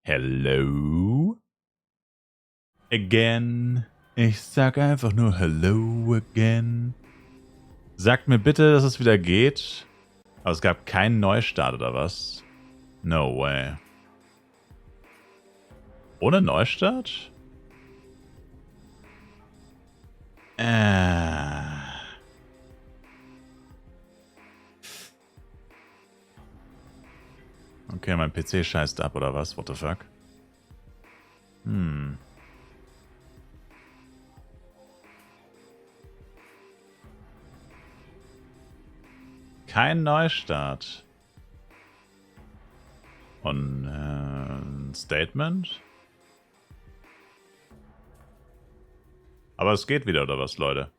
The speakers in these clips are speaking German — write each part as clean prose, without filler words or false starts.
Hello? Again. Ich sag einfach nur Hello again. Sagt mir bitte, dass es wieder geht. Aber es gab keinen Neustart oder was? No way. Ohne Neustart? Okay, mein PC scheißt ab oder was? What the fuck? Kein Neustart. Und ein Statement? Aber es geht wieder, oder was, Leute?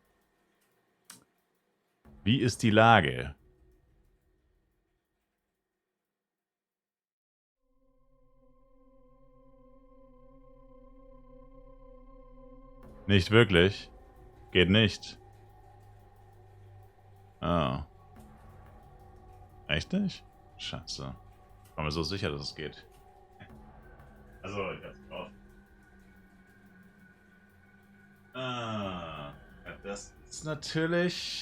Wie ist die Lage? Nicht wirklich. Geht nicht. Oh. Echt nicht? Scheiße. Ich war mir so sicher, dass es geht. Also, ich hab's drauf. Ja, das ist natürlich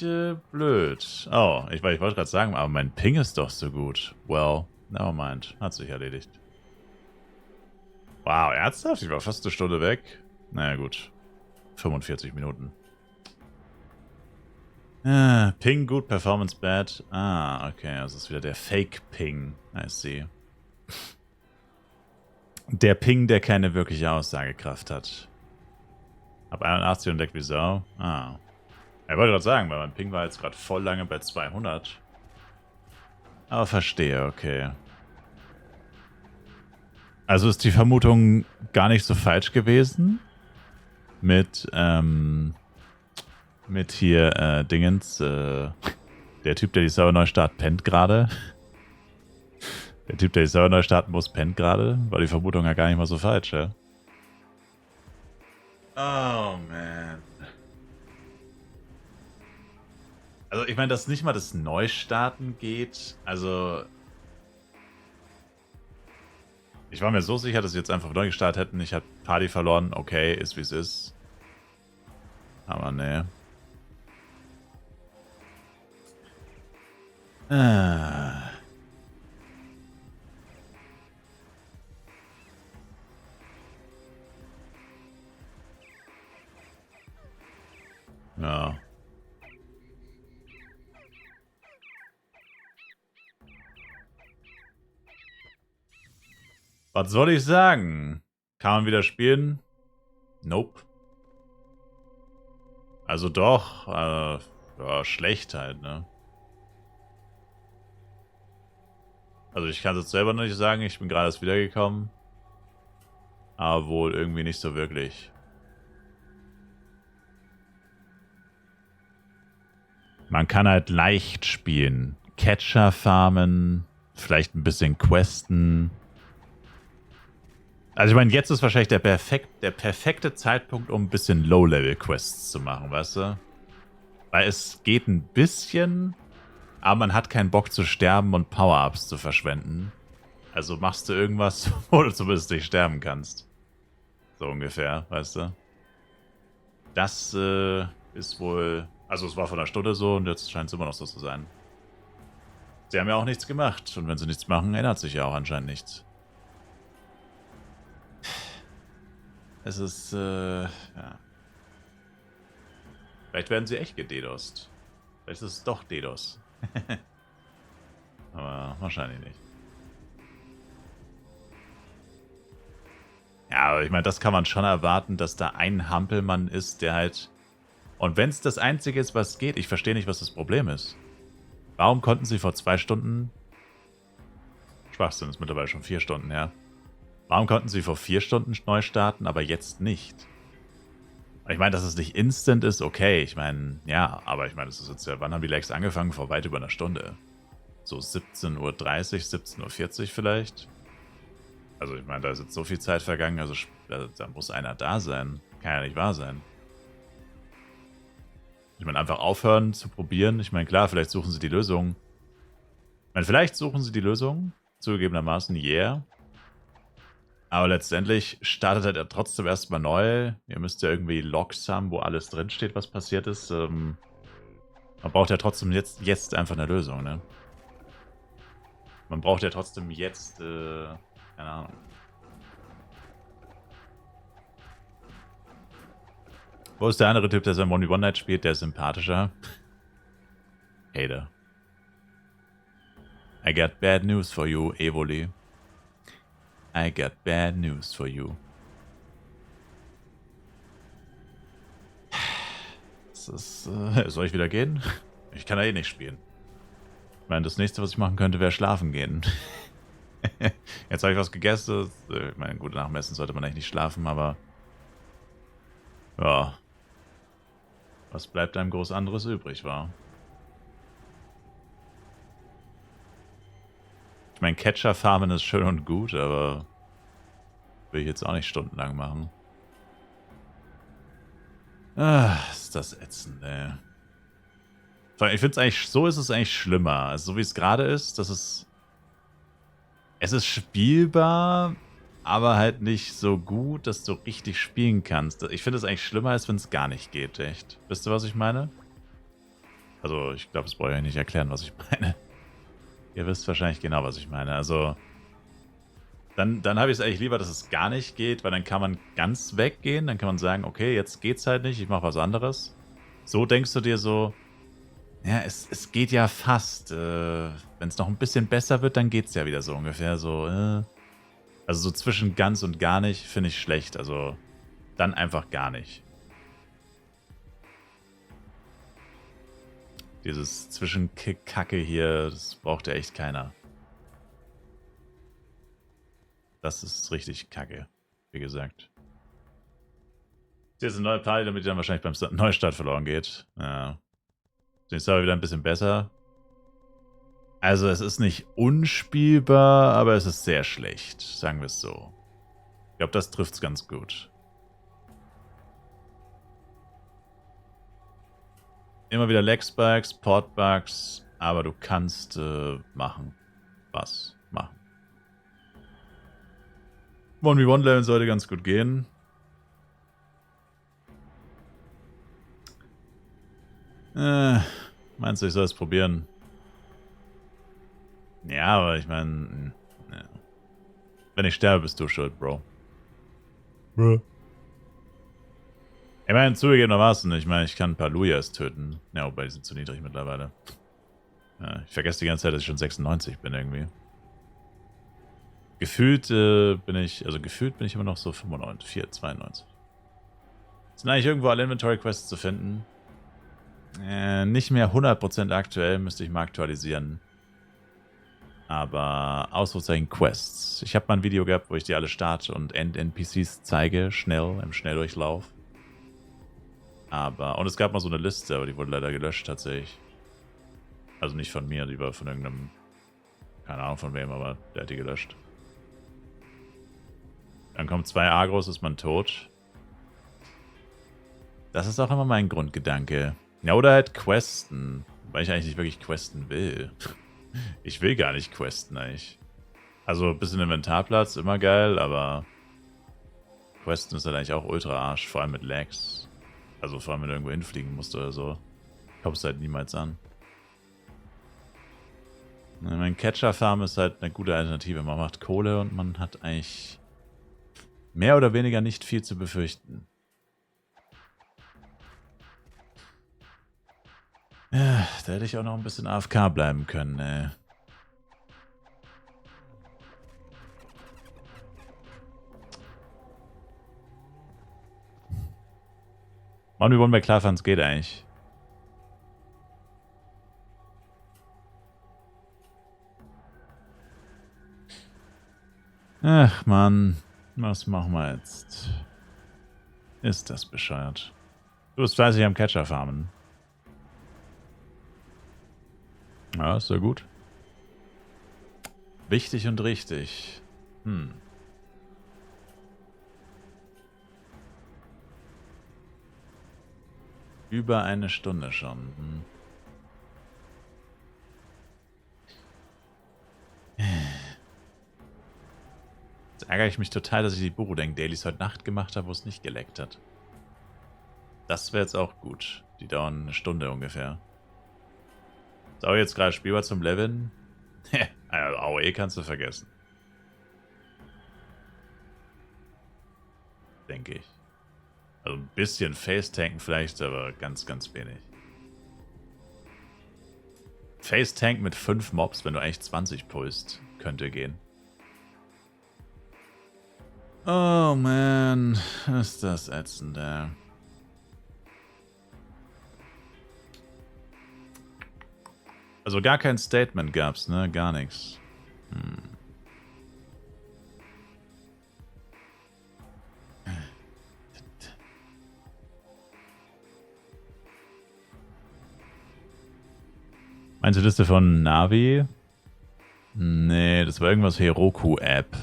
blöd. Oh, ich wollte gerade sagen, aber mein Ping ist doch so gut. Well, never mind. Hat sich erledigt. Wow, ernsthaft? Ich war fast eine Stunde weg. Naja, gut. 45 Minuten. Ping gut, Performance bad. Okay, das ist wieder der Fake-Ping. I see. Der Ping, der keine wirkliche Aussagekraft hat. Ab 81 und leckt wie Sau. Ich wollte gerade sagen, weil mein Ping war jetzt gerade voll lange bei 200. Aber verstehe, okay. Also ist die Vermutung gar nicht so falsch gewesen. Mit hier, Dingens, der Typ, der die Server neu startet, pennt gerade. Der Typ, der die Server neu starten muss, pennt gerade. War die Vermutung ja gar nicht mal so falsch, ja? Oh, man. Also, ich meine, dass nicht mal das Neustarten geht. Also, ich war mir so sicher, dass sie jetzt einfach neu gestartet hätten. Ich habe Party verloren. Okay, ist wie es ist. Aber nee. Ja. Was soll ich sagen? Kann man wieder spielen? Nope. Also doch, ja, schlecht halt, ne? Also ich kann es jetzt selber noch nicht sagen, ich bin gerade erst wiedergekommen. Aber wohl irgendwie nicht so wirklich. Man kann halt leicht spielen. Catcher farmen, vielleicht ein bisschen questen. Also ich meine, jetzt ist wahrscheinlich der perfekte Zeitpunkt, um ein bisschen Low-Level-Quests zu machen, weißt du? Weil es geht ein bisschen, aber man hat keinen Bock zu sterben und Power-Ups zu verschwenden. Also machst du irgendwas, wo du zumindest nicht sterben kannst. So ungefähr, weißt du? Das ist wohl... Also es war vor einer Stunde so und jetzt scheint es immer noch so zu sein. Sie haben ja auch nichts gemacht. Und wenn sie nichts machen, ändert sich ja auch anscheinend nichts. Es ist, ja. Vielleicht werden sie echt gededost. Vielleicht ist es doch DDoS. Aber wahrscheinlich nicht. Ja, aber ich meine, das kann man schon erwarten, dass da ein Hampelmann ist, der halt... Und wenn es das Einzige ist, was geht, ich verstehe nicht, was das Problem ist. Warum konnten sie vor 2 Stunden... Schwachsinn, ist mittlerweile schon 4 Stunden her. Warum konnten sie vor 4 Stunden neu starten, aber jetzt nicht? Ich meine, dass es nicht instant ist, okay. Ich meine, ja, aber ich meine, das ist jetzt ja... Wann haben die Lags angefangen? Vor weit über einer Stunde. So 17:30 Uhr, 17:40 Uhr vielleicht. Also ich meine, da ist jetzt so viel Zeit vergangen, also da muss einer da sein. Kann ja nicht wahr sein. Ich meine, einfach aufhören zu probieren. Ich meine, klar, vielleicht suchen sie die Lösung. Ich meine, vielleicht suchen sie die Lösung. Zugegebenermaßen, yeah. Aber letztendlich startet er trotzdem erstmal neu. Ihr müsst ja irgendwie Logs haben, wo alles drinsteht, was passiert ist. Man braucht ja trotzdem jetzt einfach eine Lösung, ne? Man braucht ja trotzdem jetzt, keine Ahnung. Wo ist der andere Typ, der sein One-v-One-Night spielt? Der ist sympathischer. Hater. I got bad news for you, Evoli. I got bad news for you. Soll ich wieder gehen? Ich kann da eh nicht spielen. Ich meine, das nächste, was ich machen könnte, wäre schlafen gehen. Jetzt habe ich was gegessen. Ich meine, gut, nach dem Essen sollte man eigentlich nicht schlafen, aber... Ja. Was bleibt einem groß anderes übrig, war? Ich meine, Catcher-Farmen ist schön und gut, aber... Will ich jetzt auch nicht stundenlang machen. Ah, ist das ätzend, ey. Ich finde es eigentlich, so ist es eigentlich schlimmer. Also so wie es gerade ist, das ist... Es ist spielbar, aber halt nicht so gut, dass du richtig spielen kannst. Ich finde es eigentlich schlimmer, als wenn es gar nicht geht, echt. Wisst ihr, was ich meine? Also, ich glaube, das brauche ich euch nicht erklären, was ich meine. Ihr wisst wahrscheinlich genau, was ich meine. Also, dann habe ich es eigentlich lieber, dass es gar nicht geht, weil dann kann man ganz weggehen. Dann kann man sagen, okay, jetzt geht's halt nicht, ich mache was anderes. So denkst du dir so, ja, es geht ja fast. Wenn es noch ein bisschen besser wird, dann geht's ja wieder so ungefähr. So, Also so zwischen ganz und gar nicht finde ich schlecht. Also dann einfach gar nicht. Dieses Zwischenkacke hier, das braucht ja echt keiner. Das ist richtig kacke, wie gesagt. Ist jetzt eine neue Party, damit die dann wahrscheinlich beim Neustart verloren geht. Ja. Ist aber wieder ein bisschen besser. Also es ist nicht unspielbar, aber es ist sehr schlecht, sagen wir es so. Ich glaube, das trifft es ganz gut. Immer wieder Lag-Spikes, Port-Bugs, aber du kannst machen. Was machen. 1v1-Level sollte ganz gut gehen. Meinst du, ich soll es probieren? Ja, aber ich meine... Ja. Wenn ich sterbe, bist du schuld, Bro. Bro. Ich meine, zugegebenermaßen, ich meine, ich kann ein paar Luyas töten. Ja, wobei die sind zu niedrig mittlerweile. Ja, ich vergesse die ganze Zeit, dass ich schon 96 bin irgendwie. Gefühlt bin ich immer noch so 95, 92. Sind eigentlich irgendwo alle Inventory-Quests zu finden? Nicht mehr 100% aktuell, müsste ich mal aktualisieren. Aber Ausrufezeichen Quests. Ich habe mal ein Video gehabt, wo ich die alle Start- und End-NPCs zeige, schnell, im Schnelldurchlauf. Und es gab mal so eine Liste, aber die wurde leider gelöscht tatsächlich. Also nicht von mir, die war von irgendeinem, keine Ahnung von wem, aber der hat die gelöscht. Dann kommen 2 Agros, ist man tot. Das ist auch immer mein Grundgedanke. Ja, oder halt questen, weil ich eigentlich nicht wirklich questen will. Ich will gar nicht questen eigentlich. Also ein bisschen Inventarplatz, immer geil, aber questen ist halt eigentlich auch ultra arsch, vor allem mit Lags. Also vor allem, wenn du irgendwo hinfliegen musst oder so. Kommst halt niemals an. Mein Catcher-Farm ist halt eine gute Alternative. Man macht Kohle und man hat eigentlich mehr oder weniger nicht viel zu befürchten. Ja, da hätte ich auch noch ein bisschen AFK bleiben können, ey. Mann, wir wollen bei Klarfans geht eigentlich. Ach Mann, was machen wir jetzt? Ist das bescheuert? Du bist fleißig am Catcher farmen. Ja, ist ja gut. Wichtig und richtig. Über eine Stunde schon. Jetzt ärgere ich mich total, dass ich die Burudenk-Dailies heute Nacht gemacht habe, wo es nicht geleckt hat. Das wäre jetzt auch gut. Die dauern eine Stunde ungefähr. Ist auch jetzt gerade spielbar zum Leveln? AOE kannst du vergessen. Denke ich. Also ein bisschen Face-Tanken vielleicht, aber ganz, ganz wenig. Face-Tank mit 5 Mobs, wenn du eigentlich 20 pulst, könnte gehen. Oh man, ist das ätzend, ey. Also gar kein Statement gab's, ne? Gar nichts. Meinst du Liste von Navi? Nee, das war irgendwas Heroku-App.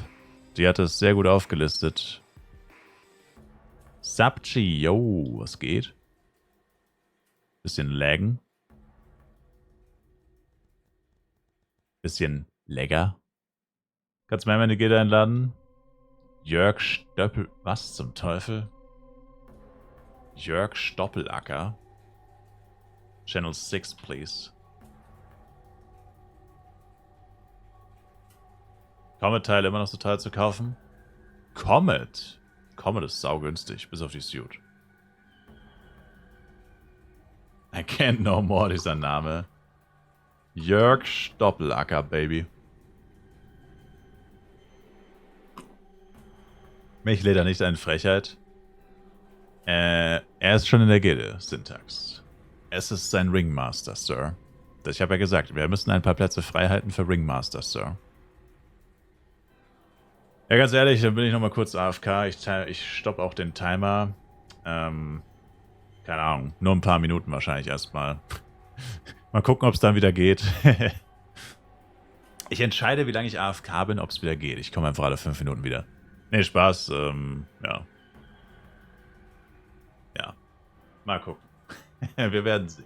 Die hat es sehr gut aufgelistet. Sapchi, yo, was geht? Bisschen laggen. Bisschen lecker. Kannst du mal meine Gilde einladen? Jörg Stöppel... Was zum Teufel? Jörg Stoppelacker. Channel 6, please. Comet-Teile immer noch total zu kaufen? Comet? Comet ist saugünstig, bis auf die Suit. I can't no more, dieser Name. Jörg Stoppelacker, Baby. Mich lädt er nicht eine Frechheit. Er ist schon in der Gilde, Syntax. Es ist sein Ringmaster, Sir. Ich habe ja gesagt, wir müssen ein paar Plätze frei halten für Ringmaster, Sir. Ja, ganz ehrlich, dann bin ich nochmal kurz AFK. Ich stoppe auch den Timer. Keine Ahnung, nur ein paar Minuten wahrscheinlich erstmal. Mal gucken, ob es dann wieder geht. Ich entscheide, wie lange ich AFK bin, ob es wieder geht. Ich komme einfach alle 5 Minuten wieder. Nee, Spaß. Ja. Ja. Mal gucken. Wir werden sehen.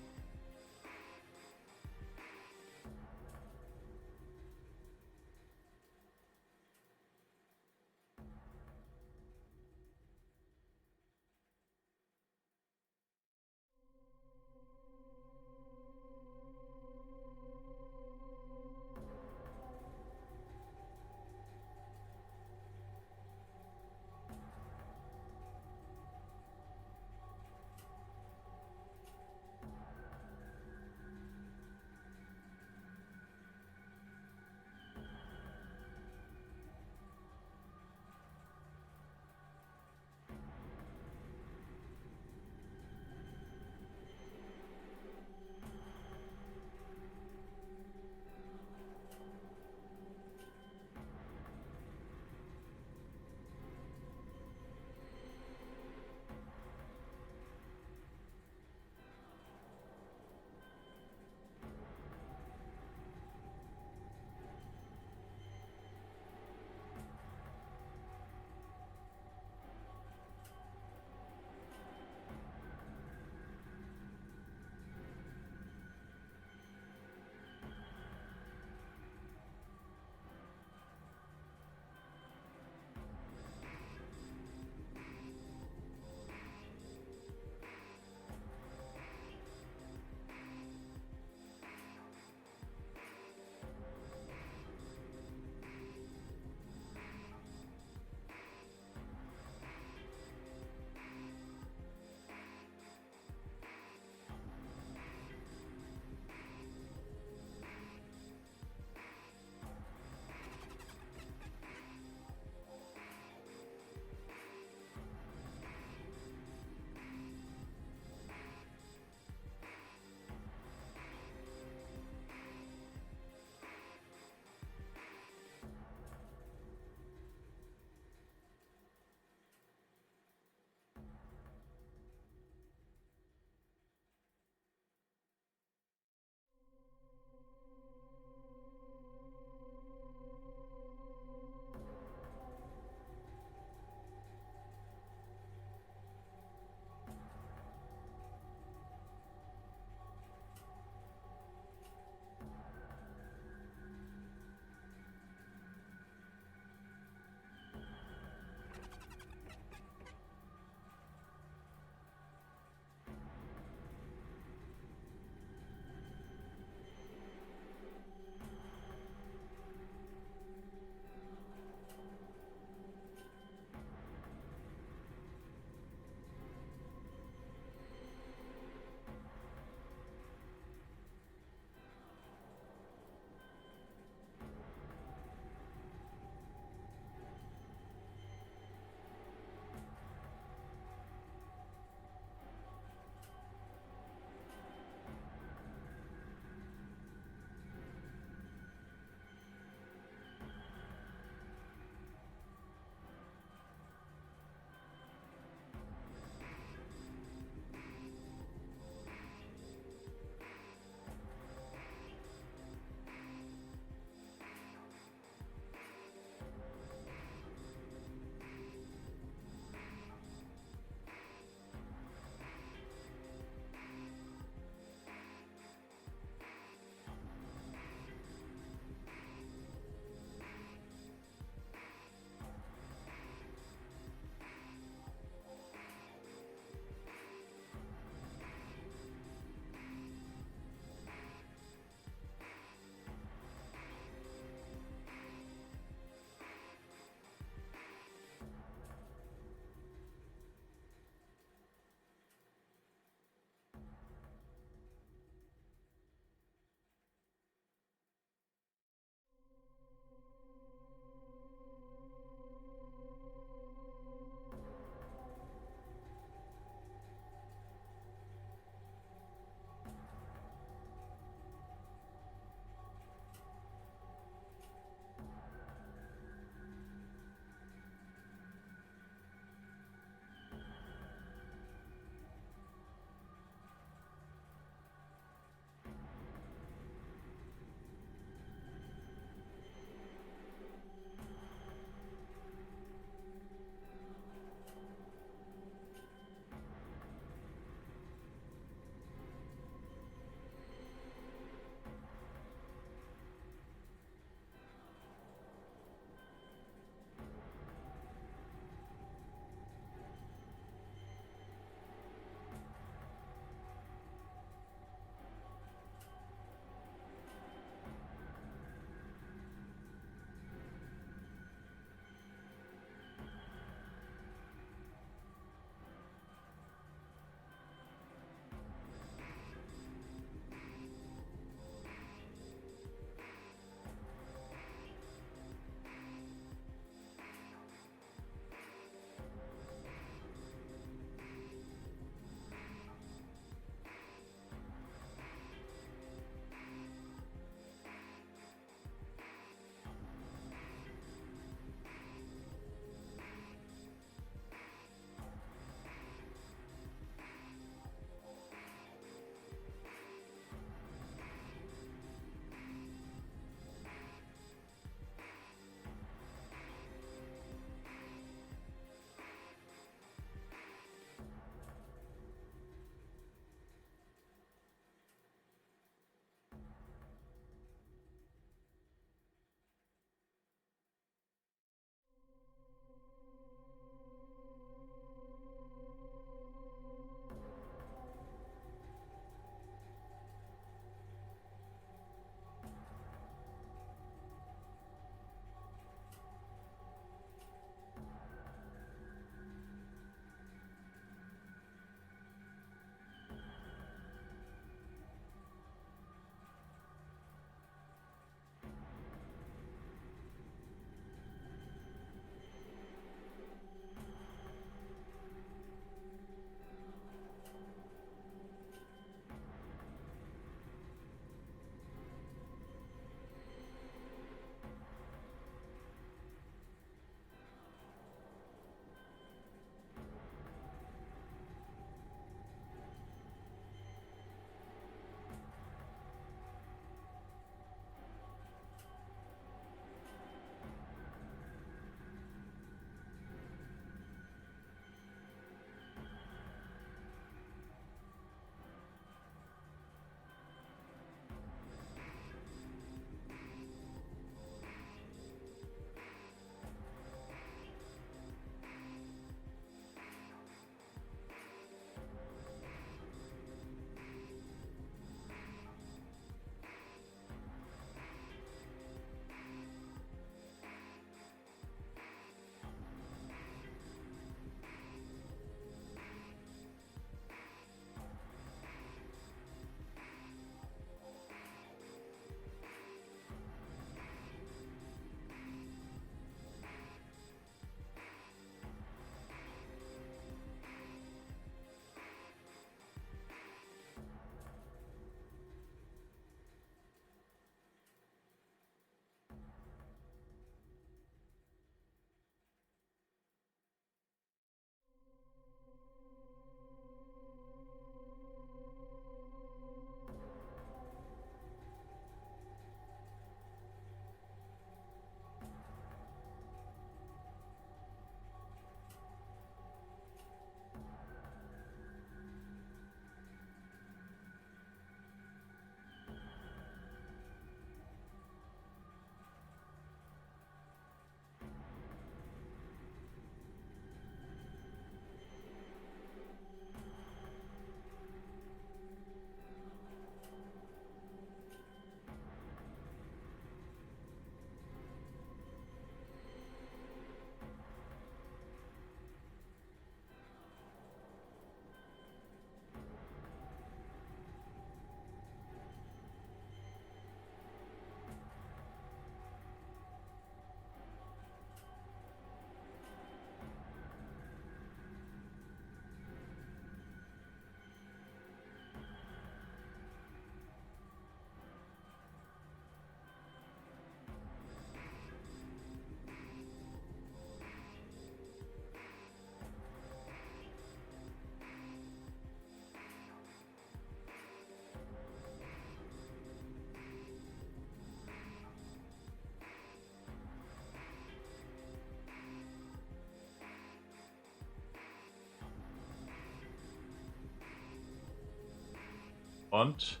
Und?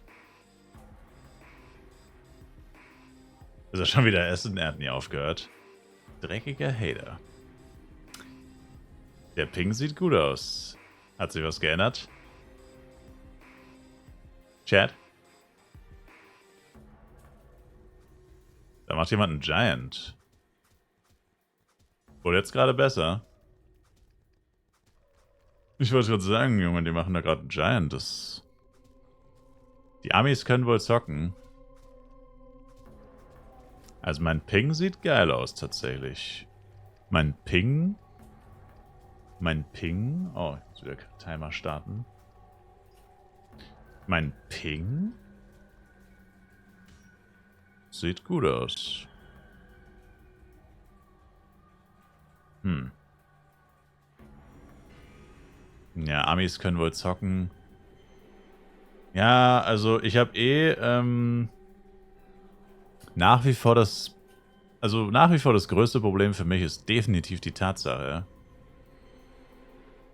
Ist er schon wieder essen? Er hat nie aufgehört. Dreckiger Hater. Der Ping sieht gut aus. Hat sich was geändert? Chat? Da macht jemand einen Giant. Wurde jetzt gerade besser. Ich wollte gerade sagen, Junge, die machen da gerade einen Giant. Die Amis können wohl zocken. Also mein Ping sieht geil aus, tatsächlich. Mein Ping? Oh, jetzt wieder Timer starten. Mein Ping? Sieht gut aus. Ja, Amis können wohl zocken. Ja, also ich habe nach wie vor das größte Problem für mich ist definitiv die Tatsache,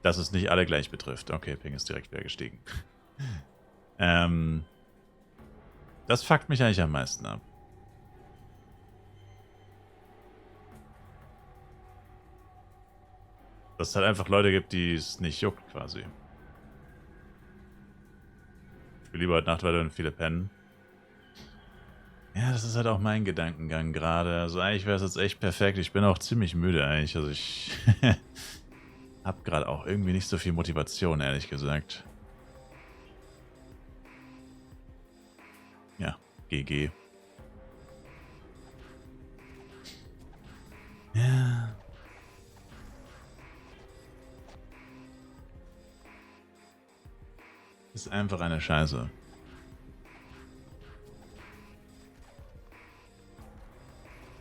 dass es nicht alle gleich betrifft. Okay, Ping ist direkt wieder gestiegen. Das fuckt mich eigentlich am meisten ab. Dass es halt einfach Leute gibt, die es nicht juckt, quasi. Ich will lieber heute Nacht weiter und viele pennen. Ja, das ist halt auch mein Gedankengang gerade. Also eigentlich wäre es jetzt echt perfekt. Ich bin auch ziemlich müde eigentlich. Also ich habe gerade auch irgendwie nicht so viel Motivation, ehrlich gesagt. Ja, GG. Ja. Ist einfach eine Scheiße.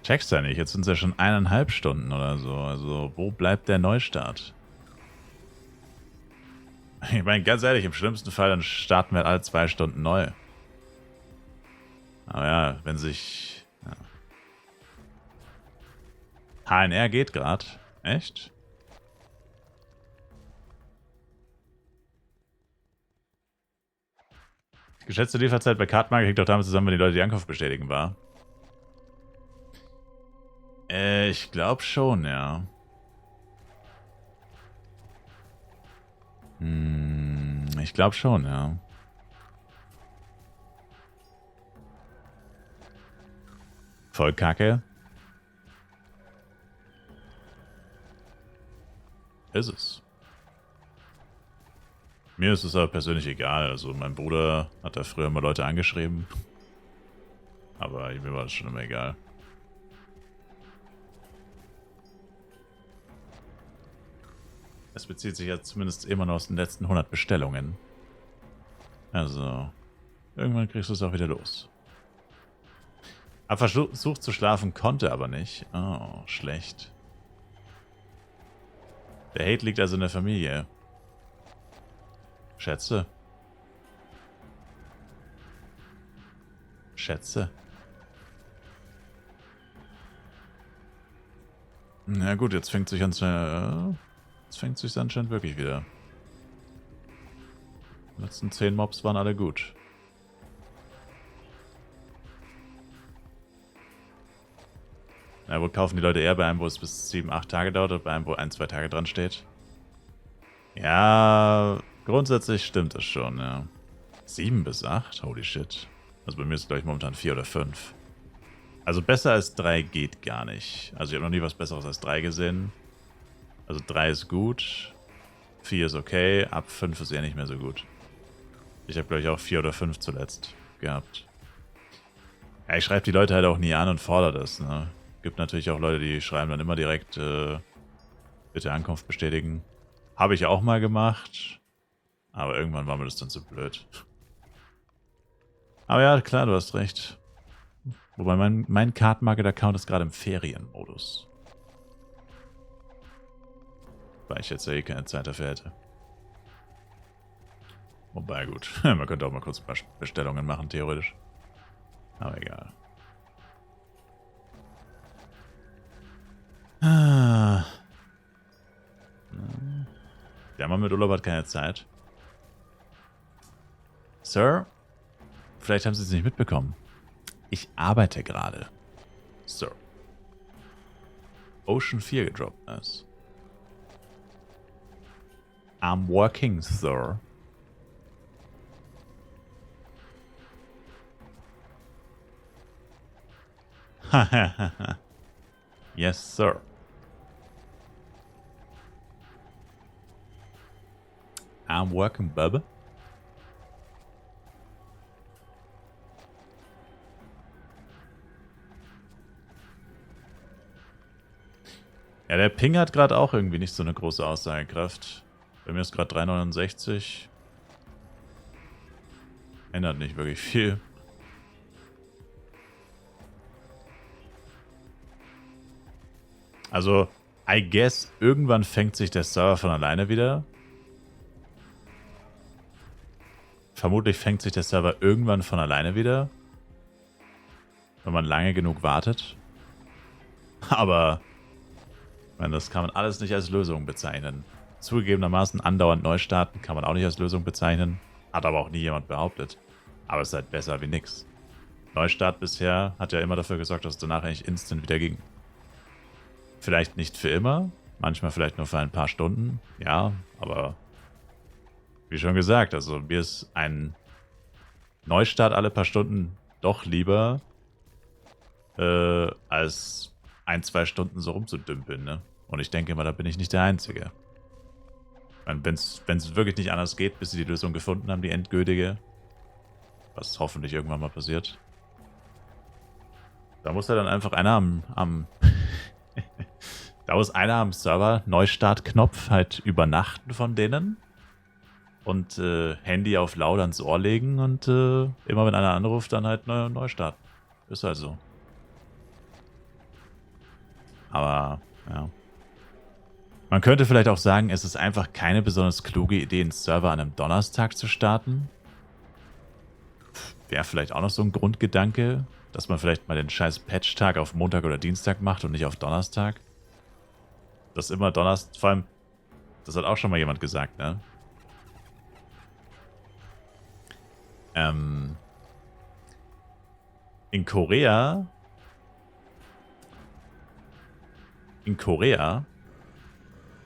Checkst du ja nicht, jetzt sind es ja schon 1,5 Stunden oder so. Also, wo bleibt der Neustart? Ich meine, ganz ehrlich, im schlimmsten Fall, dann starten wir alle 2 Stunden neu. Aber ja, wenn sich... Ja. HNR geht gerade. Echt? Die geschätzte Lieferzeit bei Kartmarke hängt doch damit zusammen, wenn die Leute die Ankunft bestätigen war. Ich glaube schon, ja. Ich glaube schon, ja. Voll kacke. Ist es. Mir ist es aber persönlich egal. Also mein Bruder hat da früher mal Leute angeschrieben. Aber mir war das schon immer egal. Es bezieht sich ja zumindest immer noch aus den letzten 100 Bestellungen. Also, irgendwann kriegst du es auch wieder los. Hab versucht zu schlafen, konnte aber nicht. Oh, schlecht. Der Hate liegt also in der Familie. Schätze. Schätze. Na gut, jetzt fängt sich an jetzt fängt sich anscheinend wirklich wieder. Die letzten 10 Mobs waren alle gut. Na, wo kaufen die Leute eher bei einem, wo es bis 7, 8 Tage dauert, oder bei einem, wo 1, 2 Tage dran steht? Ja, grundsätzlich stimmt das schon, ja. 7 bis 8? Holy shit. Also bei mir ist es, glaube ich, momentan 4 oder 5. Also besser als 3 geht gar nicht. Also ich habe noch nie was Besseres als 3 gesehen. Also 3 ist gut. 4 ist okay. Ab 5 ist eher nicht mehr so gut. Ich habe, glaube ich, auch 4 oder 5 zuletzt gehabt. Ja, ich schreibe die Leute halt auch nie an und fordere das, ne? Gibt natürlich auch Leute, die schreiben dann immer direkt, bitte Ankunft bestätigen. Habe ich auch mal gemacht. Aber irgendwann war mir das dann zu blöd. Aber ja, klar, du hast recht. Wobei mein Card-Market-Account ist gerade im Ferienmodus. Weil ich jetzt ja eh keine Zeit dafür hätte. Wobei, gut. Man könnte auch mal kurz ein paar Bestellungen machen, theoretisch. Aber egal. Der Mann mit Urlaub hat keine Zeit. Sir, Vielleicht haben Sie es nicht mitbekommen. Ich arbeite gerade. Sir. Ocean 4 gedroppt ist. I'm working, Sir. Yes, Sir. I'm working, Bub. Ja, der Ping hat gerade auch irgendwie nicht so eine große Aussagekraft. Bei mir ist gerade 369. Ändert nicht wirklich viel. Also, I guess, irgendwann fängt sich der Server von alleine wieder. Vermutlich fängt sich der Server irgendwann von alleine wieder. Wenn man lange genug wartet. Aber, ich meine, das kann man alles nicht als Lösung bezeichnen. Zugegebenermaßen andauernd neu starten kann man auch nicht als Lösung bezeichnen. Hat aber auch nie jemand behauptet. Aber es ist halt besser wie nix. Neustart bisher hat ja immer dafür gesorgt, dass es danach eigentlich instant wieder ging. Vielleicht nicht für immer, manchmal vielleicht nur für ein paar Stunden, ja, aber wie schon gesagt, also mir ist ein Neustart alle paar Stunden doch lieber, als 1-2 Stunden so rumzudümpeln, ne? Und ich denke mal, da bin ich nicht der Einzige. Wenn es wirklich nicht anders geht, bis sie die Lösung gefunden haben, die endgültige, was hoffentlich irgendwann mal passiert, da muss ja dann einfach einer da muss einer am Server Neustart-Knopf halt übernachten von denen und Handy auf laut ans Ohr legen und immer wenn einer anruft, dann halt Neustart. Ist halt so. Aber, ja. Man könnte vielleicht auch sagen, es ist einfach keine besonders kluge Idee, einen Server an einem Donnerstag zu starten. Wäre vielleicht auch noch so ein Grundgedanke, dass man vielleicht mal den scheiß Patch-Tag auf Montag oder Dienstag macht und nicht auf Donnerstag. Das immer Donnerstag, vor allem, das hat auch schon mal jemand gesagt, ne? In Korea,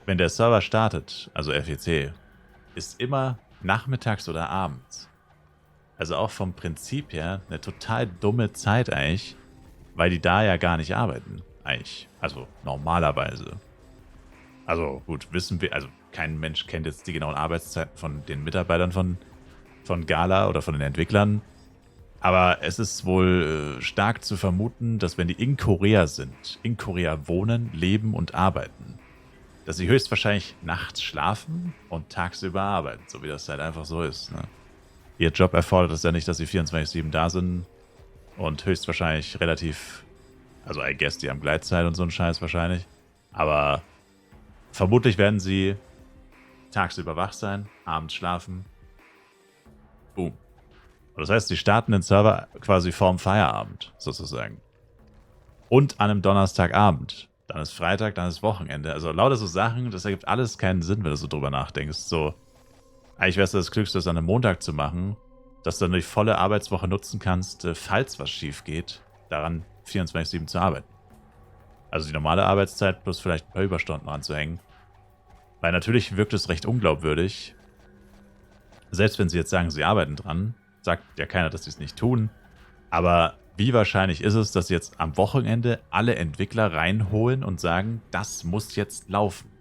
wenn der Server startet, also FEC, ist immer nachmittags oder abends. Also auch vom Prinzip her eine total dumme Zeit eigentlich, weil die da ja gar nicht arbeiten, eigentlich. Also normalerweise. Also gut, wissen wir, also kein Mensch kennt jetzt die genauen Arbeitszeiten von den Mitarbeitern von Gala oder von den Entwicklern. Aber es ist wohl stark zu vermuten, dass wenn die in Korea sind, in Korea wohnen, leben und arbeiten, dass sie höchstwahrscheinlich nachts schlafen und tagsüber arbeiten, so wie das halt einfach so ist. Ne? Ihr Job erfordert es ja nicht, dass sie 24/7 da sind und höchstwahrscheinlich relativ, also I guess, die haben Gleitzeit und so ein Scheiß wahrscheinlich. Aber vermutlich werden sie tagsüber wach sein, abends schlafen. Boom. Das heißt, sie starten den Server quasi vorm Feierabend, sozusagen. Und an einem Donnerstagabend. Dann ist Freitag, dann ist Wochenende. Also lauter so Sachen, das ergibt alles keinen Sinn, wenn du so drüber nachdenkst. So, eigentlich wäre es das Klügste, das an einem Montag zu machen, dass du dann die volle Arbeitswoche nutzen kannst, falls was schief geht, daran 24/7 zu arbeiten. Also die normale Arbeitszeit plus vielleicht ein paar Überstunden ranzuhängen. Weil natürlich wirkt es recht unglaubwürdig, selbst wenn sie jetzt sagen, sie arbeiten dran, sagt ja keiner, dass sie es nicht tun. Aber wie wahrscheinlich ist es, dass sie jetzt am Wochenende alle Entwickler reinholen und sagen, das muss jetzt laufen.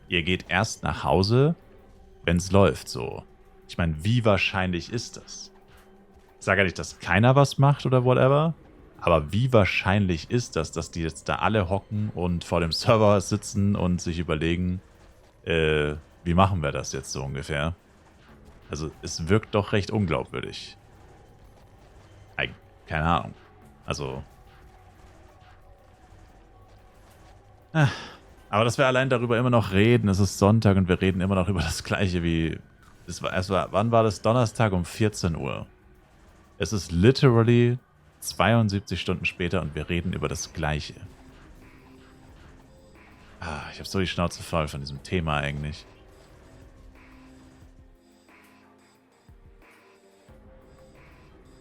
Ihr geht erst nach Hause, wenn es läuft, so. Ich meine, wie wahrscheinlich ist das? Ich sage ja nicht, dass keiner was macht oder whatever, aber wie wahrscheinlich ist das, dass die jetzt da alle hocken und vor dem Server sitzen und sich überlegen, wie machen wir das jetzt so ungefähr? Also, es wirkt doch recht unglaubwürdig. Keine Ahnung. Also. Aber dass wir allein darüber immer noch reden, es ist Sonntag und wir reden immer noch über das Gleiche wie. Wann war das? Donnerstag um 14 Uhr. Es ist literally 72 Stunden später und wir reden über das Gleiche. Ich habe so die Schnauze voll von diesem Thema eigentlich.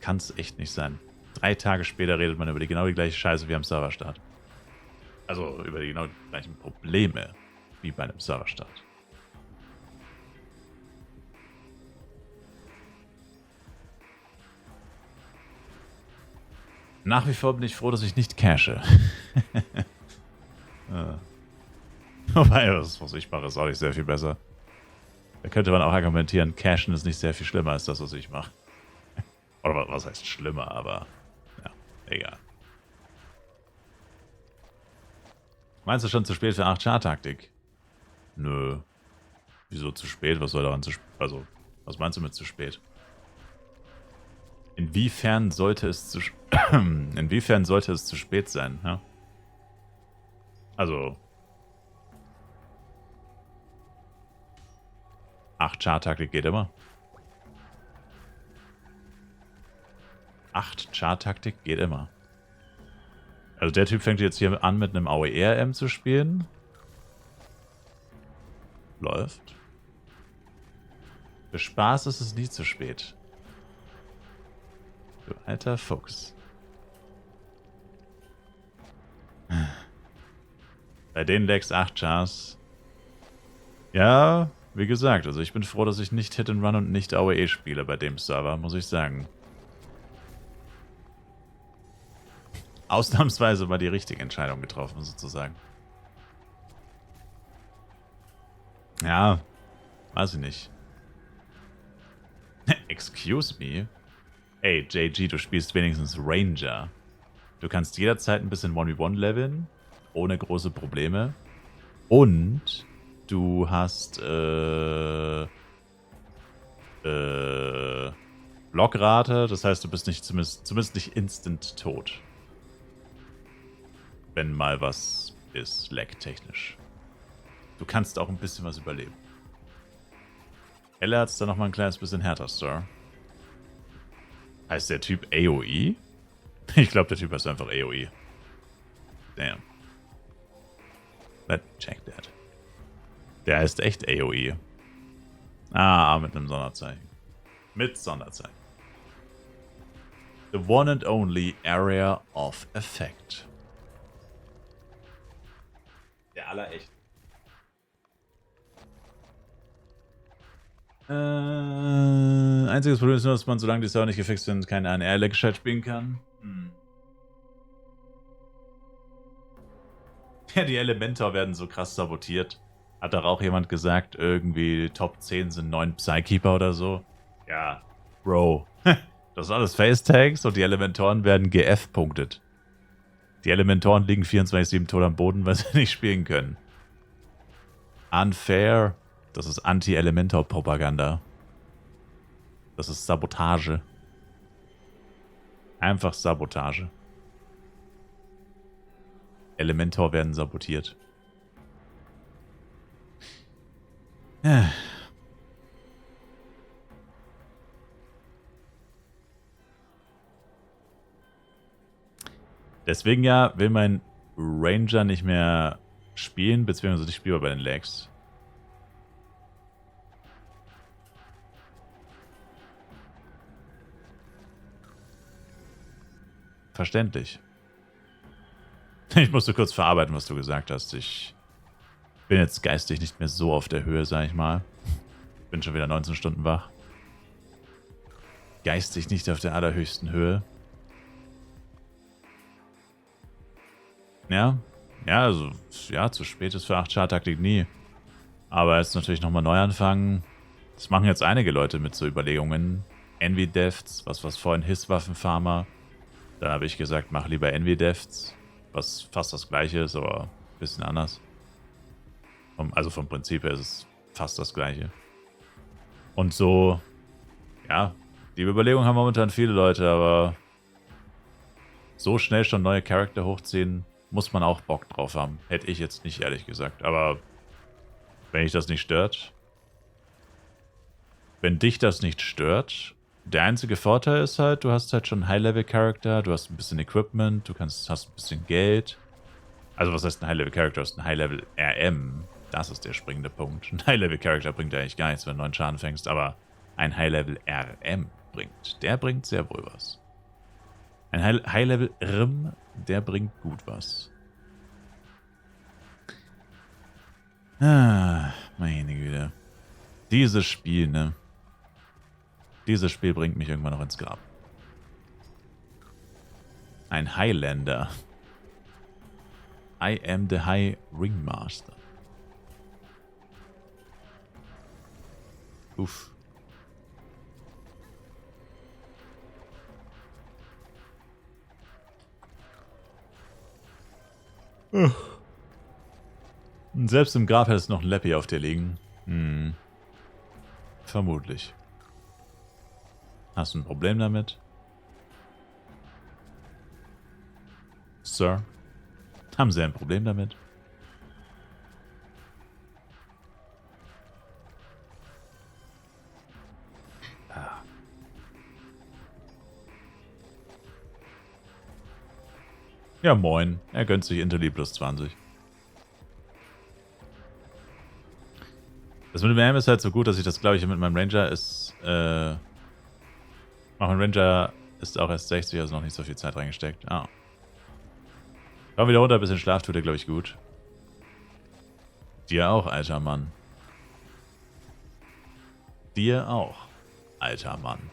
kann es echt nicht sein. 3 Tage später redet man über genau die gleiche Scheiße wie am Serverstart. Also über die genau gleichen Probleme wie bei einem Serverstart. Nach wie vor bin ich froh, dass ich nicht cache. Wobei, das, was ich mache, ist auch nicht sehr viel besser. Da könnte man auch argumentieren, Cashen ist nicht sehr viel schlimmer als das, was ich mache. Oder was heißt schlimmer, aber ja, egal. Meinst du schon zu spät für 8-Char-Taktik? Nö. Wieso zu spät? Was soll daran zu spät? Also, was meinst du mit zu spät? Inwiefern sollte es zu spät sein? Ja? Also 8-Char-Taktik geht immer. 8-Char-Taktik geht immer. Also der Typ fängt jetzt hier an, mit einem AOE-RM zu spielen. Läuft. Für Spaß ist es nie zu spät. Du alter Fuchs. Bei den Legs 8 Chars. Ja, wie gesagt, also ich bin froh, dass ich nicht Hit and Run und nicht AOE spiele bei dem Server, muss ich sagen. Ausnahmsweise war die richtige Entscheidung getroffen, sozusagen. Ja, weiß ich nicht. Excuse me? Ey, JG, du spielst wenigstens Ranger. Du kannst jederzeit ein bisschen 1v1 leveln, ohne große Probleme. Und du hast Blockrate, das heißt, du bist nicht zumindest nicht instant tot. Wenn mal was ist, lag-technisch. Du kannst auch ein bisschen was überleben. Elle hat es dann nochmal ein kleines bisschen härter, Sir. Heißt der Typ AOE? Ich glaube, der Typ heißt einfach AOE. Damn. Let's check that. Der heißt echt AOE. Ah, mit einem Sonderzeichen. Mit Sonderzeichen. The one and only area of effect. Der allerecht. Einziges Problem ist nur, dass man, solange die Server nicht gefixt sind, keine ANR gescheit spielen kann. Ja, die Elementor werden so krass sabotiert. Hat doch auch jemand gesagt, irgendwie Top 10 sind 9 Psykeeper oder so. Ja, Bro. Das sind alles Face-Tags und die Elementoren werden GF-punktet. Die Elementoren liegen 24/7 tot am Boden, weil sie nicht spielen können. Unfair. Das ist Anti-Elementor-Propaganda. Das ist Sabotage. Einfach Sabotage. Elementor werden sabotiert. Ja. Deswegen ja will mein Ranger nicht mehr spielen, beziehungsweise nicht spielbar bei den Lags. Verständlich. Ich musste kurz verarbeiten, was du gesagt hast. Ich bin jetzt geistig nicht mehr so auf der Höhe, sag ich mal. Bin schon wieder 19 Stunden wach. Geistig nicht auf der allerhöchsten Höhe. Ja, also, ja, zu spät ist für 8-Char-Taktik nie. Aber jetzt natürlich nochmal neu anfangen. Das machen jetzt einige Leute mit so Überlegungen. Envy-Defts, was vorhin Hisswaffenfarmer. Dann habe ich gesagt, mach lieber Envy-Defts, was fast das gleiche ist, aber ein bisschen anders. Also vom Prinzip her ist es fast das gleiche. Und so, ja, die Überlegung haben momentan viele Leute, aber so schnell schon neue Charakter hochziehen, muss man auch Bock drauf haben. Hätte ich jetzt nicht, ehrlich gesagt. Aber wenn dich das nicht stört, wenn dich das nicht stört, der einzige Vorteil ist halt, du hast halt schon High-Level-Charakter, du hast ein bisschen Equipment, hast ein bisschen Geld. Also was heißt ein High-Level-Charakter? Du hast ein High-Level-RM. Das ist der springende Punkt. Ein High-Level-Charakter bringt ja eigentlich gar nichts, wenn du 9 Schaden fängst, aber ein High-Level-RM bringt. Der bringt sehr wohl was. Ein High-Level-Rim, der bringt gut was. Ah, meine Güte. Dieses Spiel, ne? Dieses Spiel bringt mich irgendwann noch ins Grab. Ein Highlander. I am the High Ringmaster. Uff. Und selbst im Grab hättest du noch ein Leppi auf dir liegen. Hm. Vermutlich. Hast du ein Problem damit? Sir? Haben Sie ein Problem damit? Ja, moin. Er gönnt sich Interly plus 20. Das mit dem AM ist halt so gut, dass ich das, glaube ich, mit meinem Ranger ist, mein Ranger ist auch erst 60, also noch nicht so viel Zeit reingesteckt. Ah. Komm wieder runter, ein bisschen Schlaf tut dir, glaube ich, gut. Dir auch, alter Mann. Dir auch, alter Mann.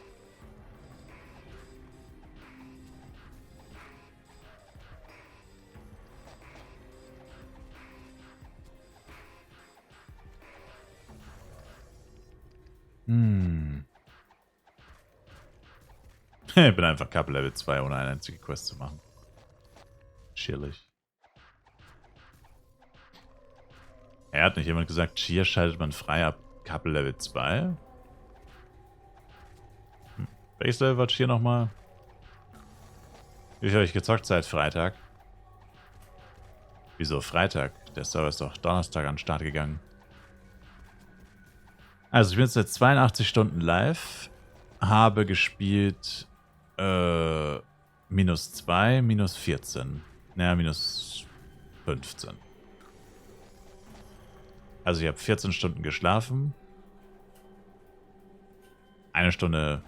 Ich bin einfach Couple Level 2, ohne eine einzige Quest zu machen. Chillig. Er hat nicht jemand gesagt, Cheer schaltet man frei ab Couple Level 2? Welches Level war Cheer nochmal? Wie viel habe ich gezockt seit Freitag? Wieso Freitag? Der Server ist doch Donnerstag an den Start gegangen. Also ich bin jetzt seit 82 Stunden live. Habe gespielt minus 2, minus 14. Naja, minus 15. Also ich habe 14 Stunden geschlafen. Eine Stunde,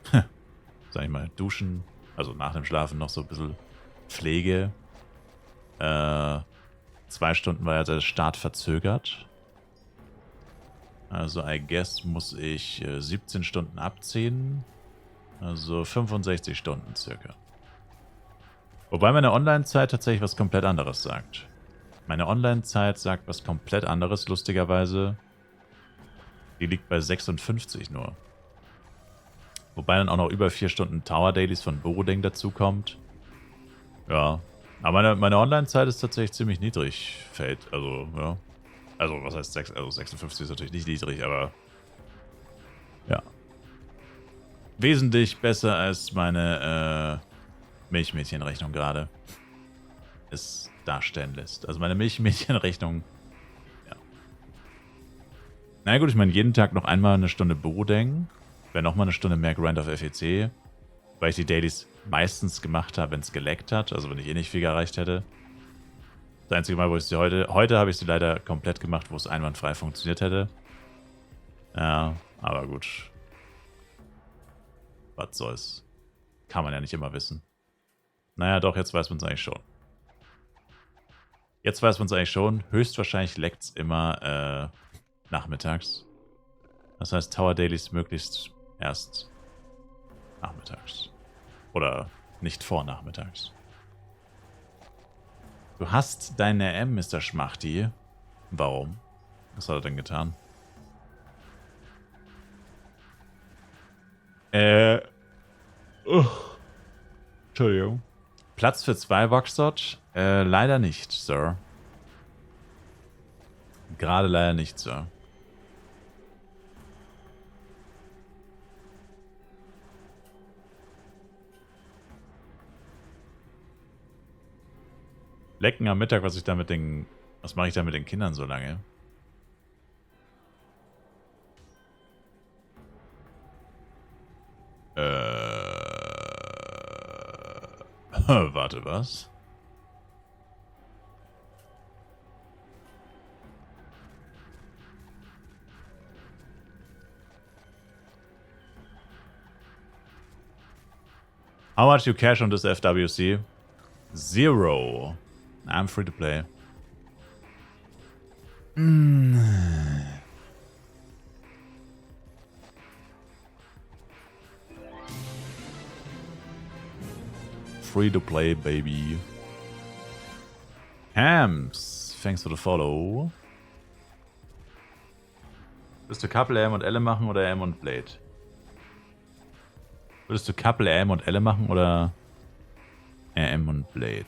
sag ich mal, duschen. Also nach dem Schlafen noch so ein bisschen Pflege. 2 Stunden war ja der Start verzögert. Also I guess muss ich 17 Stunden abziehen. Also 65 Stunden circa. Wobei meine Online-Zeit tatsächlich was komplett anderes sagt. Meine Online-Zeit sagt was komplett anderes, lustigerweise. Die liegt bei 56 nur. Wobei dann auch noch über 4 Stunden Tower-Dailies von Boroding dazukommt. Ja. Aber meine Online-Zeit ist tatsächlich ziemlich niedrig. Also, ja. Also, was heißt 6? Also 56 ist natürlich nicht niedrig, aber ja. Wesentlich besser als meine Milchmädchenrechnung gerade es darstellen lässt. Also meine Milchmädchenrechnung, ja. Na gut, ich meine, jeden Tag noch einmal eine Stunde Borodeng. Wäre nochmal eine Stunde mehr Grind auf FEC. Weil ich die Dailies meistens gemacht habe, wenn es geleckt hat. Also wenn ich eh nicht viel erreicht hätte. Das einzige Mal, wo ich sie heute habe ich sie leider komplett gemacht, wo es einwandfrei funktioniert hätte. Ja, aber gut. Was soll's. Kann man ja nicht immer wissen. Naja, doch, jetzt weiß man es eigentlich schon. Jetzt weiß man es eigentlich schon. Höchstwahrscheinlich leckt es immer nachmittags. Das heißt, Tower Dailies möglichst erst nachmittags. Oder nicht vor nachmittags. Du hast deine M, Mr. Schmachti. Warum? Was hat er denn getan? Entschuldigung. Platz für 2 Voxdot? Leider nicht, Sir. Gerade leider nicht, Sir. Lecken am Mittag, was mache ich da mit den Kindern so lange? Warte, was? How much you cash on this FWC? 0. I'm free to play. Free to play, baby. Hams, thanks for the follow. Willst du Couple AM und Elle machen oder AM und Blade? Würdest du Couple AM und Elle machen oder AM und Blade?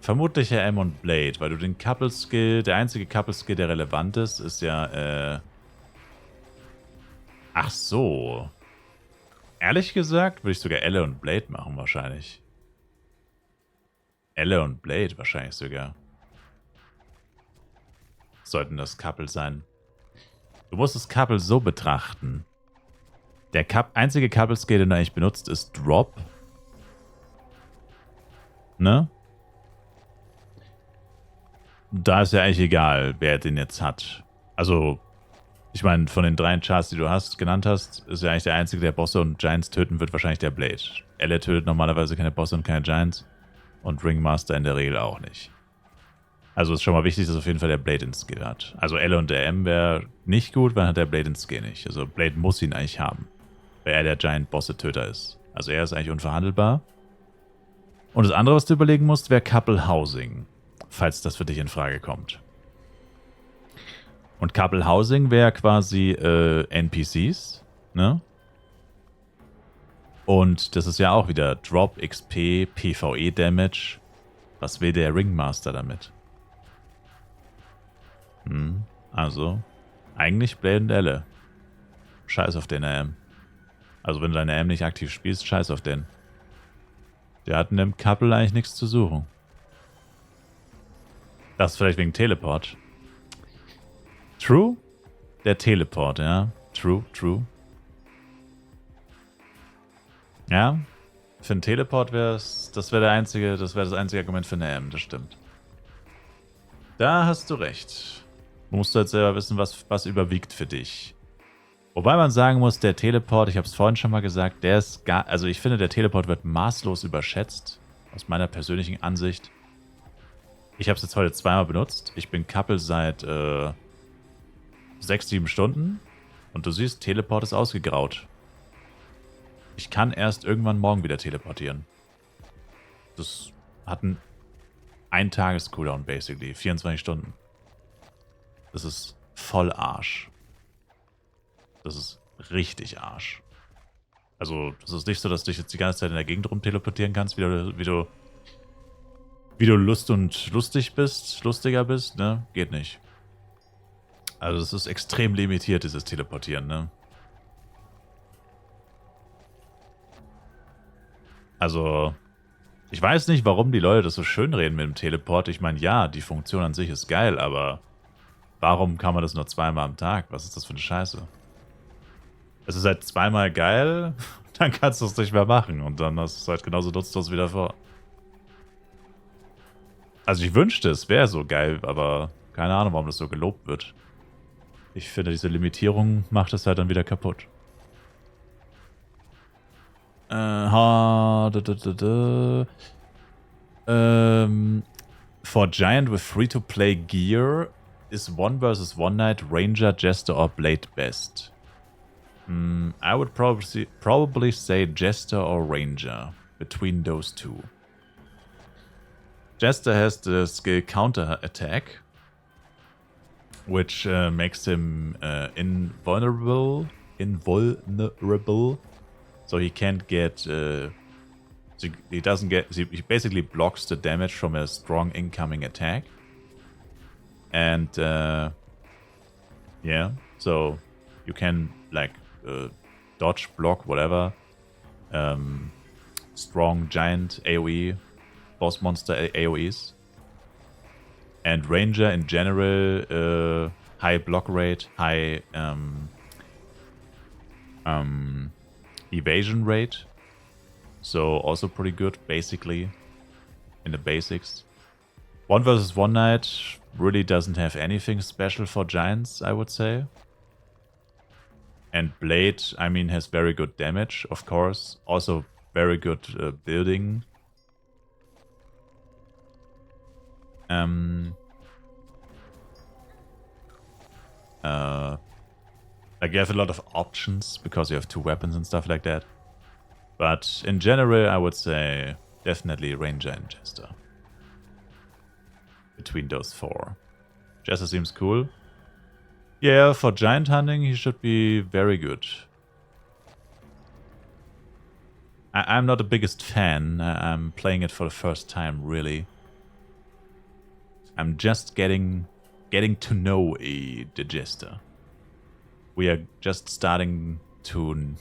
Vermutlich AM und Blade, weil du den Couple Skill, der einzige Couple Skill, der relevant ist, ist ja, ach so. Ehrlich gesagt, würde ich sogar Elle und Blade machen, wahrscheinlich. Elle und Blade wahrscheinlich sogar. Sollten das Couple sein. Du musst das Couple so betrachten. Der einzige Couple-Skill, den du eigentlich benutzt, ist Drop. Ne? Da ist ja eigentlich egal, wer den jetzt hat. Also, ich meine, von den 3 Charts, die du genannt hast, ist ja eigentlich der einzige, der Bosse und Giants töten wird, wahrscheinlich der Blade. Elle tötet normalerweise keine Bosse und keine Giants. Und Ringmaster in der Regel auch nicht. Also ist schon mal wichtig, dass auf jeden Fall der Blade den Skill hat. Also Elle und der M wäre nicht gut, weil hat der Blade den Skill nicht. Also Blade muss ihn eigentlich haben, weil er der Giant-Bosse-Töter ist. Also er ist eigentlich unverhandelbar. Und das andere, was du überlegen musst, wäre Couple Housing, falls das für dich in Frage kommt. Und Couple Housing wäre quasi NPCs, ne? Und das ist ja auch wieder Drop, XP, PvE Damage. Was will der Ringmaster damit? Also, eigentlich Blade und Elle. Scheiß auf den AM. Also wenn du deine AM nicht aktiv spielst, scheiß auf den. Der hat in dem Couple eigentlich nichts zu suchen. Das ist vielleicht wegen Teleport. True? Der Teleport, ja. True, true. Ja. Für einen Teleport wäre es. Das wäre das einzige Argument für eine AM, das stimmt. Da hast du recht. Du musst halt selber wissen, was überwiegt für dich. Wobei man sagen muss, der Teleport, ich habe es vorhin schon mal gesagt, der ist also ich finde, der Teleport wird maßlos überschätzt. Aus meiner persönlichen Ansicht. Ich habe es jetzt heute 2-mal benutzt. Ich bin Couple seit 6, 7 Stunden. Und du siehst, Teleport ist ausgegraut. Ich kann erst irgendwann morgen wieder teleportieren. Das hat einen Ein-Tages-Cooldown, basically. 24 Stunden. Das ist voll Arsch. Das ist richtig Arsch. Also, das ist nicht so, dass du dich jetzt die ganze Zeit in der Gegend rum teleportieren kannst, wie du lustiger bist, ne? Geht nicht. Also, es ist extrem limitiert, dieses Teleportieren, ne? Also, ich weiß nicht, warum die Leute das so schön reden mit dem Teleport. Ich meine, ja, die Funktion an sich ist geil, aber warum kann man das nur 2-mal am Tag? Was ist das für eine Scheiße? Es ist halt 2-mal geil, dann kannst du es nicht mehr machen und dann hast du es halt genauso nutzlos wieder vor. Also ich wünschte, es wäre so geil, aber keine Ahnung, warum das so gelobt wird. Ich finde, diese Limitierung macht es halt dann wieder kaputt. For Giant with free-to-play gear, is 1 versus 1 Knight, Ranger, Jester or Blade best? I would probably say Jester or Ranger, between those two. Jester has the skill Counter Attack, which makes him invulnerable, so he can't get. He doesn't get. He basically blocks the damage from a strong incoming attack, and yeah, so you can like dodge, block, whatever. Strong giant AOE, boss monster AOEs. And Ranger in general, high block rate, high evasion rate. So also pretty good, basically, in the basics. 1 versus 1 Knight really doesn't have anything special for Giants, I would say. And Blade, I mean, has very good damage, of course. Also very good building. Like you have a lot of options because you have 2 weapons and stuff like that. But in general, I would say definitely Ranger and Jester. Between those 4. Jester seems cool. Yeah, for giant hunting, he should be very good. I'm not the biggest fan. I'm playing it for the first time, really. I'm just getting to know the Jester. We are just starting to...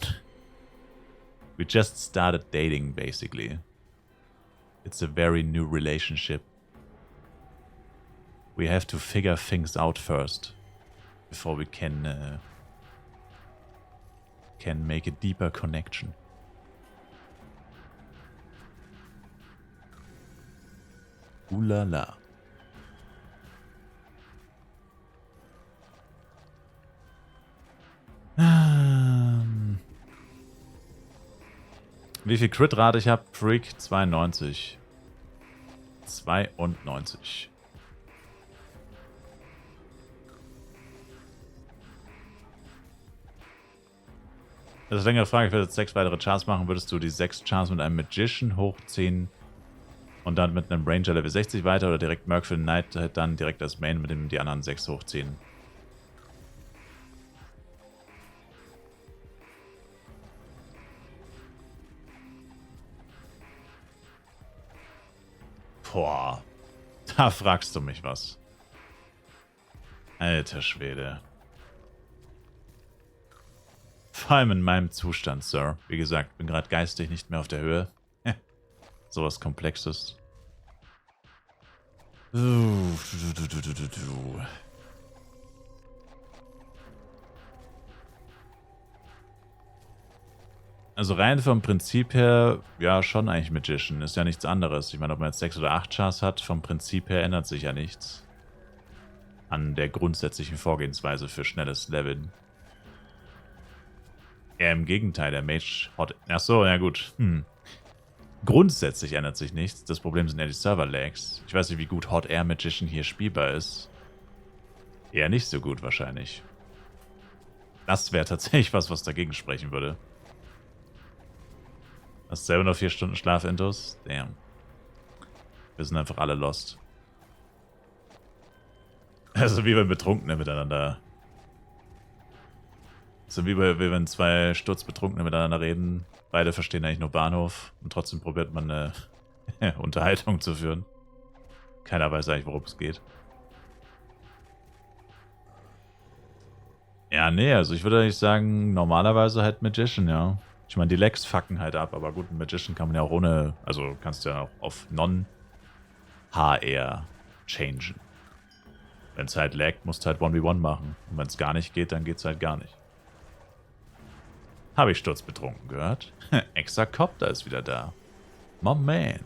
We just started dating, basically. It's a very new relationship. We have to figure things out first before we can make a deeper connection. Ooh la la. Wie viel Crit-Rate ich habe? Freak 92. 92. Das ist eine längere Frage. Ich werde jetzt 6 weitere Chars machen. Würdest du die 6 Chars mit einem Magician hochziehen und dann mit einem Ranger Level 60 weiter oder direkt Merc für den Knight dann direkt als Main mit dem die anderen 6 hochziehen? Boah, da fragst du mich was. Alter Schwede. Vor allem in meinem Zustand, Sir. Wie gesagt, bin gerade geistig nicht mehr auf der Höhe. Sowas Komplexes. Also rein vom Prinzip her, ja, schon eigentlich Magician. Ist ja nichts anderes. Ich meine, ob man jetzt 6 oder 8 Chars hat, vom Prinzip her ändert sich ja nichts an der grundsätzlichen Vorgehensweise für schnelles Leveln. Eher im Gegenteil, der Mage Hot... Achso, ja gut. Grundsätzlich ändert sich nichts. Das Problem sind eher die Server-Lags. Ich weiß nicht, wie gut Hot Air Magician hier spielbar ist. Eher nicht so gut wahrscheinlich. Das wäre tatsächlich was dagegen sprechen würde. Hast du selber noch 4 Stunden Schlaf, Intus? Damn. Wir sind einfach alle lost. Also wie wenn Betrunkene miteinander... So wie wenn 2 Sturzbetrunkene miteinander reden. Beide verstehen eigentlich nur Bahnhof. Und trotzdem probiert man eine Unterhaltung zu führen. Keiner weiß eigentlich, worum es geht. Ja, nee, also ich würde eigentlich sagen, normalerweise halt Magician, ja. Ich meine, die Lags fucken halt ab, aber gut, ein Magician kann man ja auch ohne... Also kannst du ja auch auf Non-HR changen. Wenn es halt laggt, musst du halt 1v1 machen. Und wenn es gar nicht geht, dann geht es halt gar nicht. Habe ich sturzbetrunken gehört? Exakopter ist wieder da. My man.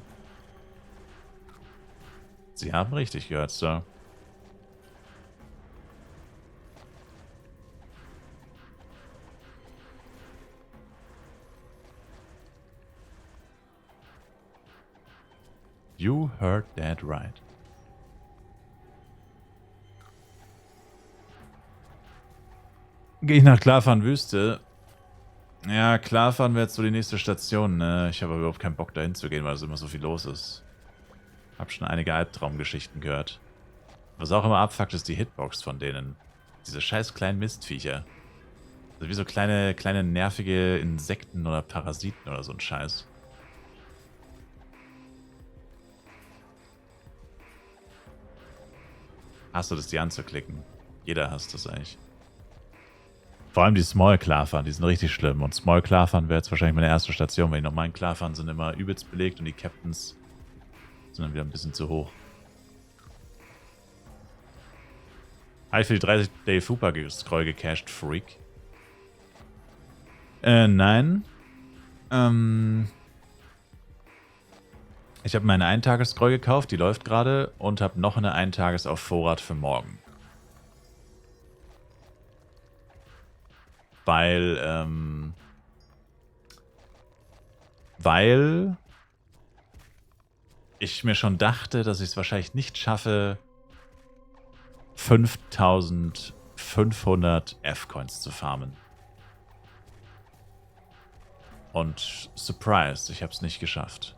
Sie haben richtig gehört, Sir. You heard that right. Gehe ich nach Klarfahren-Wüste? Ja, Klarfahren wäre jetzt so die nächste Station, ne? Ich habe aber überhaupt keinen Bock dahin zu gehen, weil es immer so viel los ist. Hab schon einige Albtraumgeschichten gehört. Was auch immer abfuckt, ist die Hitbox von denen. Diese scheiß kleinen Mistviecher. Also wie so kleine nervige Insekten oder Parasiten oder so ein Scheiß. Hast du das, die anzuklicken? Jeder hasst das eigentlich. Vor allem die Small Klarfahren, die sind richtig schlimm. Und Small Klarfahren wäre jetzt wahrscheinlich meine erste Station, weil die normalen Klarfahren sind immer übelst belegt und die Captains sind dann wieder ein bisschen zu hoch. Habe ich für die 30 Day Fupa Scroll gecached, Freak? Nein. Ich habe meine Eintages-Scroll gekauft, die läuft gerade, und habe noch eine Eintages auf Vorrat für morgen. weil ich mir schon dachte, dass ich es wahrscheinlich nicht schaffe, 5500 F-Coins zu farmen. Und surprised, ich habe es nicht geschafft.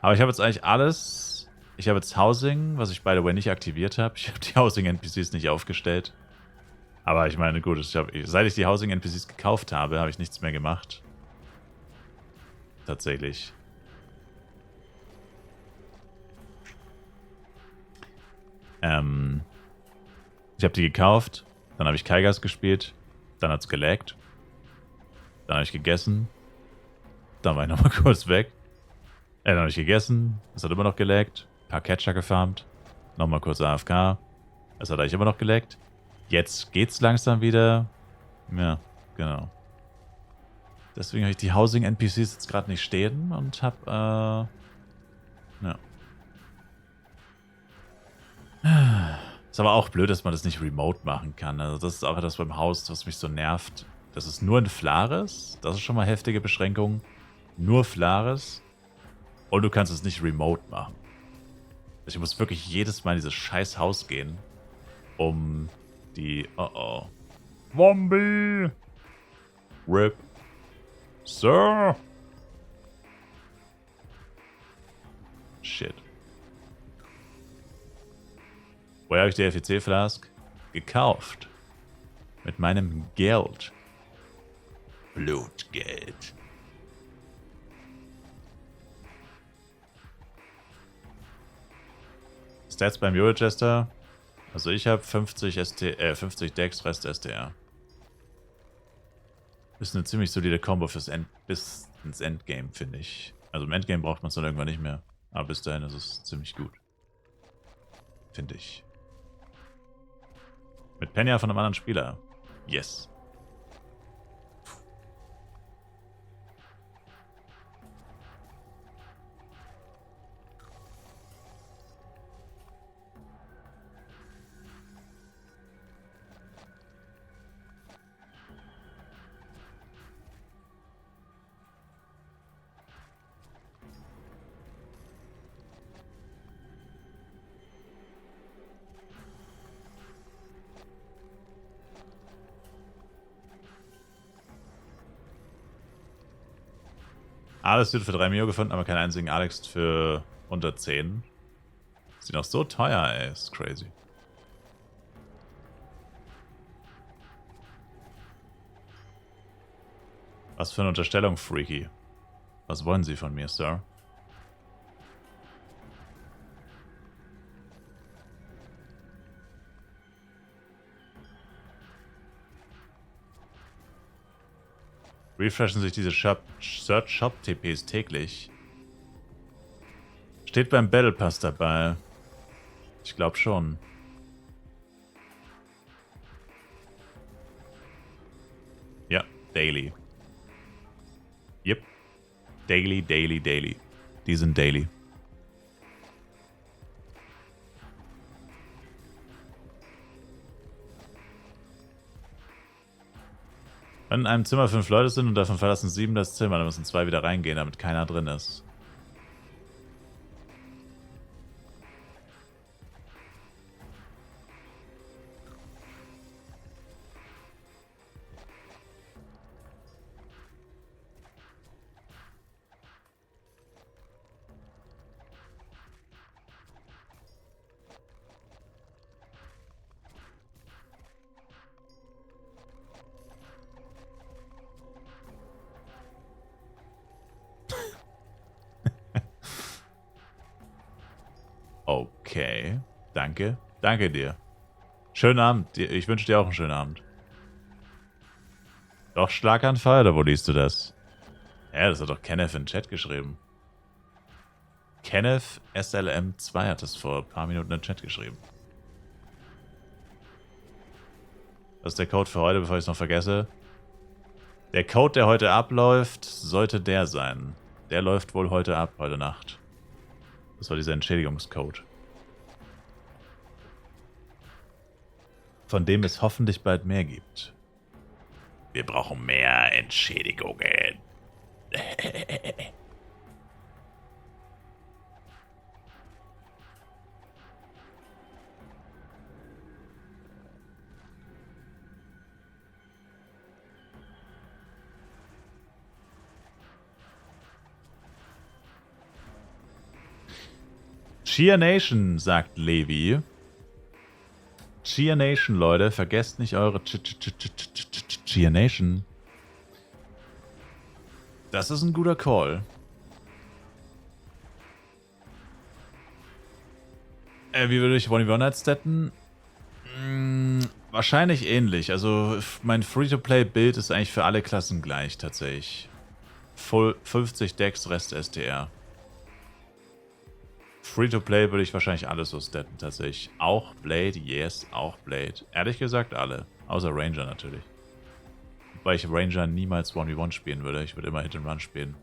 Aber ich habe jetzt eigentlich alles. Ich habe jetzt Housing, was ich by the way nicht aktiviert habe. Ich habe die Housing-NPCs nicht aufgestellt. Aber ich meine, gut, seit ich die Housing-NPCs gekauft habe, habe ich nichts mehr gemacht. Tatsächlich. Ich habe die gekauft, dann habe ich Kaigas gespielt, dann hat es gelaggt, dann habe ich gegessen, dann war ich nochmal kurz weg, dann habe ich gegessen, es hat immer noch gelaggt, ein paar Catcher gefarmt, nochmal kurz AFK, es hat eigentlich immer noch gelaggt, jetzt geht's langsam wieder, ja, genau. Deswegen habe ich die Housing-NPCs jetzt gerade nicht stehen und habe, ja. Ist aber auch blöd, dass man das nicht remote machen kann. Also das ist auch etwas beim Haus, was mich so nervt. Das ist nur in Flares. Das ist schon mal heftige Beschränkung. Nur Flares. Und du kannst es nicht remote machen. Ich muss wirklich jedes Mal in dieses scheiß Haus gehen, um die... Oh. Zombie! RIP. Sir! Shit. Woher habe ich die FEC-Flask? Gekauft. Mit meinem Geld. Blutgeld. Stats beim Eurochester. Also ich habe 50 Dex, Rest STR. Ist eine ziemlich solide Combo fürs bis ins Endgame, finde ich. Also im Endgame braucht man es dann irgendwann nicht mehr. Aber bis dahin ist es ziemlich gut. Finde ich. Mit Penya von einem anderen Spieler. Yes. Alex wird für 3 Mio gefunden, aber keinen einzigen Alex für unter 10. Ist die noch so teuer, ey. Ist crazy. Was für eine Unterstellung, Freaky. Was wollen Sie von mir, Sir? Refreshen sich diese Search Shop TPs täglich. Steht beim Battle Pass dabei. Ich glaube schon. Ja, daily. Yep. Daily. Die sind daily. Wenn in einem Zimmer 5 Leute sind und davon verlassen 7 das Zimmer, dann müssen 2 wieder reingehen, damit keiner drin ist. Okay, danke. Danke dir. Schönen Abend. Ich wünsche dir auch einen schönen Abend. Doch Schlaganfall, oder wo liest du das? Ja, das hat doch Kenneth in den Chat geschrieben. Kenneth SLM2 hat das vor ein paar Minuten in den Chat geschrieben. Was ist der Code für heute, bevor ich es noch vergesse? Der Code, der heute abläuft, sollte der sein. Der läuft wohl heute ab, heute Nacht. Das war dieser Entschädigungscode. von dem es hoffentlich bald mehr gibt. Wir brauchen mehr Entschädigungen. Cheer Nation, sagt Levi. Cheer Nation, Leute. Vergesst nicht eure Cheer Nation. Das ist ein guter Call. Wie würde ich 1v1 statten? Wahrscheinlich ähnlich. Also mein Free-to-Play-Bild ist eigentlich für alle Klassen gleich, tatsächlich. Full 50 Decks, Rest STR. Free-to-Play würde ich wahrscheinlich alles so statten, tatsächlich. Auch Blade, yes, auch Blade. Ehrlich gesagt alle. Außer Ranger natürlich. Weil ich Ranger niemals 1v1 spielen würde. Ich würde immer Hit and Run spielen.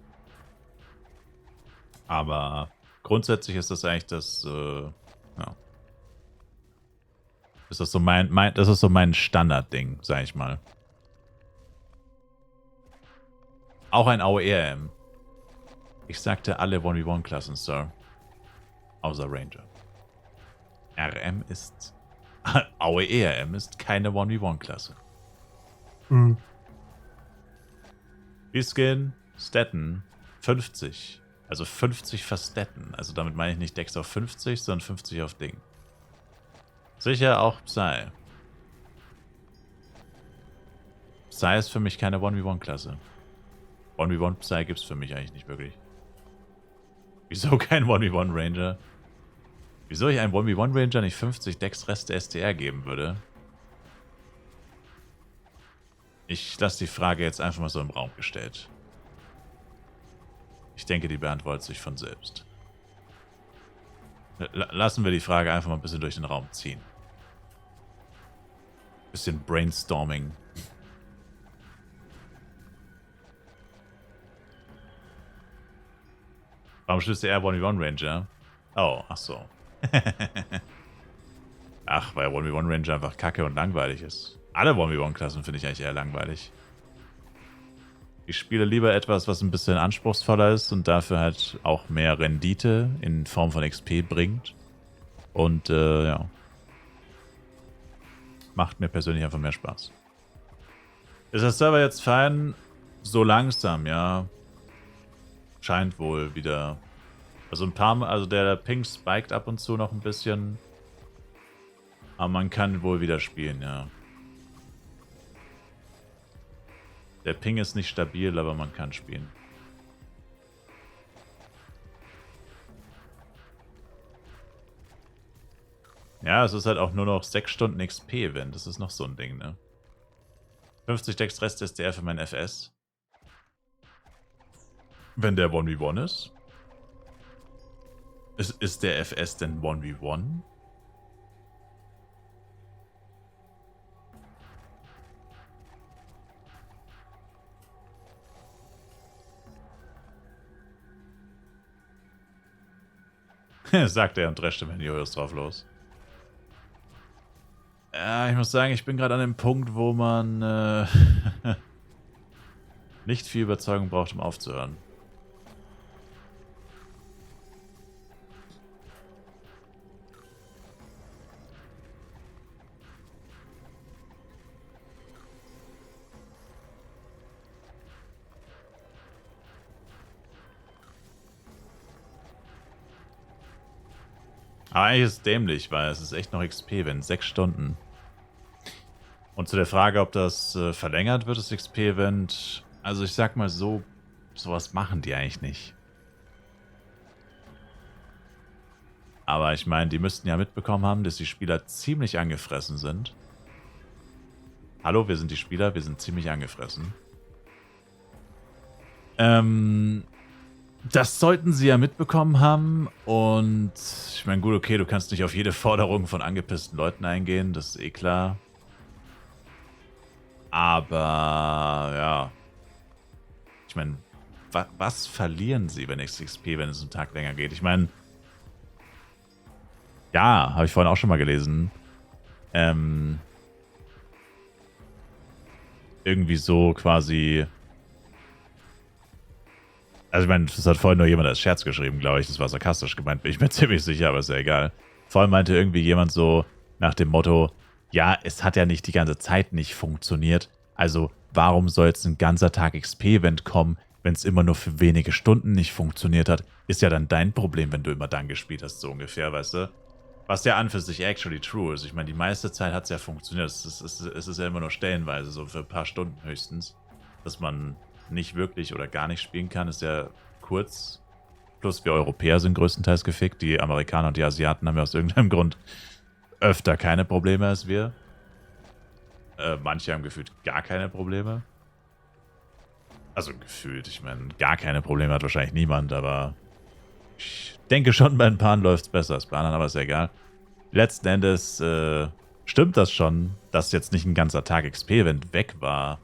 Aber grundsätzlich ist das eigentlich das, ja. Das ist so mein Standardding, sag ich mal. Auch ein AOE-RM. Ich sagte alle 1v1-Klassen, Sir. Außer Ranger. RM ist... AOE-RM ist keine 1v1-Klasse. Mhm. Reskin, Staten, 50. Also 50 verstatten. Also damit meine ich nicht Dex auf 50, sondern 50 auf Ding. Sicher auch Psy. Psy ist für mich keine 1v1-Klasse. 1v1 Psy gibt es für mich eigentlich nicht wirklich. Wieso kein 1v1 Ranger? Wieso ich einem 1v1 Ranger nicht 50 Dex Reste STR geben würde? Ich lasse die Frage jetzt einfach mal so im Raum gestellt. Ich denke, die beantwortet sich von selbst. Lassen wir die Frage einfach mal ein bisschen durch den Raum ziehen. Bisschen Brainstorming. Warum schließt der 1v1 Ranger? Oh, ach so. Ach, weil 1v1 Ranger einfach kacke und langweilig ist. Alle 1v1-Klassen finde ich eigentlich eher langweilig. Ich spiele lieber etwas, was ein bisschen anspruchsvoller ist und dafür halt auch mehr Rendite in Form von XP bringt. Und ja. Macht mir persönlich einfach mehr Spaß. Ist der Server jetzt fein? So langsam, ja. Scheint wohl wieder. Also ein paar Mal, also der Ping spiked ab und zu noch ein bisschen. Aber man kann wohl wieder spielen, ja. Der Ping ist nicht stabil, aber man kann spielen. Ja, es ist halt auch nur noch 6 Stunden XP-Event. Das ist noch so ein Ding, ne? 50 Dex Rest SDR für mein FS. Wenn der 1v1 ist? Ist der FS denn 1v1? Sagt er und drescht im Jojo's drauf los. Ja, ich muss sagen, ich bin gerade an dem Punkt, wo man nicht viel Überzeugung braucht, um aufzuhören. Aber eigentlich ist es dämlich, weil es ist echt noch XP, wenn 6 Stunden. Und zu der Frage, ob das verlängert wird, das XP-Event. Also ich sag mal so, sowas machen die eigentlich nicht. Aber ich meine, die müssten ja mitbekommen haben, dass die Spieler ziemlich angefressen sind. Hallo, wir sind die Spieler, wir sind ziemlich angefressen. Das sollten sie ja mitbekommen haben. Und ich meine, gut, okay, du kannst nicht auf jede Forderung von angepissten Leuten eingehen, das ist eh klar. Aber ja. Ich meine, was verlieren sie, wenn XP, wenn es einen Tag länger geht? Ich meine, ja, habe ich vorhin auch schon mal gelesen. irgendwie so quasi... Also ich meine, das hat vorhin nur jemand als Scherz geschrieben, glaube ich. Das war sarkastisch gemeint, bin ich mir ziemlich sicher, aber ist ja egal. Vor allem meinte irgendwie jemand so nach dem Motto, ja, es hat ja nicht die ganze Zeit nicht funktioniert. Also warum soll jetzt ein ganzer Tag XP-Event kommen, wenn es immer nur für wenige Stunden nicht funktioniert hat? Ist ja dann dein Problem, wenn du immer dann gespielt hast, so ungefähr, weißt du? Was ja an für sich actually true ist. Ich meine, die meiste Zeit hat es ja funktioniert. Es ist ja immer nur stellenweise, so für ein paar Stunden höchstens, dass man nicht wirklich oder gar nicht spielen kann, ist ja kurz. Plus wir Europäer sind größtenteils gefickt. Die Amerikaner und die Asiaten haben ja aus irgendeinem Grund öfter keine Probleme als wir. Manche haben gefühlt gar keine Probleme. Also gefühlt, ich meine, gar keine Probleme hat wahrscheinlich niemand, aber ich denke schon, bei ein paar läuft es besser als bei anderen, aber ist ja egal. Letzten Endes stimmt das schon, dass jetzt nicht ein ganzer Tag XP-Event weg war.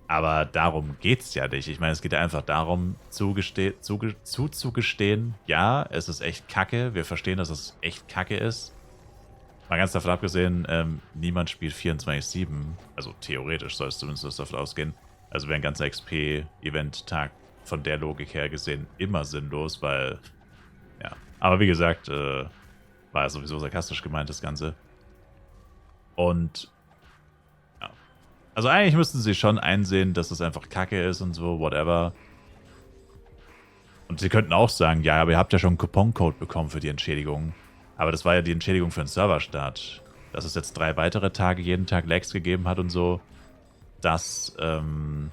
Aber darum geht's ja nicht. Ich meine, es geht ja einfach darum, zuzugestehen, ja, es ist echt kacke. Wir verstehen, dass es echt kacke ist. Mal ganz davon abgesehen, niemand spielt 24/7. Also theoretisch soll es zumindest davon ausgehen. Also wäre ein ganzer XP-Event-Tag von der Logik her gesehen immer sinnlos, weil, ja. Aber wie gesagt, war ja sowieso sarkastisch gemeint, das Ganze. Und also eigentlich müssten sie schon einsehen, dass es einfach Kacke ist und so, whatever. Und sie könnten auch sagen, ja, aber ihr habt ja schon einen Couponcode bekommen für die Entschädigung. Aber das war ja die Entschädigung für den Serverstart. Dass es jetzt 3 weitere Tage jeden Tag Lags gegeben hat und so. Das haben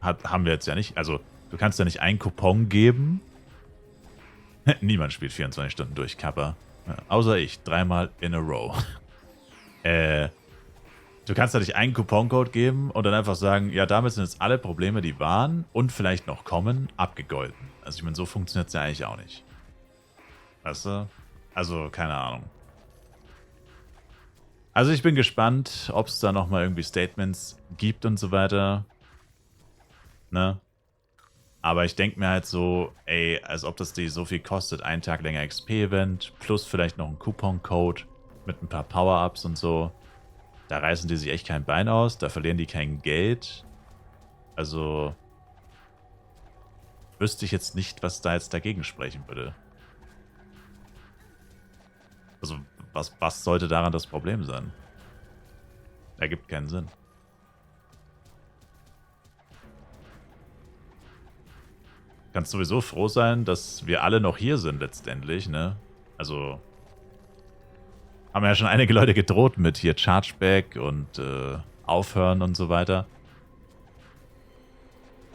wir jetzt ja nicht. Also du kannst ja nicht einen Coupon geben. Niemand spielt 24 Stunden durch, Kappa. Ja, außer ich, 3-mal in a row. Du kannst da nicht einen Couponcode geben und dann einfach sagen, ja, damit sind jetzt alle Probleme, die waren und vielleicht noch kommen, abgegolten. Also ich meine, so funktioniert es ja eigentlich auch nicht. Weißt du? Also, keine Ahnung. Also ich bin gespannt, ob es da nochmal irgendwie Statements gibt und so weiter. Ne? Aber ich denke mir halt so, ey, als ob das die so viel kostet, einen Tag länger XP-Event, plus vielleicht noch ein Coupon-Code mit ein paar Power-Ups und so. Da reißen die sich echt kein Bein aus, da verlieren die kein Geld. Also wüsste ich jetzt nicht, was da jetzt dagegen sprechen würde. Also was sollte daran das Problem sein? Ergibt keinen Sinn. Kannst sowieso froh sein, dass wir alle noch hier sind letztendlich, ne? Also haben ja schon einige Leute gedroht mit hier Chargeback und Aufhören und so weiter.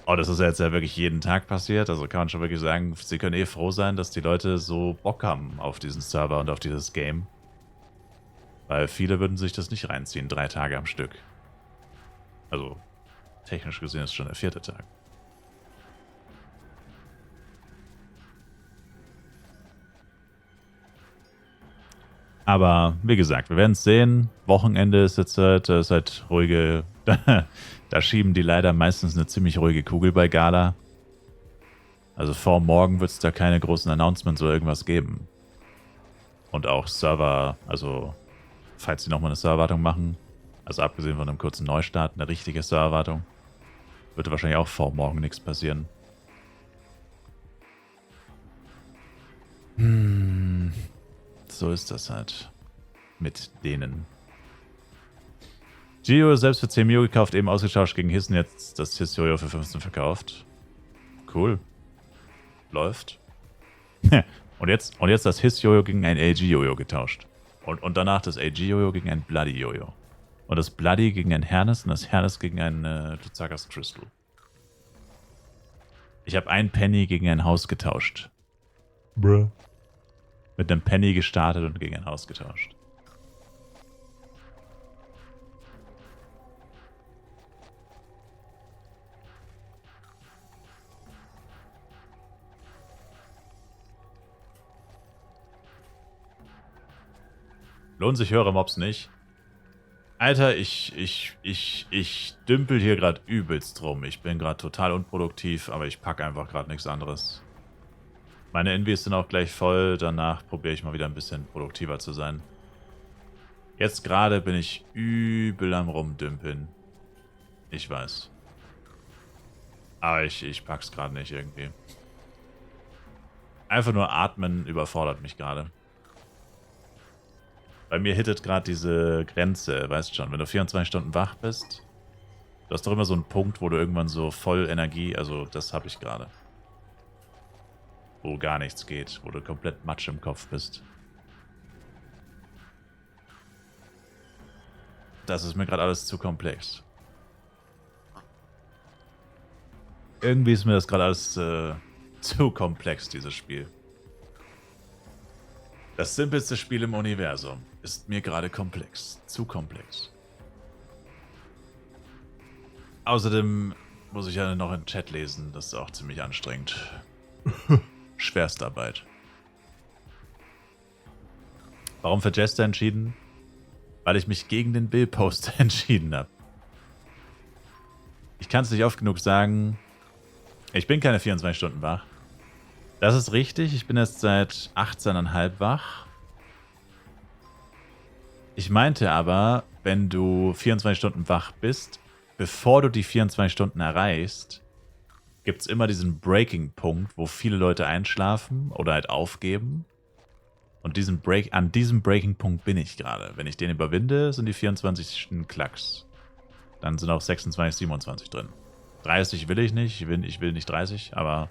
Oh, das ist ja jetzt ja wirklich jeden Tag passiert. Also kann man schon wirklich sagen, sie können eh froh sein, dass die Leute so Bock haben auf diesen Server und auf dieses Game. Weil viele würden sich das nicht reinziehen, 3 Tage am Stück. Also technisch gesehen ist schon der 4. Tag. Aber wie gesagt, wir werden es sehen. Wochenende ist jetzt halt ruhige. Da schieben die leider meistens eine ziemlich ruhige Kugel bei Gala. Also vor morgen wird es da keine großen Announcements oder irgendwas geben. Und auch Server, also falls sie nochmal eine Serverwartung machen, also abgesehen von einem kurzen Neustart, eine richtige Serverwartung, wird wahrscheinlich auch vor morgen nichts passieren. So ist das halt. Mit denen. Gio selbst für 10 Mio gekauft, eben ausgetauscht gegen Hissen, jetzt das Hiss-Jojo für 15 verkauft. Cool. Läuft. und jetzt das Hiss-Jojo gegen ein LG-Jojo getauscht. Und danach das LG-Jojo gegen ein Bloody-Jojo. Und das Bloody gegen ein Hernes und das Hernes gegen ein Tuzakas Crystal. Ich habe ein Penny gegen ein Haus getauscht. Bruh. Mit einem Penny gestartet und gegen ein Haus getauscht. Lohnt sich höhere Mobs nicht. Alter, ich dümpel hier gerade übelst rum. Ich bin gerade total unproduktiv, aber ich packe einfach gerade nichts anderes. Meine Invis sind auch gleich voll. Danach probiere ich mal wieder ein bisschen produktiver zu sein. Jetzt gerade bin ich übel am Rumdümpeln. Ich weiß. Aber ich pack's gerade nicht irgendwie. Einfach nur atmen überfordert mich gerade. Bei mir hittet gerade diese Grenze, weißt schon, wenn du 24 Stunden wach bist, du hast doch immer so einen Punkt, wo du irgendwann so voll Energie, also das habe ich gerade. Wo gar nichts geht, wo du komplett Matsch im Kopf bist. Das ist mir gerade alles zu komplex. Irgendwie ist mir das gerade alles zu komplex, dieses Spiel. Das simpelste Spiel im Universum ist mir gerade komplex. Zu komplex. Außerdem muss ich ja noch im Chat lesen. Das ist auch ziemlich anstrengend. Schwerstarbeit. Warum für Jester entschieden? Weil ich mich gegen den Bill-Poster entschieden habe. Ich kann es nicht oft genug sagen. Ich bin keine 24 Stunden wach. Das ist richtig. Ich bin erst seit 18,5 wach. Ich meinte aber, wenn du 24 Stunden wach bist, bevor du die 24 Stunden erreichst, gibt es immer diesen Breaking-Punkt, wo viele Leute einschlafen oder halt aufgeben. Und an diesem Breaking-Punkt bin ich gerade. Wenn ich den überwinde, sind die 24 ein Klacks. Dann sind auch 26, 27 drin. 30 will ich nicht. Ich will nicht 30, aber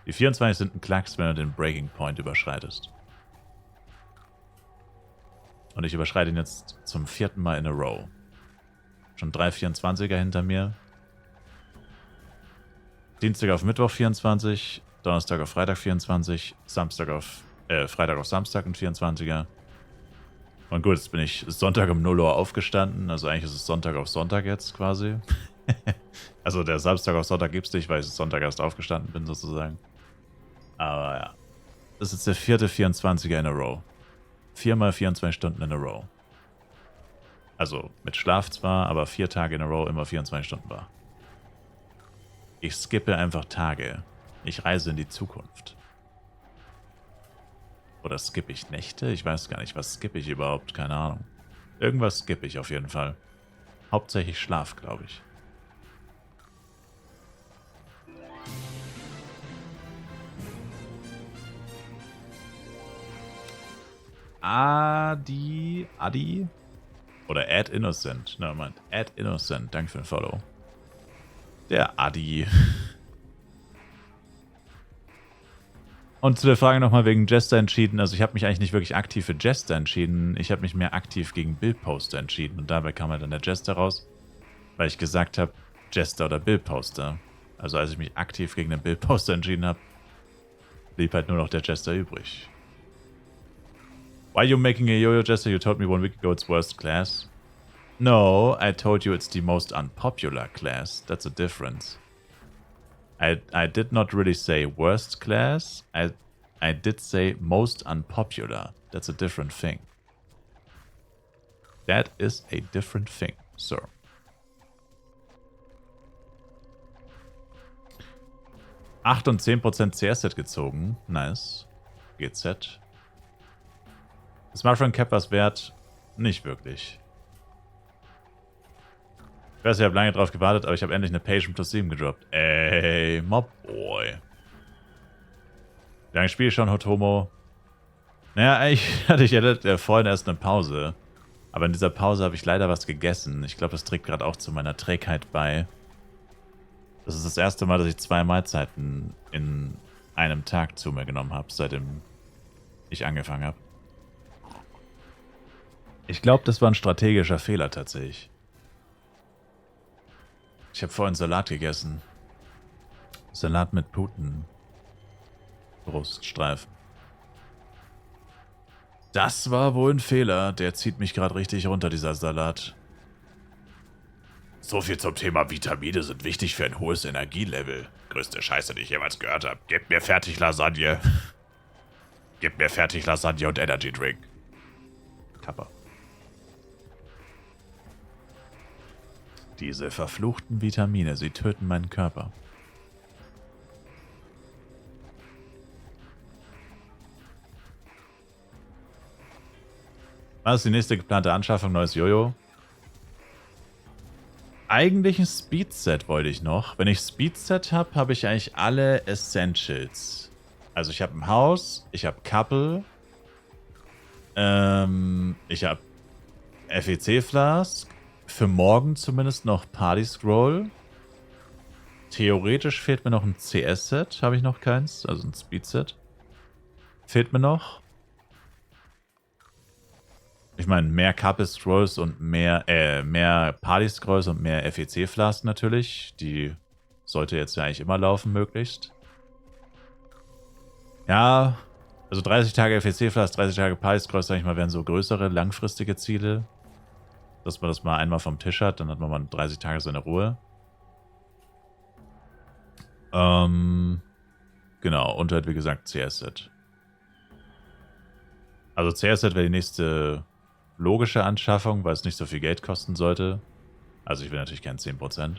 die 24 sind ein Klacks, wenn du den Breaking Point überschreitest. Und ich überschreite ihn jetzt zum 4. Mal in a row. Schon 3 24er hinter mir. Dienstag auf Mittwoch 24, Donnerstag auf Freitag 24, Freitag auf Samstag ein 24er. Und gut, jetzt bin ich Sonntag um 0 Uhr aufgestanden. Also eigentlich ist es Sonntag auf Sonntag jetzt quasi. Also der Samstag auf Sonntag gibt's nicht, weil ich Sonntag erst aufgestanden bin sozusagen. Aber ja. Das ist jetzt der 4. 24er in a row. 4 mal 24 Stunden in a row. Also mit Schlaf zwar, aber 4 Tage in a row immer 24 Stunden war. Ich skippe einfach Tage. Ich reise in die Zukunft. Oder skippe ich Nächte? Ich weiß gar nicht. Was skippe ich überhaupt? Keine Ahnung. Irgendwas skippe ich auf jeden Fall. Hauptsächlich Schlaf, glaube ich. Adi? Oder Ad Innocent. Nein, Moment. Ad Innocent. Danke für den Follow. Der Adi. Und zu der Frage nochmal wegen Jester entschieden. Also ich habe mich eigentlich nicht wirklich aktiv für Jester entschieden. Ich habe mich mehr aktiv gegen Bill-Poster entschieden. Und dabei kam halt dann der Jester raus. Weil ich gesagt habe, Jester oder Bill-Poster. Also als ich mich aktiv gegen den Bill-Poster entschieden habe, blieb halt nur noch der Jester übrig. Why are you making a yo-yo, Jester? You told me 1 week ago it's worst class. No, I told you it's the most unpopular class. That's a difference. I did not really say worst class. I did say most unpopular. That's a different thing. That is a different thing, sir. (8 und 10% CS-Set gezogen. Nice. GZ. Ist Mushroom Cap was wert? Nicht wirklich. Ich weiß, ich habe lange drauf gewartet, aber ich habe endlich eine Patient plus 7 gedroppt. Ey, Mob Boy. Wie lange spiele ich schon Hotomo? Naja, eigentlich hatte ich ja vorhin erst eine Pause. Aber in dieser Pause habe ich leider was gegessen. Ich glaube, das trägt gerade auch zu meiner Trägheit bei. Das ist das erste Mal, dass ich 2 Mahlzeiten in einem Tag zu mir genommen habe, seitdem ich angefangen habe. Ich glaube, das war ein strategischer Fehler tatsächlich. Ich habe vorhin Salat gegessen. Salat mit Putenbruststreifen. Das war wohl ein Fehler. Der zieht mich gerade richtig runter, dieser Salat. So viel zum Thema Vitamine sind wichtig für ein hohes Energielevel. Größte Scheiße, die ich jemals gehört habe. Gebt mir fertig Lasagne. Gebt mir fertig Lasagne und Energy Drink. Kappa. Diese verfluchten Vitamine, sie töten meinen Körper. Was ist die nächste geplante Anschaffung? Neues Jojo. Eigentlich ein Speedset wollte ich noch. Wenn ich Speedset habe, habe ich eigentlich alle Essentials. Also ich habe ein Haus, ich habe Couple, ich habe FEC-Flask, für morgen zumindest noch Party Scroll. Theoretisch fehlt mir noch ein CS-Set, habe ich noch keins, also ein Speed-Set. Fehlt mir noch. Ich meine, mehr Couple Scrolls und mehr Party Scrolls und mehr FEC-Flask natürlich. Die sollte jetzt ja eigentlich immer laufen, möglichst. Ja, also 30 Tage FEC-Flask, 30 Tage Party Scrolls, sag ich mal, wären so größere, langfristige Ziele. Dass man das mal einmal vom Tisch hat, dann hat man mal 30 Tage seine Ruhe. Genau, und halt wie gesagt CS-Set. Also CS-Set wäre die nächste logische Anschaffung, weil es nicht so viel Geld kosten sollte. Also ich will natürlich gern 10%.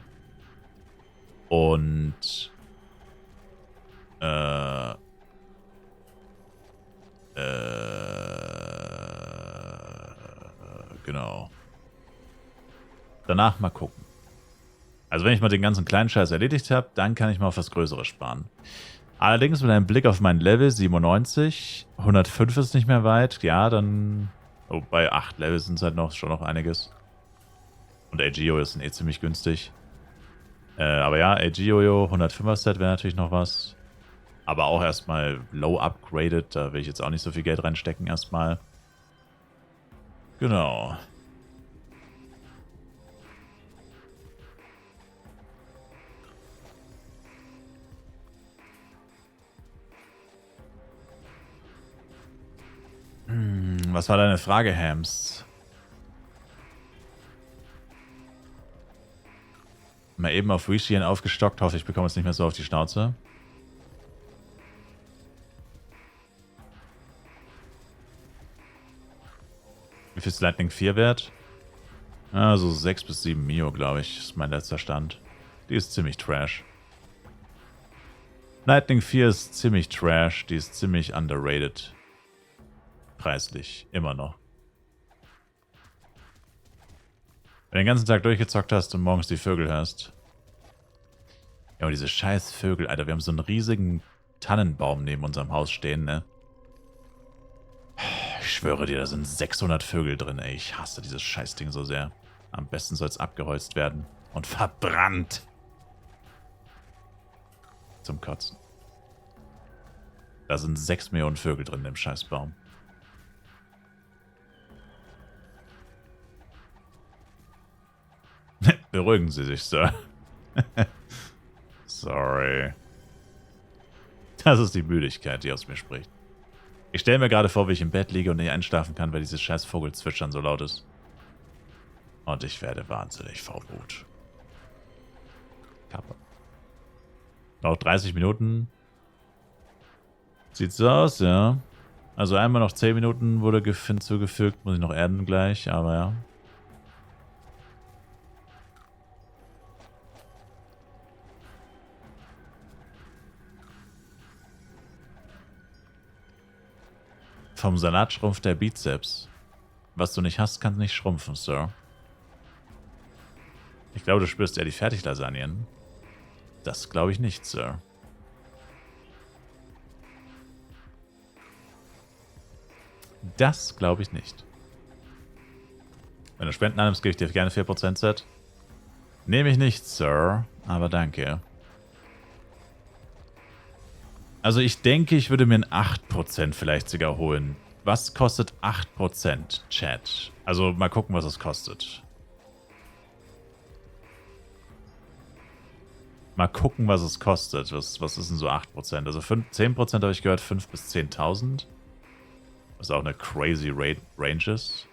Und genau. Danach mal gucken. Also wenn ich mal den ganzen kleinen Scheiß erledigt habe, dann kann ich mal auf was Größeres sparen. Allerdings mit einem Blick auf mein Level 97, 105 ist nicht mehr weit. Ja, dann... Oh, bei 8 Level sind es halt schon noch einiges. Und AGO ist eh ziemlich günstig. Aber ja, AGO 105er Set wäre natürlich noch was. Aber auch erstmal low upgraded. Da will ich jetzt auch nicht so viel Geld reinstecken erstmal. Genau. Was war deine Frage, Hams? Mal eben auf Rishian aufgestockt. Hoffe, ich bekomme es nicht mehr so auf die Schnauze. Wie viel ist Lightning 4 wert? Also 6 bis 7 Mio, glaube ich, ist mein letzter Stand. Die ist ziemlich trash. Lightning 4 ist ziemlich trash. Die ist ziemlich underrated. Preislich. Immer noch. Wenn du den ganzen Tag durchgezockt hast und morgens die Vögel hörst. Ja, und diese scheiß Vögel, Alter. Wir haben so einen riesigen Tannenbaum neben unserem Haus stehen, ne? Ich schwöre dir, da sind 600 Vögel drin, ey. Ich hasse dieses Scheißding so sehr. Am besten soll es abgeholzt werden. Und verbrannt. Zum Kotzen. Da sind 6 Millionen Vögel drin im Scheißbaum. Beruhigen Sie sich, Sir. Sorry. Das ist die Müdigkeit, die aus mir spricht. Ich stelle mir gerade vor, wie ich im Bett liege und nicht einschlafen kann, weil dieses scheiß Vogelzwitschern so laut ist. Und ich werde wahnsinnig vor Wut. Kappe. Noch 30 Minuten. Sieht so aus, ja. Also einmal noch 10 Minuten wurde hinzugefügt. Muss ich noch erden gleich, aber ja. Vom Salat schrumpft der Bizeps. Was du nicht hast, kann nicht schrumpfen, Sir. Ich glaube, du spürst eher die Fertiglasagnen. Das glaube ich nicht, Sir. Das glaube ich nicht. Wenn du Spenden annimmst, gebe ich dir gerne 4% Set. Nehme ich nicht, Sir, aber danke. Also ich denke, ich würde mir ein 8% vielleicht sogar holen. Was kostet 8%, Chat? Also mal gucken, was es kostet. Mal gucken, was es kostet. Was ist denn so 8%? Also 10% habe ich gehört, 5.000 bis 10.000. Was auch eine crazy Range ist.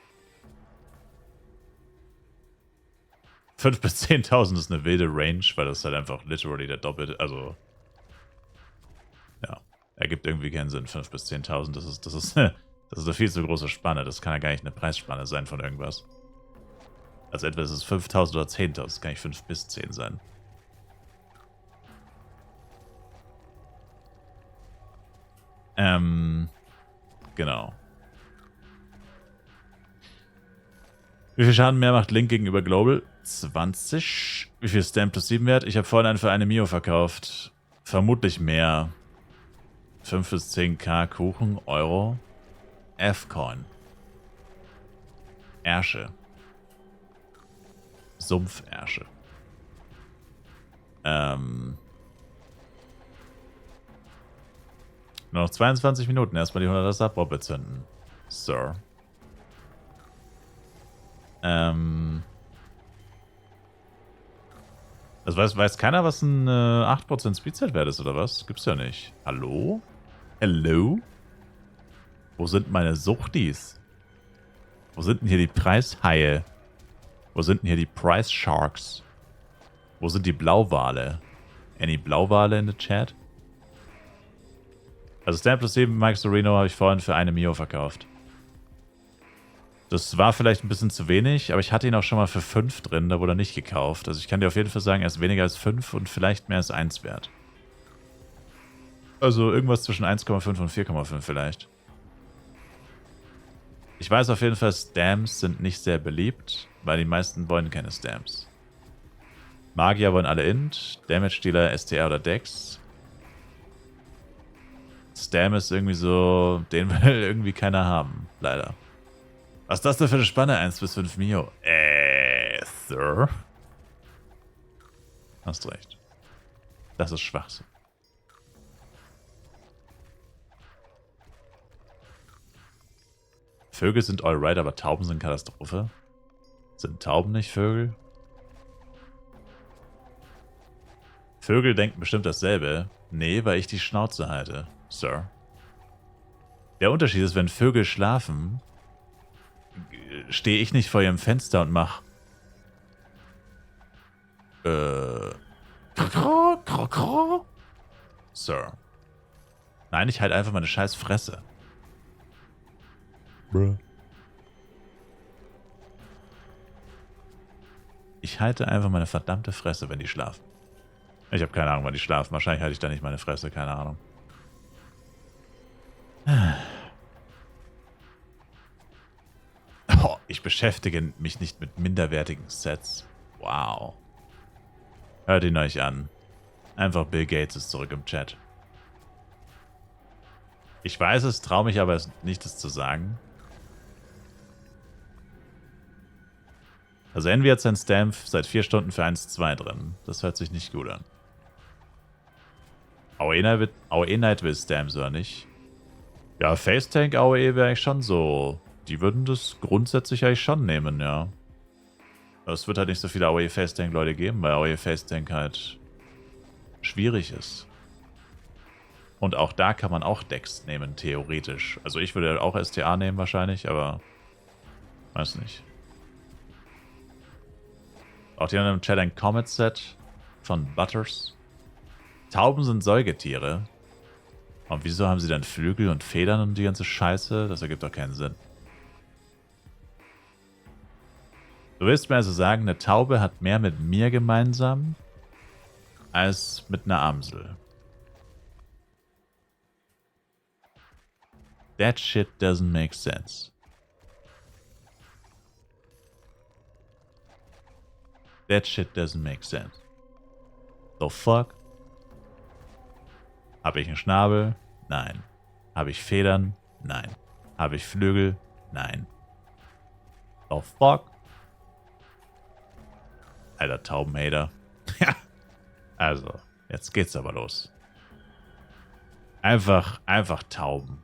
5.000 bis 10.000 ist eine wilde Range, weil das halt einfach literally der doppelte, also ja, ergibt irgendwie keinen Sinn. 5.000 bis 10.000, das ist eine viel zu große Spanne. Das kann ja gar nicht eine Preisspanne sein von irgendwas. Also entweder ist es 5.000 oder 10.000, das kann nicht 5 bis 10 sein. Genau. Wie viel Schaden mehr macht Link gegenüber Global? 20. Wie viel Stamp plus 7 wert? Ich habe vorhin einen für eine Mio verkauft. Vermutlich mehr. 5 bis 10k Kuchen, Euro. F-Coin. Ärsche. Sumpfärsche. Nur noch 22 Minuten. Erstmal die 100er Sub bezünden. Sir. Also weiß keiner, was ein 8% Speedset-Wert ist, oder was? Gibt's ja nicht. Hallo? Hello? Wo sind meine Suchtis? Wo sind denn hier die Preishaie? Wo sind denn hier die Price Sharks? Wo sind die Blauwale? Any Blauwale in the Chat? Also Stamp plus 7 Mike Storino habe ich vorhin für eine Mio verkauft. Das war vielleicht ein bisschen zu wenig, aber ich hatte ihn auch schon mal für 5 drin, da wurde er nicht gekauft. Also ich kann dir auf jeden Fall sagen, er ist weniger als 5 und vielleicht mehr als 1 wert. Also irgendwas zwischen 1,5 und 4,5 vielleicht. Ich weiß auf jeden Fall, Stamps sind nicht sehr beliebt, weil die meisten wollen keine Stamps. Magier wollen alle Int, Damage-Dealer, STR oder Dex. Stam ist irgendwie so, den will irgendwie keiner haben, leider. Was ist das denn für eine Spanne? 1 bis 5 Mio. Sir? Hast recht. Das ist Schwachsinn. Vögel sind alright, aber Tauben sind Katastrophe. Sind Tauben nicht Vögel? Vögel denken bestimmt dasselbe. Nee, weil ich die Schnauze halte, Sir. Der Unterschied ist, wenn Vögel schlafen, stehe ich nicht vor ihrem Fenster und mach Sir. Nein, ich halte einfach meine scheiß Fresse. Bruh. Ich halte einfach meine verdammte Fresse, wenn die schlafen. Ich habe keine Ahnung, wann die schlafen. Wahrscheinlich halte ich da nicht meine Fresse, keine Ahnung. Oh, ich beschäftige mich nicht mit minderwertigen Sets. Wow. Hört ihn euch an. Einfach Bill Gates ist zurück im Chat. Ich weiß es, traue mich aber nicht, es zu sagen. Also Envy hat sein Stamp seit 4 Stunden für 1,2 drin. Das hört sich nicht gut an. AOE Knight will Stamps oder nicht? Ja, Face Tank AOE wäre eigentlich schon so. Die würden das grundsätzlich eigentlich schon nehmen, ja. Aber es wird halt nicht so viele AOE Face Tank Leute geben, weil AOE Face Tank halt schwierig ist. Und auch da kann man auch Decks nehmen, theoretisch. Also ich würde auch STA nehmen wahrscheinlich, aber weiß nicht. Auch die haben im Chat ein Comet Set von Butters. Tauben sind Säugetiere. Und wieso haben sie dann Flügel und Federn und die ganze Scheiße? Das ergibt doch keinen Sinn. Du willst mir also sagen, eine Taube hat mehr mit mir gemeinsam als mit einer Amsel. That shit doesn't make sense. That shit doesn't make sense. The fuck? Habe ich einen Schnabel? Nein. Habe ich Federn? Nein. Habe ich Flügel? Nein. The fuck? Alter Taubenhater. Ja. Also, jetzt geht's aber los. Einfach Tauben.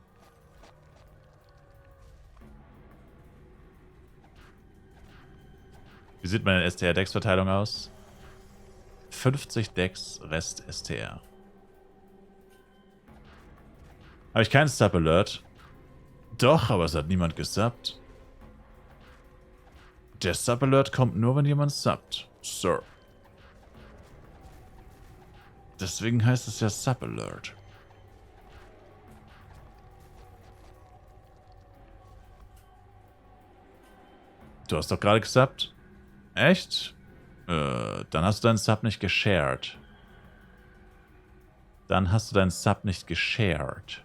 Wie sieht meine STR-Dex-Verteilung aus? 50 Dex, Rest STR. Habe ich keinen Sub-Alert? Doch, aber es hat niemand gesubbt. Der Sub-Alert kommt nur, wenn jemand subbt, Sir. Deswegen heißt es ja Sub-Alert. Du hast doch gerade gesubbt? Echt? Dann hast du deinen Sub nicht geshared. Dann hast du deinen Sub nicht geshared.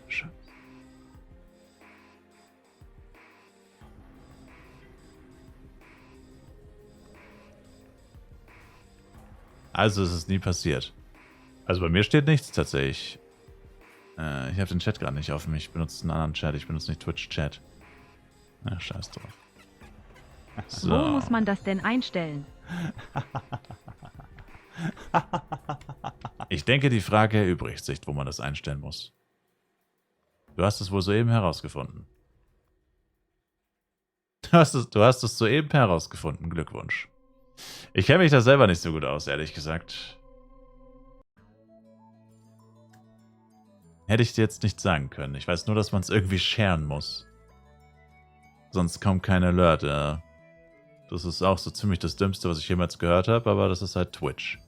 Scheiße. Also es ist nie passiert. Also bei mir steht nichts tatsächlich. Ich habe den Chat gerade nicht offen. Ich benutze einen anderen Chat. Ich benutze nicht Twitch-Chat. Ja, scheiß drauf. So. Wo muss man das denn einstellen? Ich denke, die Frage erübrigt sich, wo man das einstellen muss. Du hast es wohl soeben herausgefunden. Du hast es soeben herausgefunden. Glückwunsch. Ich kenne mich da selber nicht so gut aus, ehrlich gesagt. Hätte ich dir jetzt nicht sagen können. Ich weiß nur, dass man es irgendwie sharen muss. Sonst kommt kein Alert. Ja. Das ist auch so ziemlich das Dümmste, was ich jemals gehört habe, aber das ist halt Twitch.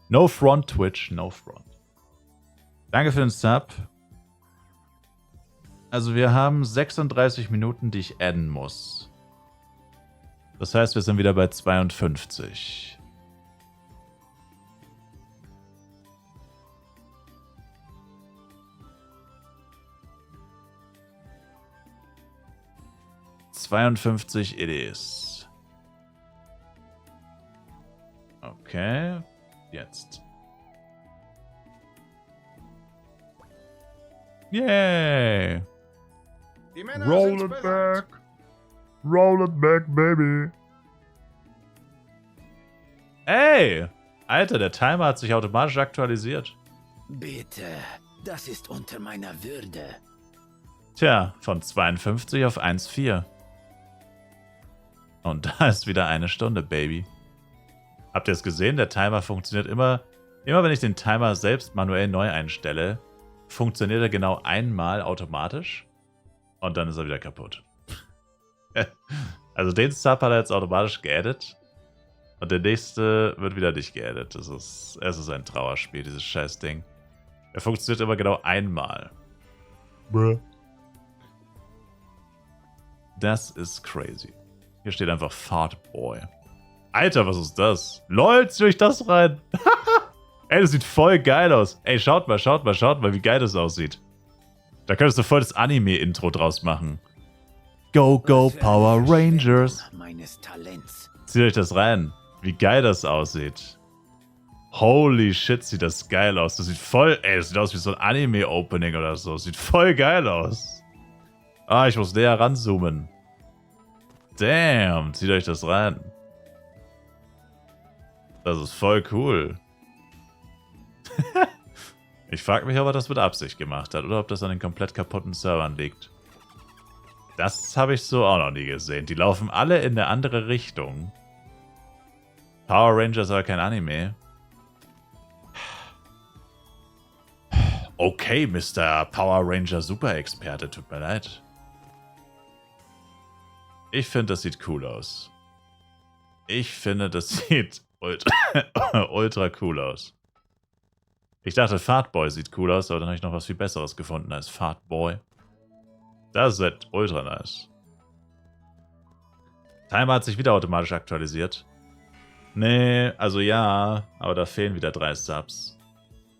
No front, Twitch, no front. Danke für den Sub. Also wir haben 36 Minuten, die ich adden muss. Das heißt, wir sind wieder bei 52. It is. Okay, jetzt. Yay! Roll it back. Roll it back, baby. Ey! Alter, der Timer hat sich automatisch aktualisiert. Bitte, das ist unter meiner Würde. Tja, von 52 auf 1,4. Und da ist wieder eine Stunde, Baby. Habt ihr es gesehen? Der Timer funktioniert immer wenn ich den Timer selbst manuell neu einstelle, funktioniert er genau einmal automatisch und dann ist er wieder kaputt. Also den Sub hat er jetzt automatisch geaddet und der nächste wird wieder nicht geaddet. Es ist ein Trauerspiel, dieses scheiß Ding. Er funktioniert immer genau einmal. Bruh. Das ist crazy. Hier steht einfach Fartboy. Alter, was ist das? LOL, zieh euch das rein. Ey, das sieht voll geil aus. Ey, schaut mal, wie geil das aussieht. Da könntest du voll das Anime-Intro draus machen. Go, go, Power Rangers. Meines Talents. Zieht euch das rein. Wie geil das aussieht. Holy shit, sieht das geil aus. Das sieht voll, das sieht aus wie so ein Anime-Opening oder so. Sieht voll geil aus. Ah, ich muss näher ranzoomen. Damn, zieht euch das rein. Das ist voll cool. Ich frage mich, ob er das mit Absicht gemacht hat oder ob das an den komplett kaputten Servern liegt. Das habe ich so auch noch nie gesehen. Die laufen alle in eine andere Richtung. Power Rangers aber kein Anime. Okay, Mr. Power Ranger Super-Experte, tut mir leid. Ich finde, das sieht cool aus. Ich finde, das sieht ultra cool aus. Ich dachte, Fartboy sieht cool aus, aber dann habe ich noch was viel Besseres gefunden als Fartboy. Das ist halt ultra nice. Timer hat sich wieder automatisch aktualisiert. Nee, also ja, aber da fehlen wieder 3 Subs.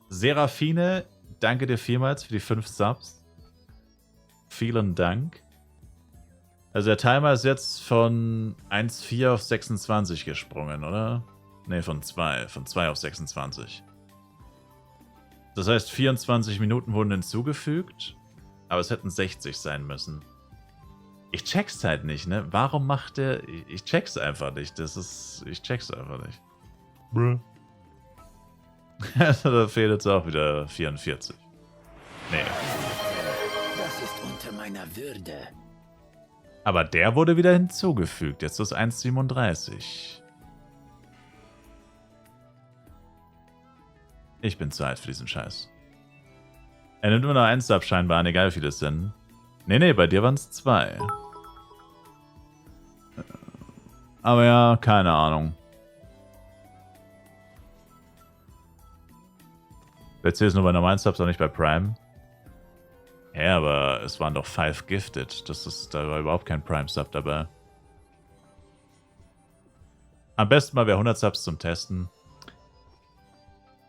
Serafine, danke dir vielmals für die 5 Subs. Vielen Dank. Also der Timer ist jetzt von 1,4 auf 26 gesprungen, oder? Ne, von 2 auf 26. Das heißt, 24 Minuten wurden hinzugefügt, aber es hätten 60 sein müssen. Ich check's halt nicht, ne? Warum macht der... Ich check's einfach nicht. Ich check's einfach nicht. Bruh. Also da fehlt jetzt auch wieder 44. Nee. Das ist unter meiner Würde. Aber der wurde wieder hinzugefügt. Jetzt ist 1,37. Ich bin zu alt für diesen Scheiß. Er nimmt immer noch 1 ab scheinbar an, egal wie viele es sind. Nee, bei dir waren es 2. Aber ja, keine Ahnung. Vielleicht zählt es nur bei normalen Subs, auch nicht bei Prime. Ja, aber es waren doch 5 Gifted. Da war überhaupt kein Prime-Sub dabei. Am besten mal wäre 100 Subs zum Testen.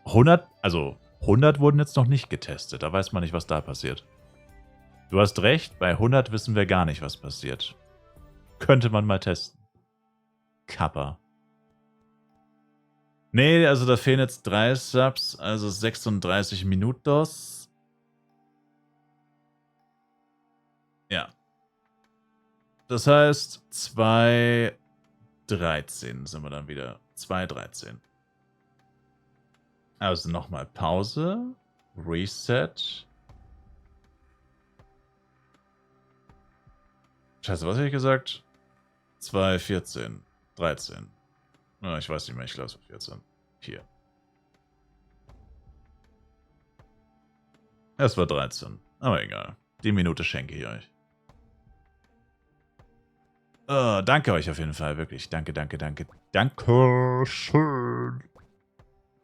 100, also 100 wurden jetzt noch nicht getestet. Da weiß man nicht, was da passiert. Du hast recht, bei 100 wissen wir gar nicht, was passiert. Könnte man mal testen. Kappa. Nee, also da fehlen jetzt 3 Subs, also 36 Minutos. Ja. Das heißt, 2:13 sind wir dann wieder. 2:13. Also nochmal Pause. Reset. Scheiße, was habe ich gesagt? 2:14. 13. Na, ich weiß nicht mehr, ich glaube es war 14. Hier. Es war 13. Aber egal. Die Minute schenke ich euch. Danke euch auf jeden Fall, wirklich. Danke, danke, danke. Danke schön.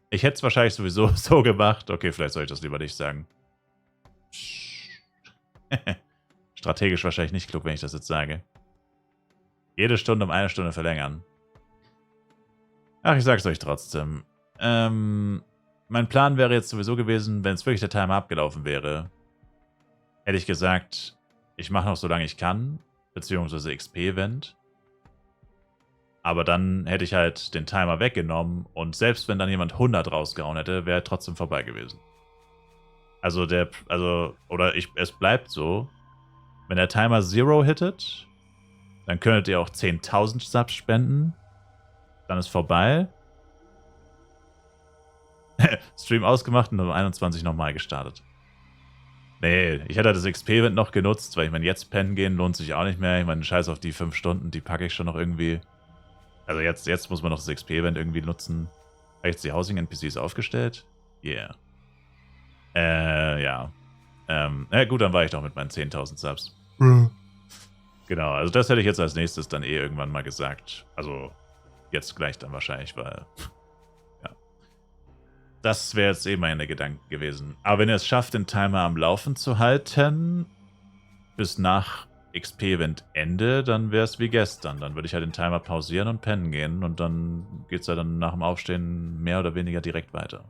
Ich hätte es wahrscheinlich sowieso so gemacht. Okay, vielleicht soll ich das lieber nicht sagen. Strategisch wahrscheinlich nicht klug, wenn ich das jetzt sage. Jede Stunde um 1 Stunde verlängern. Ach, ich sag's euch trotzdem. Mein Plan wäre jetzt sowieso gewesen, wenn es wirklich der Timer abgelaufen wäre, hätte ich gesagt, ich mache noch so lange ich kann, beziehungsweise XP-Event. Aber dann hätte ich halt den Timer weggenommen und selbst wenn dann jemand 100 rausgehauen hätte, wäre er trotzdem vorbei gewesen. Es bleibt so, wenn der Timer 0 hittet, dann könntet ihr auch 10.000 Subs spenden. Dann ist vorbei. Stream ausgemacht und um 21 nochmal gestartet. Nee, ich hätte das XP-Event noch genutzt, weil ich meine, jetzt pennen gehen lohnt sich auch nicht mehr. Ich meine, scheiß auf die 5 Stunden, die packe ich schon noch irgendwie. Also jetzt muss man noch das XP-Event irgendwie nutzen. Habe ich jetzt die Housing-NPCs aufgestellt? Yeah. Ja. Gut, dann war ich doch mit meinen 10.000 Subs. Genau, also das hätte ich jetzt als nächstes dann irgendwann mal gesagt. Also jetzt gleich dann wahrscheinlich, weil ja. Das wäre jetzt meine Gedanke gewesen. Aber wenn ihr es schafft, den Timer am Laufen zu halten, bis nach XP-Event Ende, dann wäre es wie gestern. Dann würde ich halt den Timer pausieren und pennen gehen und dann geht es ja dann nach dem Aufstehen mehr oder weniger direkt weiter.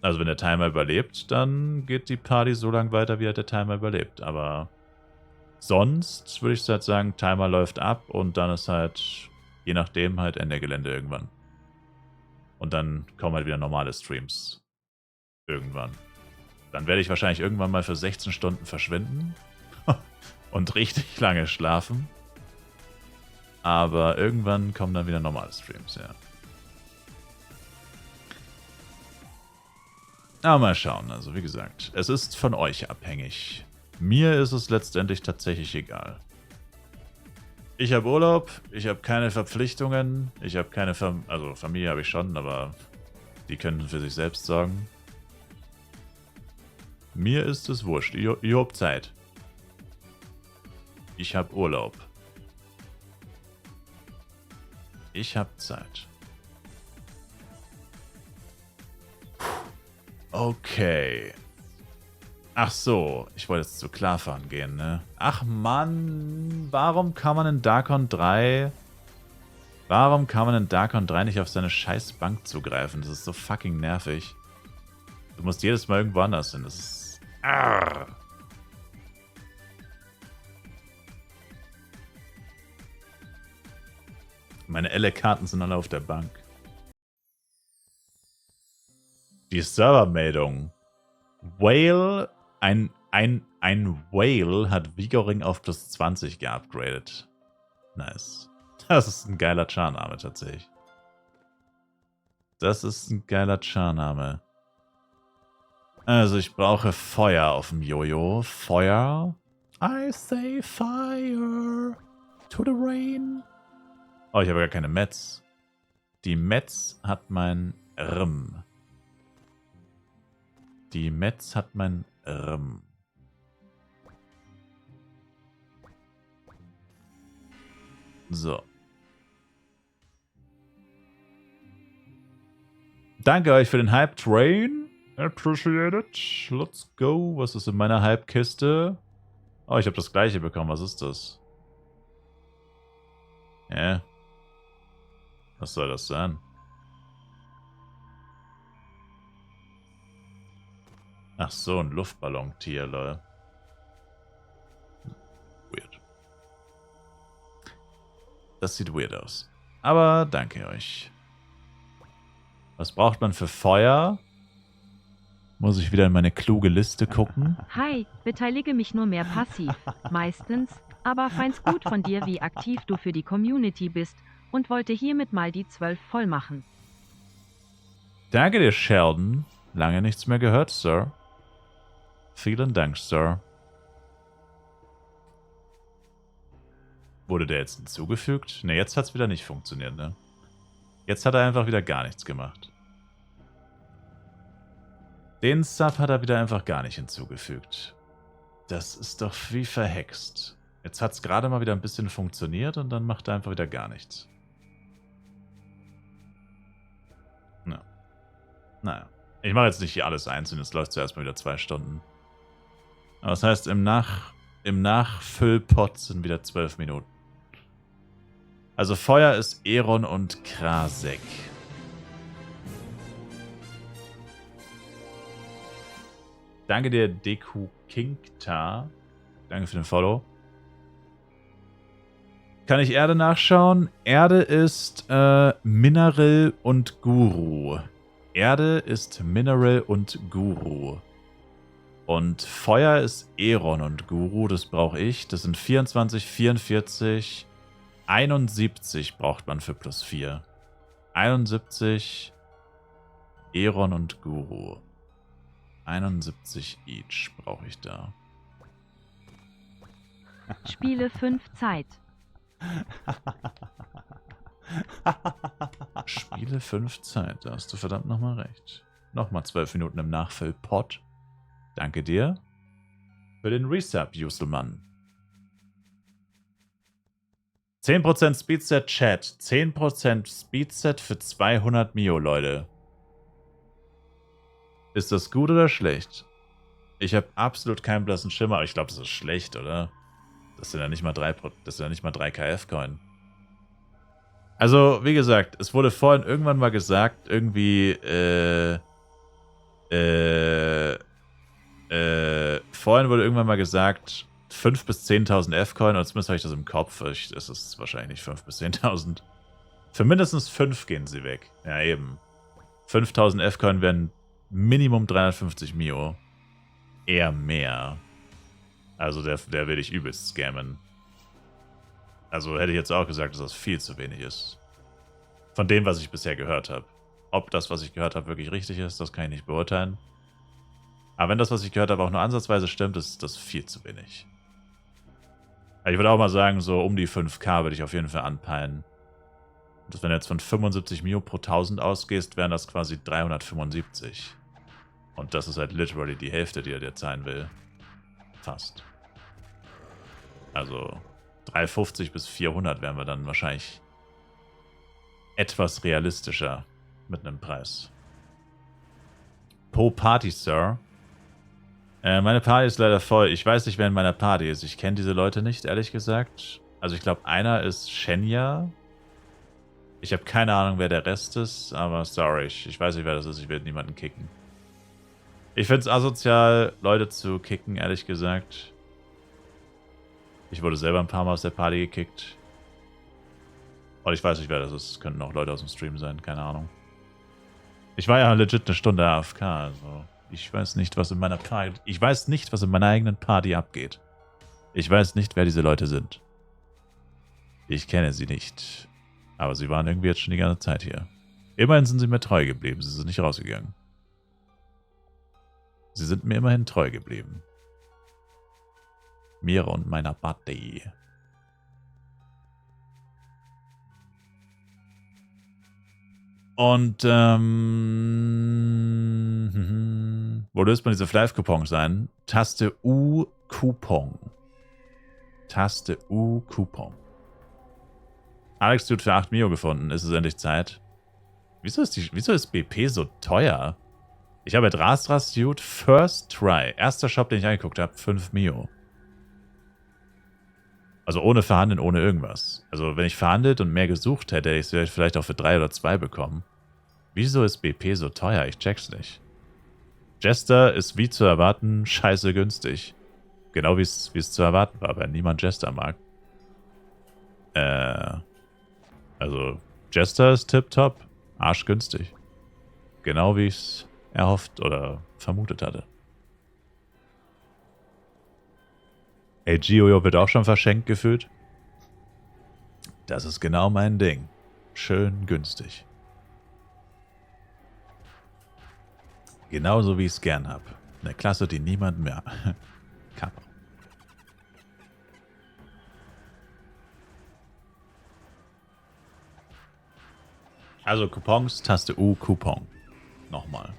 Also wenn der Timer überlebt, dann geht die Party so lange weiter, wie halt der Timer überlebt. Aber sonst würde ich halt sagen, Timer läuft ab und dann ist halt, je nachdem, halt Ende Gelände irgendwann. Und dann kommen halt wieder normale Streams. Irgendwann. Dann werde ich wahrscheinlich irgendwann mal für 16 Stunden verschwinden. Und richtig lange schlafen. Aber irgendwann kommen dann wieder normale Streams, ja. Aber mal schauen, also wie gesagt, es ist von euch abhängig. Mir ist es letztendlich tatsächlich egal. Ich habe Urlaub, ich habe keine Verpflichtungen, ich habe keine also Familie habe ich schon, aber die können für sich selbst sorgen. Mir ist es wurscht, ihr habt Zeit. Ich habe Urlaub. Ich habe Zeit. Okay. Ach so, ich wollte jetzt zu Klarfahren gehen, ne? Ach Mann, warum kann man in Darkon 3... Warum kann man in Darkon 3 nicht auf seine scheiß Bank zugreifen? Das ist so fucking nervig. Du musst jedes Mal irgendwo anders hin. Das ist... Arrgh. Meine Elle-Karten sind alle auf der Bank. Die Servermeldung. Whale, ein Whale hat Vigoring auf plus 20 geupgradet. Nice. Das ist ein geiler Charname tatsächlich. Das ist ein geiler Charname. Also ich brauche Feuer auf dem Jojo. Feuer. I say fire to the rain. Oh, ich habe gar keine Metz. Die Metz hat mein Rm. Die Metz hat mein Rm. So. Danke euch für den Hype-Train. Appreciate it. Let's go. Was ist in meiner Hype-Kiste? Oh, ich habe das gleiche bekommen. Was ist das? Was soll das sein? Ach so, ein Luftballon-Tier, lol. Weird. Das sieht weird aus. Aber danke euch. Was braucht man für Feuer? Muss ich wieder in meine kluge Liste gucken? Hi, beteilige mich nur mehr passiv. Meistens, aber fein's gut von dir, wie aktiv du für die Community bist und wollte hiermit mal die 12 voll machen. Danke dir, Sheldon. Lange nichts mehr gehört, Sir. Vielen Dank, Sir. Wurde der jetzt hinzugefügt? Ne, jetzt hat es wieder nicht funktioniert, ne? Jetzt hat er einfach wieder gar nichts gemacht. Den Sub hat er wieder einfach gar nicht hinzugefügt. Das ist doch wie verhext. Jetzt hat es gerade mal wieder ein bisschen funktioniert und dann macht er einfach wieder gar nichts. Ja. Naja. Ich mache jetzt nicht hier alles einzeln, es läuft zuerst mal wieder 2 Stunden. Aber das heißt, im Nachfüllpot sind wieder 12 Minuten. Also Feuer ist Eron und Krasek. Danke dir, Deku Kingta. Danke für den Follow. Kann ich Erde nachschauen? Erde ist Mineral und Guru. Erde ist Mineral und Guru. Und Feuer ist Eron und Guru, das brauche ich. Das sind 24, 44, 71 braucht man für +4. 71 Eron und Guru. 71 each brauche ich da. Spiele 5 Zeit. Spiele 5 Zeit, da hast du verdammt nochmal recht. Nochmal 12 Minuten im Nachfüllpot. Danke dir für den Resub, Juselmann. 10% Speedset Chat. 10% Speedset für 200 Mio, Leute. Ist das gut oder schlecht? Ich habe absolut keinen blassen Schimmer, aber ich glaube, das ist schlecht, oder? Das sind ja nicht mal 3 KF-Coin. Also, wie gesagt, es wurde vorhin irgendwann mal gesagt, irgendwie, vorhin wurde irgendwann mal gesagt, 5.000 bis 10.000 F-Coin, und zumindest habe ich das im Kopf. Es ist wahrscheinlich nicht 5.000 bis 10.000. Für mindestens 5 gehen sie weg. Ja, eben. 5.000 F-Coin wären Minimum 350 Mio. Eher mehr. Also der will ich übelst scammen. Also hätte ich jetzt auch gesagt, dass das viel zu wenig ist. Von dem, was ich bisher gehört habe. Ob das, was ich gehört habe, wirklich richtig ist, das kann ich nicht beurteilen. Aber wenn das, was ich gehört habe, auch nur ansatzweise stimmt, ist das viel zu wenig. Ich würde auch mal sagen, so um die 5K würde ich auf jeden Fall anpeilen. Und wenn du jetzt von 75 Mio pro 1000 ausgehst, wären das quasi 375. Und das ist halt literally die Hälfte, die er dir zahlen will. Fast. Also 350 bis 400 wären wir dann wahrscheinlich etwas realistischer mit einem Preis. Po Party, Sir. Meine Party ist leider voll. Ich weiß nicht, wer in meiner Party ist. Ich kenne diese Leute nicht, ehrlich gesagt. Also ich glaube, einer ist Shenya. Ich habe keine Ahnung, wer der Rest ist, aber sorry, ich weiß nicht, wer das ist. Ich werde niemanden kicken. Ich finde es asozial, Leute zu kicken, ehrlich gesagt. Ich wurde selber ein paar Mal aus der Party gekickt. Und ich weiß nicht, wer das ist. Es könnten auch Leute aus dem Stream sein, keine Ahnung. Ich war ja legit eine Stunde AFK, also ich weiß nicht, was in meiner Party... Ich weiß nicht, was in meiner eigenen Party abgeht. Ich weiß nicht, wer diese Leute sind. Ich kenne sie nicht. Aber sie waren irgendwie jetzt schon die ganze Zeit hier. Immerhin sind sie mir treu geblieben. Sie sind nicht rausgegangen. Sie sind mir immerhin treu geblieben. Mir und meiner Party. Und, wo löst man diese Live-Coupons sein? Taste U Coupon. Taste U Coupon. Alex Dude für 8 Mio gefunden. Ist es endlich Zeit? Wieso ist BP so teuer? Ich habe Drastras Dude First Try. Erster Shop, den ich angeguckt habe, 5 Mio. Also ohne Verhandeln, ohne irgendwas. Also wenn ich verhandelt und mehr gesucht hätte, hätte ich es vielleicht auch für 3 oder 2 bekommen. Wieso ist BP so teuer? Ich check's nicht. Jester ist wie zu erwarten scheiße günstig. Genau wie es zu erwarten war, wenn niemand Jester mag. Also Jester ist tipptopp, arschgünstig. Genau wie ich es erhofft oder vermutet hatte. Ey, Gio wird auch schon verschenkt gefühlt. Das ist genau mein Ding. Schön günstig. Genauso wie ich es gern hab. Eine Klasse, die niemand mehr. Kappa. Also Coupons, Taste U, Coupon. Nochmal.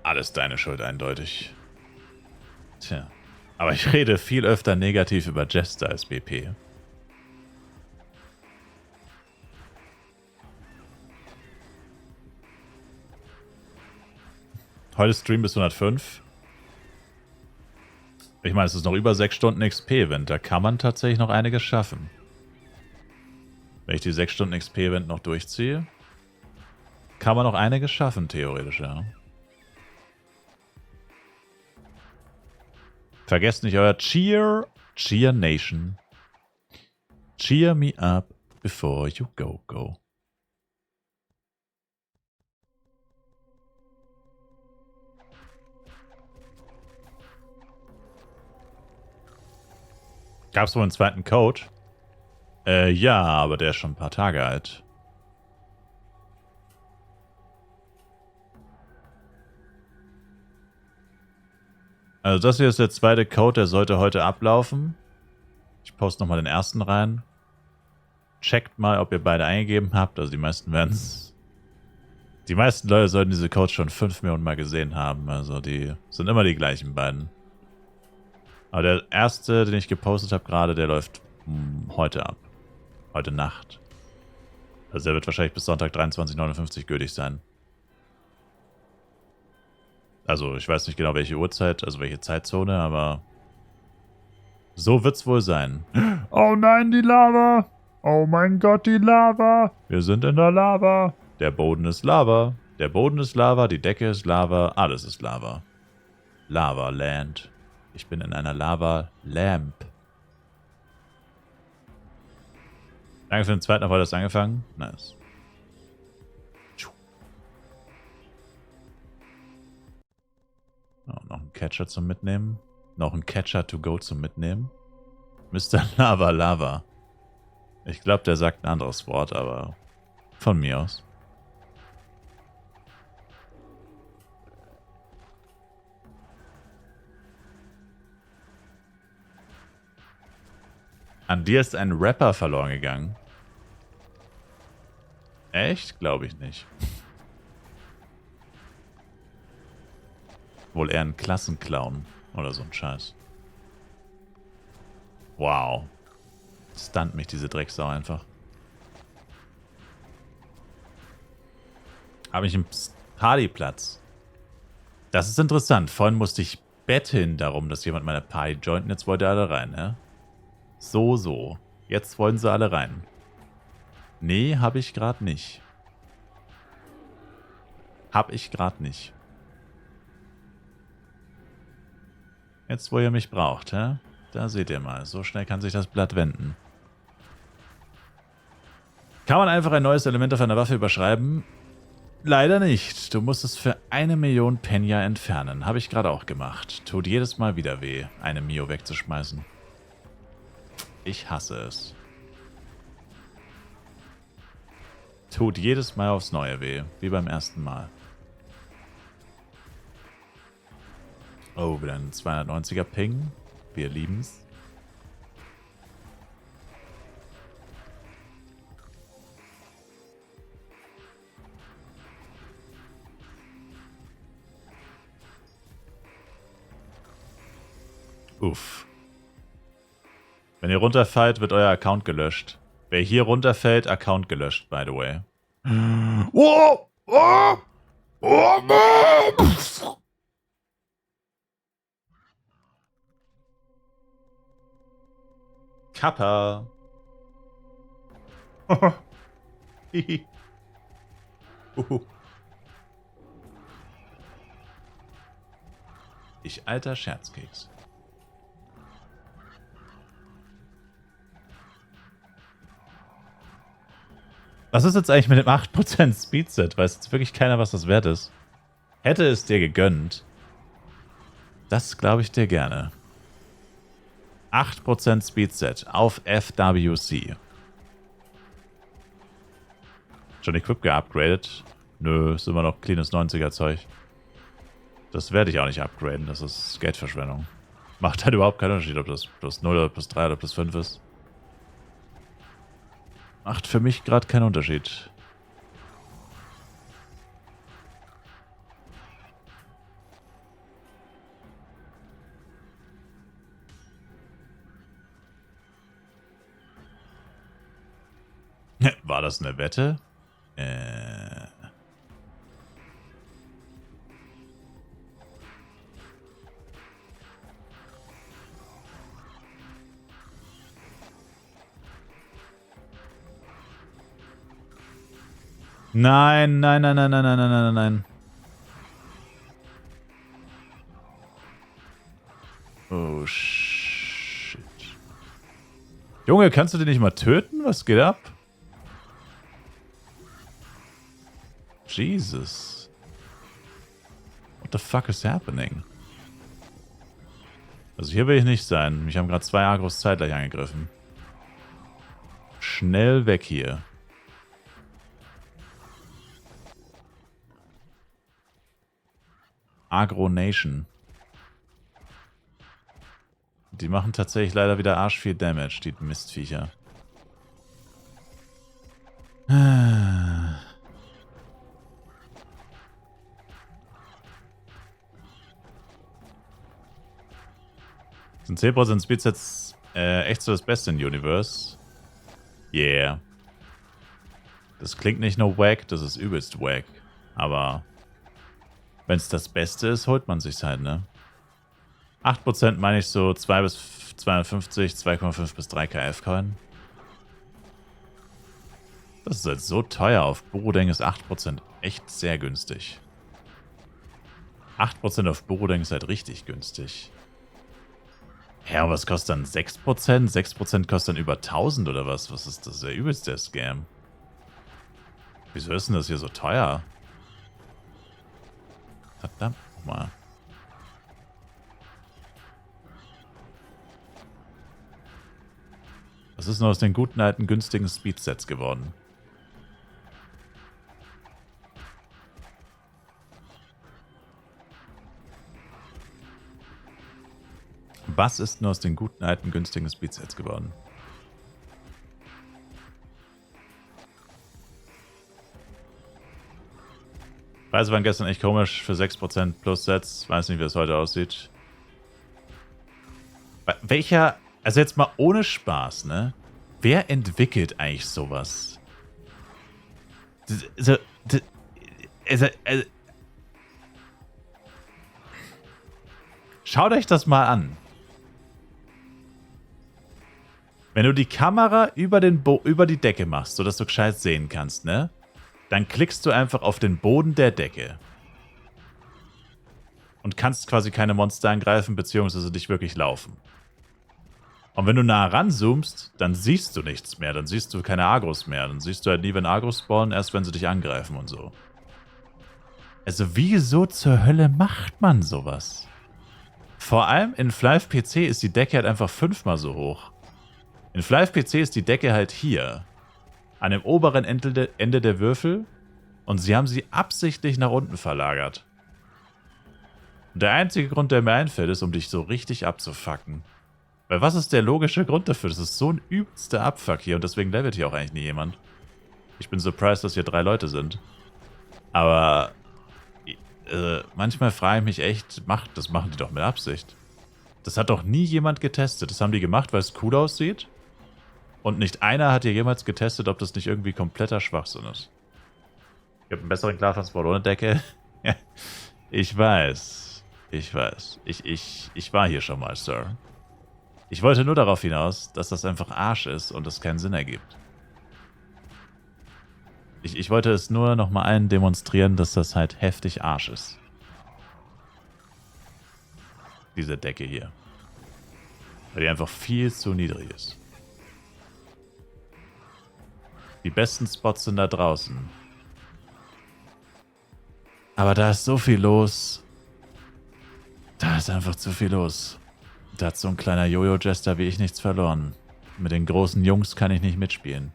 Alles deine Schuld, eindeutig. Tja. Aber ich rede viel öfter negativ über Jester als BP. Heute Stream bis 105. Ich meine, es ist noch über 6 Stunden XP-Event. Da kann man tatsächlich noch einiges schaffen. Wenn ich die 6 Stunden XP-Event noch durchziehe, kann man noch einiges schaffen, theoretisch, ja. Vergesst nicht euer Cheer Nation. Cheer me up before you go. Gab es wohl einen zweiten Code? Ja, aber der ist schon ein paar Tage alt. Also das hier ist der zweite Code, der sollte heute ablaufen. Ich poste nochmal den ersten rein. Checkt mal, ob ihr beide eingegeben habt. Also die meisten werden es... Die meisten Leute sollten diese Codes schon 5 Millionen Mal gesehen haben. Also die sind immer die gleichen beiden. Aber der erste, den ich gepostet habe gerade, der läuft heute ab. Heute Nacht. Also der wird wahrscheinlich bis Sonntag 23:59 Uhr gültig sein. Also ich weiß nicht genau welche Uhrzeit, also welche Zeitzone, aber so wird's wohl sein. Oh nein, die Lava! Oh mein Gott, die Lava! Wir sind in der Lava. Der Boden ist Lava. Der Boden ist Lava, die Decke ist Lava, alles ist Lava. Lava Land. Ich bin in einer Lava Lamp. Danke für den zweiten, auf heute hast du angefangen. Nice. Oh, noch ein Catcher zum Mitnehmen. Noch ein Catcher to go zum Mitnehmen. Mr. Lava. Ich glaube, der sagt ein anderes Wort, aber von mir aus. An dir ist ein Rapper verloren gegangen. Echt? Glaube ich nicht. Wohl eher ein Klassenclown oder so ein Scheiß. Wow. Stunt mich diese Drecksau einfach. Habe ich einen Partyplatz. Das ist interessant. Vorhin musste ich betteln darum, dass jemand meine Party joint und jetzt wollt ihr alle rein, ne? So. Jetzt wollen sie alle rein. Nee, habe ich gerade nicht. Jetzt, wo ihr mich braucht, hä? Da seht ihr mal. So schnell kann sich das Blatt wenden. Kann man einfach ein neues Element auf einer Waffe überschreiben? Leider nicht. Du musst es für 1 Million Penya entfernen. Habe ich gerade auch gemacht. Tut jedes Mal wieder weh, eine Mio wegzuschmeißen. Ich hasse es. Tut jedes Mal aufs Neue weh, wie beim ersten Mal. Oh, wieder ein 290er Ping. Wir lieben's. Uff. Wenn ihr runterfallt, wird euer Account gelöscht. Wer hier runterfällt, Account gelöscht, by the way. Oh! Oh! Oh, Mann! Kappa. Hihi. Ich alter Scherzkeks. Was ist jetzt eigentlich mit dem 8% Speedset? Weiß jetzt wirklich keiner, was das wert ist. Hätte es dir gegönnt. Das glaube ich dir gerne. 8% Speedset auf FWC. Schon Equip geupgradet? Nö, ist immer noch cleanes 90er Zeug. Das werde ich auch nicht upgraden, das ist Geldverschwendung. Macht halt überhaupt keinen Unterschied, ob das plus 0 oder plus 3 oder plus 5 ist. Macht für mich gerade keinen Unterschied. War das eine Wette? Nein, nein, nein, nein, nein, nein, nein, nein, nein. Oh, shit. Junge, kannst du den nicht mal töten? Was geht ab? Jesus. What the fuck is happening? Also hier will ich nicht sein. Mich haben gerade 2 Agros zeitgleich angegriffen. Schnell weg hier. Agro Nation. Die machen tatsächlich leider wieder arsch viel Damage, die Mistviecher. Sind 10% Speedsets echt so das Beste in Universe? Yeah. Das klingt nicht nur wack, das ist übelst wack. Aber wenn es das Beste ist, holt man sich's halt, ne? 8% meine ich so 2 bis 250, 2,5 bis 3 KF-Coin. Das ist halt so teuer. Auf Borodeng ist 8% echt sehr günstig. 8% auf Borodeng ist halt richtig günstig. Ja, und was kostet dann 6%? 6% kostet dann über 1000 oder was? Was ist das? Der übelste Scam. Wieso ist denn das hier so teuer? Verdammt nochmal. Was ist nur aus den guten alten günstigen Speedsets geworden? Was ist nur aus den guten alten günstigen Speedsets geworden? Preise waren gestern echt komisch für 6% plus Sets. Weiß nicht, wie es heute aussieht. Welcher, also jetzt mal ohne Spaß, ne? Wer entwickelt eigentlich sowas? Schaut euch das mal an. Wenn du die Kamera über die Decke machst, sodass du gescheit sehen kannst, ne? Dann klickst du einfach auf den Boden der Decke. Und kannst quasi keine Monster angreifen, beziehungsweise dich wirklich laufen. Und wenn du nah ranzoomst, dann siehst du nichts mehr. Dann siehst du keine Agros mehr. Dann siehst du halt nie, wenn Agros spawnen, erst wenn sie dich angreifen und so. Also wieso zur Hölle macht man sowas? Vor allem in Flive PC ist die Decke halt einfach 5-mal so hoch. In Flive PC ist die Decke halt hier. An dem oberen Ende der Würfel. Und sie haben sie absichtlich nach unten verlagert. Und der einzige Grund, der mir einfällt, ist, um dich so richtig abzufacken. Weil was ist der logische Grund dafür? Das ist so ein übelster Abfuck hier und deswegen levelt hier auch eigentlich nie jemand. Ich bin surprised, dass hier 3 Leute sind. Aber manchmal frage ich mich echt, das machen die doch mit Absicht. Das hat doch nie jemand getestet. Das haben die gemacht, weil es cool aussieht. Und nicht einer hat hier jemals getestet, ob das nicht irgendwie kompletter Schwachsinn ist. Ich habe einen besseren Klartransport ohne Decke. Ich weiß. Ich weiß. Ich war hier schon mal, Sir. Ich wollte nur darauf hinaus, dass das einfach Arsch ist und es keinen Sinn ergibt. Ich wollte es nur noch mal allen demonstrieren, dass das halt heftig Arsch ist. Diese Decke hier. Weil die einfach viel zu niedrig ist. Die besten Spots sind da draußen. Aber da ist so viel los. Da ist einfach zu viel los. Da hat so ein kleiner Jojo-Jester wie ich nichts verloren. Mit den großen Jungs kann ich nicht mitspielen.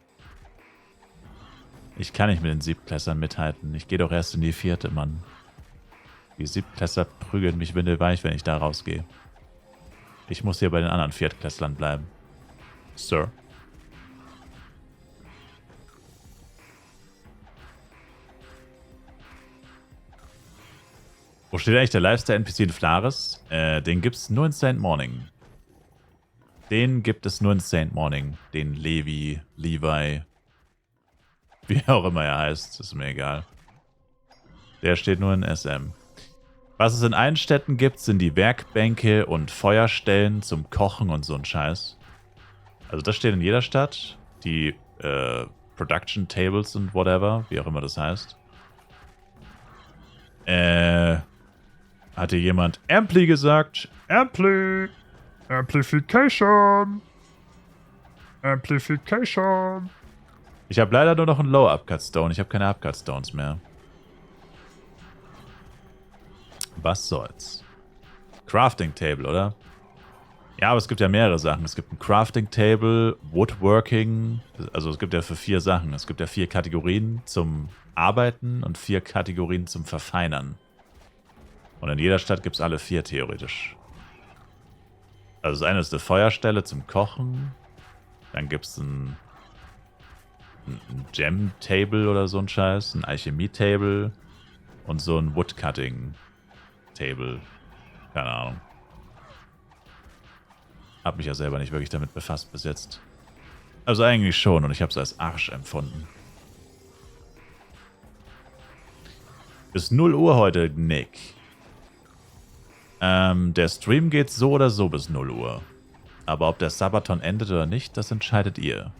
Ich kann nicht mit den Siebtklässlern mithalten. Ich gehe doch erst in die 4., Mann. Die Siebtklässler prügeln mich windelweich, wenn ich da rausgehe. Ich muss hier bei den anderen Viertklässlern bleiben. Sir. Wo steht eigentlich der Lifestyle-NPC in Flares? Den gibt es nur in St. Morning. Den gibt es nur in St. Morning. Den Levi, wie auch immer er heißt, ist mir egal. Der steht nur in SM. Was es in allen Städten gibt, sind die Werkbänke und Feuerstellen zum Kochen und so ein Scheiß. Also das steht in jeder Stadt. Die Production Tables und whatever, wie auch immer das heißt. Hatte jemand Ampli gesagt? Ampli. Amplification. Amplification. Ich habe leider nur noch einen Low Upcut Stone. Ich habe keine Upcut Stones mehr. Was soll's? Crafting Table, oder? Ja, aber es gibt ja mehrere Sachen. Es gibt ein Crafting Table, Woodworking. Also es gibt ja für 4 Sachen. Es gibt ja 4 Kategorien zum Arbeiten und 4 Kategorien zum Verfeinern. Und in jeder Stadt gibt es alle 4 theoretisch. Also das eine ist eine Feuerstelle zum Kochen. Dann gibt es ein Gem-Table oder so ein Scheiß. Ein Alchemie-Table. Und so ein Woodcutting-Table. Keine Ahnung. Hab mich ja selber nicht wirklich damit befasst bis jetzt. Also eigentlich schon und ich habe es als Arsch empfunden. Bis 0 Uhr heute, Nick. Der Stream geht so oder so bis 0 Uhr. Aber ob der Sabaton endet oder nicht, das entscheidet ihr.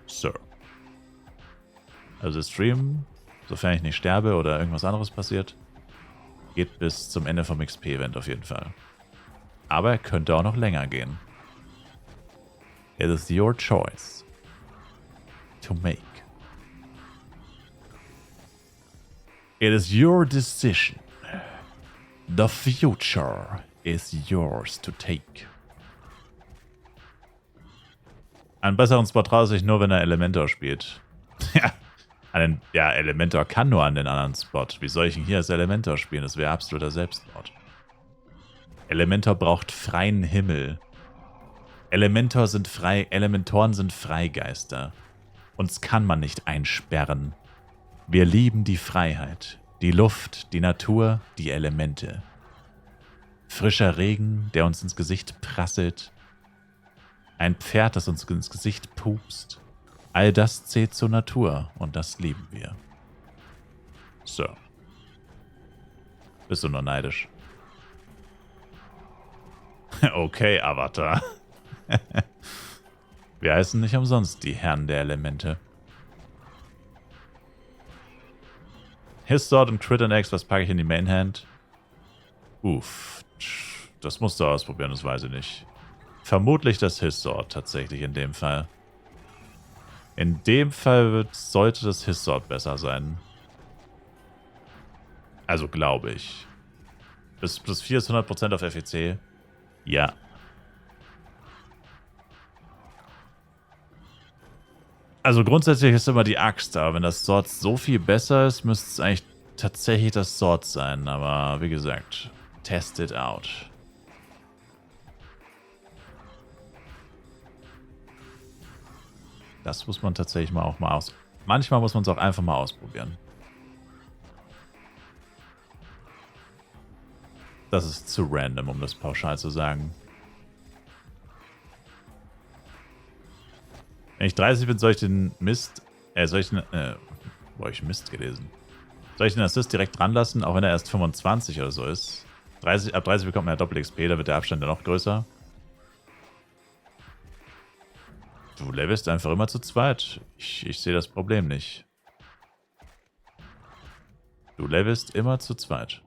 Sir. Also der Stream, sofern ich nicht sterbe oder irgendwas anderes passiert, geht bis zum Ende vom XP-Event auf jeden Fall. Aber er könnte auch noch länger gehen. It is your choice to make. It is your decision. The future is yours to take. Einen besseren Spot traue ich nur, wenn er Elementor spielt. Ja, Elementor kann nur an den anderen Spot. Wie soll ich ihn hier als Elementor spielen? Das wäre absoluter Selbstmord. Elementor braucht freien Himmel. Elementoren sind Freigeister. Uns kann man nicht einsperren. Wir lieben die Freiheit, die Luft, die Natur, die Elemente. Frischer Regen, der uns ins Gesicht prasselt. Ein Pferd, das uns ins Gesicht pupst. All das zählt zur Natur und das lieben wir. So. Bist du nur neidisch? Okay, Avatar. Wir heißen nicht umsonst die Herren der Elemente. His Sword und Crit and X, was packe ich in die Mainhand? Uff, das musst du ausprobieren, das weiß ich nicht. Vermutlich das His Sword tatsächlich in dem Fall. In dem Fall sollte das His Sword besser sein. Also glaube ich. Bis plus 4 ist 100% auf FEC. Ja. Also grundsätzlich ist immer die Axt, aber wenn das Sword so viel besser ist, müsste es eigentlich tatsächlich das Sword sein. Aber wie gesagt, test it out. Das muss man tatsächlich mal manchmal muss man es auch einfach mal ausprobieren. Das ist zu random, um das pauschal zu sagen. Wenn ich 30 bin, soll ich den Mist... wo habe ich Mist gelesen? Soll ich den Assist direkt dran lassen, auch wenn er erst 25 oder so ist? Ab 30 bekommt man ja Doppel-XP, da wird der Abstand ja noch größer. Du levelst einfach immer zu zweit. Ich sehe das Problem nicht. Du levelst immer zu zweit.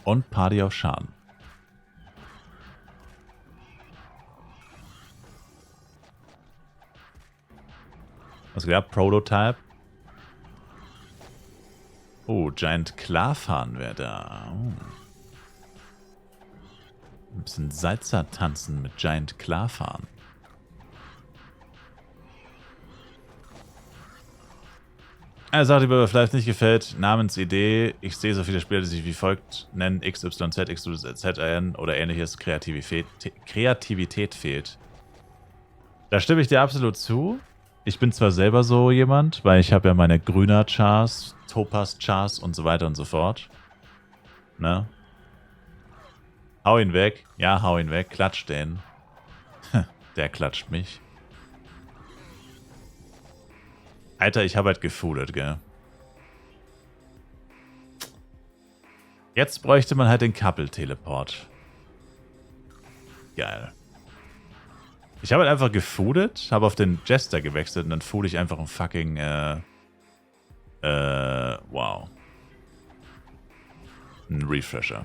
Und Party auf Schaden. Was gab? Prototype. Oh, Giant Klarfahren wäre da. Ein bisschen Salsa tanzen mit Giant Klarfahren. Eine Sache, die mir vielleicht nicht gefällt, Namensidee. Ich sehe so viele Spieler, die sich wie folgt nennen: XYZ, XYZN oder ähnliches. Kreativität fehlt. Da stimme ich dir absolut zu. Ich bin zwar selber so jemand, weil ich habe ja meine Grüner-Chars, Topaz-Chars und so weiter und so fort. Ne? Hau ihn weg. Ja, hau ihn weg. Klatsch den. Der klatscht mich. Alter, ich habe halt gefoodet, gell? Jetzt bräuchte man halt den Couple-Teleport. Geil. Ich habe halt einfach gefoodet, habe auf den Jester gewechselt und dann food ich einfach einen fucking, wow. Ein Refresher.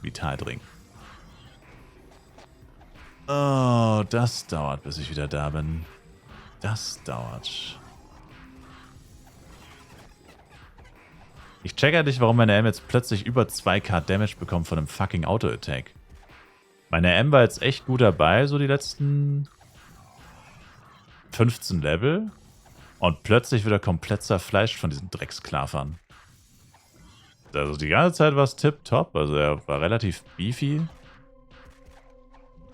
Vitaldrink. Oh, das dauert, bis ich wieder da bin. Das dauert. Ich check halt nicht, warum meine M jetzt plötzlich über 2k Damage bekommt von einem fucking Auto-Attack. Meine M war jetzt echt gut dabei, so die letzten 15 Level. Und plötzlich wieder komplett zerfleischt von diesen Drecksklavern. Also die ganze Zeit war es tipptopp, also er war relativ beefy.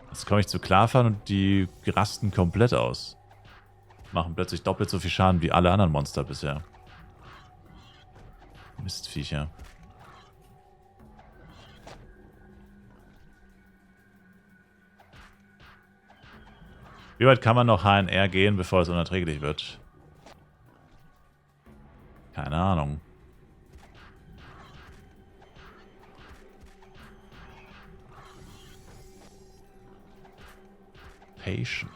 Jetzt komme ich zu Klarfahren und die rasten komplett aus. Machen plötzlich doppelt so viel Schaden wie alle anderen Monster bisher. Mistviecher. Wie weit kann man noch HNR gehen, bevor es unerträglich wird? Keine Ahnung. Patient.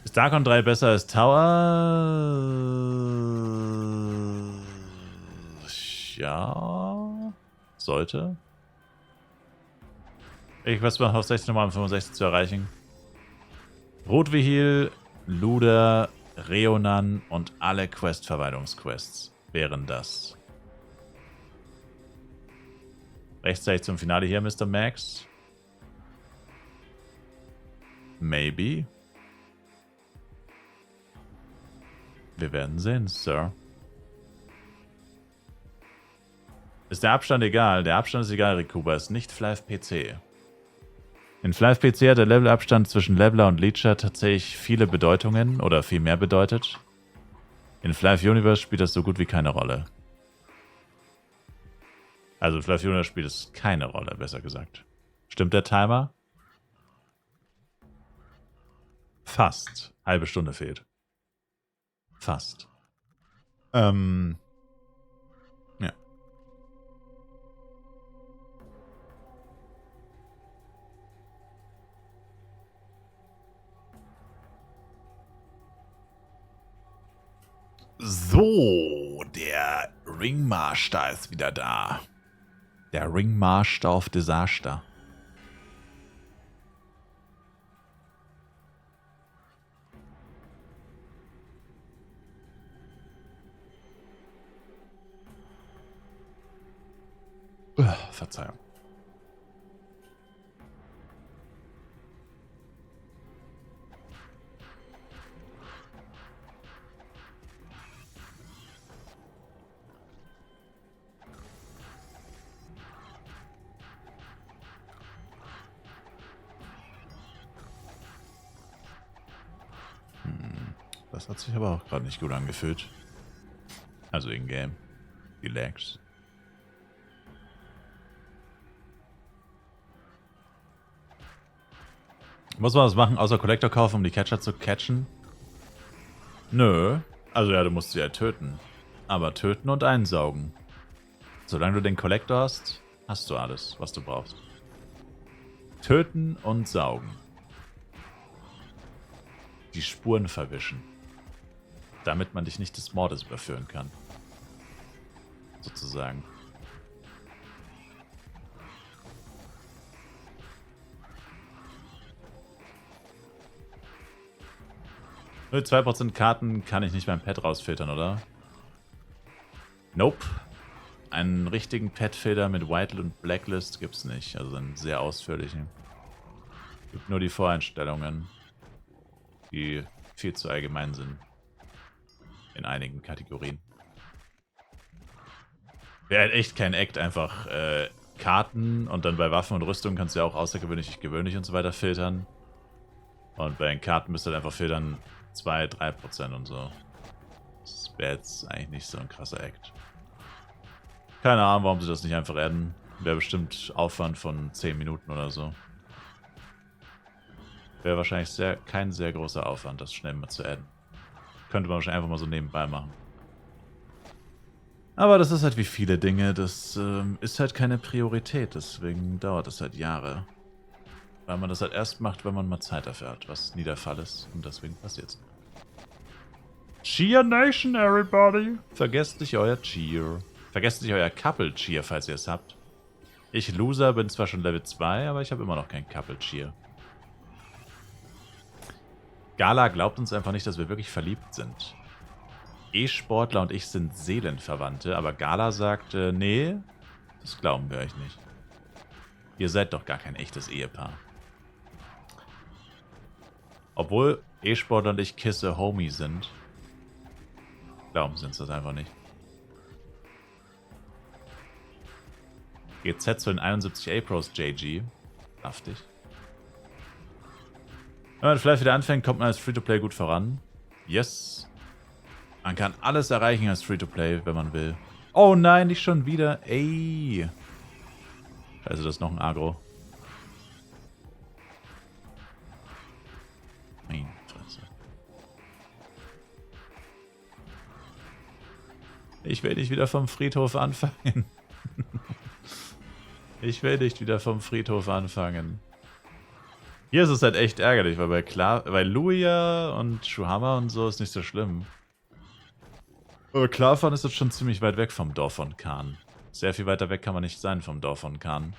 Ist Darkon 3 besser als Tower? Ja. Sollte. Ich weiß mal, auf 16 Mal 65 zu erreichen. Rotvihil, Luder, Reonan und alle Quest-Verwaltungsquests wären das. Rechtzeitig zum Finale hier, Mr. Max. Maybe. Wir werden sehen, Sir. Ist der Abstand egal? Der Abstand ist egal, Rikuba. Ist nicht Flive PC. In Flive PC hat der Levelabstand zwischen Leveler und Leecher tatsächlich viele Bedeutungen oder viel mehr bedeutet. In Flive Universe spielt das so gut wie keine Rolle. Also in Flive Universe spielt es keine Rolle, besser gesagt. Stimmt der Timer? Fast. Halbe Stunde fehlt. Fast. Ja. So, der Ringmaster ist wieder da. Der Ringmaster of Disaster. Verzeihung. Das hat sich aber auch gerade nicht gut angefühlt. Also in-game. Die Lags. Muss man was machen, außer Collector kaufen, um die Catcher zu catchen? Nö. Also ja, du musst sie ja töten. Aber töten und einsaugen. Solange du den Collector hast, hast du alles, was du brauchst. Töten und saugen. Die Spuren verwischen. Damit man dich nicht des Mordes überführen kann. Sozusagen. Nur 2% Karten kann ich nicht beim Pet rausfiltern, oder? Nope. Einen richtigen Pet-Filter mit Whitelist und Blacklist gibt's nicht. Also einen sehr ausführlichen. Gibt nur die Voreinstellungen, die viel zu allgemein sind. In einigen Kategorien. Wäre halt echt kein Act, einfach Karten und dann bei Waffen und Rüstung kannst du ja auch außergewöhnlich, gewöhnlich und so weiter filtern. Und bei den Karten müsst ihr halt einfach filtern 2-3% und so. Das wäre jetzt eigentlich nicht so ein krasser Act. Keine Ahnung, warum sie das nicht einfach adden. Wäre bestimmt Aufwand von 10 Minuten oder so. Wäre wahrscheinlich kein sehr großer Aufwand, das schnell mal zu adden. Könnte man wahrscheinlich einfach mal so nebenbei machen. Aber das ist halt wie viele Dinge, das ist halt keine Priorität, deswegen dauert es halt Jahre. Weil man das halt erst macht, wenn man mal Zeit dafür hat, was nie der Fall ist und deswegen passiert es. Cheer Nation, everybody! Vergesst nicht euer Cheer. Vergesst nicht euer Couple Cheer, falls ihr es habt. Ich Loser bin zwar schon Level 2, aber ich habe immer noch kein Couple Cheer. Gala glaubt uns einfach nicht, dass wir wirklich verliebt sind. E-Sportler und ich sind Seelenverwandte, aber Gala sagt, nee, das glauben wir euch nicht. Ihr seid doch gar kein echtes Ehepaar. Obwohl E-Sportler und ich Kisse Homie sind, glauben sie uns das einfach nicht. GZ zu den 71 A-Pros, JG. Saftig. Wenn man vielleicht wieder anfängt, kommt man als Free-to-Play gut voran. Yes. Man kann alles erreichen als Free-to-Play, wenn man will. Oh nein, nicht schon wieder. Ey. Also das ist noch ein Agro. Meine Fresse. Ich will nicht wieder vom Friedhof anfangen. Ich will nicht wieder vom Friedhof anfangen. Hier ist es halt echt ärgerlich, weil bei Luia und Shuhama und so ist nicht so schlimm. Aber Klarfahren ist jetzt schon ziemlich weit weg vom Dorf von Khan. Sehr viel weiter weg kann man nicht sein vom Dorf von Khan.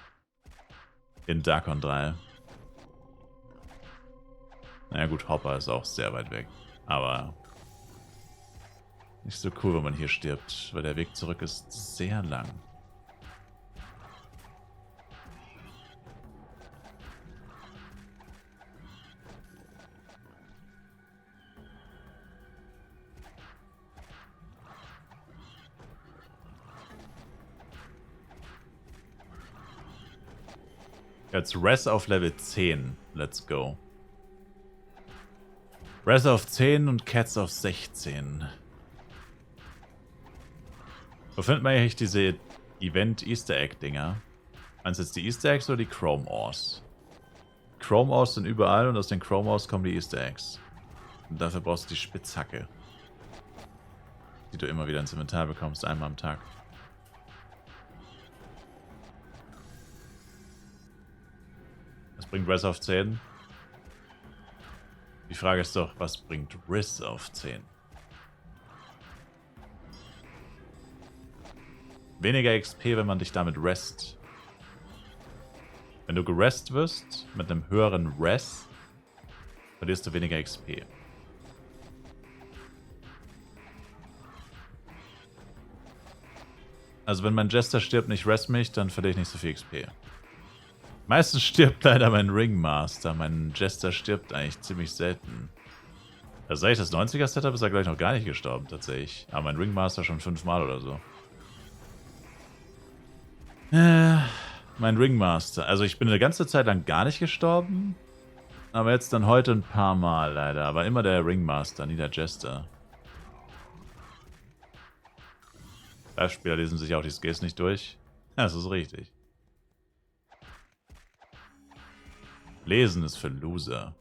In Darkon 3. Naja gut, Hopper ist auch sehr weit weg. Aber nicht so cool, wenn man hier stirbt, weil der Weg zurück ist sehr lang. Jetzt Res auf Level 10. Let's go. Res auf 10 und Cats auf 16. Wo findet man eigentlich diese Event-Easter Egg-Dinger? Meinst du jetzt die Easter Eggs oder die Chrome Ores? Chrome Ores sind überall und aus den Chrome Ores kommen die Easter Eggs. Und dafür brauchst du die Spitzhacke. Die du immer wieder ins Inventar bekommst, einmal am Tag. Was bringt Res auf 10? Die Frage ist doch, was bringt Riz auf 10? Weniger XP, wenn man dich damit rest. Wenn du gerest wirst, mit einem höheren Res, verlierst du weniger XP. Also wenn mein Jester stirbt, nicht rest mich, dann verliere ich nicht so viel XP. Meistens stirbt leider mein Ringmaster. Mein Jester stirbt eigentlich ziemlich selten. Also seit ich das 90er Setup ist er gleich noch gar nicht gestorben, tatsächlich. Aber mein Ringmaster schon 5-mal oder so. Mein Ringmaster. Also ich bin eine ganze Zeit lang gar nicht gestorben. Aber jetzt dann heute ein paar Mal leider. Aber immer der Ringmaster, nie der Jester. Live-Spieler lesen sich auch die Skills nicht durch. Ja, das ist richtig. Lesen ist für Loser.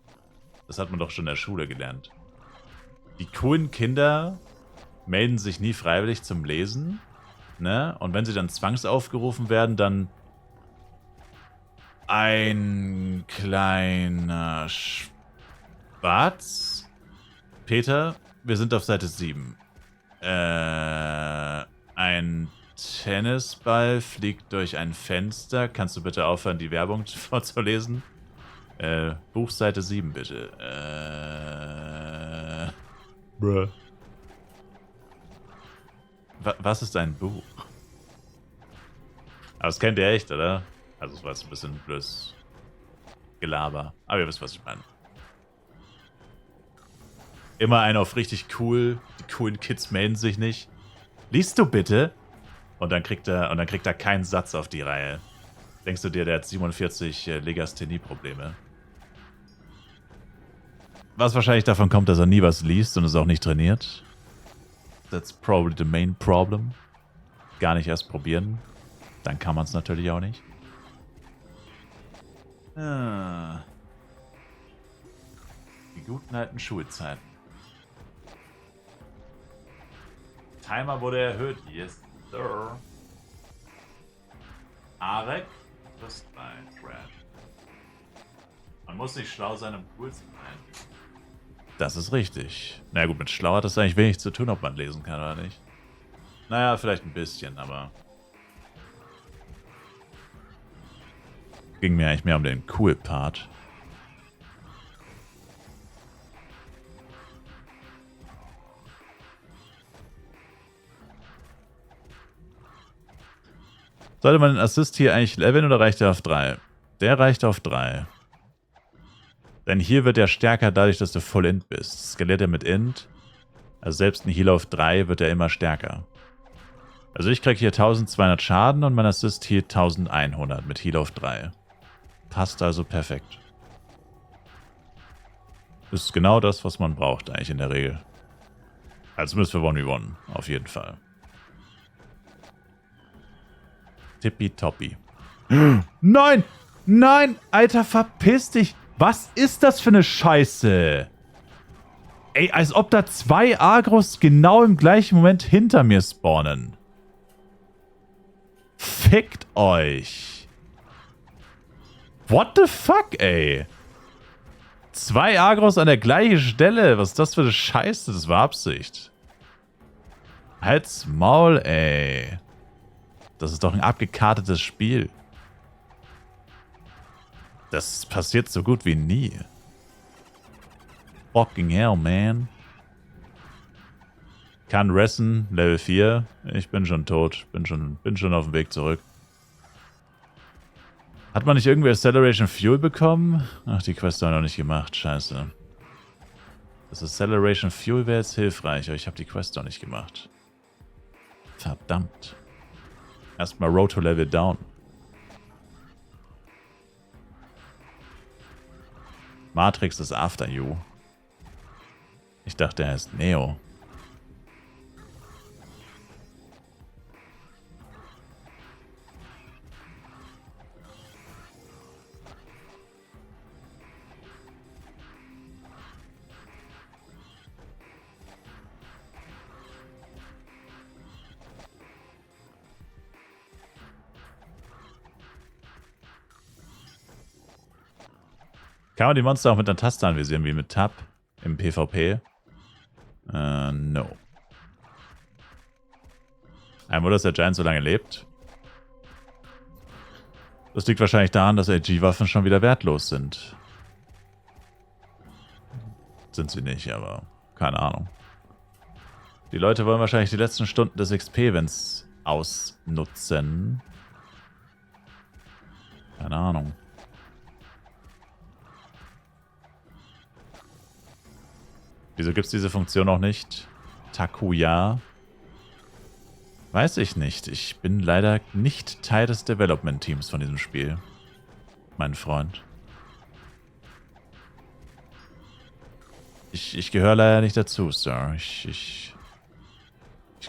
Das hat man doch schon in der Schule gelernt. Die coolen Kinder melden sich nie freiwillig zum Lesen. Ne? Und wenn sie dann zwangsaufgerufen werden, dann ein kleiner Spatz. Peter, wir sind auf Seite 7. Ein Tennisball fliegt durch ein Fenster. Kannst du bitte aufhören, die Werbung vorzulesen? Buch Seite 7, bitte. Bruh. Was ist ein Buch? Aber das kennt ihr echt, oder? Also es war jetzt ein bisschen blödes Gelaber. Aber ihr wisst, was ich meine. Immer einer auf richtig cool. Die coolen Kids melden sich nicht. Liest du bitte? Und dann kriegt er keinen Satz auf die Reihe. Denkst du dir, der hat 47 Legasthenie-Probleme? Was wahrscheinlich davon kommt, dass er nie was liest und es auch nicht trainiert. That's probably the main problem. Gar nicht erst probieren. Dann kann man es natürlich auch nicht. Ah. Die guten alten Schulzeiten. Timer wurde erhöht. Yes, sir. Arek, das ein Trash. Man muss nicht schlau sein, um cool zu sein. Das ist richtig. Na gut, mit schlau hat das eigentlich wenig zu tun, ob man lesen kann oder nicht. Naja, vielleicht ein bisschen, aber... Ging mir eigentlich mehr um den Cool-Part. Sollte man den Assist hier eigentlich leveln oder reicht er auf 3? Der reicht auf 3. Denn hier wird er stärker dadurch, dass du Full Int bist. Skaliert er mit Int. Also selbst ein Heal auf 3 wird er immer stärker. Also ich kriege hier 1200 Schaden und mein Assist hier 1100 mit Heal auf 3. Passt also perfekt. Ist genau das, was man braucht eigentlich in der Regel. Also zumindest für 1v1, auf jeden Fall. Tippitoppi. Nein! Nein! Alter, verpiss dich! Was ist das für eine Scheiße? Ey, als ob da 2 Agros genau im gleichen Moment hinter mir spawnen. Fickt euch! What the fuck, ey? 2 Agros an der gleichen Stelle. Was ist das für eine Scheiße? Das war Absicht. Halt's Maul, ey. Das ist doch ein abgekartetes Spiel. Das passiert so gut wie nie. Fucking hell, man. Kann ressen, Level 4. Ich bin schon tot. Bin schon auf dem Weg zurück. Hat man nicht irgendwie Acceleration Fuel bekommen? Ach, die Quest haben wir noch nicht gemacht. Scheiße. Das Acceleration Fuel wäre jetzt hilfreich, aber ich habe die Quest noch nicht gemacht. Verdammt. Erstmal Road to Level Down. Matrix ist After You. Ich dachte, er ist Neo. Kann man die Monster auch mit einer Taste anvisieren, wie mit Tab im PvP? No. Ein Wunder, dass der Giant so lange lebt. Das liegt wahrscheinlich daran, dass AG-Waffen schon wieder wertlos sind. Sind sie nicht, aber keine Ahnung. Die Leute wollen wahrscheinlich die letzten Stunden des XP-Events ausnutzen. Keine Ahnung. Wieso gibt es diese Funktion noch nicht? Takuya? Weiß ich nicht. Ich bin leider nicht Teil des Development-Teams von diesem Spiel. Mein Freund. Ich gehöre leider nicht dazu, Sir. Ich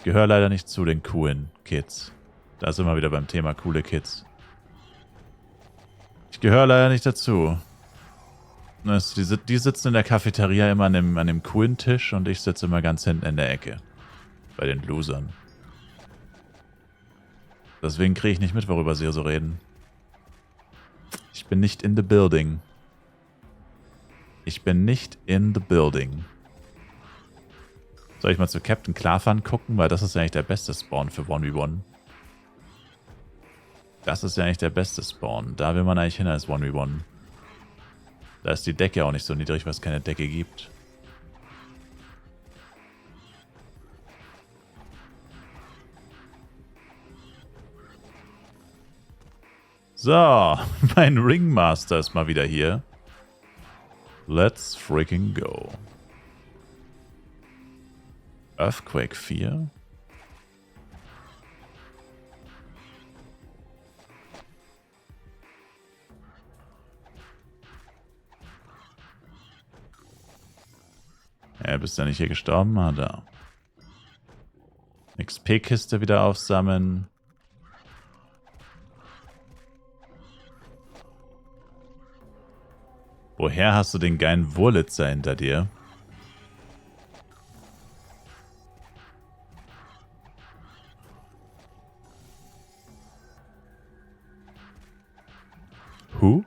gehöre leider nicht zu den coolen Kids. Da sind wir wieder beim Thema coole Kids. Ich gehöre leider nicht dazu. Die sitzen in der Cafeteria immer an dem coolen Tisch und ich sitze immer ganz hinten in der Ecke. Bei den Losern. Deswegen kriege ich nicht mit, worüber sie so reden. Ich bin nicht in the building. Ich bin nicht in the building. Soll ich mal zu Captain Klarfan gucken? Weil das ist ja eigentlich der beste Spawn für 1v1. Das ist ja eigentlich der beste Spawn. Da will man eigentlich hin als 1v1. Da ist die Decke auch nicht so niedrig, weil es keine Decke gibt. So, mein Ringmaster ist mal wieder hier. Let's freaking go. Earthquake 4. Ja, bist du nicht hier gestorben? Ah, da. XP-Kiste wieder aufsammeln. Woher hast du den geilen Wurlitzer hinter dir? Who?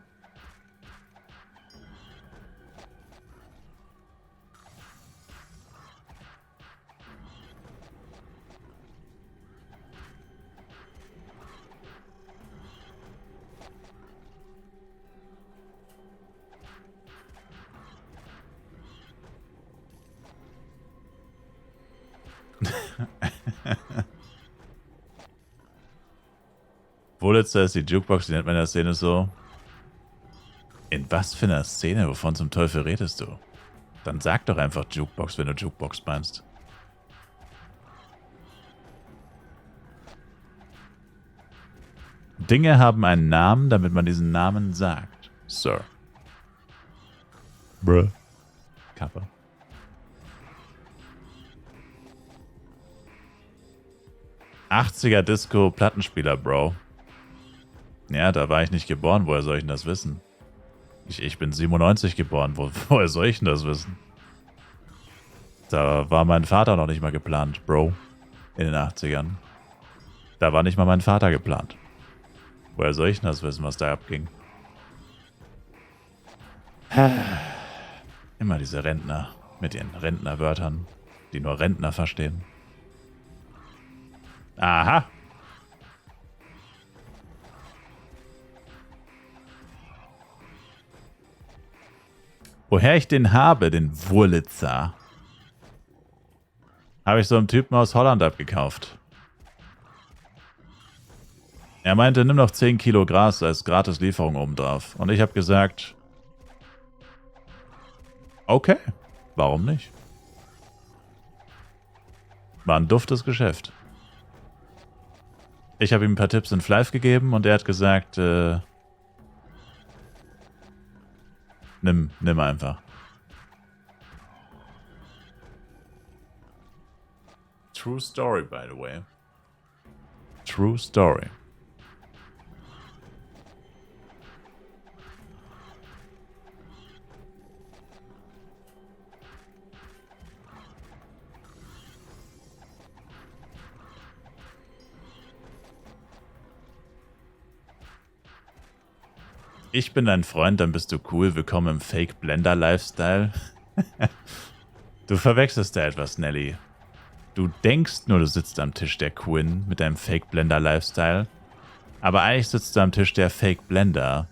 Wurlitzer ist die Jukebox, die nennt man in der Szene so. In was für einer Szene? Wovon zum Teufel redest du? Dann sag doch einfach Jukebox, wenn du Jukebox meinst. Dinge haben einen Namen, damit man diesen Namen sagt. Sir. Bruh. Kappa. »80er Disco-Plattenspieler, Bro.« Ja, da war ich nicht geboren. Woher soll ich denn das wissen? Ich bin 97 geboren. Woher soll ich denn das wissen? Da war mein Vater noch nicht mal geplant, Bro. In den 80ern. Da war nicht mal mein Vater geplant. Woher soll ich denn das wissen, was da abging? Immer diese Rentner mit ihren Rentnerwörtern, die nur Rentner verstehen. Aha. Woher ich den habe, den Wurlitzer, habe ich so einem Typen aus Holland abgekauft. Er meinte, nimm noch 10 Kilo Gras als Gratislieferung obendrauf. Und ich habe gesagt, okay, warum nicht? War ein duftes Geschäft. Ich habe ihm ein paar Tipps in Live gegeben und er hat gesagt, nimm einfach. True story, by the way. True story. Ich bin dein Freund, dann bist du cool. Willkommen im Fake Blender Lifestyle. Du verwechselst da etwas, Nelly. Du denkst nur, du sitzt am Tisch der Quinn mit deinem Fake Blender Lifestyle. Aber eigentlich sitzt du am Tisch der Fake Blender.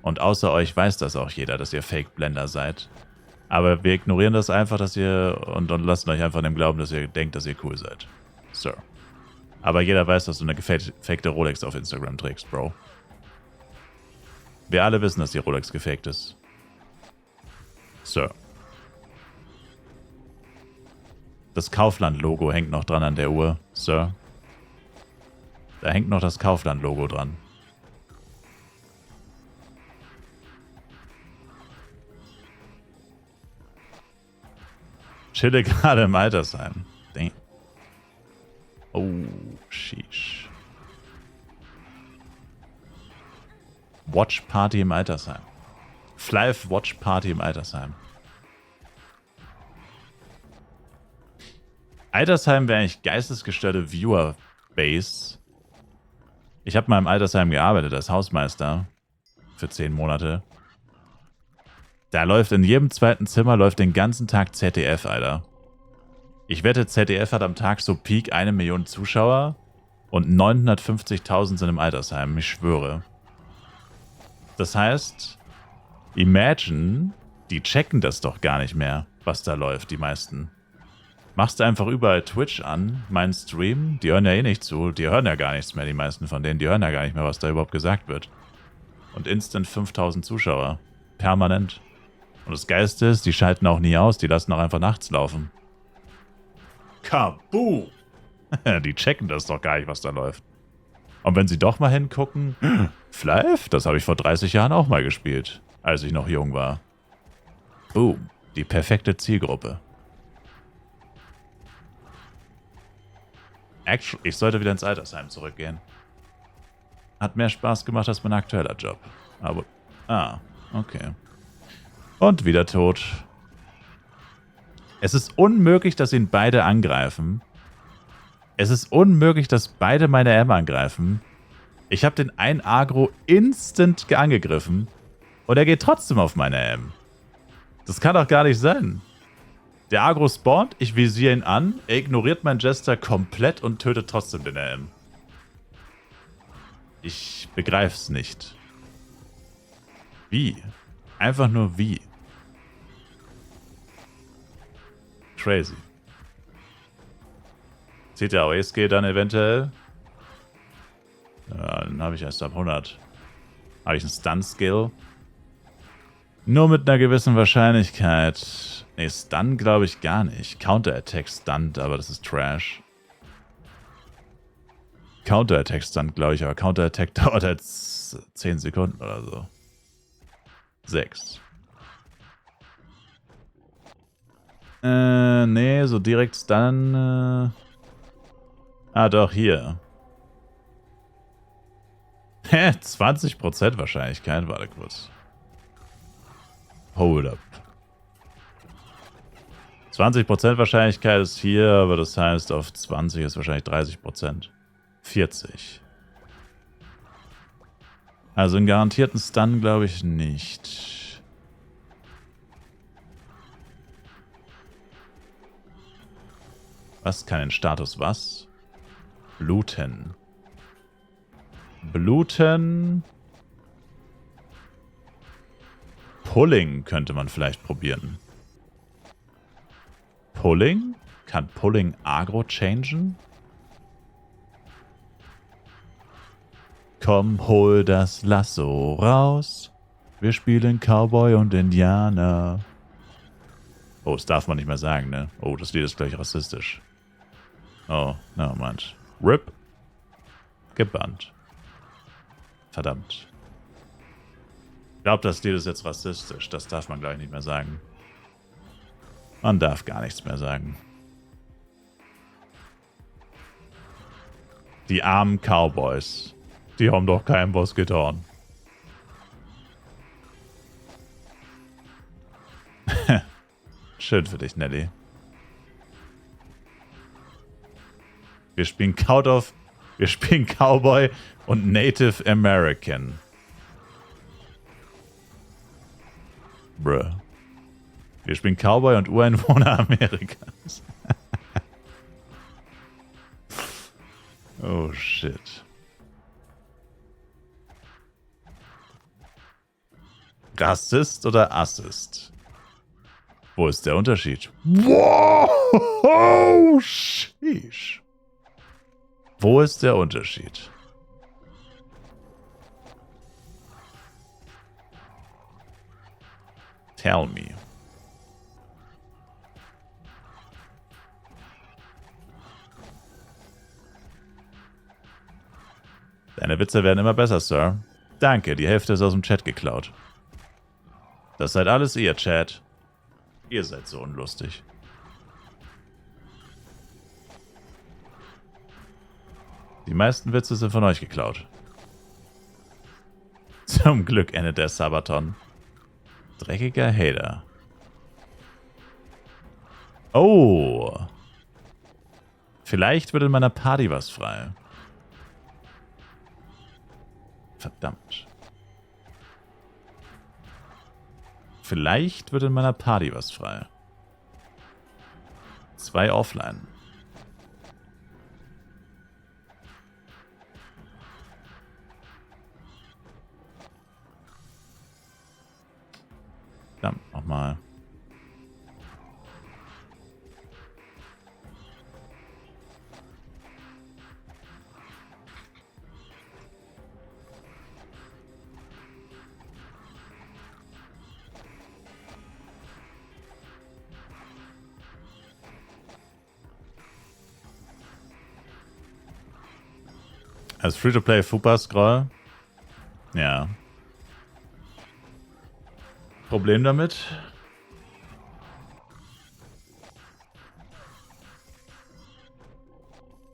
Und außer euch weiß das auch jeder, dass ihr Fake Blender seid. Aber wir ignorieren das einfach, dass ihr und lassen euch einfach in dem Glauben, dass ihr denkt, dass ihr cool seid. Sir. Aber jeder weiß, dass du eine gefakte Rolex auf Instagram trägst, Bro. Wir alle wissen, dass die Rolex gefaked ist. Sir. Das Kaufland-Logo hängt noch dran an der Uhr, Sir. Da hängt noch das Kaufland-Logo dran. chille gerade im Altersheim. Damn. Oh, sheesh. Watch Party im Altersheim. Flive Watch Party im Altersheim. Altersheim wäre eigentlich geistesgestörte Viewer-Base. Ich habe mal im Altersheim gearbeitet als Hausmeister. Für 10 Monate. Da läuft in jedem zweiten Zimmer läuft den ganzen Tag ZDF, Alter. Ich wette, ZDF hat am Tag so Peak 1 Million Zuschauer und 950.000 sind im Altersheim, ich schwöre. Das heißt, Imagine, die checken das doch gar nicht mehr, was da läuft, die meisten. Machst du einfach überall Twitch an, meinen Stream, die hören ja eh nicht zu, die hören ja gar nichts mehr, die meisten von denen, die hören ja gar nicht mehr, was da überhaupt gesagt wird. Und instant 5.000 Zuschauer. Permanent. Und das Geilste ist, die schalten auch nie aus, die lassen auch einfach nachts laufen. Kaboom! Die checken das doch gar nicht, was da läuft. Und wenn sie doch mal hingucken, Flive, das habe ich vor 30 Jahren auch mal gespielt, als ich noch jung war. Boom, die perfekte Zielgruppe. Actually, ich sollte wieder ins Altersheim zurückgehen. Hat mehr Spaß gemacht als mein aktueller Job. Aber, okay. Und wieder tot. Es ist unmöglich, dass ihn beide angreifen. Es ist unmöglich, dass beide meine M angreifen. Ich habe den einen Agro instant angegriffen und er geht trotzdem auf meine M. Das kann doch gar nicht sein. Der Agro spawnt, ich visiere ihn an, er ignoriert meinen Jester komplett und tötet trotzdem den RM. Ich begreif's nicht. Wie? Einfach nur wie? Crazy. Zieht der AOE-Skill dann eventuell? Ja, dann habe ich erst ab 100. Habe ich einen Stun-Skill? Nur mit einer gewissen Wahrscheinlichkeit. Ne, Stun glaube ich gar nicht. Counter-Attack stunt, aber das ist Trash. Counter-Attack stunt glaube ich, aber Counter-Attack dauert jetzt 10 Sekunden oder so. 6. Nee, so direkt Stun. Doch, hier. 20% Wahrscheinlichkeit, warte kurz. Hold up. 20% Wahrscheinlichkeit ist hier, aber das heißt, auf 20 ist wahrscheinlich 30%. 40. Also einen garantierten Stun glaube ich nicht. Was kann den Status was? Bluten. Bluten. Pulling könnte man vielleicht probieren. Pulling? Kann Pulling Agro changen? Komm, hol das Lasso raus. Wir spielen Cowboy und Indianer. Oh, das darf man nicht mehr sagen, ne? Oh, das Lied ist gleich rassistisch. Oh, na, Mensch. RIP. Gebannt. Verdammt. Ich glaube, das Lied ist jetzt rassistisch. Das darf man gleich nicht mehr sagen. Man darf gar nichts mehr sagen. Die armen Cowboys. Die haben doch keinem was getan. Schön für dich, Nelly. Wir spielen wir spielen Cowboy und Native American. Bruh. Wir spielen Cowboy und Ureinwohner Amerikas. Oh shit. Rassist oder Assist? Wo ist der Unterschied? Wow! Sheesh. Wo ist der Unterschied? Tell me. Deine Witze werden immer besser, Sir. Danke, die Hälfte ist aus dem Chat geklaut. Das seid alles ihr, Chat. Ihr seid so unlustig. Die meisten Witze sind von euch geklaut. Zum Glück endet der Sabaton. Dreckiger Hater. Oh. Vielleicht wird in meiner Party was frei. Verdammt. Vielleicht wird in meiner Party was frei. 2 offline. Verdammt, nochmal. Als Free-to-Play Fupa Scroll. Ja. Problem damit?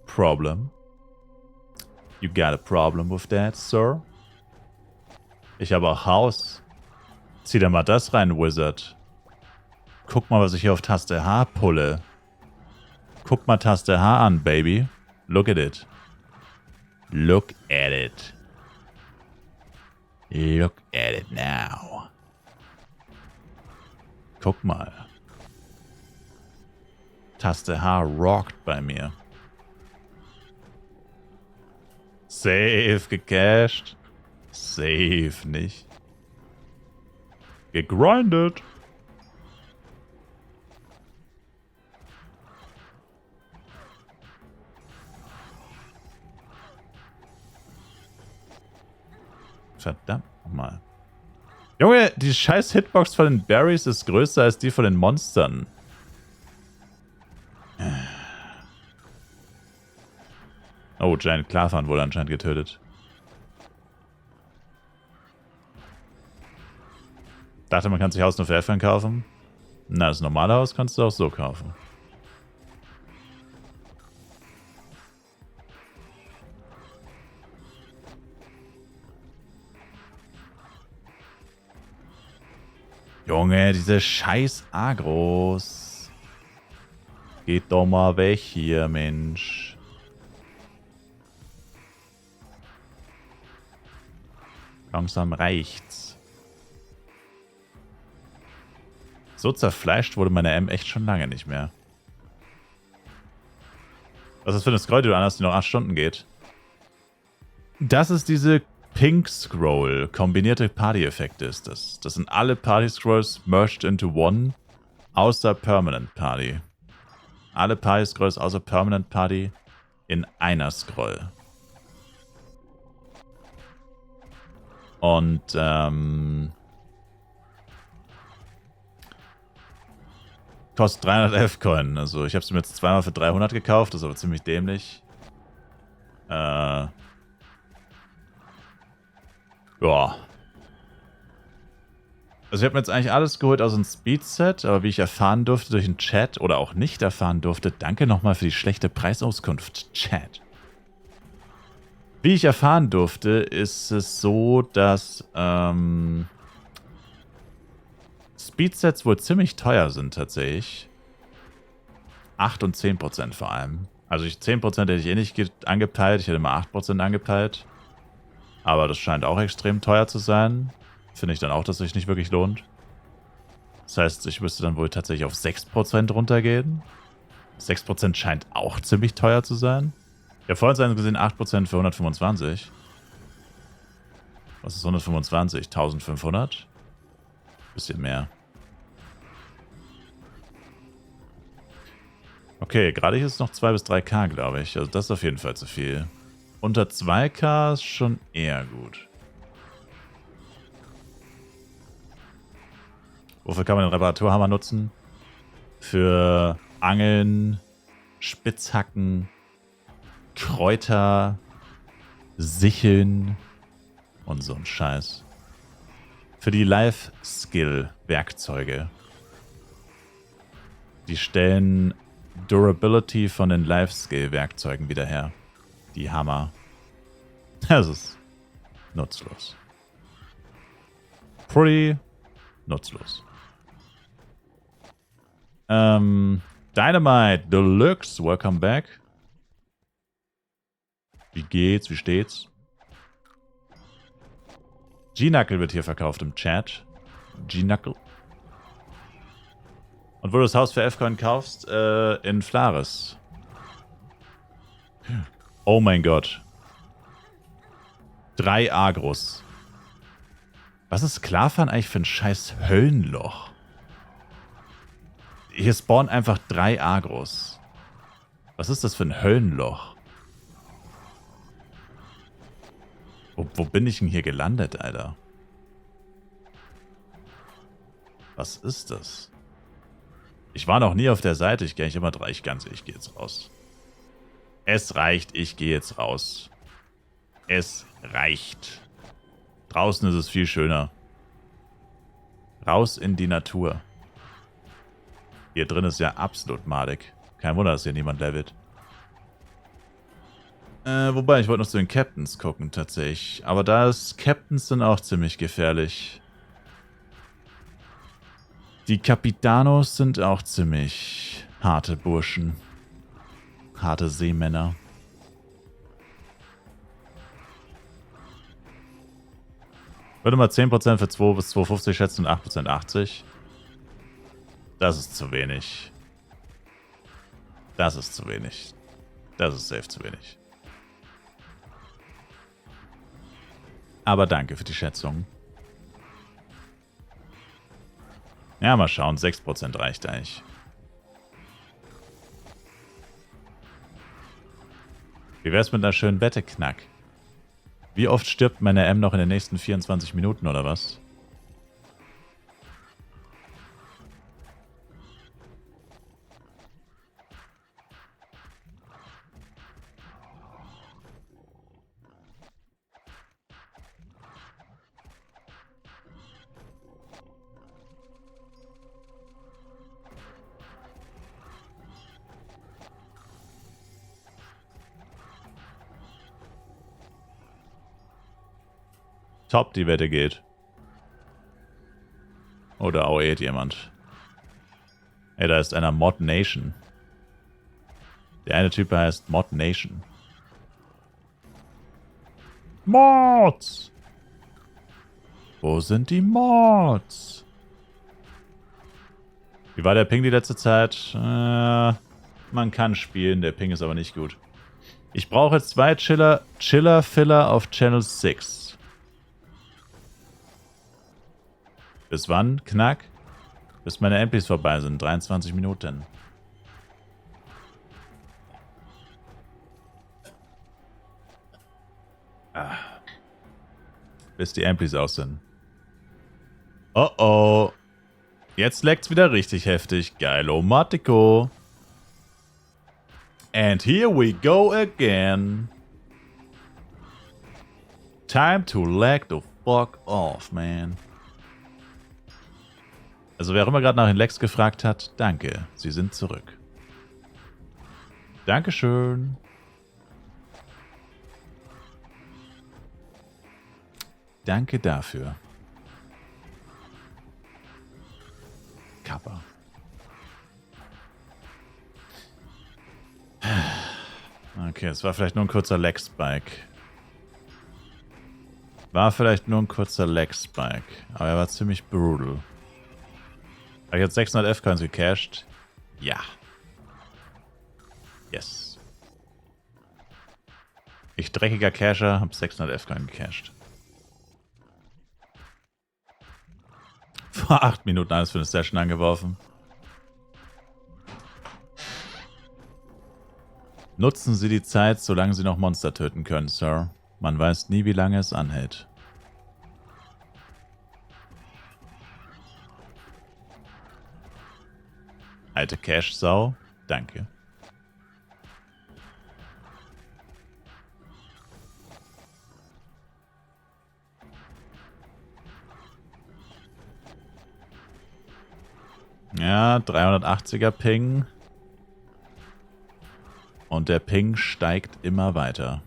Problem. You got a problem with that, sir? Ich habe auch Haus. Zieh da mal das rein, Wizard. Guck mal, was ich hier auf Taste H pulle. Guck mal Taste H an, Baby. Look at it. Look at it. Look at it now. Guck mal. Taste H rockt bei mir. Safe gecached. Safe nicht. Gegrindet. Verdammt nochmal. Junge, die scheiß Hitbox von den Berries ist größer als die von den Monstern. Oh, Giant Klarfan wurde anscheinend getötet. Dachte, man kann sich Haus nur für Elfern kaufen. Na, das normale Haus kannst du auch so kaufen. Junge, diese scheiß Agros. Geht doch mal weg hier, Mensch. Langsam reicht's. So zerfleischt wurde meine M echt schon lange nicht mehr. Was ist das für eine Scroll, die du anhast, die noch 8 Stunden geht? Das ist diese Pink Scroll. Kombinierte Party-Effekte ist das. Das sind alle Party-Scrolls merged into one, außer Permanent Party. Alle Party-Scrolls außer Permanent Party in einer Scroll. Und, kostet 311 Coin. Also ich habe es mir jetzt zweimal für 300 gekauft. Das ist aber ziemlich dämlich. Ja. Also ich habe mir jetzt eigentlich alles geholt aus dem Speedset, aber wie ich erfahren durfte durch den Chat oder auch nicht erfahren durfte, danke nochmal für die schlechte Preisauskunft, Chat. Wie ich erfahren durfte, ist es so, dass Speedsets wohl ziemlich teuer sind tatsächlich. 8 und 10% vor allem. Also 10% hätte ich eh nicht angepeilt, ich hätte mal 8% angepeilt. Aber das scheint auch extrem teuer zu sein. Finde ich dann auch, dass es sich nicht wirklich lohnt. Das heißt, ich müsste dann wohl tatsächlich auf 6% runtergehen. 6% scheint auch ziemlich teuer zu sein. Ja, vorhin gesehen 8% für 125. Was ist 125? 1500? Bisschen mehr. Okay, gerade hier ist es noch 2 bis 3K, glaube ich. Also das ist auf jeden Fall zu viel. Unter 2K ist schon eher gut. Wofür kann man den Reparaturhammer nutzen? Für Angeln, Spitzhacken, Kräuter, Sicheln und so ein Scheiß. Für die Life-Skill-Werkzeuge. Die stellen Durability von den Life-Skill-Werkzeugen wieder her. Die Hammer. Das ist nutzlos. Pretty nutzlos. Dynamite Deluxe, welcome back. Wie geht's? Wie steht's? G-Knuckle wird hier verkauft im Chat. G-Knuckle. Und wo du das Haus für F-Coin kaufst, in Flares. Oh mein Gott. 3 Agros. Was ist Klarfahren eigentlich für ein scheiß Höllenloch? Hier spawnen einfach 3 Agros. Was ist das für ein Höllenloch? Wo bin ich denn hier gelandet, Alter? Was ist das? Ich war noch nie auf der Seite. Ich gehe nicht immer ich gehe jetzt raus. Es reicht, ich gehe jetzt raus. Es reicht. Draußen ist es viel schöner. Raus in die Natur. Hier drin ist ja absolut madig. Kein Wunder, dass hier niemand levelt. Wobei, ich wollte noch zu den Captains gucken, tatsächlich. Aber Captains sind auch ziemlich gefährlich. Die Capitanos sind auch ziemlich harte Burschen. Harte Seemänner. Würde mal 10% für 2 bis 2,50 schätzen und 8% 80. Das ist zu wenig. Das ist zu wenig. Das ist safe zu wenig. Aber danke für die Schätzung. Ja, mal schauen. 6% reicht eigentlich. Wie wär's mit einer schönen Wette, Knack? Wie oft stirbt meine M noch in den nächsten 24 Minuten oder was? Top, die Wette geht. Oder AOE't jemand. Ey, da ist einer Mod Nation. Der eine Typ heißt Mod Nation. Mods! Wo sind die Mods? Wie war der Ping die letzte Zeit? Man kann spielen, der Ping ist aber nicht gut. Ich brauche jetzt 2 Chiller-Filler auf Channel 6. Bis wann? Knack? Bis meine MPs vorbei sind. 23 Minuten. Bis die MPs aus sind. Oh oh. Jetzt leckt's wieder richtig heftig. Geilomatico. And here we go again. Time to lag the fuck off, man. Also wer auch immer gerade nach den Lags gefragt hat, danke, sie sind zurück. Dankeschön. Danke dafür. Kappa. Okay, es war vielleicht nur ein kurzer Lag-Spike. War vielleicht nur ein kurzer Lag-Spike, aber er war ziemlich brutal. Habe ich jetzt 600 F-Coins gecached? Ja. Yes. Ich dreckiger Cacher, habe 600 F-Coins gecached. Vor 8 Minuten alles für eine Session angeworfen. Nutzen Sie die Zeit, solange Sie noch Monster töten können, Sir. Man weiß nie, wie lange es anhält. Alte Cash-Sau, danke. Ja, 380er Ping. Und der Ping steigt immer weiter.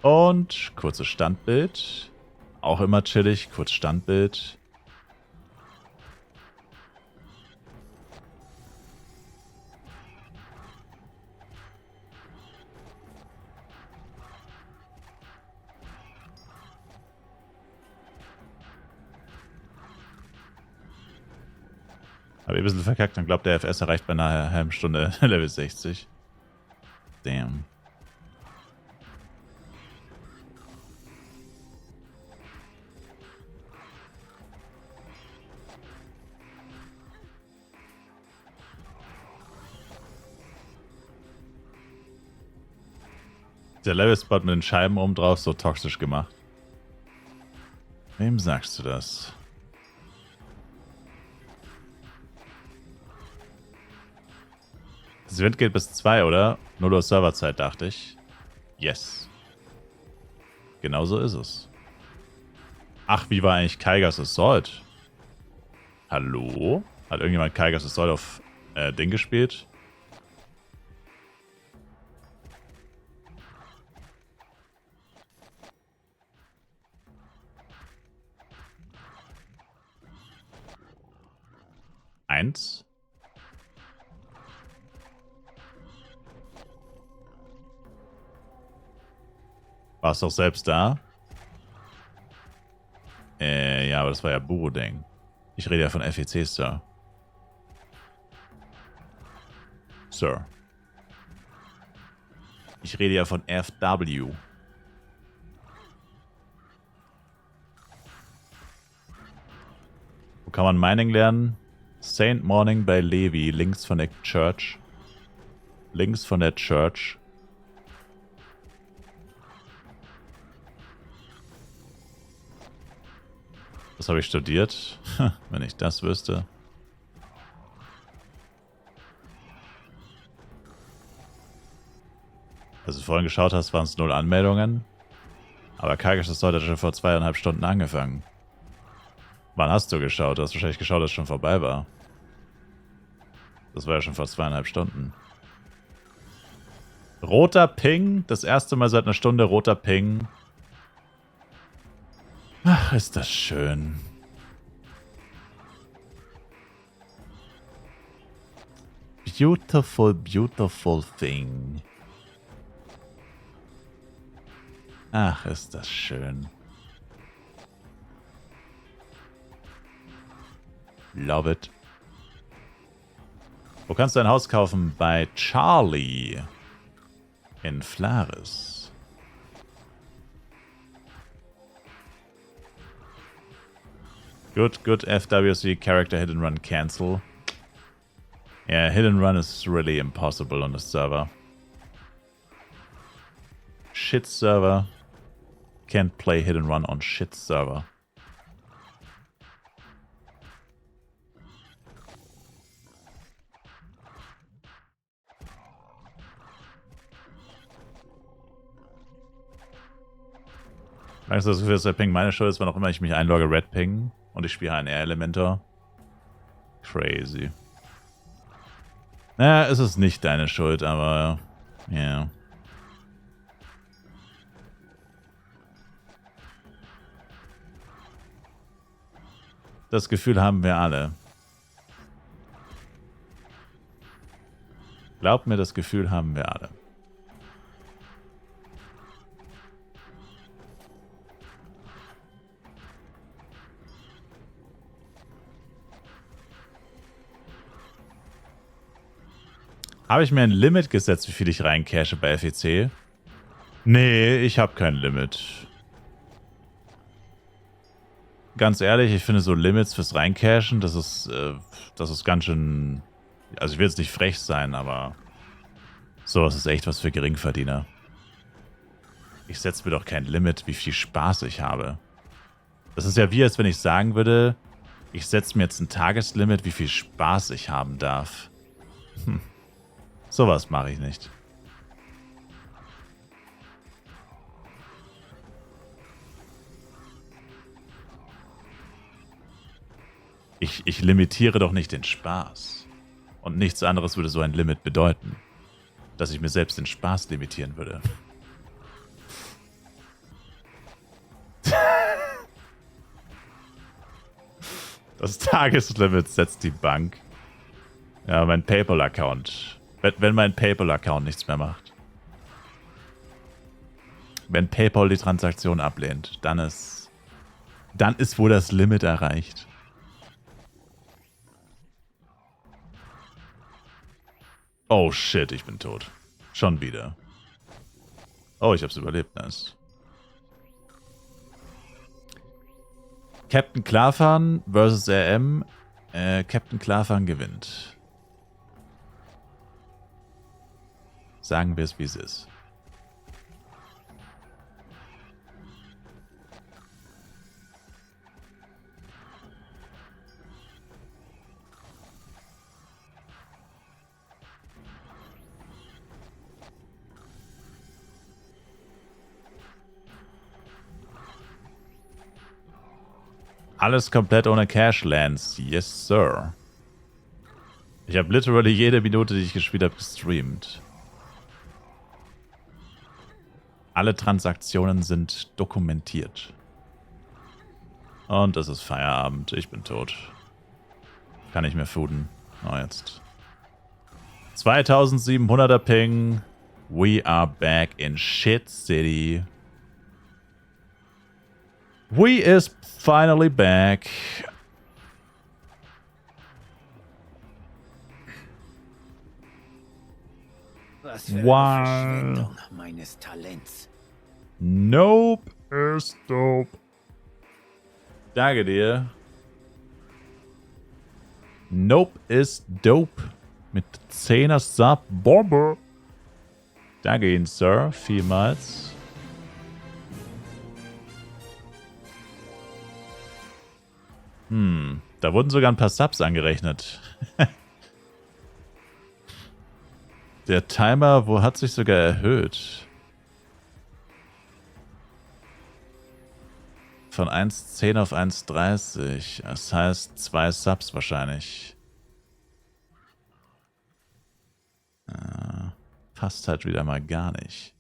Und kurzes Standbild. Auch immer chillig. Kurz Standbild. Habe ich ein bisschen verkackt und glaubt, der FS erreicht bei einer halben Stunde Level 60. Damn. Der Level-Spot mit den Scheiben oben drauf so toxisch gemacht. Wem sagst du das? Das Event geht bis 2, oder? 0 Uhr Serverzeit, dachte ich. Yes. Genau so ist es. Ach, wie war eigentlich Kaigas Assault? Hallo? Hat irgendjemand Kaigas Assault auf Ding gespielt? Eins. Warst du doch selbst da? Ja, aber das war ja Buro-Ding. Ich rede ja von FEC, Sir. Sir. Ich rede ja von FW. Wo kann man Mining lernen? Saint Morning bei Levi, links von der Church. Links von der Church. Was habe ich studiert? Wenn ich das wüsste. Als du vorhin geschaut hast, waren es 0 Anmeldungen. Aber Kaigas das heute schon vor 2,5 Stunden angefangen. Wann hast du geschaut? Du hast wahrscheinlich geschaut, dass es schon vorbei war. Das war ja schon vor 2,5 Stunden. Roter Ping. Das erste Mal seit einer Stunde roter Ping. Ach, ist das schön. Beautiful, beautiful thing. Ach, ist das schön. Love it. Wo kannst du ein Haus kaufen? Bei Charlie. In Flaris. Good FWC character hit and run cancel. Yeah, hit and run is really impossible on the server. Shit server. Can't play hit and run on shit server. Langsam das Gefühl, dass der Ping meine Schuld ist, wann auch immer ich mich einlogge, Red Ping. Und ich spiele HNR Elementor. Crazy. Naja, es ist nicht deine Schuld, aber ja. Yeah. Das Gefühl haben wir alle. Glaubt mir, das Gefühl haben wir alle. Habe ich mir ein Limit gesetzt, wie viel ich reincache bei FEC? Nee, ich habe kein Limit. Ganz ehrlich, ich finde so Limits fürs Reincachen, das ist ganz schön... Also ich will jetzt nicht frech sein, aber sowas ist echt was für Geringverdiener. Ich setze mir doch kein Limit, wie viel Spaß ich habe. Das ist ja wie, als wenn ich sagen würde, ich setze mir jetzt ein Tageslimit, wie viel Spaß ich haben darf. Sowas mache ich nicht. Ich limitiere doch nicht den Spaß. Und nichts anderes würde so ein Limit bedeuten. dass ich mir selbst den Spaß limitieren würde. Das Tageslimit setzt die Bank. Ja, mein PayPal-Account. Wenn mein PayPal-Account nichts mehr macht. Wenn PayPal die Transaktion ablehnt, dann ist wohl das Limit erreicht. Oh shit, ich bin tot. Schon wieder. Oh, ich hab's überlebt, nice. Captain Klarfahren versus RM. Captain Klarfahren gewinnt. Sagen wir es, wie es ist. Alles komplett ohne Cashlands. Yes, sir. Ich habe literally jede Minute, die ich gespielt habe, gestreamt. Alle Transaktionen sind dokumentiert. Und es ist Feierabend. Ich bin tot. Kann nicht mehr fooden. Oh, jetzt. 2700er Ping. We are back in Shit City. We is finally back. Was für eine Wow. Verschwendung meines Talents. Nope. Ist dope. Danke dir. Nope ist dope. Mit 10er Sub. Bombe. Danke Ihnen, Sir. Vielmals. Da wurden sogar ein paar Subs angerechnet. Der Timer, hat sich sogar erhöht. Von 1,10 auf 1,30. Das heißt 2 Subs wahrscheinlich. Passt halt wieder mal gar nicht.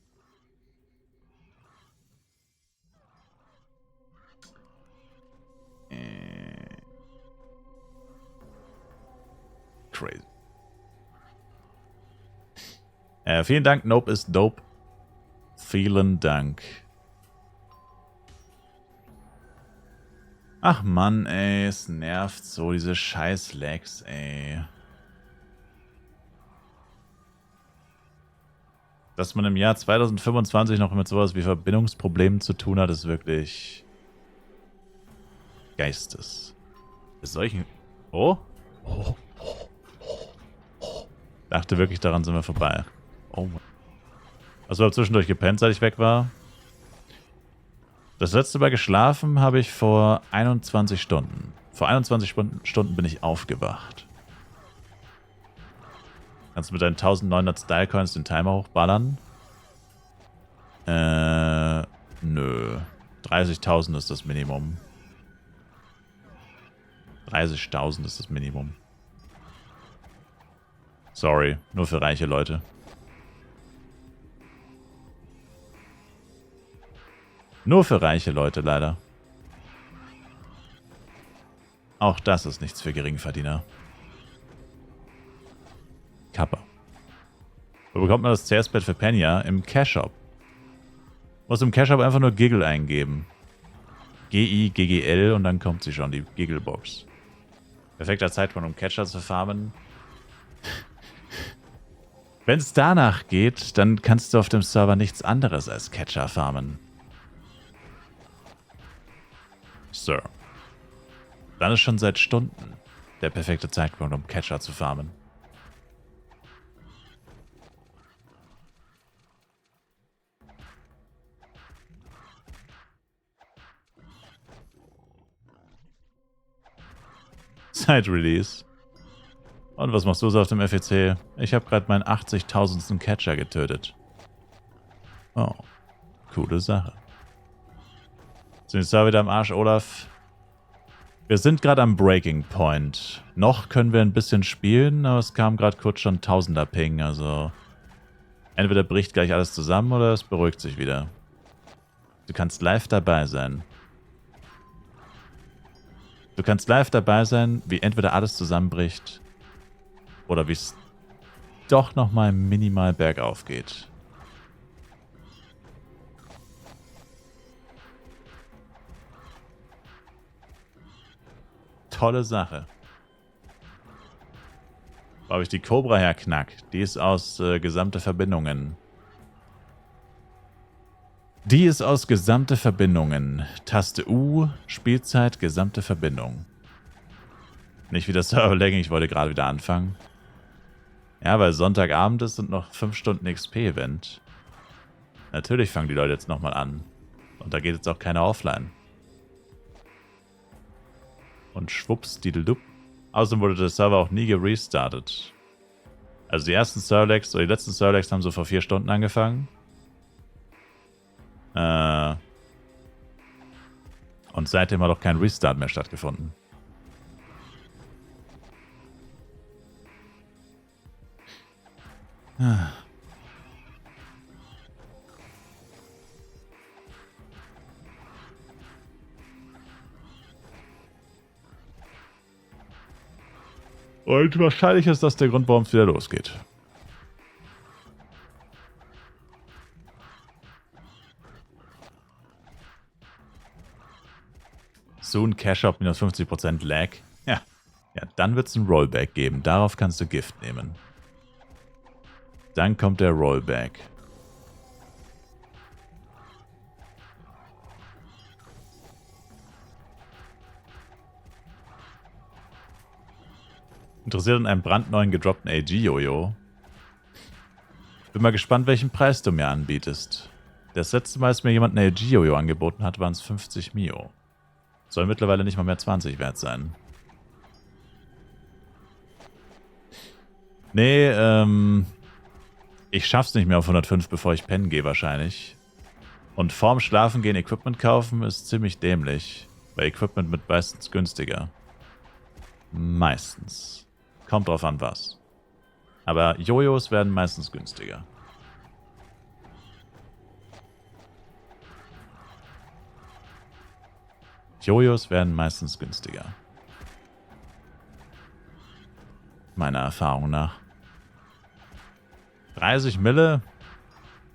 Crazy. Vielen Dank, Nope ist dope. Vielen Dank. Ach Mann, ey, es nervt so, diese scheiß Lags, ey. Dass man im Jahr 2025 noch mit sowas wie Verbindungsproblemen zu tun hat, ist wirklich Geistes. Ist solchen... Oh? Dachte wirklich, daran sind wir vorbei. Oh. Also habe zwischendurch gepennt, seit ich weg war. Das letzte Mal geschlafen habe ich vor 21 Stunden. Vor 21 Stunden bin ich aufgewacht. Kannst du mit deinen 1900 Stylecoins den Timer hochballern? Nö. 30.000 ist das Minimum. 30.000 ist das Minimum. Sorry, nur für reiche Leute. Nur für reiche Leute, leider. Auch das ist nichts für Geringverdiener. Kappa. Wo bekommt man das CS-Pad für Penya? Im Cash-Shop. Muss im Cash-Shop einfach nur Giggle eingeben. G-I-G-G-L und dann kommt sie schon, die Giggle-Box. Perfekter Zeitpunkt, um Catcher zu farmen. Wenn es danach geht, dann kannst du auf dem Server nichts anderes als Catcher farmen. Sir. Dann ist schon seit Stunden der perfekte Zeitpunkt, um Catcher zu farmen. Seit Release. Und was machst du so auf dem FEC? Ich habe gerade meinen 80.000. Catcher getötet. Oh, coole Sache. Sind die Server wieder am Arsch, Olaf? Wir sind gerade am Breaking Point. Noch können wir ein bisschen spielen, aber es kam gerade kurz schon 1000er Ping, also Entweder bricht gleich alles zusammen oder es beruhigt sich wieder. Du kannst live dabei sein. Du kannst live dabei sein, wie entweder alles zusammenbricht oder wie es doch nochmal minimal bergauf geht. Tolle Sache. Wo habe ich die Cobra herknack? Die ist aus gesamte Verbindungen. Die ist aus gesamte Verbindungen. Taste U, Spielzeit, gesamte Verbindung. Nicht wieder Server-Lagging, ich wollte gerade wieder anfangen. Ja, weil Sonntagabend ist und noch 5 Stunden XP-Event. Natürlich fangen die Leute jetzt nochmal an. Und da geht jetzt auch keiner offline. Und schwupps, didelup. Außerdem wurde der Server auch nie gerestartet. Also die ersten Serverlags, oder die letzten Serverlags haben so vor 4 Stunden angefangen. Und seitdem hat auch kein Restart mehr stattgefunden. Und wahrscheinlich ist das der Grund, warum es wieder losgeht. Soon Cash Up minus 50% Lag. Ja, dann wird es ein Rollback geben. Darauf kannst du Gift nehmen. Dann kommt der Rollback. Interessiert an einem brandneuen gedroppten AG-Jojo? Bin mal gespannt, welchen Preis du mir anbietest. Das letzte Mal, als mir jemand ein AG-Jojo angeboten hat, waren es 50 Mio. Soll mittlerweile nicht mal mehr 20 wert sein. Nee, ich schaff's nicht mehr auf 105, bevor ich pennen gehe wahrscheinlich. Und vorm Schlafen gehen Equipment kaufen ist ziemlich dämlich. Weil Equipment wird meistens günstiger. Meistens. Kommt drauf an was. Aber Jojos werden meistens günstiger. Jojos werden meistens günstiger. Meiner Erfahrung nach. 30 Mille?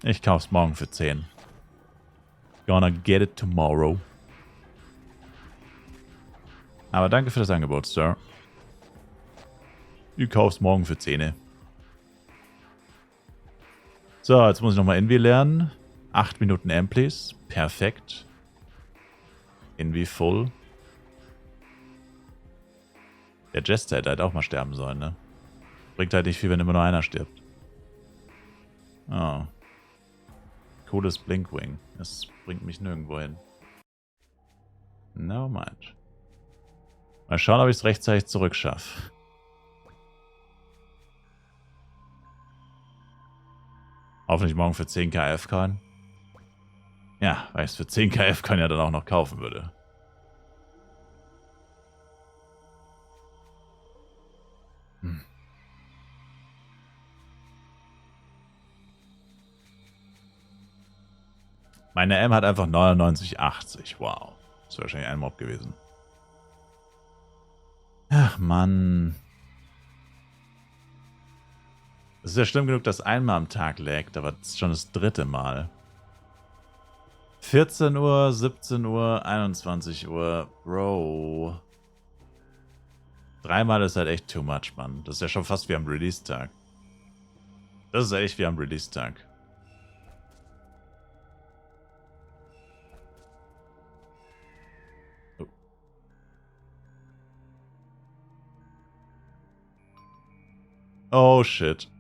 Ich kauf's morgen für 10. Gonna get it tomorrow. Aber danke für das Angebot, Sir. Ich kauf's morgen für 10. So, jetzt muss ich nochmal Envy lernen. 8 Minuten Amplis. Perfekt. Envy full. Der Jester hätte halt auch mal sterben sollen, ne? Bringt halt nicht viel, wenn immer nur einer stirbt. Oh. Cooles Blinkwing. Es bringt mich nirgendwo hin. No mind. Mal schauen, ob ich es rechtzeitig zurückschaffe. Hoffentlich morgen für 10k F-Coin. Ja, weil ich es für 10k F-Coin ja dann auch noch kaufen würde. Meine M hat einfach 99,80. Wow. Das wäre wahrscheinlich ein Mob gewesen. Ach, Mann. Es ist ja schlimm genug, dass einmal am Tag laggt, aber das ist schon das 3. Mal. 14 Uhr, 17 Uhr, 21 Uhr. Bro. 3 Mal ist halt echt too much, Mann. Das ist ja schon fast wie am Release-Tag. Das ist echt wie am Release-Tag. Oh, shit.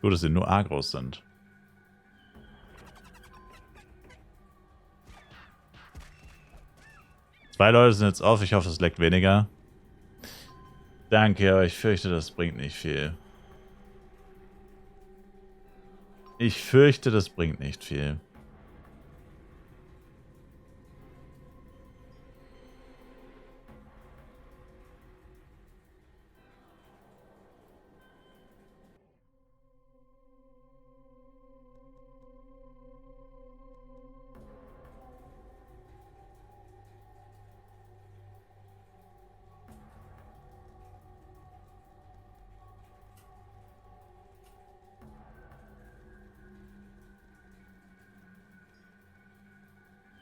Gut, dass sie nur Agros sind. Zwei Leute sind jetzt auf. Ich hoffe, es leckt weniger. Danke, aber ich fürchte, das bringt nicht viel. Ich fürchte, das bringt nicht viel.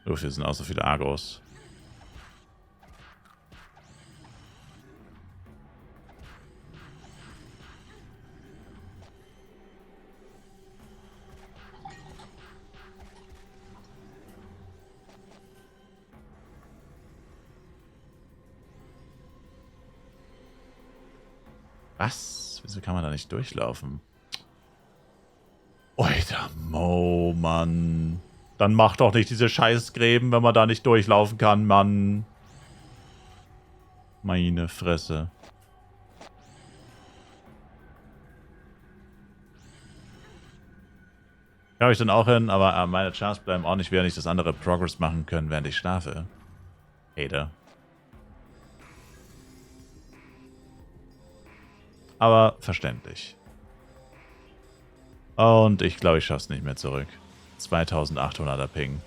Uff, hier sind auch so viele Argos. Was? Wieso kann man da nicht durchlaufen? Alter, Mo, Mann. Dann mach doch nicht diese Scheißgräben, wenn man da nicht durchlaufen kann, Mann. Meine Fresse. Habe ich dann auch hin, aber meine Chars bleiben auch nicht, während ich das andere Progress machen können, während ich schlafe. Hater. Aber verständlich. Und ich glaube, ich schaff's nicht mehr zurück. 2800er Ping.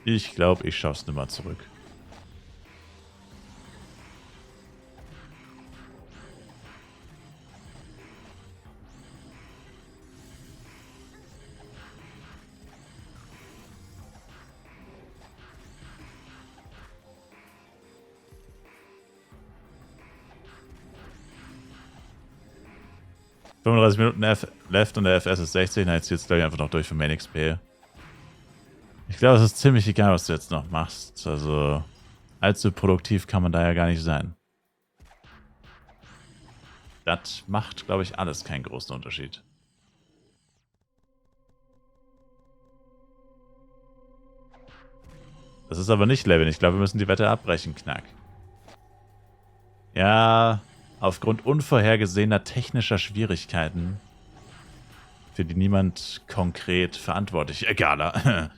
Ich glaube, ich schaff's nicht mehr zurück. Minuten left und der FS ist 60. Na, jetzt geht's glaube ich einfach noch durch für Main XP. Ich glaube, es ist ziemlich egal, was du jetzt noch machst. Also, allzu produktiv kann man da ja gar nicht sein. Das macht, glaube ich, alles keinen großen Unterschied. Das ist aber nicht Leveln. Ich glaube, wir müssen die Wette abbrechen, Knack. Ja, aufgrund unvorhergesehener technischer Schwierigkeiten, für die niemand konkret verantwortlich, egaler,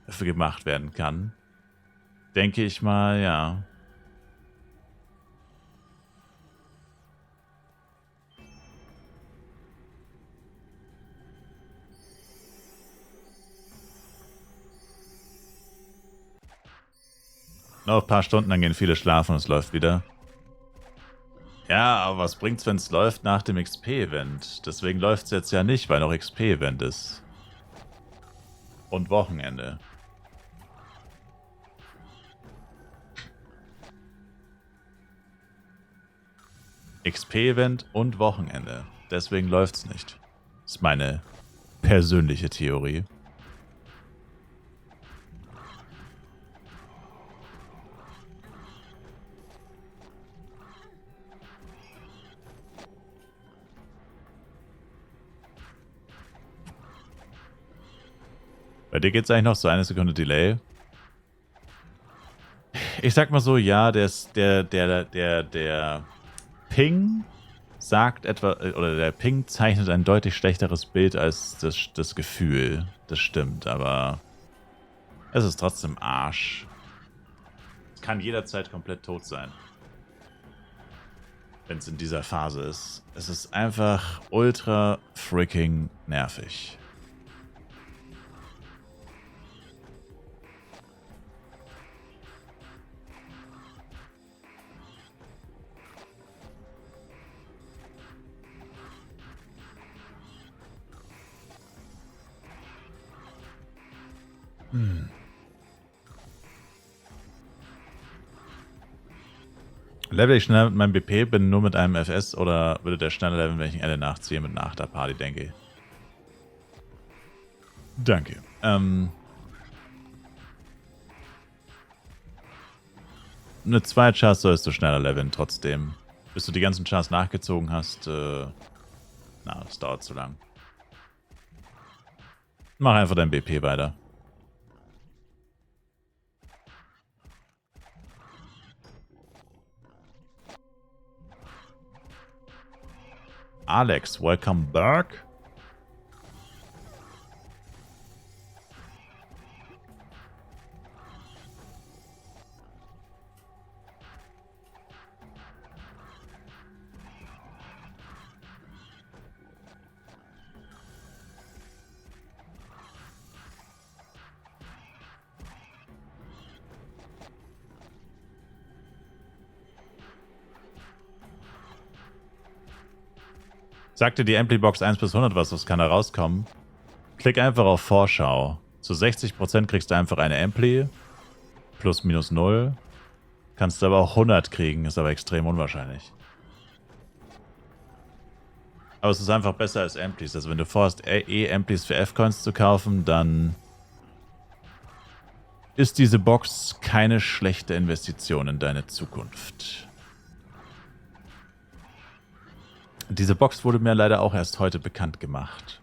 dafür gemacht werden kann, denke ich mal, ja. Noch ein paar Stunden, dann gehen viele schlafen und es läuft wieder. Ja, aber was bringt's, wenn es läuft nach dem XP-Event? Deswegen läuft's jetzt ja nicht, weil noch XP-Event ist. Und Wochenende. XP-Event und Wochenende. Deswegen läuft's nicht. Das ist meine persönliche Theorie. Bei dir geht es eigentlich noch so 1 Sekunde Delay. Ich sag mal so, ja, der Ping sagt etwa, oder der Ping zeichnet ein deutlich schlechteres Bild als das Gefühl. Das stimmt, aber es ist trotzdem Arsch. Es kann jederzeit komplett tot sein. Wenn es in dieser Phase ist. Es ist einfach ultra freaking nervig. Level ich schneller mit meinem BP, bin nur mit einem FS oder würde der schneller leveln, wenn ich einen L nachziehe mit einer 8er Party, denke ich. Danke. Mit 2 Chars sollst du schneller leveln, trotzdem. Bis du die ganzen Chars nachgezogen hast, na, das dauert zu lang. Mach einfach dein BP weiter. Alex, welcome back. Sagte die Ampli-Box 1 bis 100 was kann da rauskommen? Klick einfach auf Vorschau. Zu 60% kriegst du einfach eine Ampli. Plus minus 0. Kannst du aber auch 100 kriegen, ist aber extrem unwahrscheinlich. Aber es ist einfach besser als Amplis. Also wenn du vorhast, Amplis für F-Coins zu kaufen, dann ist diese Box keine schlechte Investition in deine Zukunft. Diese Box wurde mir leider auch erst heute bekannt gemacht.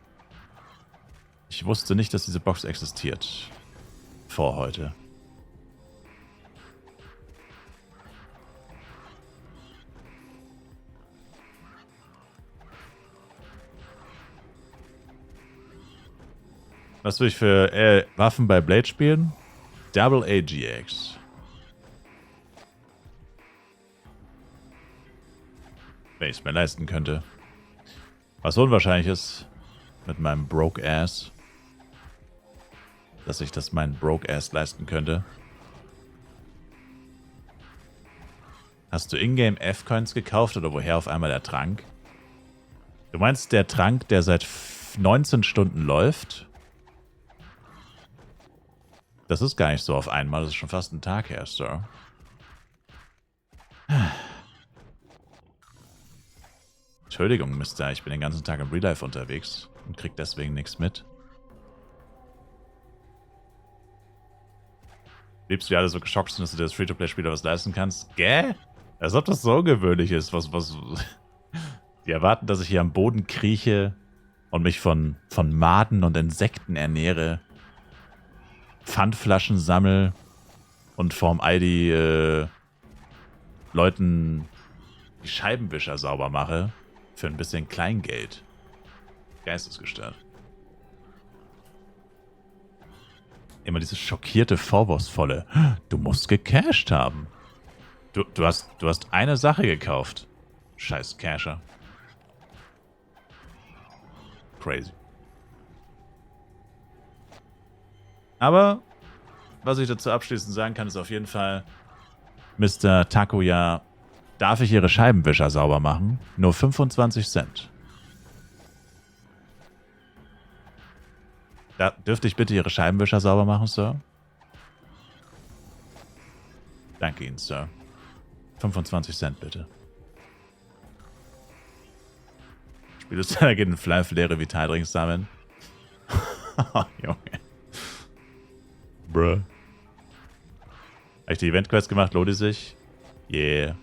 Ich wusste nicht, dass diese Box existiert. Vor heute. Was will ich für Waffen bei Blade spielen? Double AGX. Wenn ich es mir leisten könnte. Was unwahrscheinlich ist, mit meinem Broke-Ass, dass ich das meinen Broke-Ass leisten könnte. Hast du Ingame F-Coins gekauft oder woher auf einmal der Trank? Du meinst der Trank, der seit 19 Stunden läuft? Das ist gar nicht so auf einmal, das ist schon fast ein Tag her, Sir. Entschuldigung, Mister, ich bin den ganzen Tag im Real Life unterwegs und krieg deswegen nichts mit. Liebst du, wie alle so geschockt sind, dass du dir das Free-to-Play-Spieler was leisten kannst? Gäh? Als ob das so ungewöhnlich ist. Was. Die erwarten, dass ich hier am Boden krieche und mich von Maden und Insekten ernähre, Pfandflaschen sammle und vorm ID Leuten die Scheibenwischer sauber mache. Für ein bisschen Kleingeld. Geistesgestört. Immer dieses schockierte, vorwurfsvolle. Du musst gecasht haben. Du hast eine Sache gekauft. Scheiß Casher. Crazy. Aber, was ich dazu abschließend sagen kann, ist auf jeden Fall, Mr. Takuya, darf ich Ihre Scheibenwischer sauber machen? Nur 25 Cent. Dürfte ich bitte Ihre Scheibenwischer sauber machen, Sir? Danke Ihnen, Sir. 25 Cent, bitte. Spielst du geht ein leere Vitaldrinks sammeln? Oh, Junge. Bruh. Habe ich die Event-Quest gemacht? Lohnt die sich? Yeah.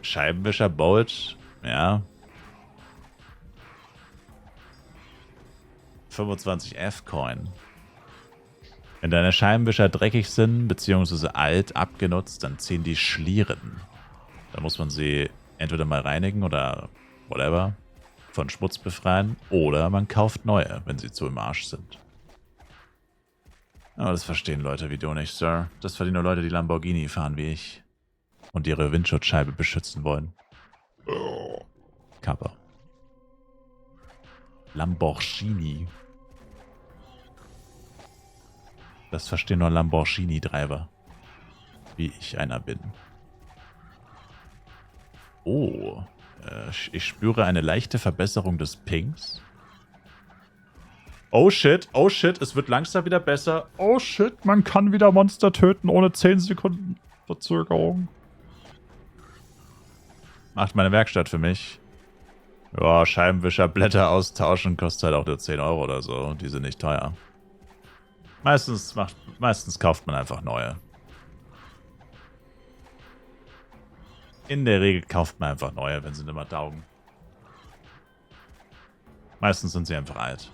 Scheibenwischer Bolt. Ja. 25 F-Coin. Wenn deine Scheibenwischer dreckig sind, beziehungsweise alt, abgenutzt, dann ziehen die Schlieren. Da muss man sie entweder mal reinigen oder whatever, von Schmutz befreien, oder man kauft neue, wenn sie zu im Arsch sind. Aber das verstehen Leute wie du nicht, Sir. Das verdienen nur Leute, die Lamborghini fahren wie ich und ihre Windschutzscheibe beschützen wollen. Kappa. Lamborghini. Das verstehen nur Lamborghini-Treiber. Wie ich einer bin. Oh. Ich spüre eine leichte Verbesserung des Pings. Oh shit, es wird langsam wieder besser. Oh shit, man kann wieder Monster töten ohne 10 Sekunden Verzögerung. Macht meine Werkstatt für mich. Ja, Scheibenwischer, Blätter austauschen, kostet halt auch nur 10 Euro oder so. Die sind nicht teuer. Meistens kauft man einfach neue. In der Regel kauft man einfach neue, wenn sie nicht mehr taugen. Meistens sind sie einfach alt.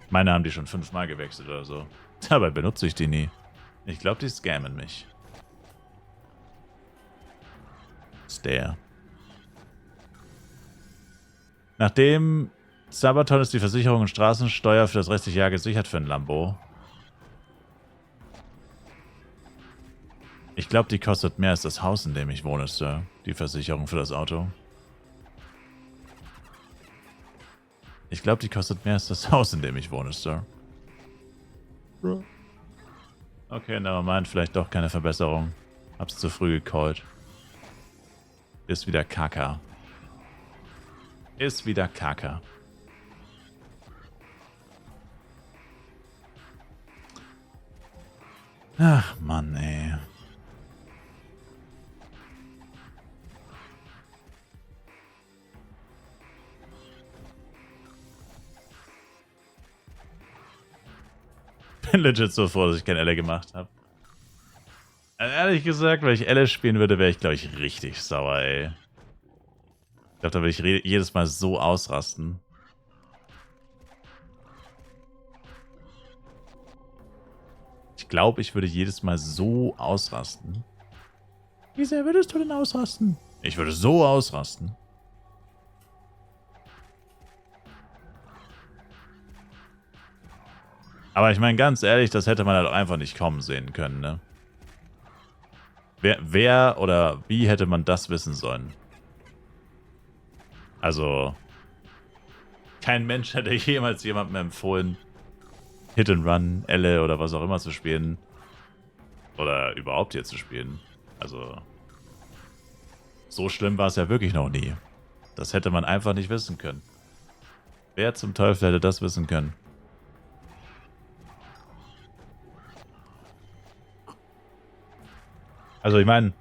Meine haben die schon 5-mal gewechselt oder so. Dabei benutze ich die nie. Ich glaube, die scammen mich. almost there. Nachdem Sabaton ist die Versicherung und Straßensteuer für das restliche Jahr gesichert für ein Lambo. Ich glaube, die kostet mehr als das Haus, in dem ich wohne, Sir. Die Versicherung für das Auto. Ich glaube, die kostet mehr als das Haus, in dem ich wohne, Sir. Okay, nevermind, vielleicht doch keine Verbesserung. Hab's zu früh gecallt. Ist wieder Kaka. Ist wieder Kaka. Ach, Mann, ey. Bin legit so froh, dass ich kein Elle gemacht habe. Ehrlich gesagt, wenn ich Elle spielen würde, wäre ich, glaube ich, richtig sauer, ey. Ich glaube, da würde ich jedes Mal so ausrasten. Ich glaube, ich würde jedes Mal so ausrasten. Wie sehr würdest du denn ausrasten? Ich würde so ausrasten. Aber ich meine, ganz ehrlich, das hätte man halt auch einfach nicht kommen sehen können, ne? Wer oder wie hätte man das wissen sollen? Also, kein Mensch hätte jemals jemandem empfohlen, Hit and Run, Elle oder was auch immer zu spielen. Oder überhaupt hier zu spielen. Also, so schlimm war es ja wirklich noch nie. Das hätte man einfach nicht wissen können. Wer zum Teufel hätte das wissen können? Also ich meine,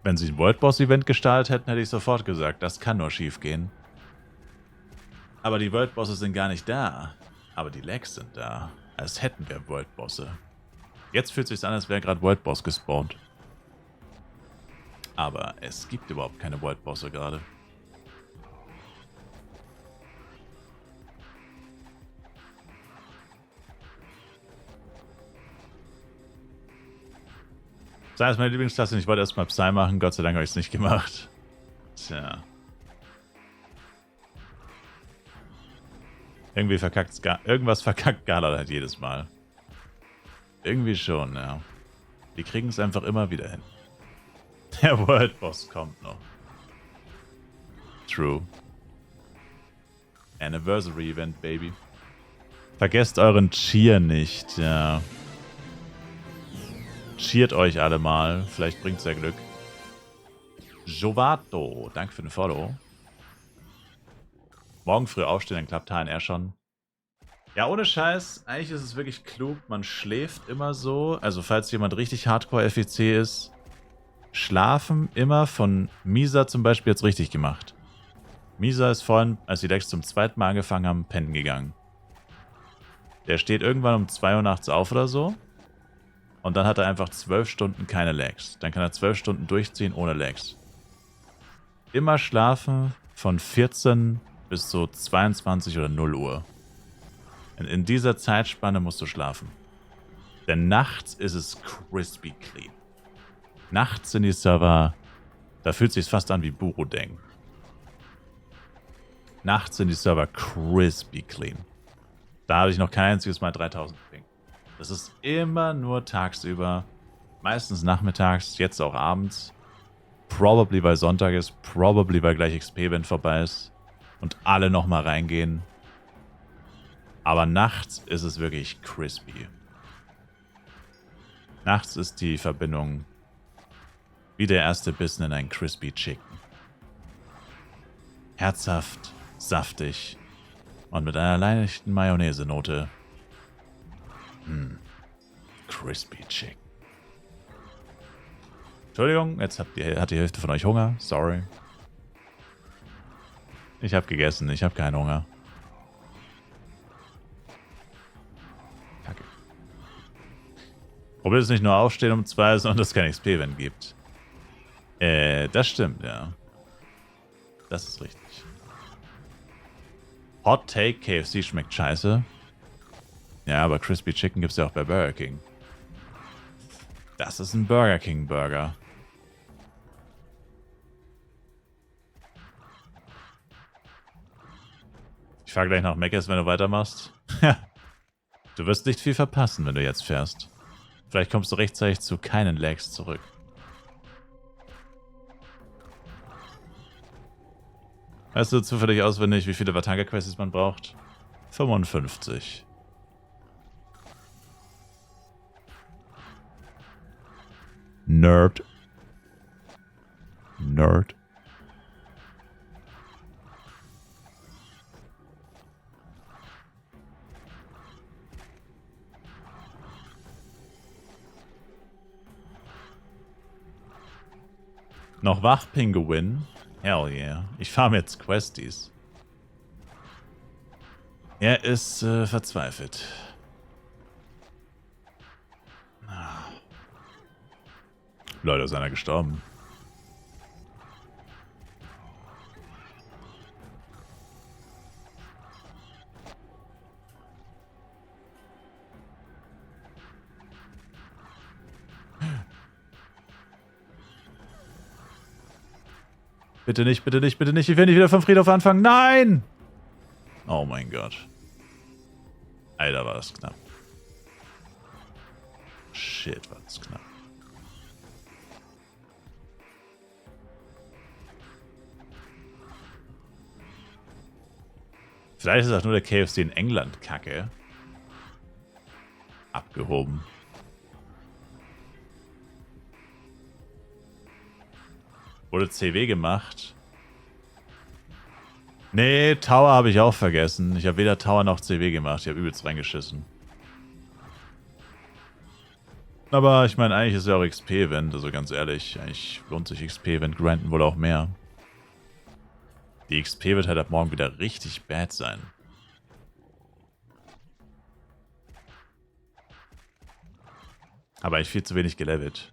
wenn sie ein World Boss Event gestartet hätten, hätte ich sofort gesagt, das kann nur schief gehen. Aber die World Bosses sind gar nicht da. Aber die Lags sind da. Als hätten wir World Bosse. Jetzt fühlt es sich an, als wäre gerade World Boss gespawnt. Aber es gibt überhaupt keine World Bosse gerade. Sei es meine Lieblingsklasse und ich wollte erstmal Psy machen. Gott sei Dank habe ich es nicht gemacht. Tja. Irgendwie verkackt irgendwas verkackt Gala halt jedes Mal. Irgendwie schon, ja. Die kriegen es einfach immer wieder hin. Der World Boss kommt noch. True. Anniversary Event, Baby. Vergesst euren Cheer nicht, ja. Cheert euch alle mal. Vielleicht bringt's ja Glück. Jovato, danke für den Follow. Morgen früh aufstehen, dann klappt HNR schon. Ja, ohne Scheiß, eigentlich ist es wirklich klug. Man schläft immer so. Also falls jemand richtig Hardcore FEC ist, schlafen immer von Misa zum Beispiel jetzt richtig gemacht. Misa ist vorhin, als die Decks zum zweiten Mal angefangen haben, pennen gegangen. Der steht irgendwann um 2 Uhr nachts auf oder so. Und dann hat er einfach 12 Stunden keine Lags. Dann kann er 12 Stunden durchziehen ohne Lags. Immer schlafen von 14 bis so 22 oder 0 Uhr. In dieser Zeitspanne musst du schlafen. Denn nachts ist es crispy clean. Nachts sind die Server, da fühlt es sich fast an wie Burudeng. Nachts sind die Server crispy clean. Da habe ich noch kein einziges Mal 3000 Ping. Das ist immer nur tagsüber, meistens nachmittags, jetzt auch abends. Probably weil Sonntag ist, probably weil gleich XP-Event vorbei ist und alle nochmal reingehen. Aber nachts ist es wirklich crispy. Nachts ist die Verbindung wie der erste Bissen in ein Crispy Chicken. Herzhaft, saftig und mit einer leichten Mayonnaise-Note. Crispy Chicken. Entschuldigung, jetzt hat die Hälfte von euch Hunger. Sorry. Ich habe gegessen, ich habe keinen Hunger. Kacke. Problem ist nicht nur aufstehen um 2, sondern dass es kein XP-Event gibt. Das stimmt, ja. Das ist richtig. Hot Take, KFC schmeckt scheiße. Ja, aber Crispy Chicken gibt es ja auch bei Burger King. Das ist ein Burger King Burger. Ich fahre gleich nach Meckes, wenn du weitermachst. Du wirst nicht viel verpassen, wenn du jetzt fährst. Vielleicht kommst du rechtzeitig zu keinen Lags zurück. Weißt du zufällig auswendig, wie viele Vatanga-Quests man braucht? 55. Nerd. Nerd. Noch wach, Pinguin? Hell yeah. Ich fahre mir jetzt Questies. Er ist verzweifelt. Leider ist einer gestorben. Bitte nicht, bitte nicht, bitte nicht. Ich will nicht wieder vom Friedhof anfangen. Nein! Oh mein Gott. Alter, war das knapp. Shit, war das knapp. Vielleicht ist auch nur der KFC in England kacke. Abgehoben. Wurde CW gemacht? Nee, Tower habe ich auch vergessen. Ich habe weder Tower noch CW gemacht. Ich habe übelst reingeschissen. Aber ich meine, eigentlich ist ja auch XP-Event. Also ganz ehrlich, eigentlich lohnt sich XP-Event grinden wohl auch mehr. Die XP wird halt ab morgen wieder richtig bad sein. Aber ich viel zu wenig gelevelt.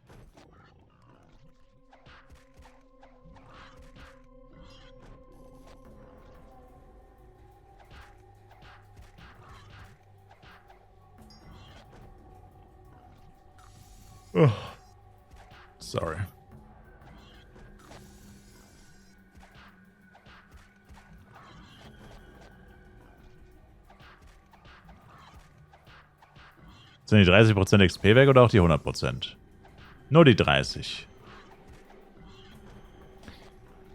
Oh. Sorry. Sind die 30% XP weg oder auch die 100%? Nur die 30.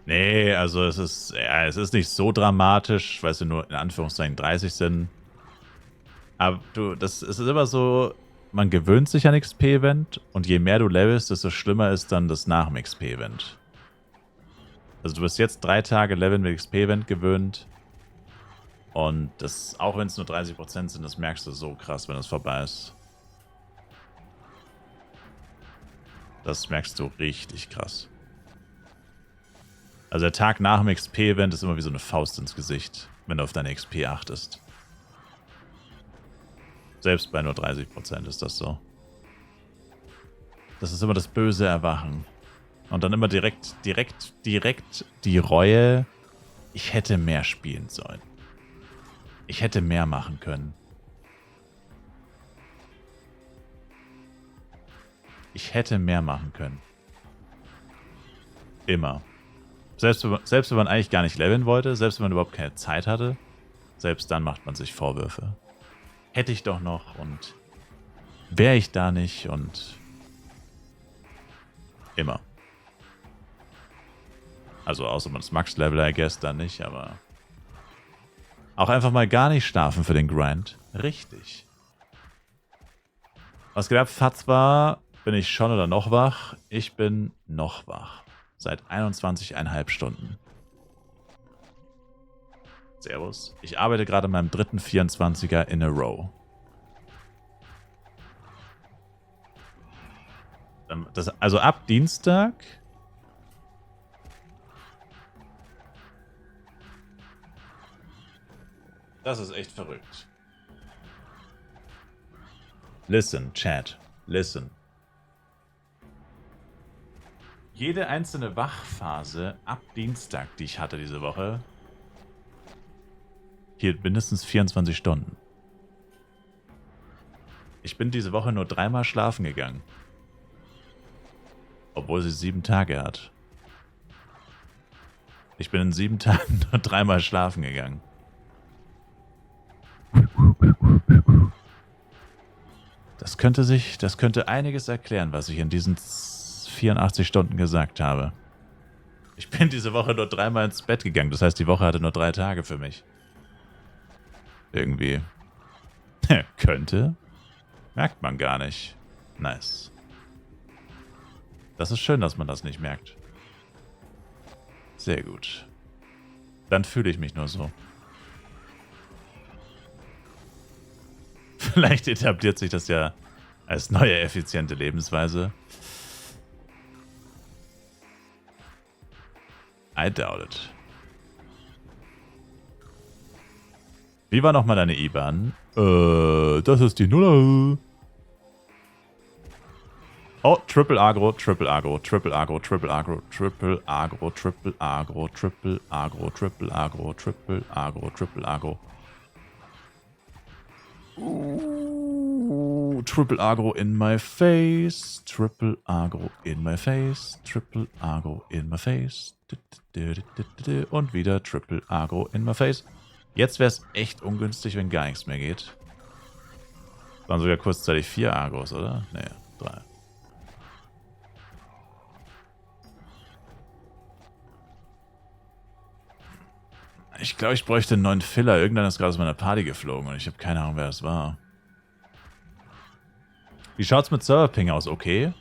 Nee, also es ist nicht so dramatisch, weil es nur in Anführungszeichen 30 sind. Aber es ist immer so, man gewöhnt sich an XP-Event und je mehr du levelst, desto schlimmer ist dann das nach dem XP-Event. Also du bist jetzt 3 Tage Leveln mit XP-Event gewöhnt. Und das, auch wenn es nur 30% sind, das merkst du so krass, wenn es vorbei ist. Das merkst du richtig krass. Also der Tag nach dem XP-Event ist immer wie so eine Faust ins Gesicht, wenn du auf deine XP achtest. Selbst bei nur 30% ist das so. Das ist immer das böse Erwachen. Und dann immer direkt die Reue. Ich hätte mehr spielen sollen. Ich hätte mehr machen können. Ich hätte mehr machen können. Immer. Selbst wenn man eigentlich gar nicht leveln wollte, selbst wenn man überhaupt keine Zeit hatte, selbst dann macht man sich Vorwürfe. Hätte ich doch noch und wäre ich da nicht und immer. Also außer man ist Max-Level, I guess, dann nicht, aber auch einfach mal gar nicht schlafen für den Grind. Richtig. Was geht ab, Fatwa? Bin ich schon oder noch wach? Ich bin noch wach. Seit 21,5 Stunden. Servus. Ich arbeite gerade an meinem dritten 24er in a row. Also ab Dienstag. Das ist echt verrückt. Listen, Chat. Listen. Jede einzelne Wachphase ab Dienstag, die ich hatte diese Woche, hielt mindestens 24 Stunden. Ich bin diese Woche nur 3-mal schlafen gegangen. Obwohl sie 7 Tage hat. Ich bin in 7 Tagen nur 3-mal schlafen gegangen. das könnte einiges erklären, was ich in diesen 84 Stunden gesagt habe. Ich bin diese Woche nur 3-mal ins Bett gegangen. Das heißt, die Woche hatte nur 3 Tage für mich. Irgendwie. Könnte. Merkt man gar nicht. Nice. Das ist schön, dass man das nicht merkt. Sehr gut. Dann fühle ich mich nur so. Vielleicht etabliert sich das ja als neue, effiziente Lebensweise. I doubt it. Wie war nochmal deine IBAN? Das ist die Nuller. Oh, Triple Agro, Triple Agro, Triple Agro, Triple Agro, Triple Agro, Triple Agro, Triple Agro, Triple Agro, Triple Agro, Triple Agro. Triple Agro in my face, Triple Agro in my face, Triple Agro in my face. Und wieder Triple Agro in my face. Jetzt wäre es echt ungünstig, wenn gar nichts mehr geht. Waren sogar kurzzeitig 4 Agros, oder? Nee, 3. Ich glaube, ich bräuchte einen neuen Filler. Irgendwann ist gerade aus meiner Party geflogen und ich habe keine Ahnung, wer das war. Wie schaut's mit Serverping aus? Okay.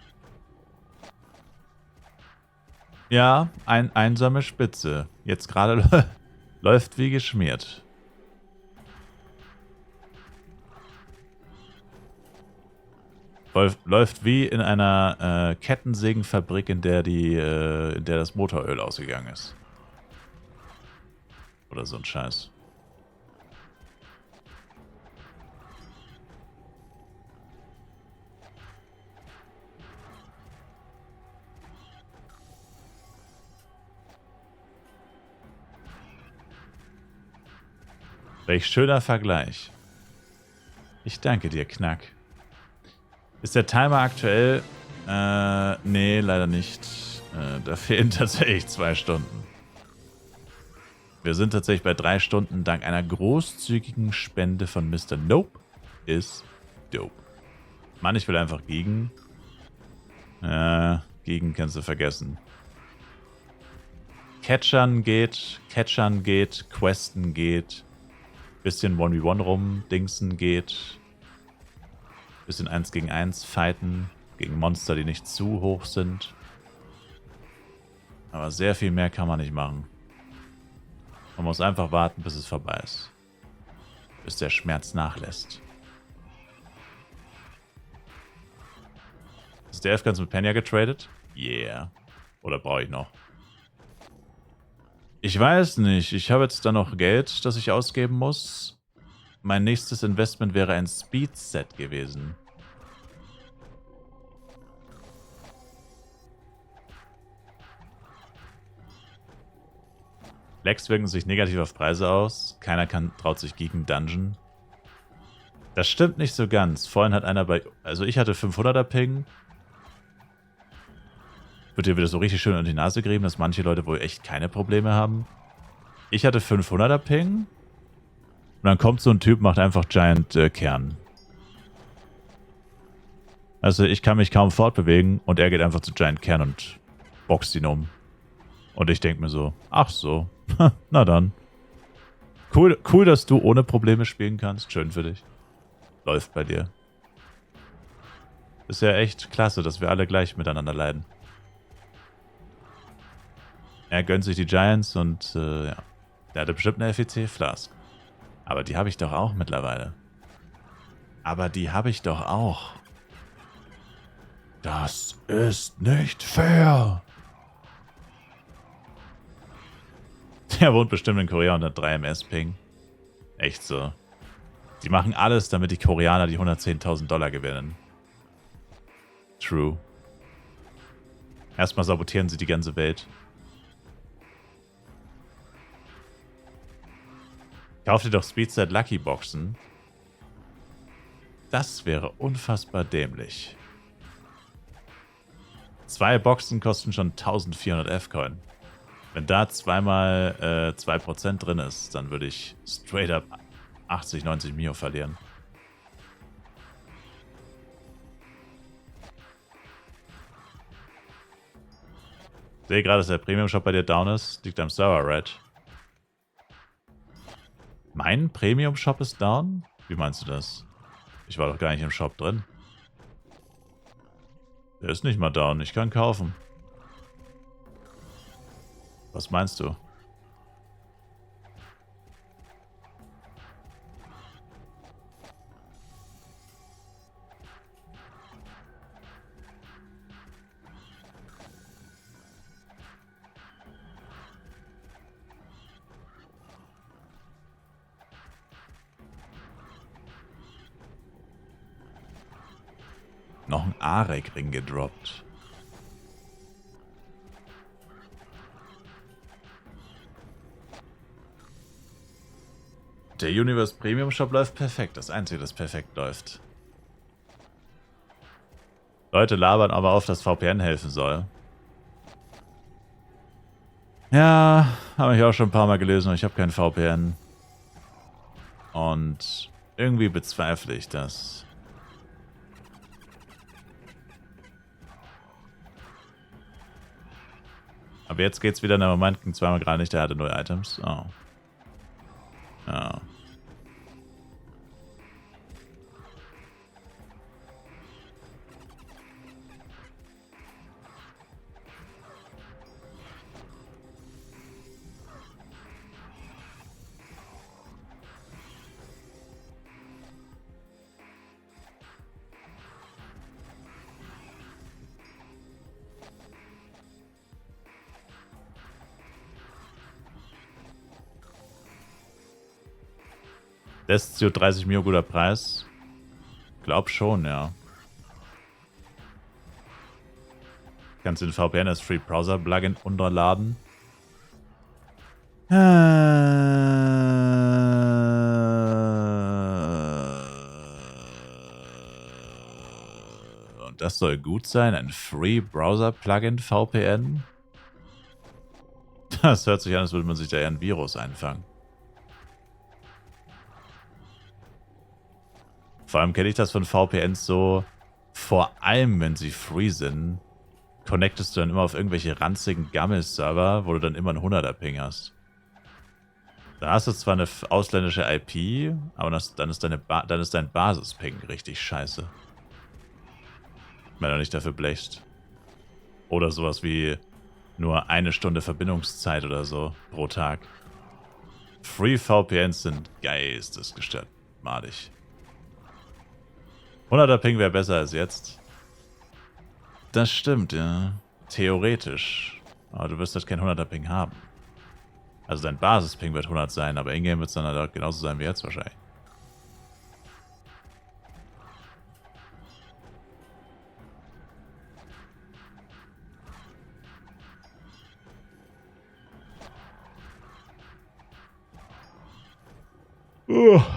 Ja, einsame Spitze. Jetzt gerade läuft wie geschmiert. Läuft wie in einer Kettensägenfabrik, in der das Motoröl ausgegangen ist. Oder so ein Scheiß. Welch schöner Vergleich. Ich danke dir, Knack. Ist der Timer aktuell? Nee, leider nicht. Da fehlen tatsächlich 2 Stunden. Wir sind tatsächlich bei 3 Stunden dank einer großzügigen Spende von Mr. Nope ist dope. Mann, ich will einfach gegen. Gegen kannst du vergessen. Catchern geht, Questen geht. Bisschen 1v1 rum, Dingsen geht. Bisschen 1 gegen 1 fighten. Gegen Monster, die nicht zu hoch sind. Aber sehr viel mehr kann man nicht machen. Man muss einfach warten, bis es vorbei ist. Bis der Schmerz nachlässt. Ist der F-Guns mit Penya getradet? Yeah. Oder brauche ich noch? Ich weiß nicht. Ich habe jetzt da noch Geld, das ich ausgeben muss. Mein nächstes Investment wäre ein Speed-Set gewesen. Lags wirken sich negativ auf Preise aus. Keiner traut sich gegen Dungeon. Das stimmt nicht so ganz. Vorhin hat einer also ich hatte 500er Ping. Wird dir wieder so richtig schön unter die Nase gerieben, dass manche Leute wohl echt keine Probleme haben. Ich hatte 500er Ping. Und dann kommt so ein Typ, macht einfach Giant Kern. Also ich kann mich kaum fortbewegen und er geht einfach zu Giant Kern und boxt ihn um. Und ich denke mir so, ach so, na dann. Cool, dass du ohne Probleme spielen kannst. Schön für dich. Läuft bei dir. Ist ja echt klasse, dass wir alle gleich miteinander leiden. Er gönnt sich die Giants und ja. Der hatte bestimmt eine FEC Flask. Aber die habe ich doch auch mittlerweile. Das ist nicht fair. Der wohnt bestimmt in Korea und hat 3 MS-Ping. Echt so. Die machen alles, damit die Koreaner die 110.000 Dollar gewinnen. True. Erstmal sabotieren sie die ganze Welt. Kauf dir doch Speedset Lucky Boxen. Das wäre unfassbar dämlich. 2 Boxen kosten schon 1400 F-Coin. Wenn da zweimal 2% drin ist, dann würde ich straight up 80, 90 Mio verlieren. Sehe gerade, dass der Premium-Shop bei dir down ist. Liegt am Server, Red. Mein Premium-Shop ist down? Wie meinst du das? Ich war doch gar nicht im Shop drin. Der ist nicht mal down. Ich kann kaufen. Was meinst du? Noch ein Arek-Ring gedroppt. Der Universe Premium Shop läuft perfekt. Das Einzige, das perfekt läuft. Leute labern aber auf, dass VPN helfen soll. Ja, habe ich auch schon ein paar Mal gelesen, aber ich habe kein VPN. Und irgendwie bezweifle ich das. Aber jetzt geht's wieder. Na, Moment, ging zweimal gerade nicht, der hatte 0 Items. Oh. Ja. Destio 30 Mio, guter Preis. Glaub schon, ja. Kannst du den VPN als Free Browser Plugin runterladen. Und das soll gut sein? Ein Free Browser Plugin VPN? Das hört sich an, als würde man sich da eher ein Virus einfangen. Vor allem kenne ich das von VPNs so, vor allem wenn sie free sind, connectest du dann immer auf irgendwelche ranzigen Gammel-Server, wo du dann immer einen 100er-Ping hast. Da hast du zwar eine ausländische IP, aber dann ist dein Basis-Ping richtig scheiße. Wenn du nicht dafür blechst. Oder sowas wie nur 1 Stunde Verbindungszeit oder so pro Tag. Free VPNs sind geistesgestört malig. 100er Ping wäre besser als jetzt. Das stimmt, ja. Theoretisch. Aber du wirst halt kein 100er Ping haben. Also dein Basis-Ping wird 100 sein, aber in-game wird es dann halt genauso sein wie jetzt wahrscheinlich.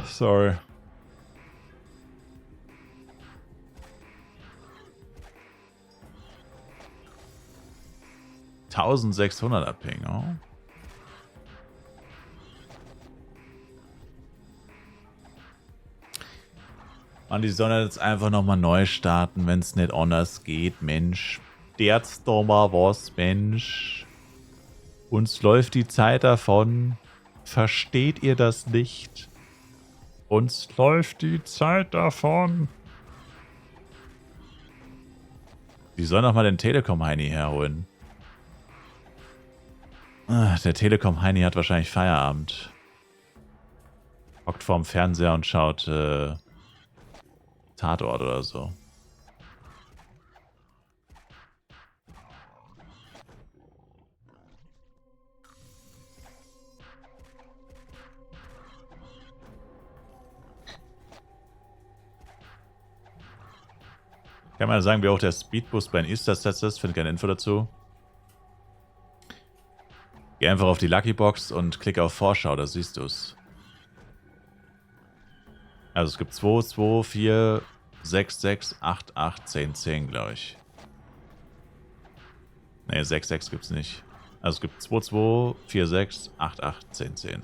Sorry. $1600er Ping, oh. Mann, die sollen jetzt einfach nochmal neu starten, wenn es nicht anders geht, Mensch. Derz doch mal was, Mensch. Uns läuft die Zeit davon. Versteht ihr das nicht? Uns läuft die Zeit davon. Die sollen doch mal den Telekom-Heini herholen. Der Telekom-Heini hat wahrscheinlich Feierabend. Hockt vorm Fernseher und schaut Tatort oder so. Kann man sagen, wie hoch der Speedboost bei den Easter-Sets ist? Finde keine Info dazu. Geh einfach auf die Lucky Box und klicke auf Vorschau, da siehst du es. Also es gibt 2, 2, 4, 6, 6, 8, 8, 10, 10, glaube ich. Ne, 6, 6 gibt es nicht. Also es gibt 2, 2, 4, 6, 8, 8, 10, 10.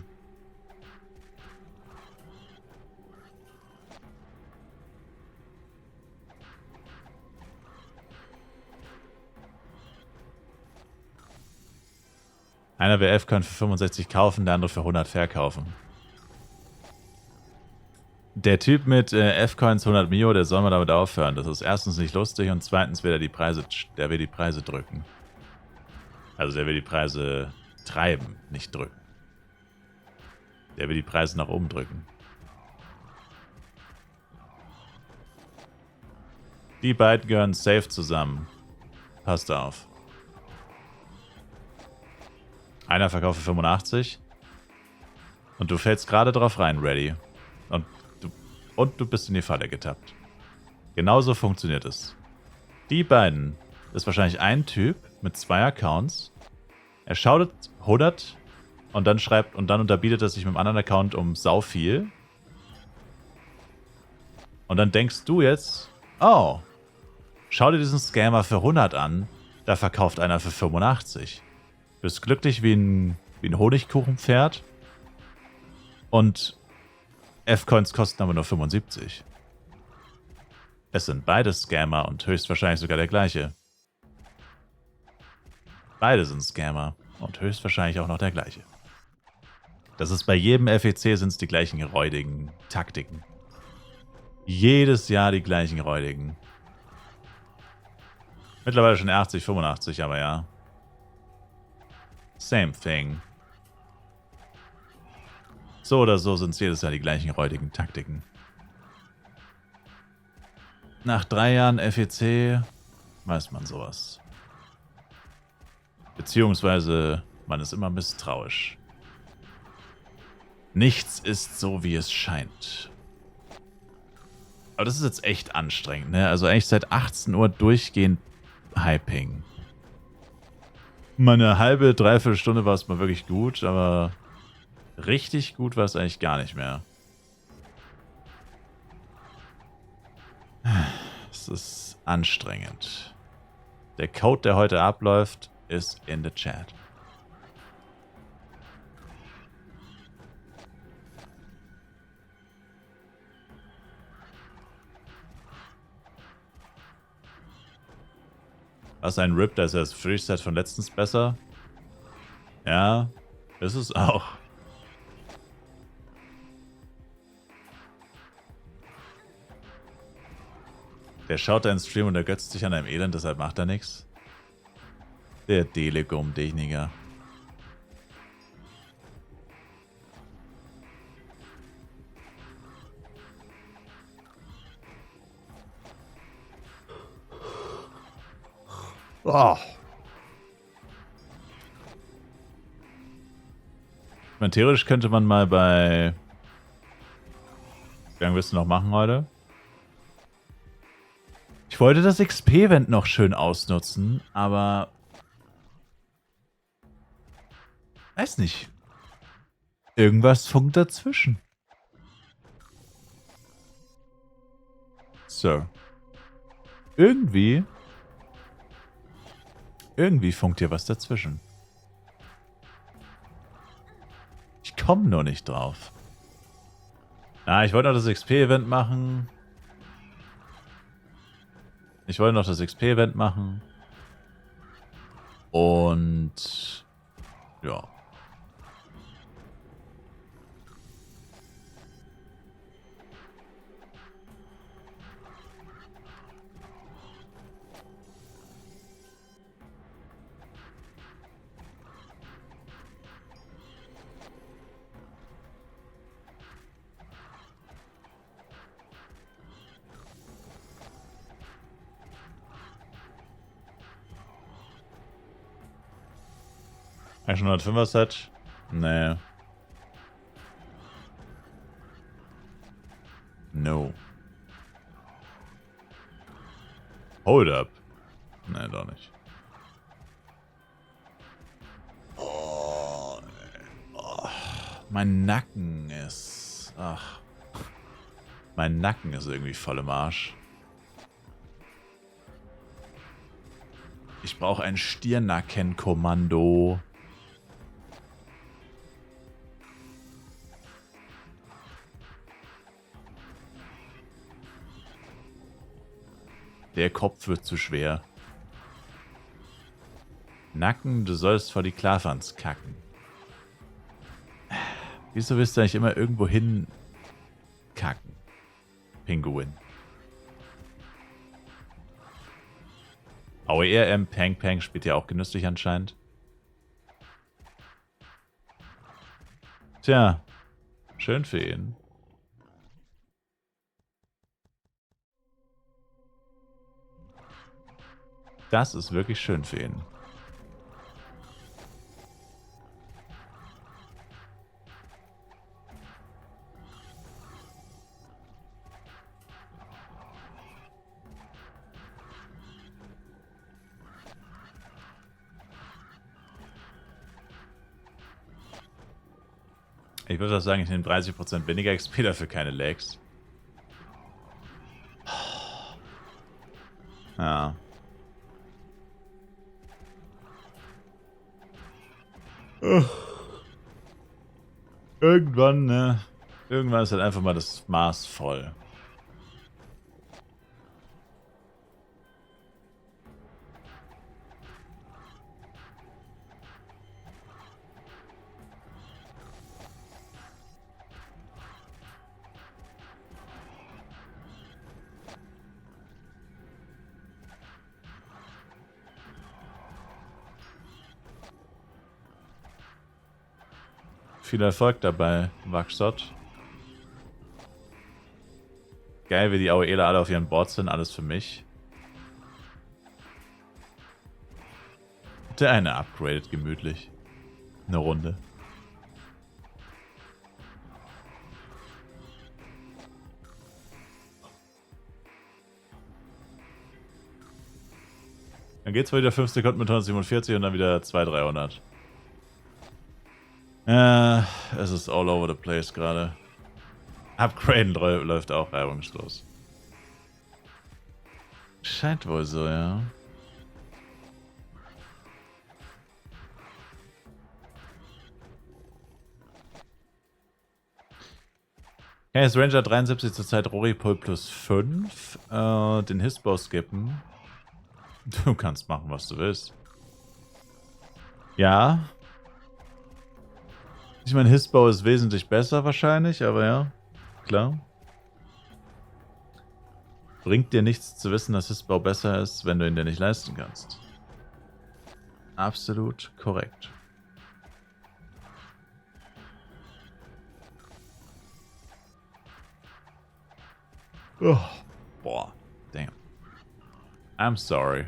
Einer will F-Coin für 65 kaufen, der andere für 100 verkaufen. Der Typ mit F-Coins 100 Mio, der soll mal damit aufhören. Das ist erstens nicht lustig und zweitens will er der will die Preise drücken. Also der will die Preise treiben, nicht drücken. Der will die Preise nach oben drücken. Die beiden gehören safe zusammen. Passt auf. Einer verkauft für 85. Und du fällst gerade drauf rein, ready. Und du bist in die Falle getappt. Genauso funktioniert es. Die beiden ist wahrscheinlich ein Typ mit 2 Accounts. Er schaut 100 und dann unterbietet er sich mit dem anderen Account um sau viel. Und dann denkst du jetzt, oh, schau dir diesen Scammer für 100 an, da verkauft einer für 85. Bist glücklich wie ein Honigkuchenpferd und F-Coins kosten aber nur 75. Es sind beide Scammer und höchstwahrscheinlich sogar der gleiche. Beide sind Scammer und höchstwahrscheinlich auch noch der gleiche. Das ist bei jedem FEC sind es die gleichen räudigen Taktiken. Jedes Jahr die gleichen räudigen. Mittlerweile schon 80, 85, aber ja. Same thing. So oder so sind es jedes Jahr die gleichen räudigen Taktiken. Nach 3 Jahren FEC weiß man sowas. Beziehungsweise man ist immer misstrauisch. Nichts ist so, wie es scheint. Aber das ist jetzt echt anstrengend, ne? Also eigentlich seit 18 Uhr durchgehend Hyping. Mal eine halbe, dreiviertel Stunde war es mal wirklich gut, aber richtig gut war es eigentlich gar nicht mehr. Es ist anstrengend. Der Code, der heute abläuft, ist in the chat. Was ein Rip, da ist das Freeset von letztens besser. Ja, ist es auch. Der schaut deinen Stream und ergötzt sich an einem Elend, deshalb macht er nichts. Der Delegum-Techniker. Oh. Ich meine, theoretisch könnte man mal bei... Wie lange willst du noch machen heute? Ich wollte das XP-Event noch schön ausnutzen, aber... Weiß nicht. Irgendwas funkt dazwischen. So. Irgendwie funkt hier was dazwischen. Ich komme nur nicht drauf. Ah, ich wollte noch das XP-Event machen. Und... Ja. Ein 105er Set? Nee. No. Hold up. Nee, doch nicht. Oh, mein Nacken ist... Ach. Mein Nacken ist irgendwie voll im Arsch. Ich brauche ein Stirnackenkommando. Der Kopf wird zu schwer. Nacken, du sollst vor die Klavans kacken. Wieso willst du eigentlich immer irgendwo hin kacken? Pinguin. AOERM Pang Pang spielt ja auch genüsslich anscheinend. Tja, schön für ihn. Das ist wirklich schön für ihn. Ich würde auch sagen, ich nehme 30% weniger XP, dafür keine Lags. Ja. Irgendwann, ne? Irgendwann ist halt einfach mal das Maß voll. Viel Erfolg dabei, Waxot. Geil, wie die AOEler alle auf ihren Boards sind, alles für mich. Der eine upgradet gemütlich. Eine Runde. Dann geht's wieder 5 Sekunden mit 147 und dann wieder 200, 300. Es ist all over the place gerade. Upgraden läuft auch reibungslos. Scheint wohl so, ja. Ja, jetzt Ranger 73 zurzeit Roripol plus 5. Den Hisbo skippen. Du kannst machen, was du willst. Ja. Ich meine, Hisbo ist wesentlich besser wahrscheinlich, aber ja, klar. Bringt dir nichts zu wissen, dass Hisbo besser ist, wenn du ihn dir nicht leisten kannst. Absolut korrekt. Oh, boah, damn. I'm sorry.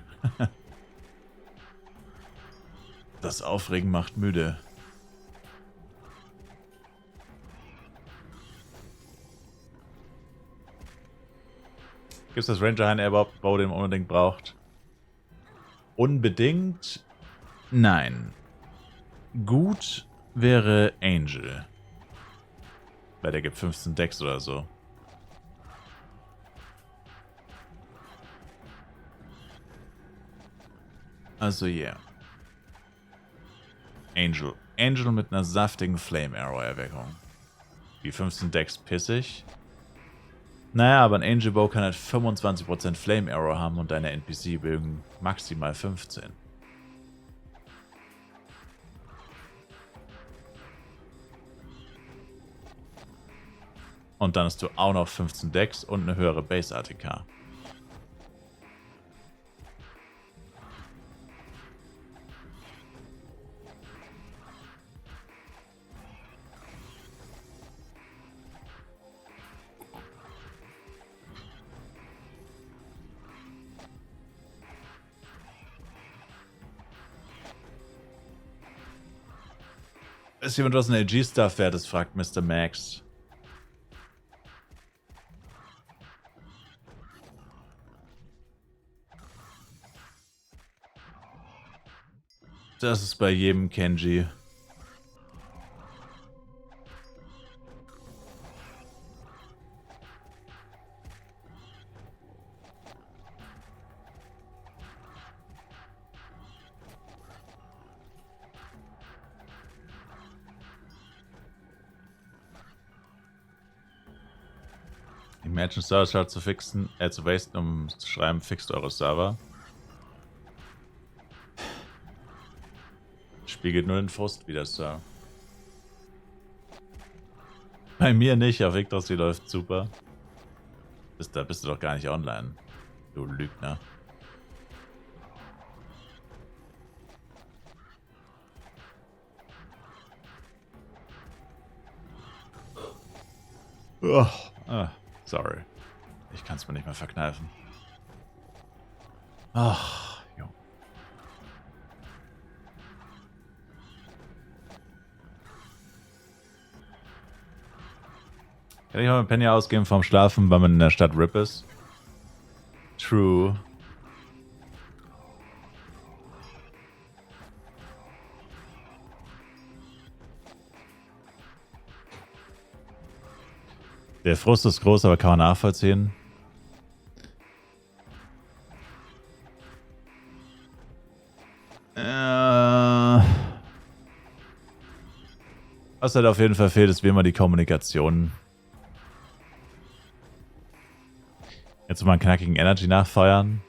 Das Aufregen macht müde. Gibt es das Ranger High überhaupt, wo den unbedingt braucht? Unbedingt? Nein. Gut wäre Angel. Weil der gibt 15 Decks oder so. Also yeah. Angel. Angel mit einer saftigen Flame Arrow Erweckung. Die 15 Decks pissig. Naja, aber ein Angel Bow kann halt 25% Flame Arrow haben und deine NPC mögen maximal 15. Und dann hast du auch noch 15 Decks und eine höhere Base ATK. Ist jemand, was ein LG-Stuff wert ist, fragt Mr. Max. Das ist bei jedem Kenji. Imagine Server Chart zu fixen, zu wasten, um zu schreiben, fixt eure Server. Spiegelt nur den Frust wieder, Sir. Bei mir nicht, auf Victorsy läuft super. Da bist du doch gar nicht online. Du Lügner. Oh. Ah, sorry. Ich kann es mir nicht mehr verkneifen. Ach, jo. Kann ich mal einen Penny ausgeben vorm Schlafen, weil man in der Stadt RIP ist? True. Der Frust ist groß, aber kann man nachvollziehen. Was halt auf jeden Fall fehlt, ist wie immer die Kommunikation. Jetzt mal einen knackigen Energy nachfeuern.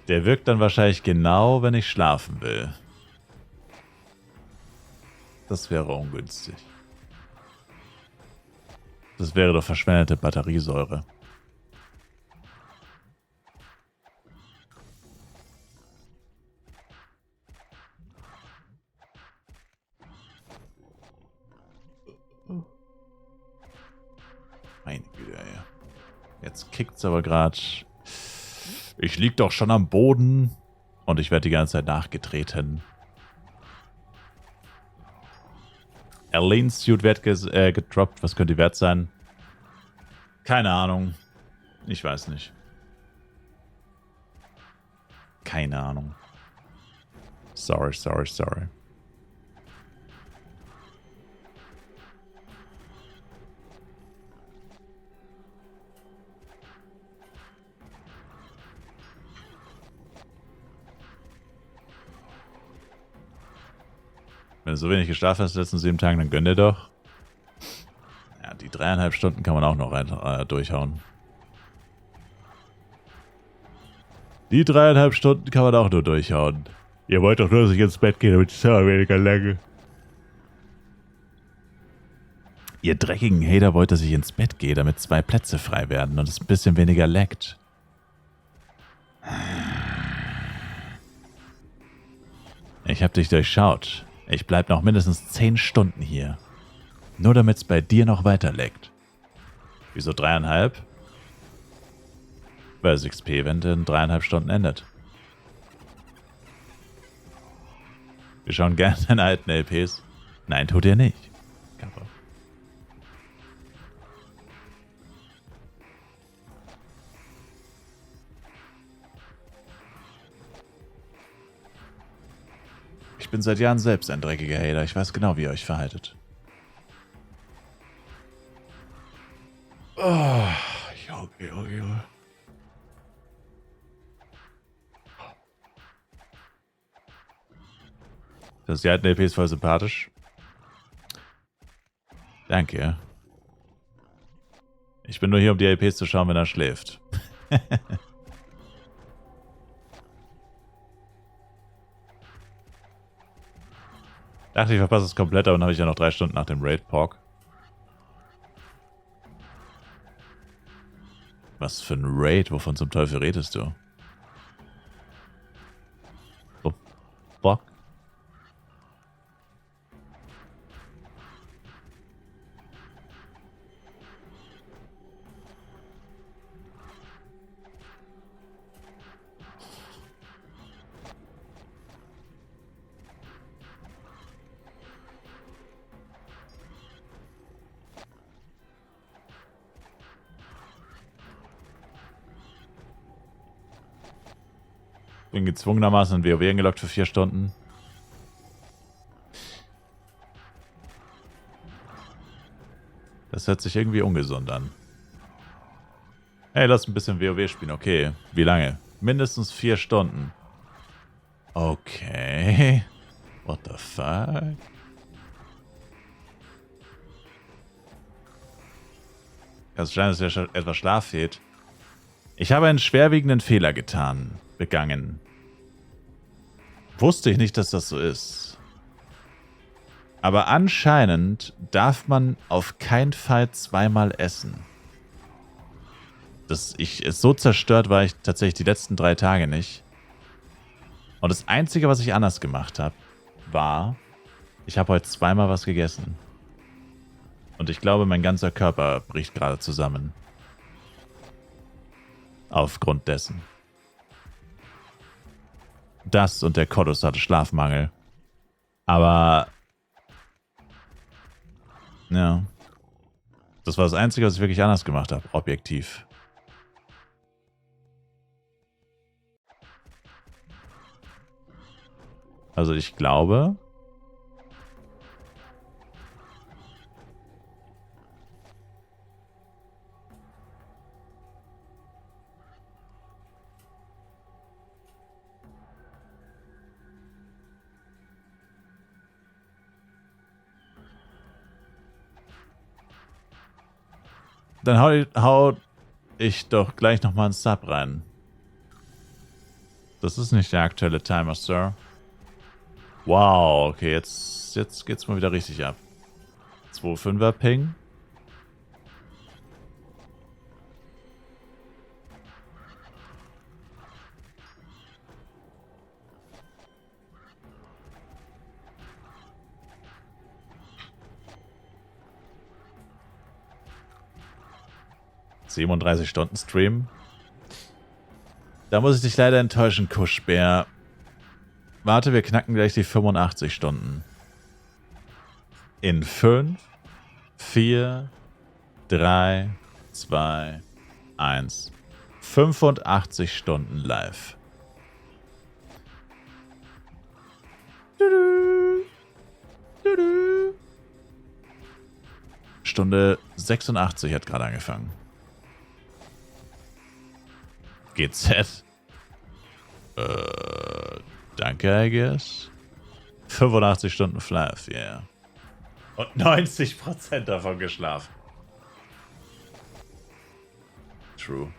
Der wirkt dann wahrscheinlich genau, wenn ich schlafen will. Das wäre ungünstig. Das wäre doch verschwendete Batteriesäure. Meine Güte, ey. Jetzt kickt's aber gerade. Ich lieg doch schon am Boden. Und ich werde die ganze Zeit nachgetreten. Erlene's Suit wird gedroppt. Was könnte die wert sein? Keine Ahnung. Ich weiß nicht. Keine Ahnung. Sorry. Wenn du so wenig geschlafen hast in den letzten 7 Tagen, dann gönn dir doch. Ja, die 3,5 Stunden kann man auch noch durchhauen. Die 3,5 Stunden kann man auch nur durchhauen. Ihr wollt doch nur, dass ich ins Bett gehe, damit es weniger lange. Ihr dreckigen Hater wollt, dass ich ins Bett gehe, damit 2 Plätze frei werden und es ein bisschen weniger laggt. Ich hab dich durchschaut. Ich bleib noch mindestens 10 Stunden hier. Nur damit es bei dir noch weiter laggt. Wieso 3,5? Weil das XP-Event in 3,5 Stunden endet. Wir schauen gerne deine alten LPs. Nein, tut ihr nicht. Kappa. Ich bin seit Jahren selbst ein dreckiger Hater. Ich weiß genau, wie ihr euch verhaltet. Oh, Junge. Das die alten LP ist voll sympathisch. Danke. Ich bin nur hier, um die LPs zu schauen, wenn er schläft. Dachte, ich verpasse es komplett, aber dann habe ich ja noch 3 Stunden nach dem Raid Pork. Was für ein Raid? Wovon zum Teufel redest du? Oh, fuck. Bin gezwungenermaßen in WoW eingeloggt für 4 Stunden. Das hört sich irgendwie ungesund an. Hey, lass ein bisschen WoW spielen. Okay. Wie lange? Mindestens 4 Stunden. Okay. What the fuck? Es scheint, dass dir etwas Schlaf fehlt. Ich habe einen schwerwiegenden Fehler begangen. Wusste ich nicht, dass das so ist. Aber anscheinend darf man auf keinen Fall zweimal essen. So zerstört war ich tatsächlich die letzten 3 Tage nicht. Und das Einzige, was ich anders gemacht habe, war, ich habe heute zweimal was gegessen. Und ich glaube, mein ganzer Körper bricht gerade zusammen. Aufgrund dessen. Das und der Kodus hatte Schlafmangel. Aber ja. Das war das Einzige, was ich wirklich anders gemacht habe, objektiv. Also ich glaube... Dann hau ich doch gleich nochmal einen Sub rein. Das ist nicht der aktuelle Timer, Sir. Wow, okay, jetzt geht's mal wieder richtig ab. 2,5er Ping. ...37-Stunden-Stream. Da muss ich dich leider enttäuschen, Kuschbär. Warte, wir knacken gleich die 85 Stunden. In 5, 4, 3, 2, 1. 85 Stunden live. Stunde 86 hat gerade angefangen. GZ. Danke, I guess. 85 Stunden Schlaf, yeah. Und 90% davon geschlafen. True.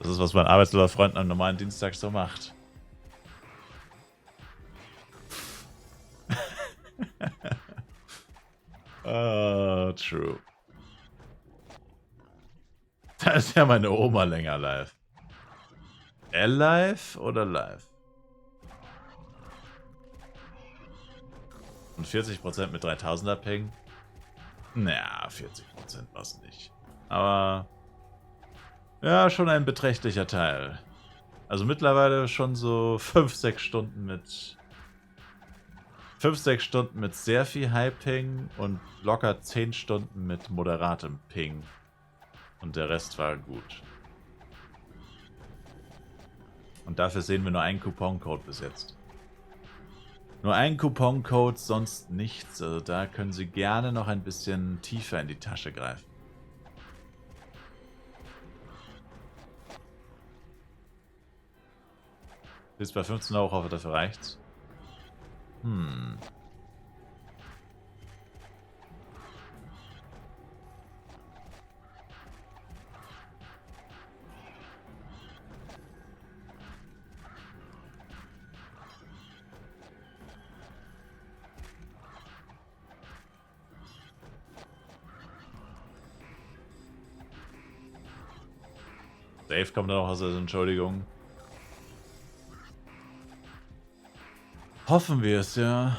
Das ist, was mein arbeitsloser Freund am normalen Dienstag so macht. Oh, true. Da ist ja meine Oma länger live. Live oder live? Und 40% mit 3000er Ping? Naja, 40% war es nicht. Aber ja, schon ein beträchtlicher Teil. Also mittlerweile schon so 5-6 Stunden mit 5-6 Stunden mit sehr viel High Ping und locker 10 Stunden mit moderatem Ping. Und der Rest war gut. Und dafür sehen wir nur einen Couponcode bis jetzt. Nur einen Couponcode, sonst nichts. Also da können Sie gerne noch ein bisschen tiefer in die Tasche greifen. Bis bei 15 Euro, hoffe, dafür reicht's. Dave kommt dann auch aus der Entschuldigung. Hoffen wir es, ja.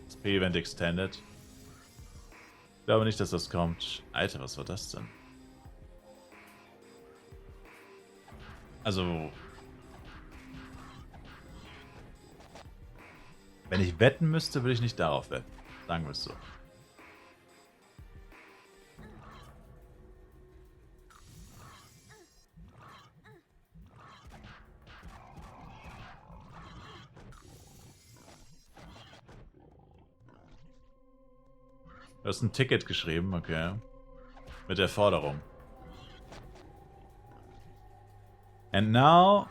SP-Event extended. Ich glaube nicht, dass das kommt. Alter, was war das denn? Also... Wenn ich wetten müsste, würde ich nicht darauf wetten. Sagen wir es so. Du hast ein Ticket geschrieben, okay. Mit der Forderung. And now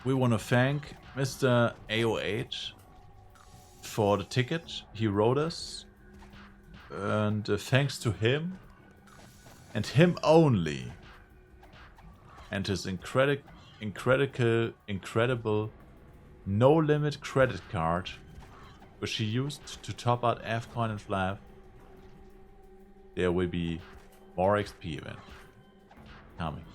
We want to thank Mr. AOH for the ticket he wrote us. And thanks to him and him only and his incredible no-limit credit card which he used to top out F-Coin and FLAV, there will be more XP event coming.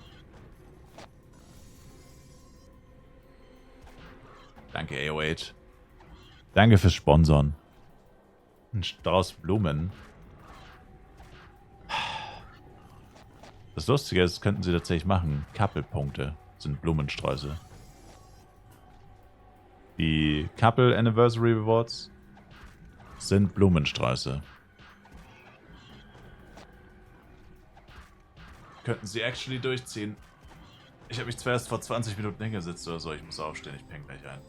Danke, AO8. Danke fürs Sponsoren. Ein Strauß Blumen. Das Lustige ist, das könnten sie tatsächlich machen. Couple-Punkte sind Blumensträuße. Die Couple Anniversary Rewards sind Blumensträuße. Könnten sie actually durchziehen. Ich habe mich zwar erst vor 20 Minuten hingesetzt oder so. Ich muss aufstehen, ich peng gleich ein.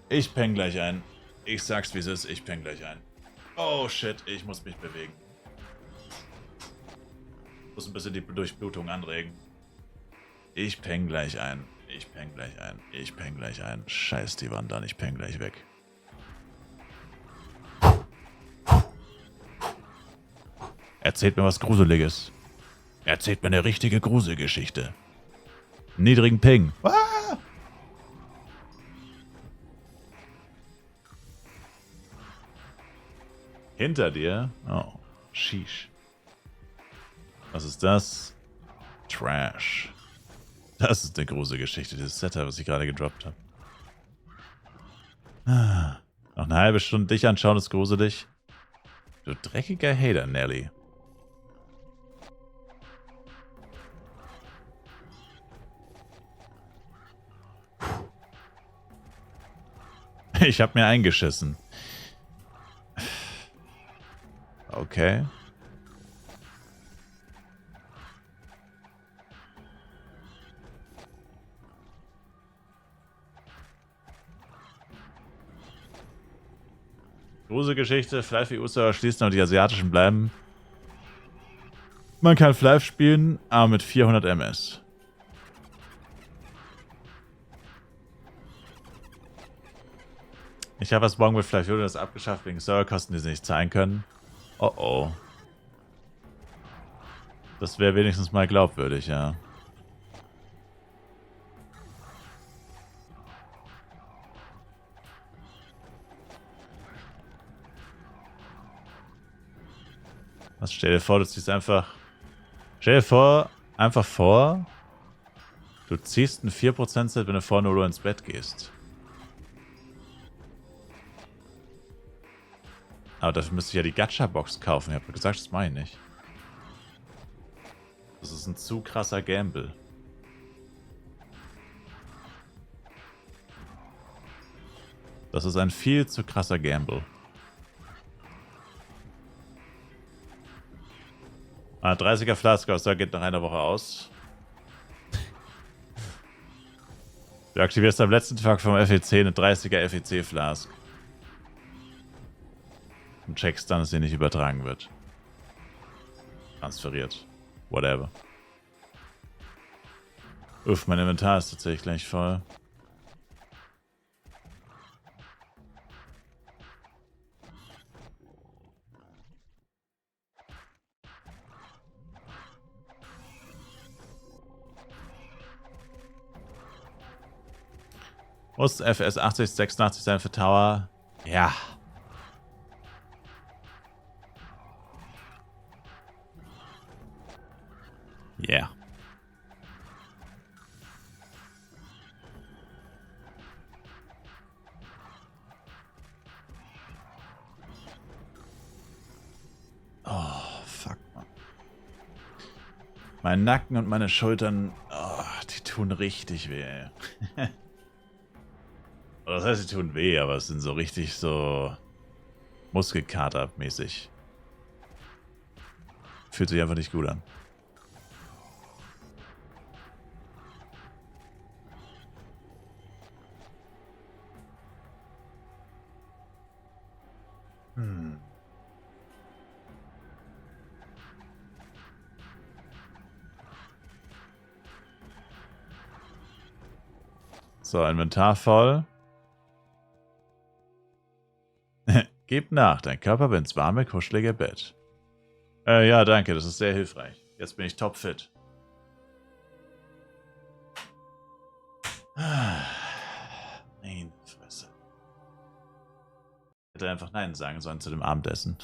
Ich peng gleich ein. Ich sag's wie es ist, ich peng gleich ein. Oh shit, ich muss mich bewegen. Muss ein bisschen die Durchblutung anregen. Ich peng gleich ein. Ich peng gleich ein. Ich peng gleich ein. Scheiß die Wand an, ich peng gleich weg. Erzählt mir was Gruseliges. Erzählt mir eine richtige Gruselgeschichte. Niedrigen Ping. Ah! Hinter dir? Oh, sheesh. Was ist das? Trash. Das ist eine Gruselgeschichte, dieses Setup, was ich gerade gedroppt habe. Ah, noch eine halbe Stunde dich anschauen ist gruselig. Du dreckiger Hater, Nelly. Ich hab mir eingeschissen. Okay. Gruselgeschichte, Flive wie USA schließen, aber die asiatischen bleiben. Man kann Flive spielen, aber mit 400 MS. Ich habe was morgen mit Flive das abgeschafft wegen Serverkosten, die sie nicht zahlen können. Oh oh. Das wäre wenigstens mal glaubwürdig, ja. Was stell dir vor, du ziehst einfach... Stell dir vor, einfach vor, du ziehst ein 4% Set, wenn du vor 0 Uhr ins Bett gehst. Aber dafür müsste ich ja die Gacha-Box kaufen. Ich habe gesagt, das mache ich nicht. Das ist ein zu krasser Gamble. Das ist ein viel zu krasser Gamble. 30er Flask aus, da geht nach einer Woche aus. Du aktivierst am letzten Tag vom FEC eine 30er FEC Flask. Und checkst dann, dass sie nicht übertragen wird. Transferiert. Whatever. Uff, mein Inventar ist tatsächlich gleich voll. Muss FS 80, 86 sein für Tower? Ja. Yeah. Oh, fuck, man. Mein Nacken und meine Schultern, oh, die tun richtig weh. Das heißt, sie tun weh, aber es sind so richtig so Muskelkater-mäßig. Fühlt sich einfach nicht gut an. So, Inventar voll. Gib nach, dein Körper will ins warme, kuschelige Bett. Ja, danke, das ist sehr hilfreich. Jetzt bin ich topfit. Meine Fresse. Ich hätte einfach Nein sagen sollen zu dem Abendessen.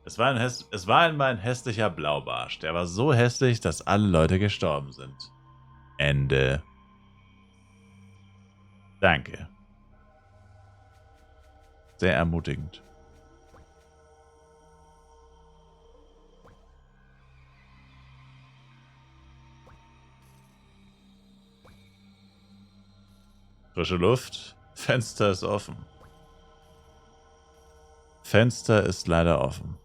Es war einmal ein hässlicher Blaubarsch. Der war so hässlich, dass alle Leute gestorben sind. Ende. Danke. Sehr ermutigend. Frische Luft. Fenster ist offen. Fenster ist leider offen.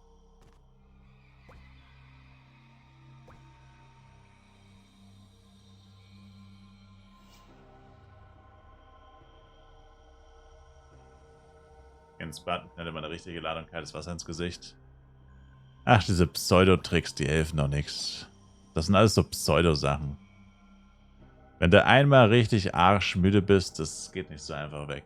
Ins Bad knallt immer eine richtige Ladung kaltes Wasser ins Gesicht. Ach, diese Pseudo-Tricks, die helfen doch nichts. Das sind alles so Pseudo-Sachen. Wenn du einmal richtig arschmüde bist, das geht nicht so einfach weg.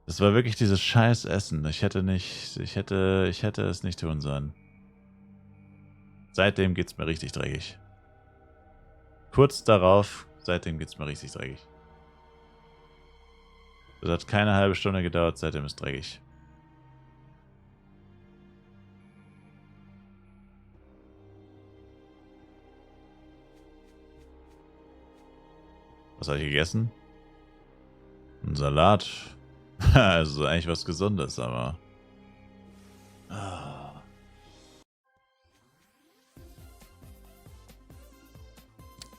Das war wirklich dieses scheiß Essen. Ich hätte es nicht tun sollen. Seitdem geht's mir richtig dreckig. Kurz darauf, seitdem geht's mir richtig dreckig. Das hat keine halbe Stunde gedauert, seitdem ist dreckig. Was habe ich gegessen? Ein Salat. Also eigentlich was Gesundes, aber...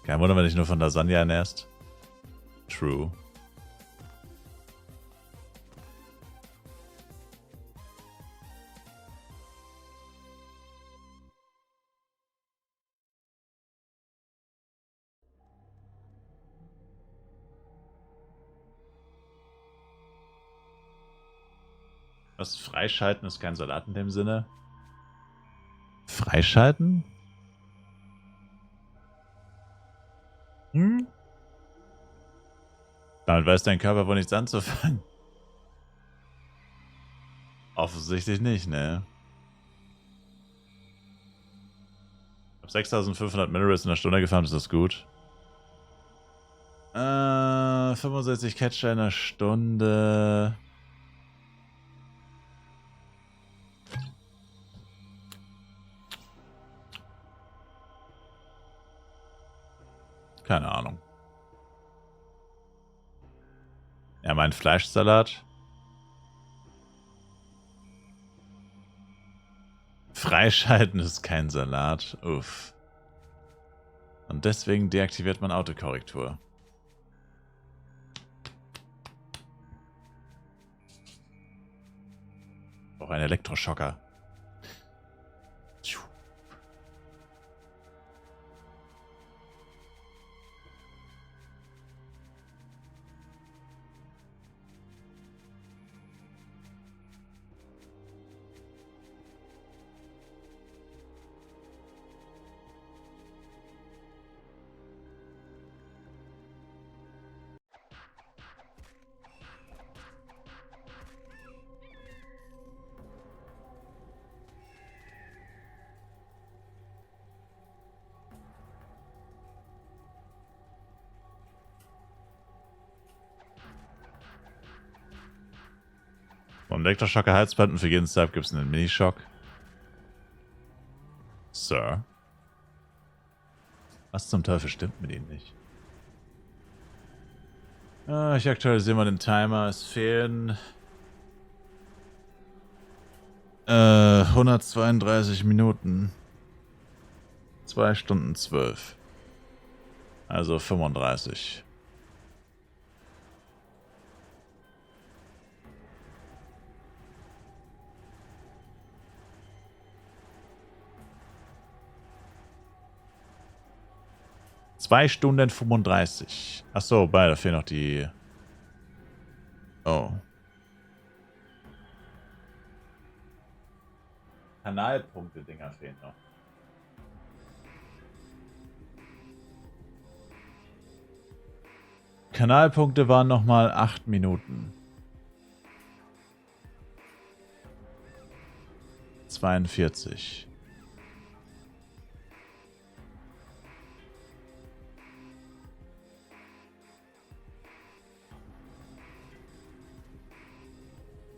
Kein Wunder, wenn dich nur von Lasagne ernährst. True. Was freischalten ist kein Salat in dem Sinne. Freischalten? Hm? Damit weiß dein Körper wohl nichts anzufangen. Offensichtlich nicht, ne? Ich habe 6500 Minerals in der Stunde gefarmt, ist das gut? 65 Catcher in der Stunde. Keine Ahnung. Ja, mein Fleischsalat. Freischalten ist kein Salat. Uff. Und deswegen deaktiviert man Autokorrektur. Auch ein Elektroschocker. Tschuh. Vom Elektroschocker Halsband und für jeden Stab gibt es einen Minischock. Sir? Was zum Teufel stimmt mit Ihnen nicht? Ich aktualisiere mal den Timer. Es fehlen 132 Minuten. 2 Stunden 12. Also 35. Zwei Stunden 35. Achso, da fehlen noch die... Oh. Kanalpunkte-Dinger fehlen noch. Kanalpunkte waren nochmal 8 Minuten. 42.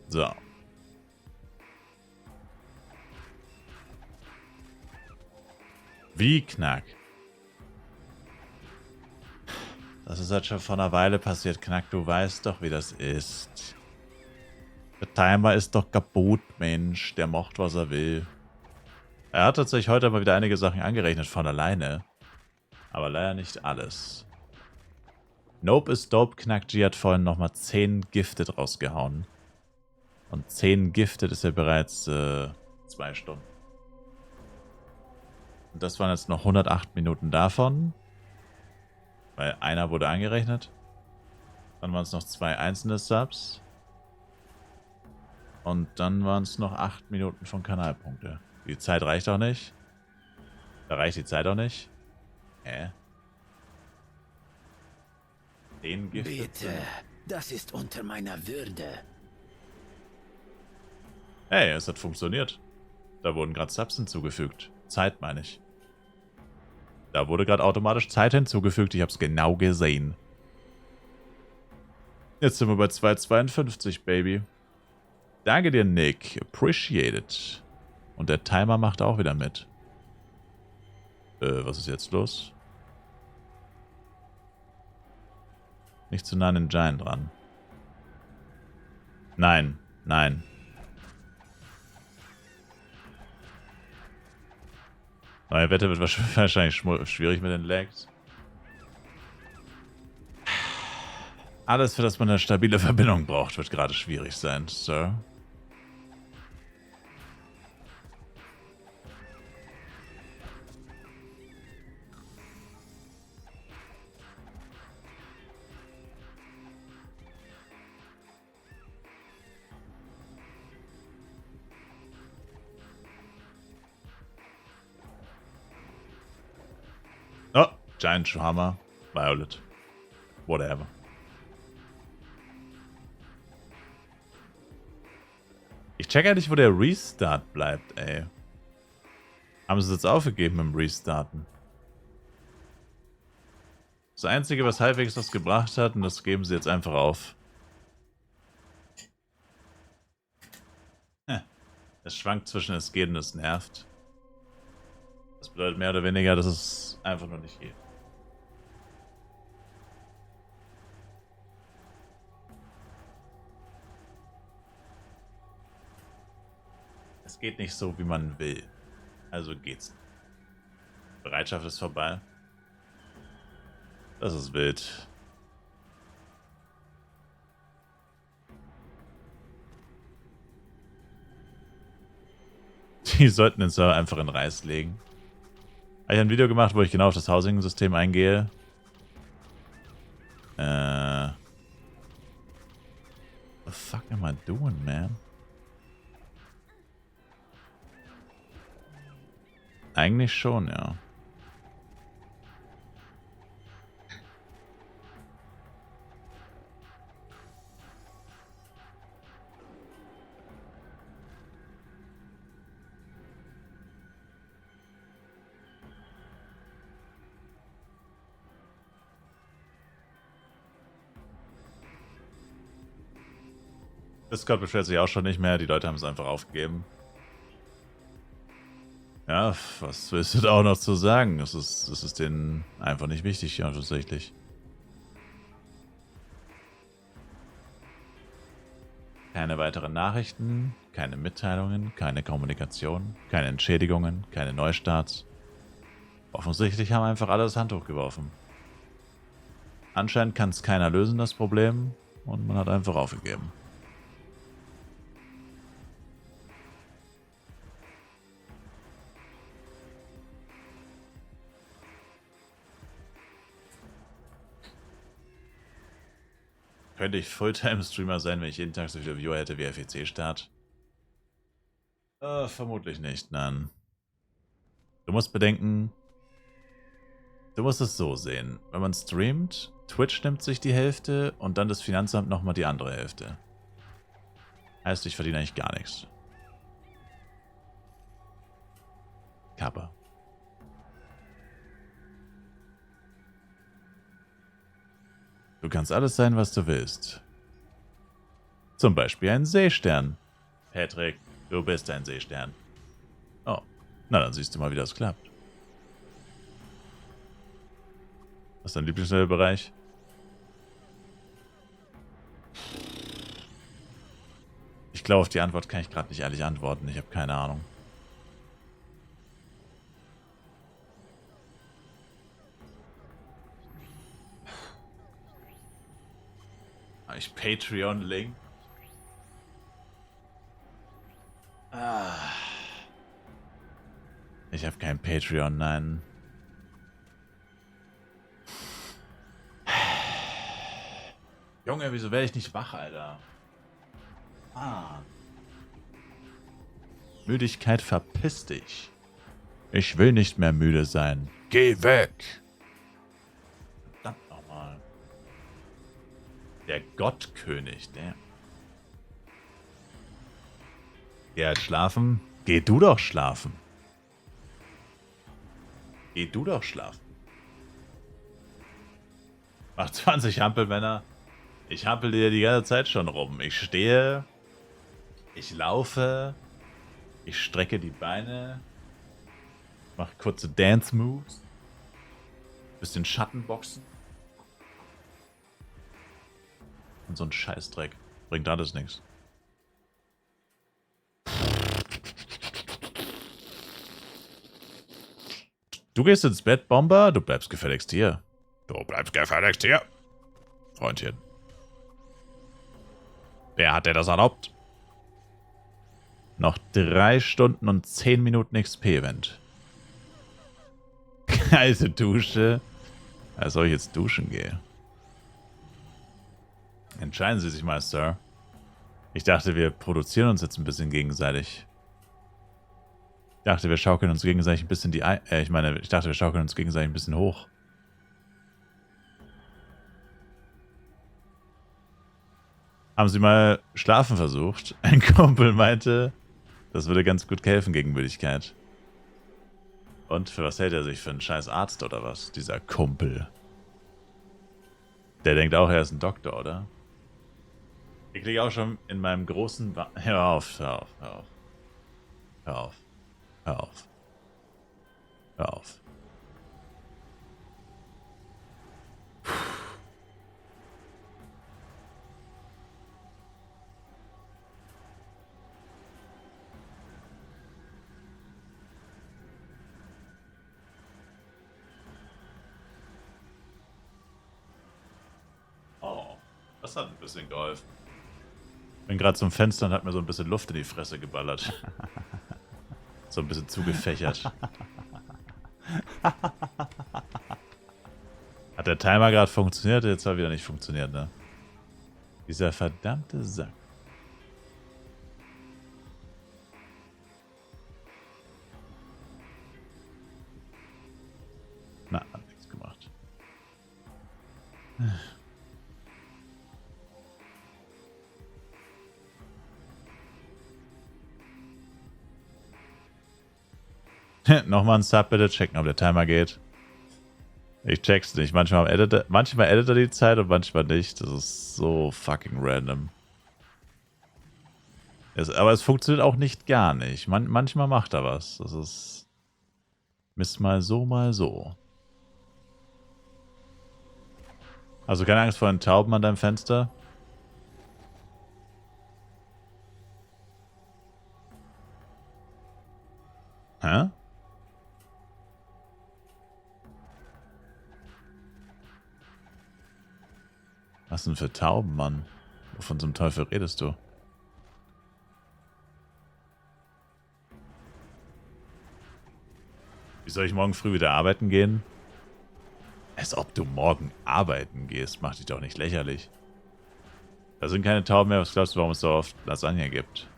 So. Wie Knack? Das ist halt schon vor einer Weile passiert, Knack. Du weißt doch, wie das ist. Der Timer ist doch kaputt, Mensch. Der macht, was er will. Er hat tatsächlich heute mal wieder einige Sachen angerechnet von alleine. Aber leider nicht alles. Nope ist dope. Knack G hat vorhin nochmal 10 Gifted rausgehauen. Und 10 Gifted ist ja bereits 2 Stunden. Und das waren jetzt noch 108 Minuten davon. Weil einer wurde angerechnet. Dann waren es noch 2 einzelne Subs. Und dann waren es noch 8 Minuten von Kanalpunkte. Die Zeit reicht auch nicht. Da reicht die Zeit auch nicht. Den Gifted. Bitte, das ist unter meiner Würde. Hey, es hat funktioniert. Da wurden gerade Subs hinzugefügt. Zeit, meine ich. Da wurde gerade automatisch Zeit hinzugefügt. Ich habe es genau gesehen. Jetzt sind wir bei 2,52, Baby. Danke dir, Nick. Appreciate it. Und der Timer macht auch wieder mit. Was ist jetzt los? Nicht zu nah an den Giant dran. Nein, nein. Neue Wette wird wahrscheinlich schwierig mit den Lags. Alles, für das man eine stabile Verbindung braucht, wird gerade schwierig sein, Sir. Oh, Giant Hammer, Violet. Whatever. Ich check ja nicht, wo der Restart bleibt, ey. Haben sie es jetzt aufgegeben im Restarten? Das Einzige, was halbwegs was gebracht hat, und das geben sie jetzt einfach auf. Es schwankt zwischen es geht und es nervt. Das bedeutet mehr oder weniger, dass es einfach nur nicht geht. Es geht nicht so, wie man will. Also geht's nicht. Bereitschaft ist vorbei. Das ist wild. Die sollten den Server einfach in Reis legen. Habe ich ein Video gemacht, wo ich genau auf das Housing-System eingehe. What the fuck am I doing, man? Eigentlich schon, ja. Discord beschwert sich auch schon nicht mehr, die Leute haben es einfach aufgegeben. Ja, was willst du da auch noch zu sagen? Es ist denen einfach nicht wichtig, ja, tatsächlich. Keine weiteren Nachrichten, keine Mitteilungen, keine Kommunikation, keine Entschädigungen, keine Neustarts. Offensichtlich haben einfach alle das Handtuch geworfen. Anscheinend kann es keiner lösen, das Problem, und man hat einfach aufgegeben. Könnte ich Fulltime-Streamer sein, wenn ich jeden Tag so viele Viewer hätte wie FEC-Start? Vermutlich nicht, nein. Du musst bedenken, du musst es so sehen. Wenn man streamt, Twitch nimmt sich die Hälfte und dann das Finanzamt nochmal die andere Hälfte. Heißt, ich verdiene eigentlich gar nichts. Kappa. Du kannst alles sein, was du willst. Zum Beispiel ein Seestern. Patrick, du bist ein Seestern. Oh, na dann siehst du mal, wie das klappt. Was ist dein Lieblingslevelbereich? Ich glaube, auf die Antwort kann ich gerade nicht ehrlich antworten. Ich habe keine Ahnung. Habe ich Patreon-Link? Ich habe kein Patreon, nein. Junge, wieso werde ich nicht wach, Alter? Müdigkeit, verpiss dich. Ich will nicht mehr müde sein. Geh weg. Verdammt nochmal. Der Gottkönig, der... Geh halt schlafen. Geh du doch schlafen. Geh du doch schlafen. Mach 20 Hampelmänner. Ich hampel dir die ganze Zeit schon rum. Ich stehe. Ich laufe. Ich strecke die Beine. Mach kurze Dance-Moves. Bisschen Schattenboxen. Und so ein Scheißdreck. Bringt alles nichts. Du gehst ins Bett, Bomber. Du bleibst gefälligst hier. Du bleibst gefälligst hier. Freundchen. Wer hat dir das erlaubt? Noch 3 Stunden und 10 Minuten XP-Event. Kalte Dusche. Als soll ich jetzt duschen gehe? Entscheiden Sie sich mal, Sir. Ich dachte, wir produzieren uns jetzt ein bisschen gegenseitig. Ich dachte, wir schaukeln uns gegenseitig ein bisschen ich dachte, wir schaukeln uns gegenseitig ein bisschen hoch. Haben Sie mal schlafen versucht? Ein Kumpel meinte, das würde ganz gut helfen gegen Müdigkeit. Und für was hält er sich? Für einen scheiß Arzt oder was? Dieser Kumpel. Der denkt auch, er ist ein Doktor, oder? Ich liege auch schon in meinem großen... Hör auf, hör auf, hör auf. Hör auf. Hör auf. Hör auf. Oh, das hat ein bisschen geholfen. Bin gerade zum Fenster und hat mir so ein bisschen Luft in die Fresse geballert. So ein bisschen zugefächert. Hat der Timer gerade funktioniert? Jetzt hat er wieder nicht funktioniert, ne? Dieser verdammte Sack. Na, hat nichts gemacht. Nochmal ein Sub bitte, checken, ob der Timer geht. Ich check's nicht. Manchmal edit er die Zeit und manchmal nicht. Das ist so fucking random. Aber es funktioniert auch nicht gar nicht. Manchmal macht er was. Das ist... Mist mal so, mal so. Also keine Angst vor den Tauben an deinem Fenster? Hä? Was denn für Tauben, Mann? Wovon zum Teufel redest du? Wie soll ich morgen früh wieder arbeiten gehen? Als ob du morgen arbeiten gehst, mach dich doch nicht lächerlich. Da sind keine Tauben mehr. Was glaubst du, warum es so oft Lasagne gibt?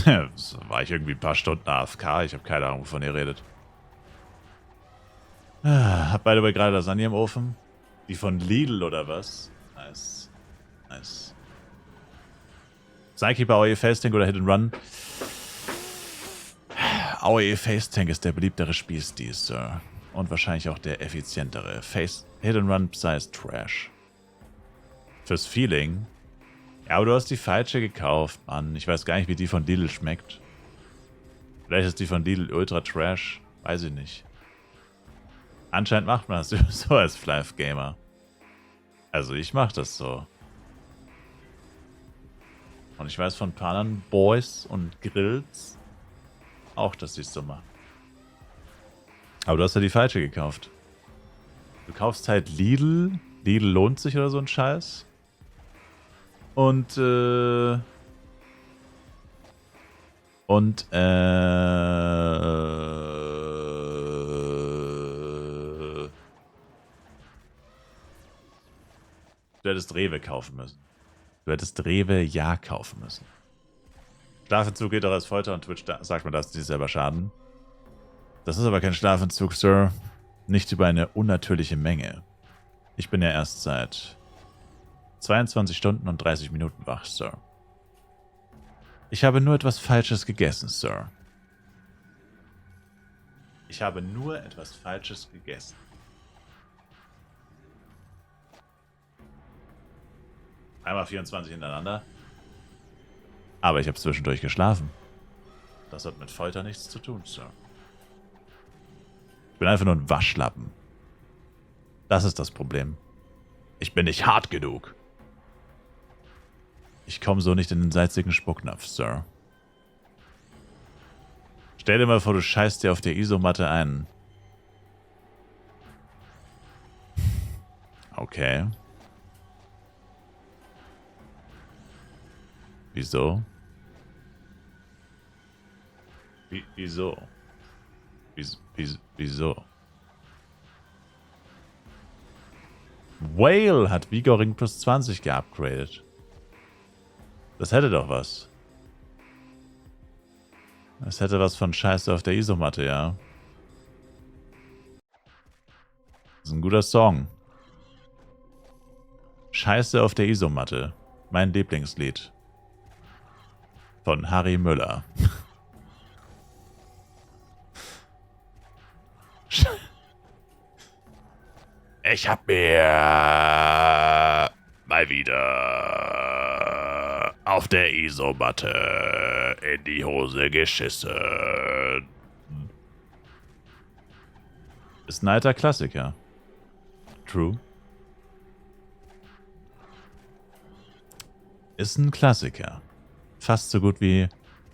War ich irgendwie ein paar Stunden AFK? Ich habe keine Ahnung, wovon ihr redet. Hab beide gerade Lasagne im Ofen. Die von Lidl oder was? Nice. Nice. Psyche bei AOE Face Tank oder Hit and Run? AOE Face Tank ist der beliebtere Spielstil, Sir. Und wahrscheinlich auch der effizientere. Hit and Run Psy ist Trash. Fürs Feeling. Ja, aber du hast die falsche gekauft, Mann. Ich weiß gar nicht, wie die von Lidl schmeckt. Vielleicht ist die von Lidl ultra trash. Weiß ich nicht. Anscheinend macht man das so als Flive Gamer. Also ich mach das so. Und ich weiß von ein paar anderen Boys und Grills auch, dass die es so machen. Aber du hast ja die falsche gekauft. Du kaufst halt Lidl. Lidl lohnt sich oder so ein Scheiß. Und, du hättest Rewe kaufen müssen. Du hättest Rewe ja kaufen müssen. Schlafentzug geht doch als Folter und Twitch sagt man, dass die selber schaden. Das ist aber kein Schlafentzug, Sir. Nicht über eine unnatürliche Menge. Ich bin ja erst seit 22 Stunden und 30 Minuten wach, Sir. Ich habe nur etwas Falsches gegessen, Sir. Ich habe nur etwas Falsches gegessen. Einmal 24 hintereinander. Aber ich habe zwischendurch geschlafen. Das hat mit Folter nichts zu tun, Sir. Ich bin einfach nur ein Waschlappen. Das ist das Problem. Ich bin nicht hart genug. Ich komme so nicht in den salzigen Spucknapf, Sir. Stell dir mal vor, du scheißt dir auf der Isomatte ein. Okay. Wieso? Wieso? Wieso? Whale hat Vigoring plus 20 geupgradet. Das hätte doch was. Das hätte was von Scheiße auf der Isomatte, ja. Das ist ein guter Song. Scheiße auf der Isomatte. Mein Lieblingslied. Von Harry Müller. Ich hab mir mal wieder auf der Isomatte in die Hose geschissen. Ist ein alter Klassiker. True. Ist ein Klassiker. Fast so gut wie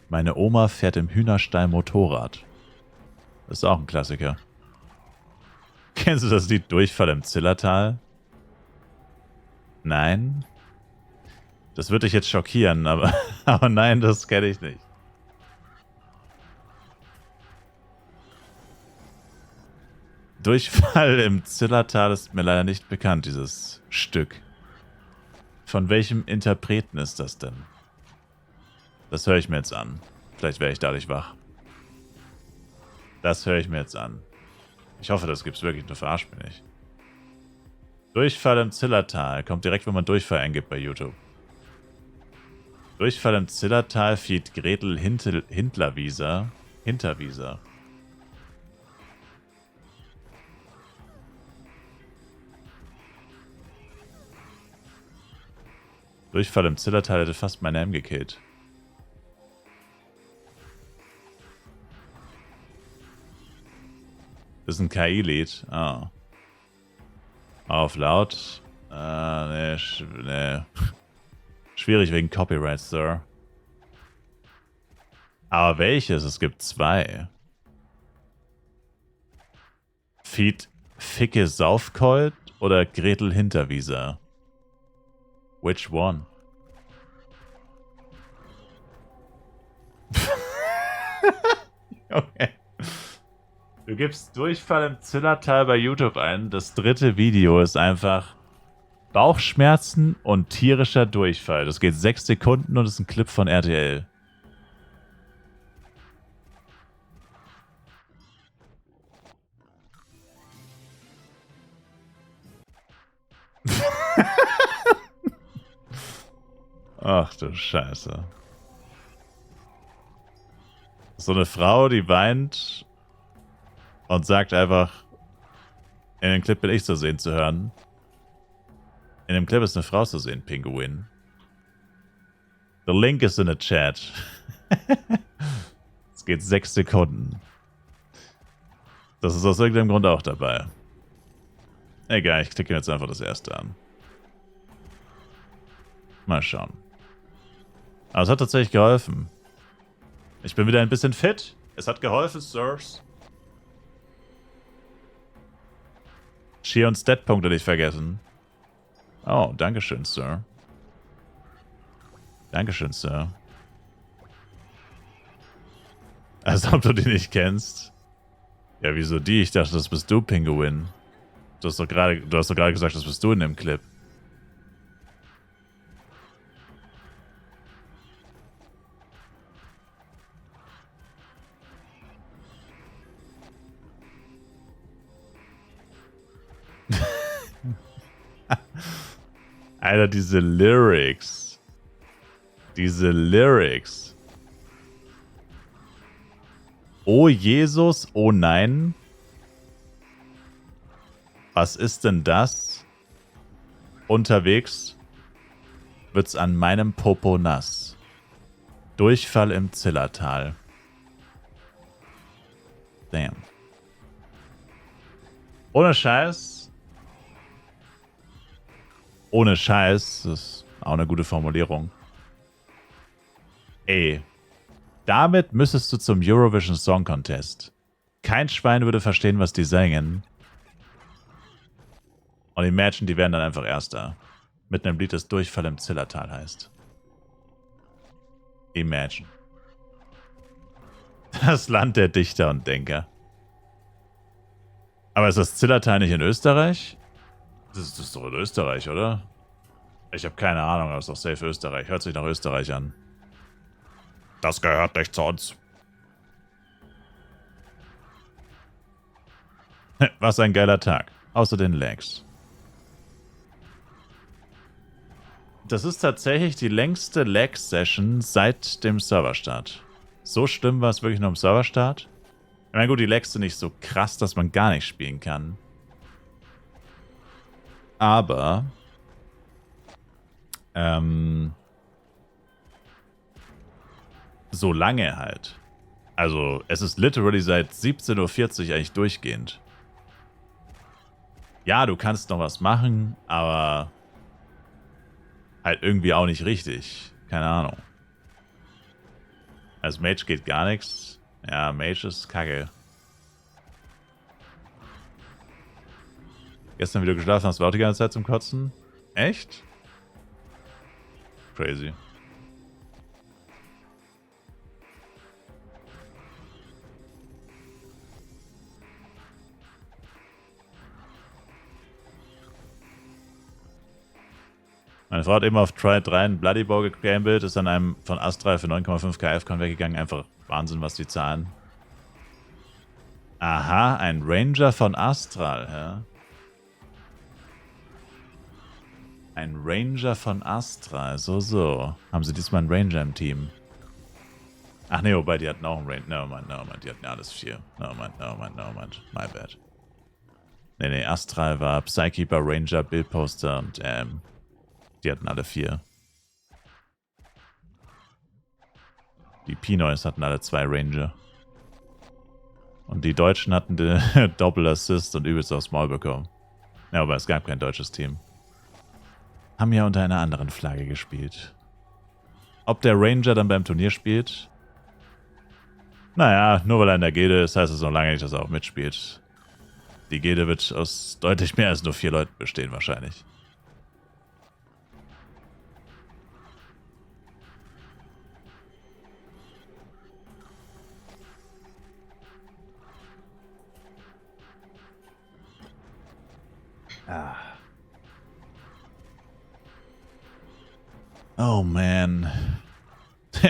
meine Oma fährt im Hühnerstall Motorrad. Das ist auch ein Klassiker. Kennst du das Lied Durchfall im Zillertal? Nein? Das würde dich jetzt schockieren, aber nein, das kenne ich nicht. Durchfall im Zillertal ist mir leider nicht bekannt, dieses Stück. Von welchem Interpreten ist das denn? Das höre ich mir jetzt an. Vielleicht wäre ich dadurch wach. Das höre ich mir jetzt an. Ich hoffe, das gibt's wirklich, nur verarscht mich nicht. Durchfall im Zillertal. Kommt direkt, wenn man Durchfall eingibt bei YouTube. Durchfall im Zillertal feat. Gretel Hinterwieser. Durchfall im Zillertal hätte fast mein Name gekillt. Das ist ein KI-Lied. Ah. Auf laut. Nee. Schwierig wegen Copyright, Sir. Aber welches? Es gibt zwei. Feat. Ficke Saufkeult oder Gretel Hinterwieser? Which one? Okay. Du gibst Durchfall im Zillertal bei YouTube ein. Das dritte Video ist einfach Bauchschmerzen und tierischer Durchfall. Das geht 6 Sekunden und ist ein Clip von RTL. Ach du Scheiße. So eine Frau, die weint und sagt einfach, in dem Clip bin ich zu sehen zu hören. In dem Clip ist eine Frau zu sehen, Pinguin. The link ist in the chat. Es geht 6 Sekunden. Das ist aus irgendeinem Grund auch dabei. Egal, ich klicke jetzt einfach das erste an. Mal schauen. Aber es hat tatsächlich geholfen. Ich bin wieder ein bisschen fit. Es hat geholfen, Sirs. Sheer und Stat-Punkte nicht vergessen. Oh, dankeschön, Sir. Dankeschön, Sir. Als ob du die nicht kennst. Ja, wieso die? Ich dachte, das bist du, Pinguin. Du hast doch gerade gesagt, das bist du in dem Clip. Alter, diese Lyrics. Diese Lyrics. Oh Jesus, oh nein. Was ist denn das? Unterwegs wird's an meinem Popo nass. Durchfall im Zillertal. Damn. Ohne Scheiß. Ohne Scheiß. Das ist auch eine gute Formulierung. Ey. Damit müsstest du zum Eurovision Song Contest. Kein Schwein würde verstehen, was die singen. Und Imagine, die werden dann einfach Erster. Mit einem Lied, das Durchfall im Zillertal heißt. Imagine. Das Land der Dichter und Denker. Aber ist das Zillertal nicht in Österreich? Das ist doch in Österreich, oder? Ich habe keine Ahnung, aber es ist doch safe Österreich. Hört sich nach Österreich an. Das gehört nicht zu uns. Was ein geiler Tag. Außer den Lags. Das ist tatsächlich die längste Lag-Session seit dem Serverstart. So schlimm war es wirklich nur im Serverstart. Ich meine, gut, die Lags sind nicht so krass, dass man gar nicht spielen kann. Aber so lange halt. Also, es ist literally seit 17:40 Uhr eigentlich durchgehend. Ja, du kannst noch was machen, aber halt irgendwie auch nicht richtig. Keine Ahnung. Als Mage geht gar nichts. Ja, Mage ist kacke. Gestern wieder geschlafen, hast du auch die ganze Zeit zum Kotzen? Echt? Crazy. Meine Frau hat eben auf Try 3 einen Bloody Bow gegambelt, ist an einem von Astral für 9,5 KF-Con weggegangen. Einfach Wahnsinn, was die zahlen. Aha, ein Ranger von Astral, ja. Ein Ranger von Astral, so. Haben sie diesmal einen Ranger im Team? Ach ne, wobei, die hatten auch einen Ranger. Nevermind, die hatten ja alles 4. Nevermind. My bad. Ne, Astral war Psykeeper, Ranger, Bildposter und die hatten alle 4. Die Pinoys hatten alle 2 Ranger. Und die Deutschen hatten den Doppel-Assist und übelst aufs Maul bekommen. Ja, aber es gab kein deutsches Team. Haben ja unter einer anderen Flagge gespielt. Ob der Ranger dann beim Turnier spielt? Naja, nur weil er in der Gilde ist, heißt es noch lange nicht, dass er auch mitspielt. Die Gilde wird aus deutlich mehr als nur 4 Leuten bestehen, wahrscheinlich. Oh man.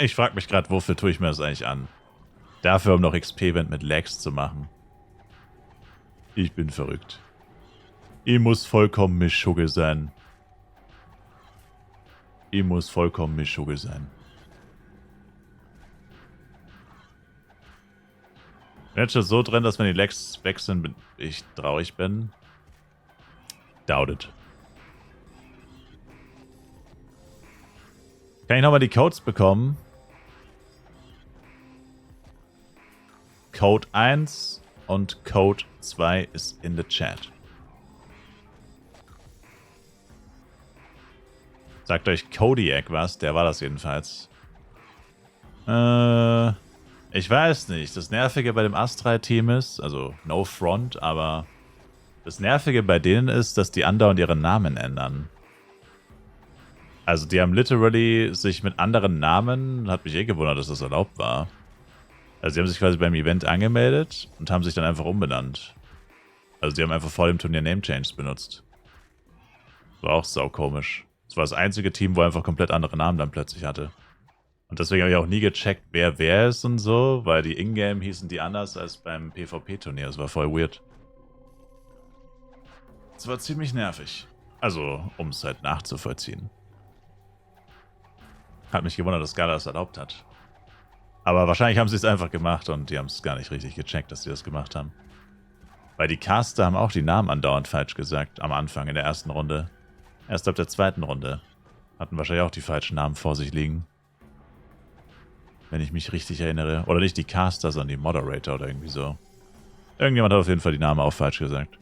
Ich frage mich gerade, wofür tue ich mir das eigentlich an? Dafür, um noch XP-Event mit Lags zu machen. Ich bin verrückt. Ich muss vollkommen Mischugge sein. Ihm muss vollkommen Mischugge sein. Wenn jetzt schon so drin, dass wenn die Legs weg sind, ich traurig bin. Doubt it. Kann ich nochmal die Codes bekommen? Code 1 und Code 2 ist in the Chat. Sagt euch Kodiak was? Der war das jedenfalls. Ich weiß nicht. Das Nervige bei dem Astral-Team ist, also no front, aber das Nervige bei denen ist, dass die andauernd ihre Namen ändern. Also die haben literally sich mit anderen Namen, hat mich eh gewundert, dass das erlaubt war. Also die haben sich quasi beim Event angemeldet und haben sich dann einfach umbenannt. Also die haben einfach vor dem Turnier Name-Changes benutzt. War auch saukomisch. Das war das einzige Team, wo einfach komplett andere Namen dann plötzlich hatte. Und deswegen habe ich auch nie gecheckt, wer ist und so, weil die Ingame hießen die anders als beim PvP-Turnier. Das war voll weird. Das war ziemlich nervig. Also, um es halt nachzuvollziehen. Hat mich gewundert, dass Gala das erlaubt hat. Aber wahrscheinlich haben sie es einfach gemacht und die haben es gar nicht richtig gecheckt, dass sie das gemacht haben. Weil die Caster haben auch die Namen andauernd falsch gesagt am Anfang in der ersten Runde. Erst ab der zweiten Runde. Hatten wahrscheinlich auch die falschen Namen vor sich liegen. Wenn ich mich richtig erinnere. Oder nicht die Caster, sondern die Moderator oder irgendwie so. Irgendjemand hat auf jeden Fall die Namen auch falsch gesagt.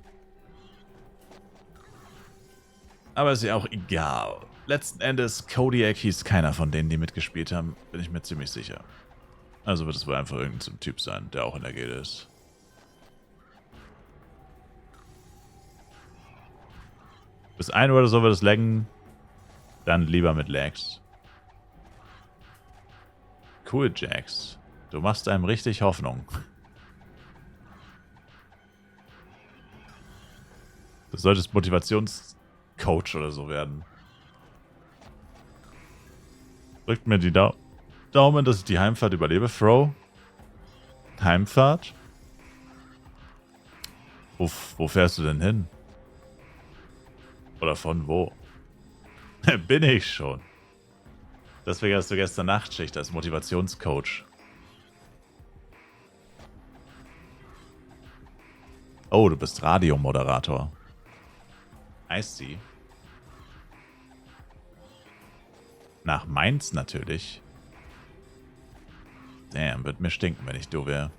Aber ist ja auch egal. Letzten Endes, Kodiak hieß keiner von denen, die mitgespielt haben. Bin ich mir ziemlich sicher. Also wird es wohl einfach irgendein so ein Typ sein, der auch in der Gilde ist. Bis 1 Uhr oder so wird es laggen. Dann lieber mit Lags. Cool, Jax. Du machst einem richtig Hoffnung. Du solltest Motivationscoach oder so werden. Drückt mir die Daumen, dass ich die Heimfahrt überlebe, Fro. Heimfahrt? Wo fährst du denn hin? Oder von wo? Bin ich schon. Deswegen hast du gestern Nachtschicht als Motivationscoach. Oh, du bist Radiomoderator. I see. Nach Mainz natürlich. Damn, wird mir stinken, wenn ich du wäre.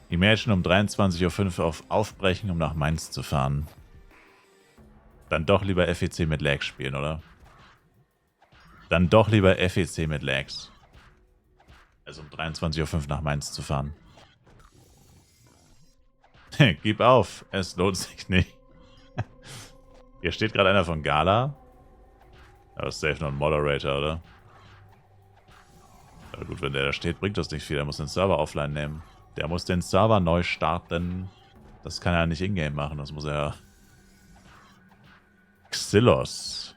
Imagine um 23:05 Uhr aufbrechen, um nach Mainz zu fahren. Dann doch lieber FEC mit Lags spielen, oder? Dann doch lieber FEC mit Lags. Also um 23:05 Uhr nach Mainz zu fahren. Gib auf, es lohnt sich nicht. Hier steht gerade einer von Gala. Aber ist safe noch ein Moderator, oder? Aber gut, wenn der da steht, bringt das nicht viel. Der muss den Server offline nehmen. Der muss den Server neu starten. Das kann er nicht in-game machen. Das muss er... Xylos.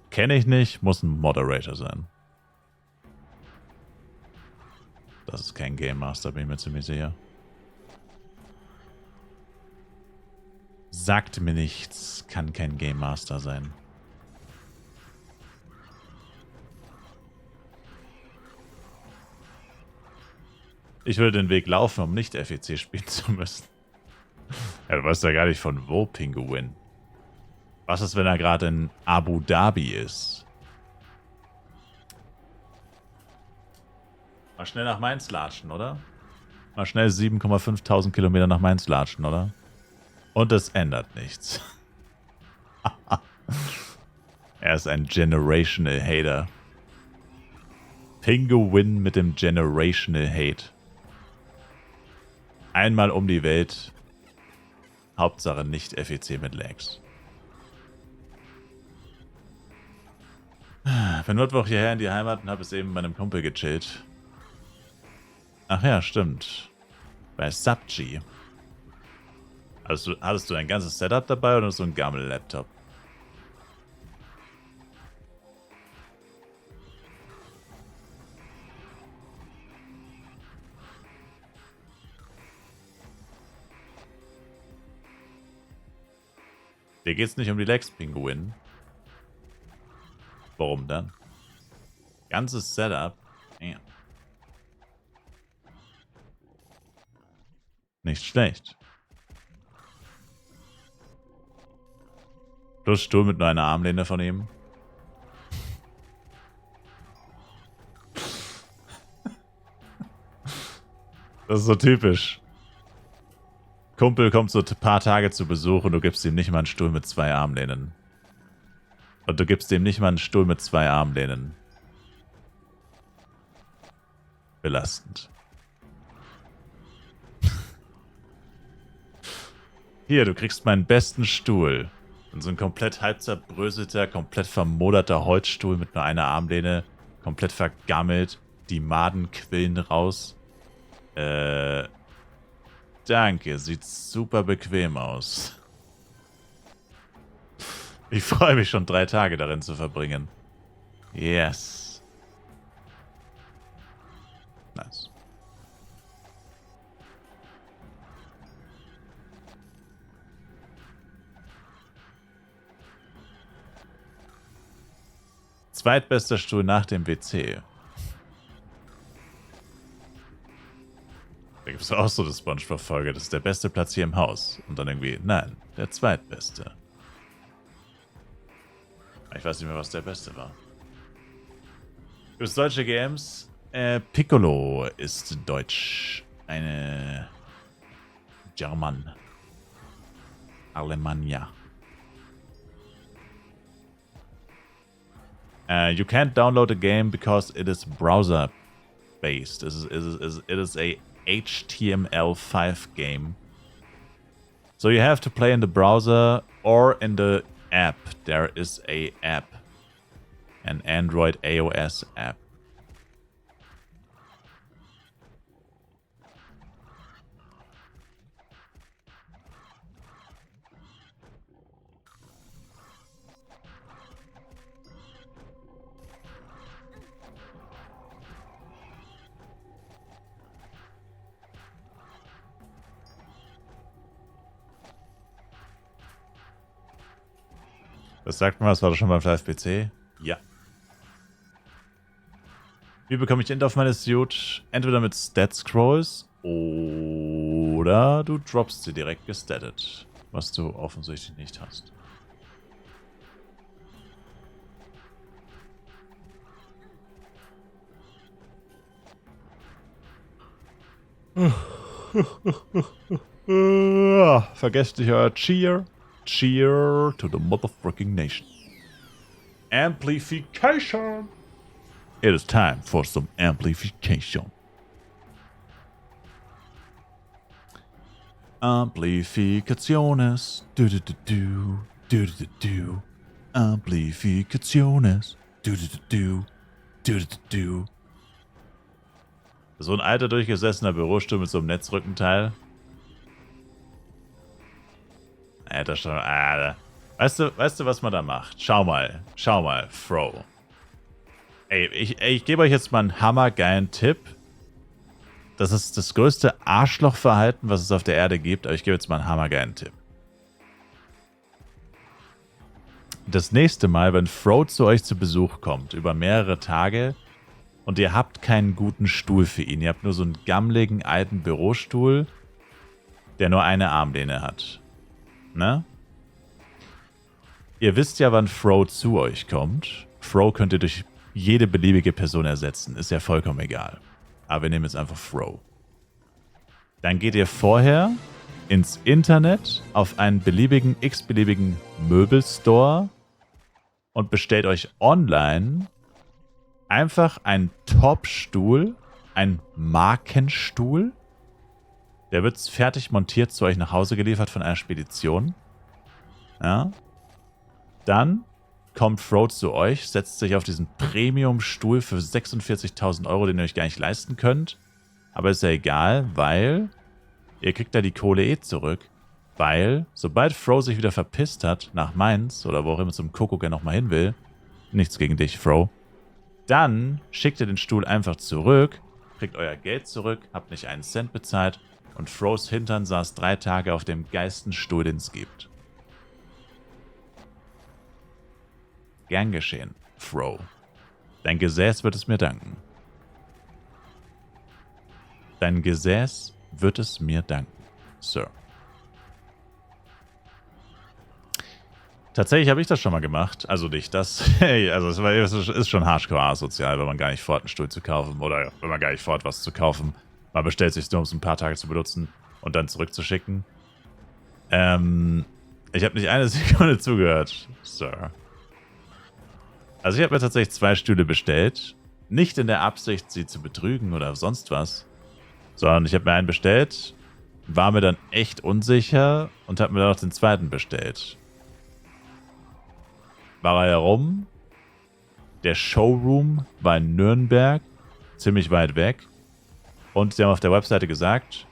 Kenne ich nicht. Muss ein Moderator sein. Das ist kein Game Master, bin ich mir ziemlich sicher. Sagt mir nichts. Kann kein Game Master sein. Ich würde den Weg laufen, um nicht FEC spielen zu müssen. Ja, du weißt ja gar nicht von wo, Pinguin. Was ist, wenn er gerade in Abu Dhabi ist? Mal schnell nach Mainz latschen, oder? Mal schnell 7.500 Kilometer nach Mainz latschen, oder? Und es ändert nichts. Er ist ein Generational Hater. Pinguin mit dem Generational Hate. Einmal um die Welt. Hauptsache nicht FEC mit Lags. Bin Mittwoch hierher in die Heimat und habe es eben bei einem Kumpel gechillt. Ach ja, stimmt. Bei Subg. Hattest du ein ganzes Setup dabei oder so ein Gammel-Laptop? Dir geht's nicht um die Lex, Pinguin. Warum dann? Ganzes Setup. Ja. Nicht schlecht. Plus Stuhl mit nur einer Armlehne von ihm. Das ist so typisch. Kumpel kommt so ein paar Tage zu Besuch und du gibst ihm nicht mal einen Stuhl mit 2 Armlehnen. Und du gibst ihm nicht mal einen Stuhl mit 2 Armlehnen. Belastend. Hier, du kriegst meinen besten Stuhl. Und so ein komplett halb zerbröselter, komplett vermoderter Holzstuhl mit nur einer Armlehne. Komplett vergammelt. Die Maden quillen raus. Danke, sieht super bequem aus. Ich freue mich schon 3 Tage darin zu verbringen. Yes. Nice. Zweitbester Stuhl nach dem WC. Da gibt es auch so eine Spongebob-Folge. Das ist der beste Platz hier im Haus. Und dann irgendwie, nein, der zweitbeste. Ich weiß nicht mehr, was der beste war. Fürs deutsche Games, Piccolo ist deutsch. Eine German. Alemannia. You can't download a game because it is browser-based. It is a HTML5 game. So you have to play in the browser or in the app. There is a app. An Android iOS app. Das sagt man, was war das schon beim Live-PC? Ja. Wie bekomme ich Int auf meine Suit? Entweder mit Stat-Scrolls oder du droppst sie direkt gestattet. Was du offensichtlich nicht hast. Vergesst nicht euer Cheer. Cheer to the motherfucking nation. Amplification. It is time for some amplification. Amplificaciones. Du du du du. Du du du. Amplificaciones. Du du du. Du du du. So ein alter, durchgesessener Bürostuhl mit so einem Netzrückenteil. Alter, schon, Alter. Weißt du, was man da macht? Schau mal, Fro. Ey, ich gebe euch jetzt mal einen hammergeilen Tipp. Das ist das größte Arschlochverhalten, was es auf der Erde gibt, aber ich gebe jetzt mal einen hammergeilen Tipp. Das nächste Mal, wenn Fro zu euch zu Besuch kommt, über mehrere Tage, und ihr habt keinen guten Stuhl für ihn, ihr habt nur so einen gammeligen alten Bürostuhl, der nur eine Armlehne hat. Ne? Ihr wisst ja, wann Fro zu euch kommt. Fro könnt ihr durch jede beliebige Person ersetzen. Ist ja vollkommen egal. Aber wir nehmen jetzt einfach Fro. Dann geht ihr vorher ins Internet auf einen beliebigen, x-beliebigen Möbelstore und bestellt euch online einfach einen Top-Stuhl, einen Markenstuhl. Der wird fertig montiert zu euch nach Hause geliefert von einer Spedition. Ja. Dann kommt Fro zu euch, setzt sich auf diesen Premium-Stuhl für 46.000 Euro, den ihr euch gar nicht leisten könnt. Aber ist ja egal, weil ihr kriegt da die Kohle eh zurück. Weil, sobald Fro sich wieder verpisst hat, nach Mainz oder wo auch immer zum Kuckuck er nochmal hin will, nichts gegen dich, Fro, dann schickt ihr den Stuhl einfach zurück, kriegt euer Geld zurück, habt nicht einen Cent bezahlt und Fros Hintern saß 3 Tage auf dem geilsten Stuhl, den es gibt. Gern geschehen, Fro. Dein Gesäß wird es mir danken. Dein Gesäß wird es mir danken, Sir. Tatsächlich habe ich das schon mal gemacht. Also nicht das. Also es ist schon hardcore asozial, wenn man gar nicht vorhat, einen Stuhl zu kaufen. Oder wenn man gar nicht vorhat, was zu kaufen. Man bestellt sich nur, um es ein paar Tage zu benutzen und dann zurückzuschicken. Ich habe nicht eine Sekunde zugehört, Sir. Also ich habe mir tatsächlich 2 Stühle bestellt. Nicht in der Absicht, sie zu betrügen oder sonst was. Sondern ich habe mir einen bestellt, war mir dann echt unsicher und habe mir dann noch den zweiten bestellt. War er herum. Der Showroom war in Nürnberg, ziemlich weit weg. Und sie haben auf der Webseite gesagt,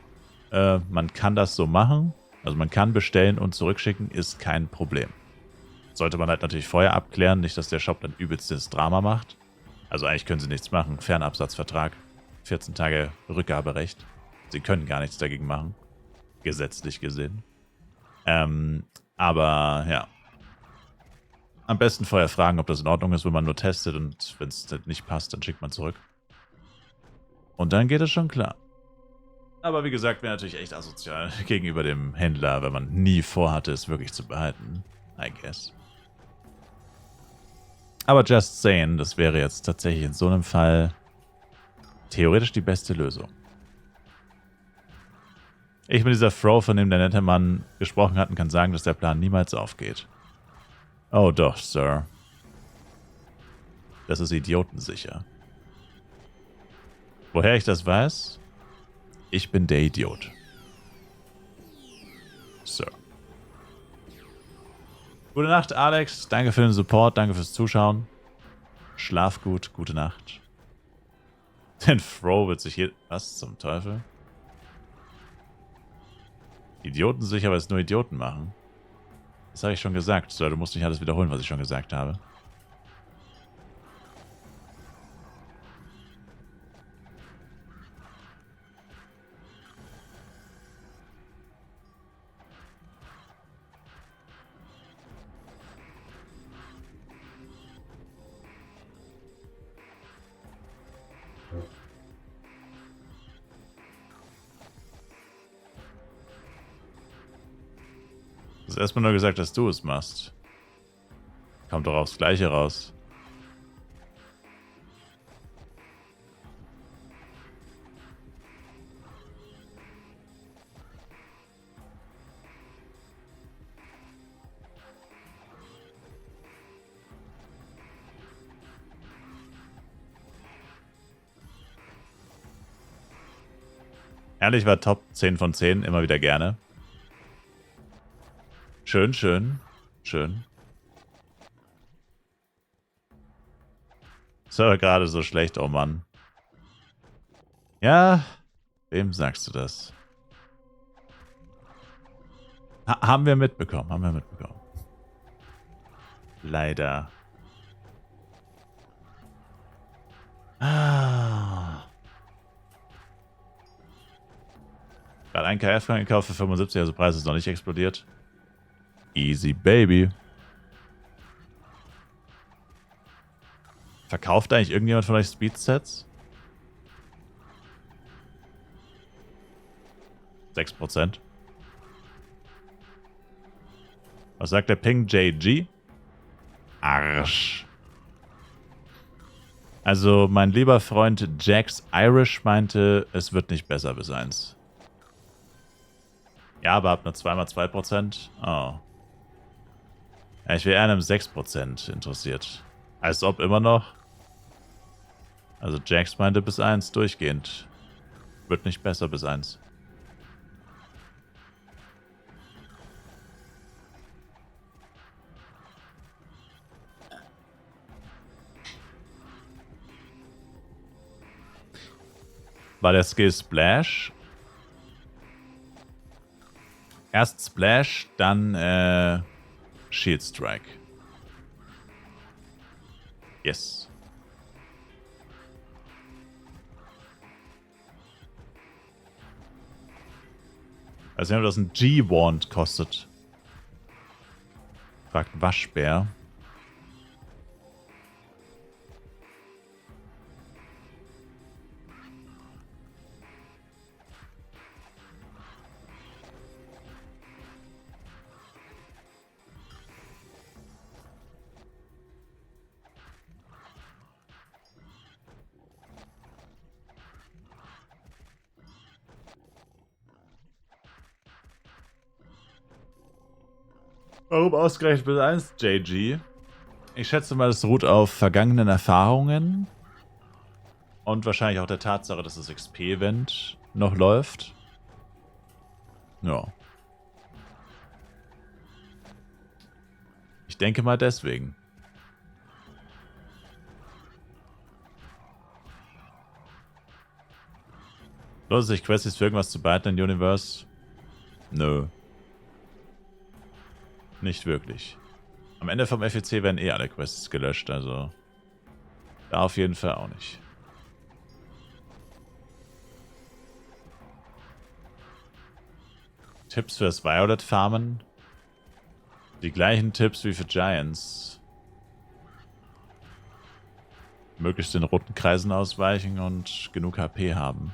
man kann das so machen. Also man kann bestellen und zurückschicken, ist kein Problem. Sollte man halt natürlich vorher abklären, nicht, dass der Shop dann übelstes Drama macht. Also eigentlich können sie nichts machen. Fernabsatzvertrag, 14 Tage Rückgaberecht. Sie können gar nichts dagegen machen. Gesetzlich gesehen. Aber ja. Am besten vorher fragen, ob das in Ordnung ist, wenn man nur testet und wenn es nicht passt, dann schickt man zurück. Und dann geht es schon klar. Aber wie gesagt, wäre natürlich echt asozial gegenüber dem Händler, wenn man nie vorhatte, es wirklich zu behalten. I guess. Aber just saying, das wäre jetzt tatsächlich in so einem Fall theoretisch die beste Lösung. Ich mit dieser Fro, von dem der nette Mann gesprochen hat, kann sagen, dass der Plan niemals aufgeht. Oh doch, Sir. Das ist idiotensicher. Woher ich das weiß? Ich bin der Idiot. Sir. Gute Nacht, Alex. Danke für den Support, danke fürs Zuschauen. Schlaf gut, gute Nacht. Denn Fro wird sich hier... Was zum Teufel? Idiotensicher, weil es nur Idioten machen. Das habe ich schon gesagt, Sir. Du musst nicht alles wiederholen, was ich schon gesagt habe. Du hast erstmal nur gesagt, dass du es machst. Kommt doch aufs Gleiche raus. Ehrlich war Top 10 von 10, immer wieder gerne. Schön, schön, schön. Ist aber gerade so schlecht, oh Mann. Ja, wem sagst du das? Haben wir mitbekommen, haben wir mitbekommen. Leider. Ah. Gerade ein KF gekauft für 75, also Preis ist noch nicht explodiert. Easy, baby. Verkauft eigentlich irgendjemand von euch Speedsets? 6%. Was sagt der Ping JG? Arsch. Also mein lieber Freund Jax Irish meinte, es wird nicht besser bis 1. Ja, aber habt nur 2x2%. Oh. Ja, ich wäre eher an einem 6% interessiert. Als ob immer noch. Also Jax meinte bis 1 durchgehend. Wird nicht besser bis 1. War der Skill Splash? Erst Splash, dann Shield Strike. Yes. Also wenn das ein G-Wand kostet. Fragt Waschbär. Warum ausgerechnet bis 1, JG? Ich schätze mal, es ruht auf vergangenen Erfahrungen und wahrscheinlich auch der Tatsache, dass das XP-Event noch läuft. Ja. Ich denke mal deswegen. Lohnt sich Questies für irgendwas zu beiten in Universe? Nö. Nicht wirklich. Am Ende vom FEC werden eh alle Quests gelöscht, also da auf jeden Fall auch nicht. Tipps fürs Violet Farmen? Die gleichen Tipps wie für Giants. Möglichst den roten Kreisen ausweichen und genug HP haben.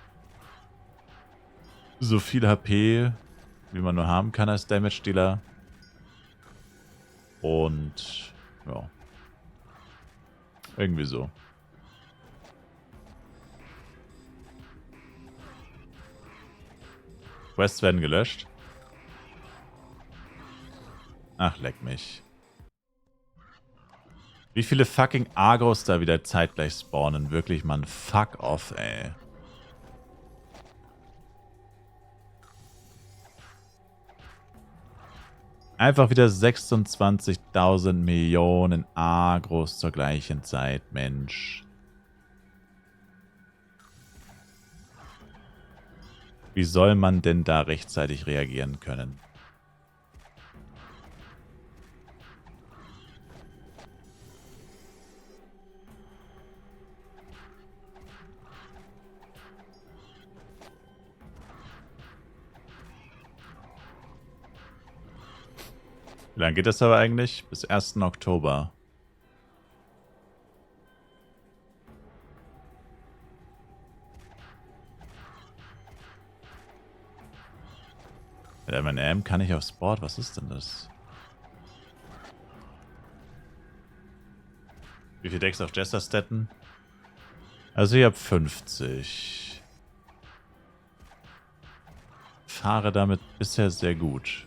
So viel HP, wie man nur haben kann als Damage-Dealer. Und ja. Irgendwie so. Quests werden gelöscht. Ach, leck mich. Wie viele fucking Argos da wieder zeitgleich spawnen. Wirklich, Mann. Fuck off, ey. Einfach wieder 26.000 Millionen Agros zur gleichen Zeit, Mensch. Wie soll man denn da rechtzeitig reagieren können? Wie lange geht das aber eigentlich? Bis 1. Oktober. Mit M&M kann ich aufs Board. Was ist denn das? Wie viel Decks auf Jesterstetten? Also ich habe 50. Fahre damit bisher sehr gut.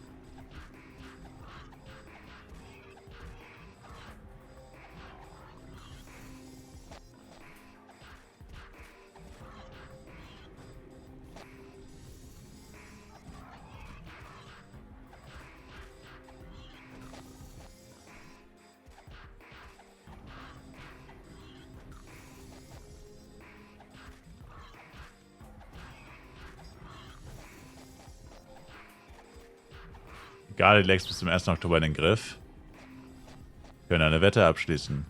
Egal, die legst bis zum 1. Oktober in den Griff. Können eine Wette abschließen.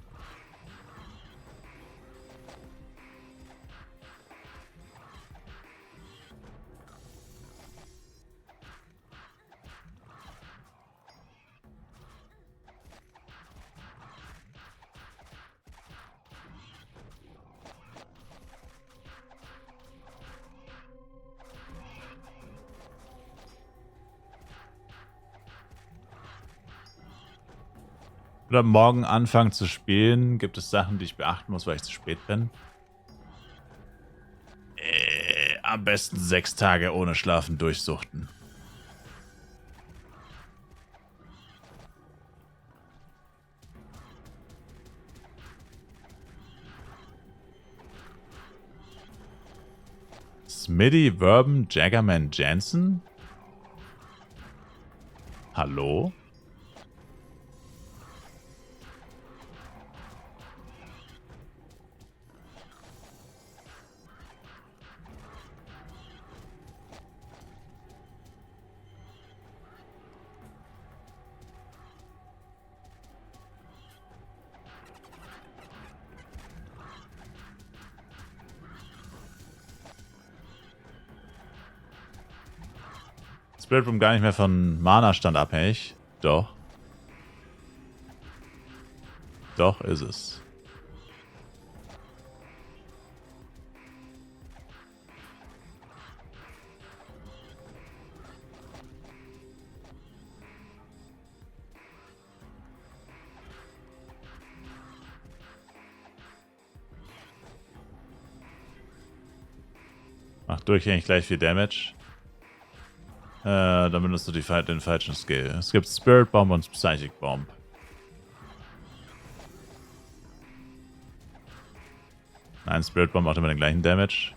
Oder morgen anfangen zu spielen. Gibt es Sachen, die ich beachten muss, weil ich zu spät bin? Am besten 6 Tage ohne Schlafen durchsuchten. Smitty, Verben, Jaggerman, Jansen? Hallo? Spirit Room gar nicht mehr von Mana-Stand abhängig. Doch. Doch ist es. Macht durchgängig gleich viel Damage. Dann benutzt du den falschen Skill. Es gibt Spirit Bomb und Psychic Bomb. Nein, Spirit Bomb macht immer den gleichen Damage.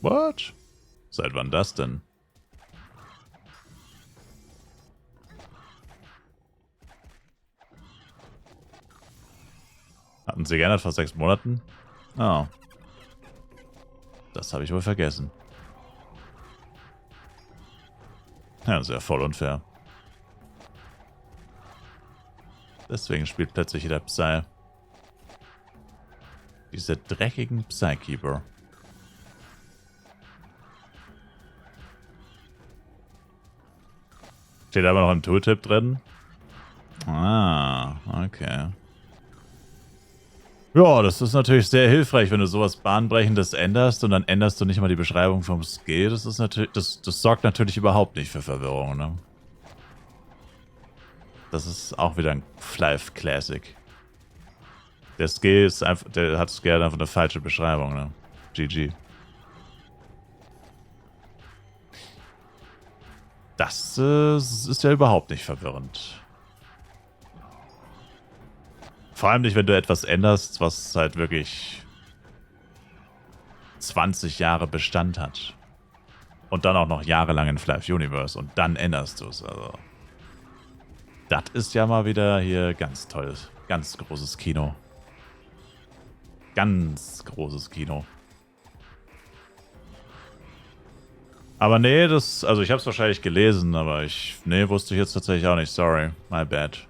What? Seit wann das denn? Hatten sie geändert vor 6 Monaten? Oh. Das habe ich wohl vergessen. Ja, sehr voll unfair. Deswegen spielt plötzlich jeder Psy. Diese dreckigen Psykeeper. Steht aber noch ein Tooltip drin. Ah, okay. Ja, das ist natürlich sehr hilfreich, wenn du sowas Bahnbrechendes änderst und dann änderst du nicht mal die Beschreibung vom Skill. Das ist natürlich, das sorgt natürlich überhaupt nicht für Verwirrung, ne? Das ist auch wieder ein Life Classic. Der Skill ist einfach, der hat Skill einfach eine falsche Beschreibung, ne? GG. Das ist ja überhaupt nicht verwirrend. Vor allem nicht, wenn du etwas änderst, was halt wirklich 20 Jahre Bestand hat. Und dann auch noch jahrelang in Life Universe. Und dann änderst du es. Also, das ist ja mal wieder hier ganz toll. Ganz großes Kino. Ganz großes Kino. Aber nee, also ich habe es wahrscheinlich gelesen, aber nee, wusste ich jetzt tatsächlich auch nicht. Sorry, my bad.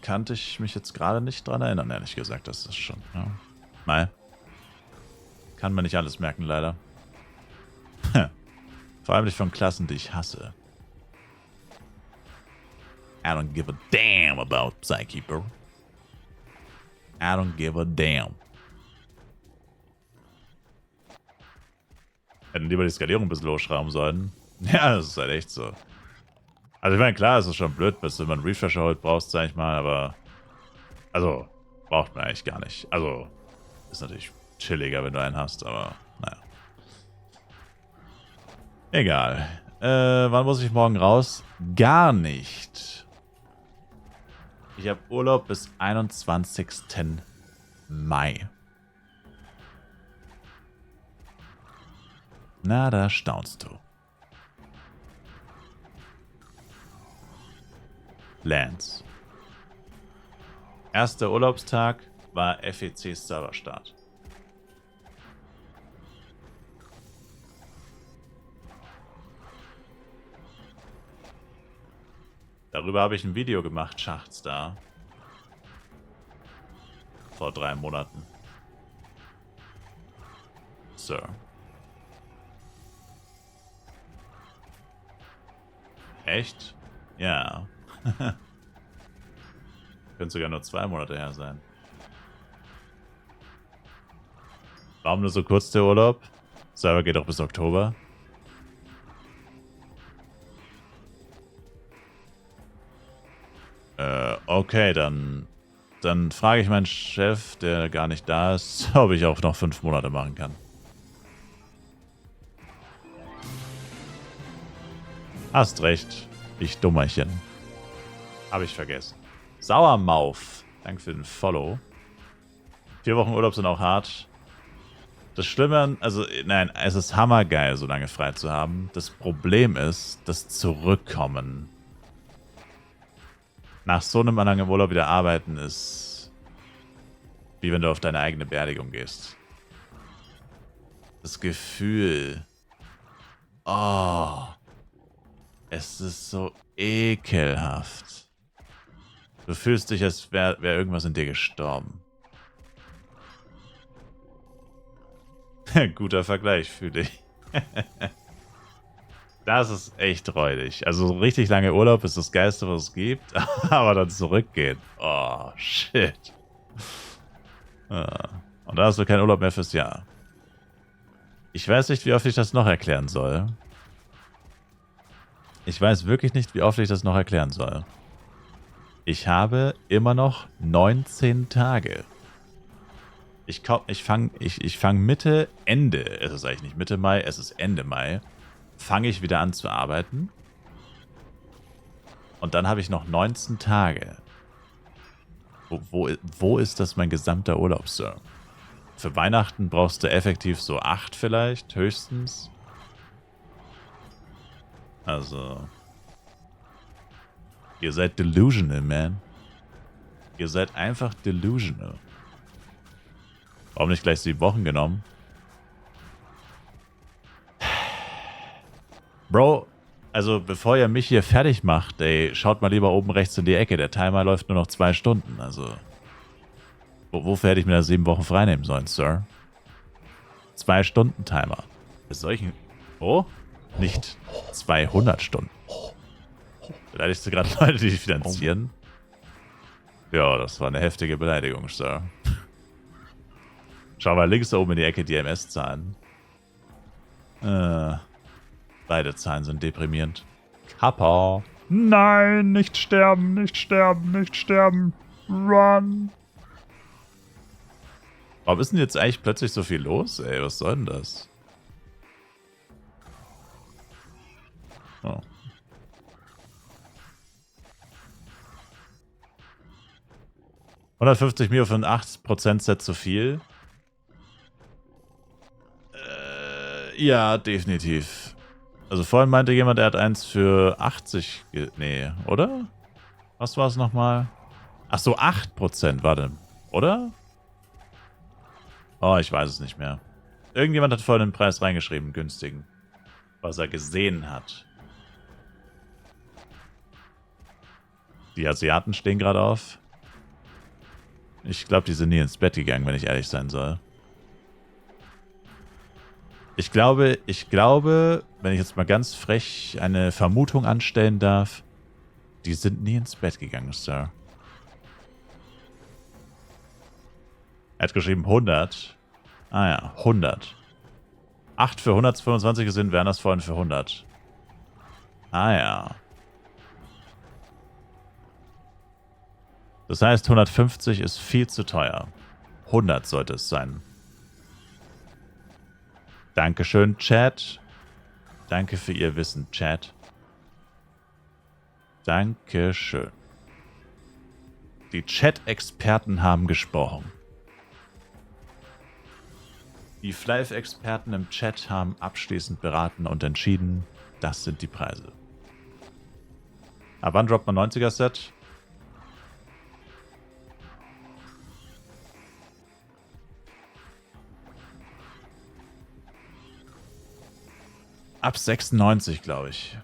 Kannte ich mich jetzt gerade nicht dran erinnern, ehrlich gesagt. Das ist schon, ja. Mal. Kann man nicht alles merken, leider. Vor allem nicht von Klassen, die ich hasse. I don't give a damn about Psykeeper. I don't give a damn. Hätten lieber die Skalierung ein bisschen hochschrauben sollen. Ja, das ist halt echt so. Also ich meine, klar, es ist schon blöd, bis du einen Refresher holt brauchst, sag ich mal, aber also, braucht man eigentlich gar nicht. Also, ist natürlich chilliger, wenn du einen hast, aber naja. Egal. Wann muss ich morgen raus? Gar nicht. Ich habe Urlaub bis 21. Mai. Na, da staunst du. Lance. Erster Urlaubstag war FEC Serverstart. Darüber habe ich ein Video gemacht, Schachtstar. Vor 3 Monaten. Sir. Echt? Ja. Könnte sogar nur 2 Monate her sein. Warum nur so kurz der Urlaub? Server geht auch bis Oktober. Okay, dann frage ich meinen Chef, der gar nicht da ist, ob ich auch noch 5 Monate machen kann. Hast recht, ich Dummerchen. Habe ich vergessen. Sauermauf. Danke für den Follow. 4 Wochen Urlaub sind auch hart. Das Schlimme, also nein, es ist hammergeil, so lange frei zu haben. Das Problem ist, das Zurückkommen. Nach so einem langen Urlaub wieder arbeiten ist wie wenn du auf deine eigene Beerdigung gehst. Das Gefühl. Oh. Es ist so ekelhaft. Du fühlst dich, als wäre irgendwas in dir gestorben. Guter Vergleich, fühle ich. Das ist echt räudig. Also so richtig lange Urlaub ist das Geilste, was es gibt. Aber dann zurückgehen. Oh, shit. Und da hast du keinen Urlaub mehr fürs Jahr. Ich weiß nicht, wie oft ich das noch erklären soll. Ich weiß wirklich nicht, wie oft ich das noch erklären soll. Ich habe immer noch 19 Tage. Ich fang Ende, es ist eigentlich nicht Mitte Mai, es ist Ende Mai, fange ich wieder an zu arbeiten. Und dann habe ich noch 19 Tage. Wo ist das mein gesamter Urlaub, Sir? Für Weihnachten brauchst du effektiv so 8 vielleicht, höchstens. Also... Ihr seid delusional, man. Ihr seid einfach delusional. Warum nicht gleich 7 Wochen genommen? Bro, also bevor ihr mich hier fertig macht, ey, schaut mal lieber oben rechts in die Ecke. Der Timer läuft nur noch 2 Stunden, also... Wofür hätte ich mir da 7 Wochen freinehmen sollen, Sir? 2 Stunden Timer. Bei solchen... Oh? Nicht 200 Stunden. Beleidigst du gerade Leute, die dich finanzieren? Ja, das war eine heftige Beleidigung, Sir. Schau mal links da oben in die Ecke die MS-Zahlen. Beide Zahlen sind deprimierend. Kappa. Nein, nicht sterben, nicht sterben, nicht sterben. Run. Warum ist denn jetzt eigentlich plötzlich so viel los, ey? Was soll denn das? Oh. $150 Mio für ein 8% Set zu viel? Ja, definitiv. Also vorhin meinte jemand, er hat eins für 80... Nee, oder? Was war es nochmal? Ach so, 8%, warte. Oder? Oh, ich weiß es nicht mehr. Irgendjemand hat vorhin den Preis reingeschrieben, günstigen. Was er gesehen hat. Die Asiaten stehen gerade auf. Ich glaube, die sind nie ins Bett gegangen, wenn ich ehrlich sein soll. Ich glaube, wenn ich jetzt mal ganz frech eine Vermutung anstellen darf, die sind nie ins Bett gegangen, Sir. Er hat geschrieben 100. Ah ja, 100. 8 für 125 gesehen, wären das vorhin für 100. Ah ja. Das heißt, 150 ist viel zu teuer. 100 sollte es sein. Dankeschön, Chat. Danke für Ihr Wissen, Chat. Dankeschön. Die Chat-Experten haben gesprochen. Die Flive-Experten im Chat haben abschließend beraten und entschieden, das sind die Preise. Aber wann droppt man 90er-Set? Ab 96, glaube ich.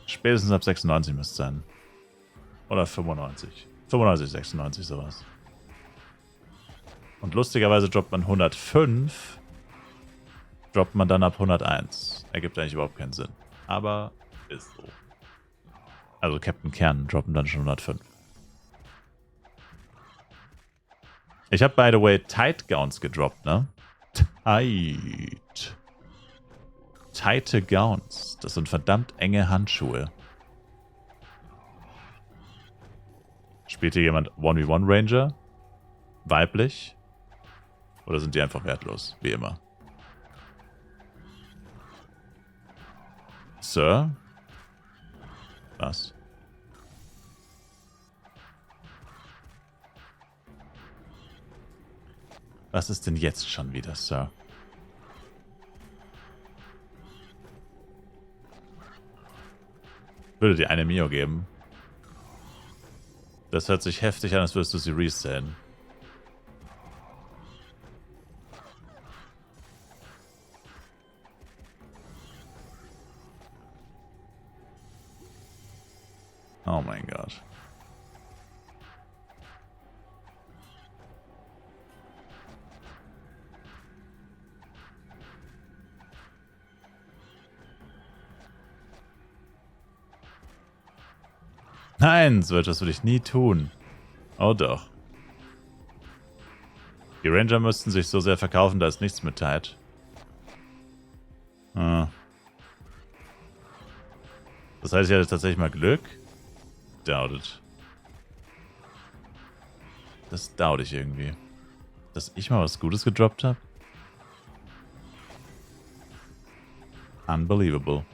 Spätestens ab 96 müsste es sein. Oder 95. 95, 96, sowas. Und lustigerweise droppt man 105. Droppt man dann ab 101. Ergibt eigentlich überhaupt keinen Sinn. Aber ist so. Also Captain Kern droppen dann schon 105. Ich habe, by the way, Tight Gowns gedroppt, ne? Tighte Gowns. Das sind verdammt enge Handschuhe. Spielt hier jemand 1v1 Ranger? Weiblich? Oder sind die einfach wertlos? Wie immer. Sir? Was? Was ist denn jetzt schon wieder, Sir? Würde dir eine Mio geben. Das hört sich heftig an, als würdest du sie resellen. Oh mein Gott. Nein, so etwas würde ich nie tun. Oh doch. Die Ranger müssten sich so sehr verkaufen, da ist nichts mit Tide. Ah. Das heißt, ich hatte tatsächlich mal Glück. doubt it. Das doubt ich irgendwie. Dass ich mal was Gutes gedroppt habe? Unbelievable.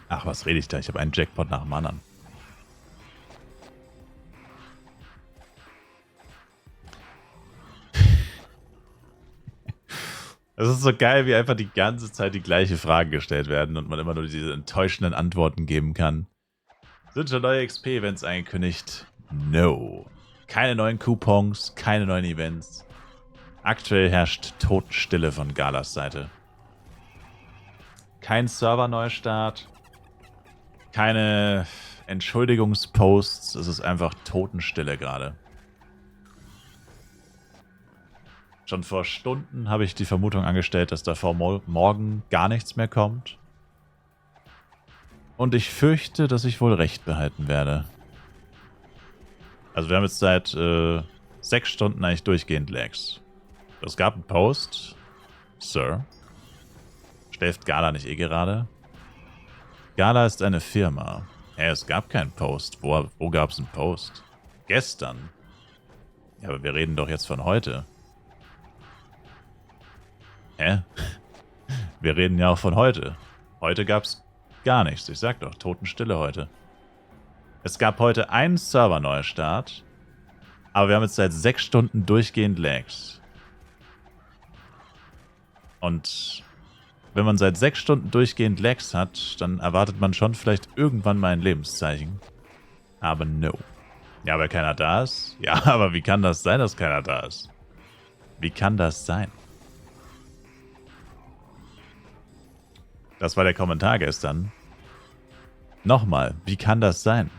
Ach, was rede ich da? Ich habe einen Jackpot nach dem anderen. Es ist so geil, wie einfach die ganze Zeit die gleiche Fragen gestellt werden und man immer nur diese enttäuschenden Antworten geben kann. Sind schon neue XP-Events angekündigt? No. Keine neuen Coupons, keine neuen Events. Aktuell herrscht Totenstille von Galas Seite. Kein Server-Neustart. Keine Entschuldigungsposts. Es ist einfach Totenstille gerade. Schon vor Stunden habe ich die Vermutung angestellt, dass da vor morgen gar nichts mehr kommt. Und ich fürchte, dass ich wohl recht behalten werde. Also wir haben jetzt seit 6 Stunden eigentlich durchgehend Lags. Es gab einen Post. Sir. Schläft Gala nicht eh gerade? Gala ist eine Firma. Es gab keinen Post. Wo gab es einen Post? Gestern. Ja, aber wir reden doch jetzt von heute. Hä? Wir reden ja auch von heute. Heute gab es gar nichts. Ich sag doch, Totenstille heute. Es gab heute einen Server-Neustart, aber wir haben jetzt seit 6 Stunden durchgehend Lags. Und wenn man seit 6 Stunden durchgehend Lags hat, dann erwartet man schon vielleicht irgendwann mal ein Lebenszeichen. Aber no. Ja, weil keiner da ist? Ja, aber wie kann das sein, dass keiner da ist? Wie kann das sein? Das war der Kommentar gestern. Nochmal, wie kann das sein?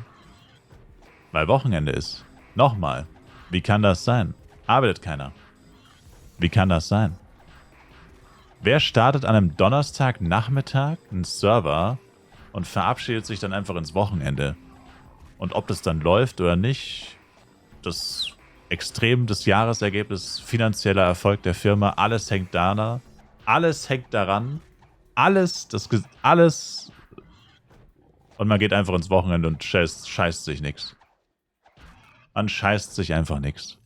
Weil Wochenende ist. Nochmal, wie kann das sein? Arbeitet keiner. Wie kann das sein? Wer startet an einem Donnerstagnachmittag einen Server und verabschiedet sich dann einfach ins Wochenende? Und ob das dann läuft oder nicht, das Extrem des Jahresergebnisses, finanzieller Erfolg der Firma, alles hängt daran. Alles hängt daran. Alles. Und man geht einfach ins Wochenende und scheißt sich nichts. Man scheißt sich einfach nichts.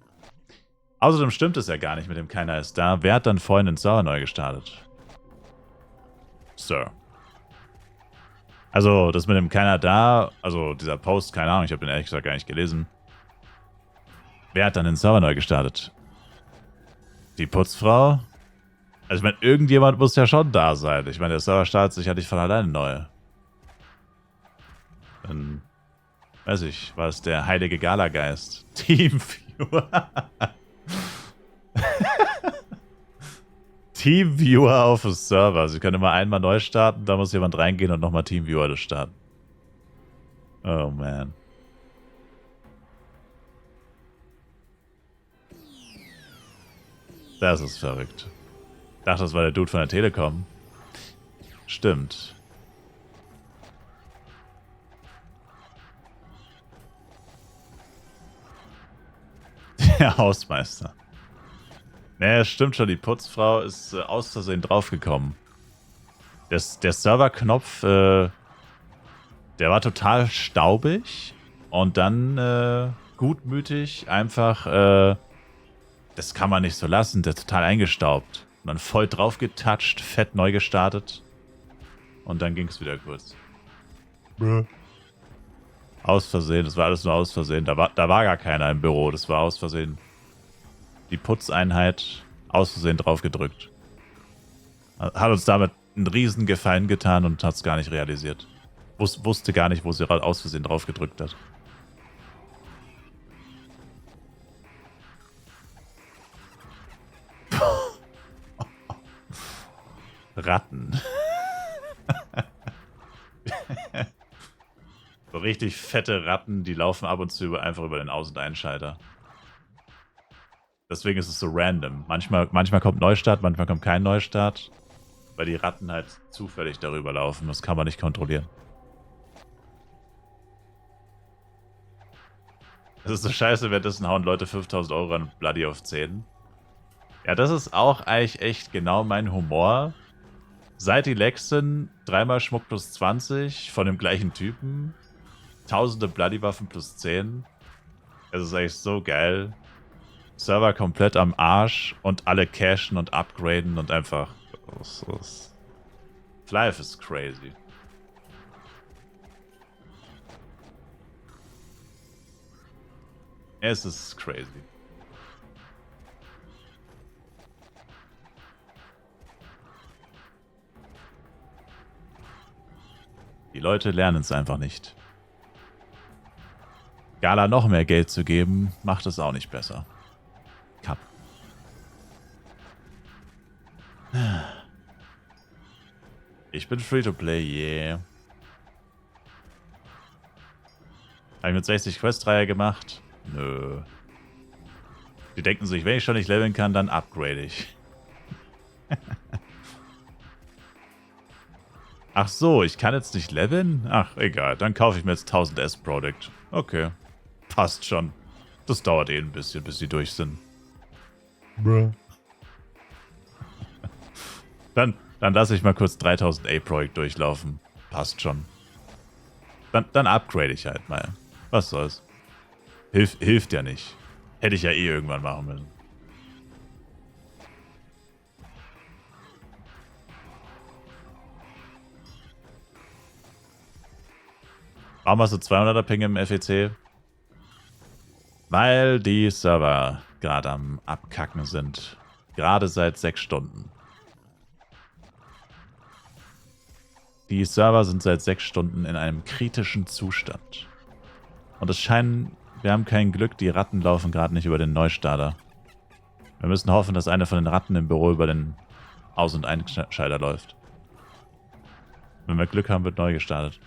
Außerdem stimmt es ja gar nicht mit dem Keiner ist da. Wer hat dann vorhin den Server neu gestartet? Sir. Also, das mit dem Keiner da, also dieser Post, keine Ahnung, ich habe den ehrlich gesagt gar nicht gelesen. Wer hat dann den Server neu gestartet? Die Putzfrau? Also ich meine, irgendjemand muss ja schon da sein. Ich meine, der Server startet sich ja nicht von alleine neu. Dann, weiß ich, war es der heilige Galageist. Teamviewer. Teamviewer auf dem Server. Sie können immer einmal neu starten, da muss jemand reingehen und nochmal Teamviewer das starten. Oh man. Das ist verrückt. Ich dachte, das war der Dude von der Telekom. Stimmt. Der Hausmeister. Naja, stimmt schon, die Putzfrau ist aus Versehen draufgekommen. Der Serverknopf, der war total staubig und dann gutmütig einfach, das kann man nicht so lassen, der ist total eingestaubt. Und dann voll drauf getatscht, fett neu gestartet. Und dann ging es wieder kurz. Aus Versehen, das war alles nur aus Versehen. Da war gar keiner im Büro, das war aus Versehen. Die Putzeinheit aus Versehen drauf gedrückt. Hat uns damit einen riesen Gefallen getan und hat es gar nicht realisiert. Wusste gar nicht, wo sie aus Versehen drauf gedrückt hat. Ratten. So richtig fette Ratten, die laufen ab und zu einfach über den Aus- und Einschalter. Deswegen ist es so random. Manchmal kommt Neustart, manchmal kommt kein Neustart. Weil die Ratten halt zufällig darüber laufen. Das kann man nicht kontrollieren. Das ist so scheiße, währenddessen hauen Leute 5.000 € an Bloody auf 10. Ja, das ist auch eigentlich echt genau mein Humor. Seit die Lecks sind, 3-mal Schmuck plus 20 von dem gleichen Typen. Tausende Bloody-Waffen plus 10. Es ist eigentlich so geil. Server komplett am Arsch und alle cashen und upgraden und einfach... Life is crazy. Es ist crazy. Die Leute lernen es einfach nicht. Gala noch mehr Geld zu geben, macht es auch nicht besser. Cup. Ich bin Free-to-Play, yeah. Habe ich mit 60 Quest-Reihe gemacht? Nö. Die denken sich, wenn ich schon nicht leveln kann, dann upgrade ich. Ach so, ich kann jetzt nicht leveln? Ach, egal. Dann kaufe ich mir jetzt 1000 S-Product. Okay. Passt schon. Das dauert eh ein bisschen, bis sie durch sind. Bruh. Dann lasse ich mal kurz 3000 A-Product durchlaufen. Passt schon. Dann upgrade ich halt mal. Was soll's. Hilft ja nicht. Hätte ich ja eh irgendwann machen müssen. Warum hast du 200er Ping im FEC? Weil die Server gerade am Abkacken sind. Gerade seit 6 Stunden. Die Server sind seit 6 Stunden in einem kritischen Zustand. Und es scheinen, wir haben kein Glück, die Ratten laufen gerade nicht über den Neustarter. Wir müssen hoffen, dass eine von den Ratten im Büro über den Aus- und Einschalter läuft. Wenn wir Glück haben, wird neu gestartet.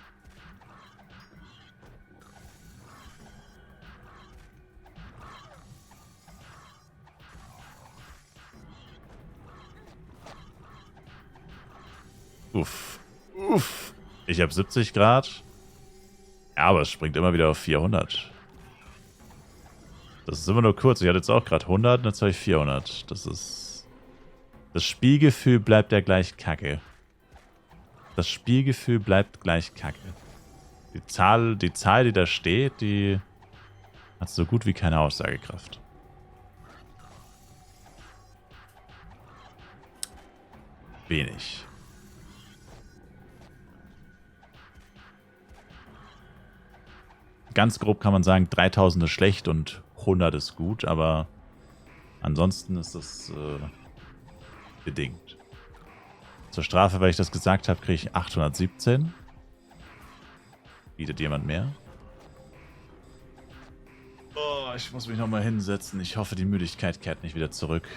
Uff. Uff. Ich habe 70 Grad. Ja, aber es springt immer wieder auf 400. Das ist immer nur kurz. Ich hatte jetzt auch gerade 100 und jetzt habe ich 400. Das ist... Das Spielgefühl bleibt ja gleich kacke. Das Spielgefühl bleibt gleich kacke. Die Zahl, die da steht, die hat so gut wie keine Aussagekraft. Wenig. Ganz grob kann man sagen, 3000 ist schlecht und 100 ist gut, aber ansonsten ist das bedingt. Zur Strafe, weil ich das gesagt habe, kriege ich 817. Bietet jemand mehr? Oh, ich muss mich nochmal hinsetzen. Ich hoffe, die Müdigkeit kehrt nicht wieder zurück.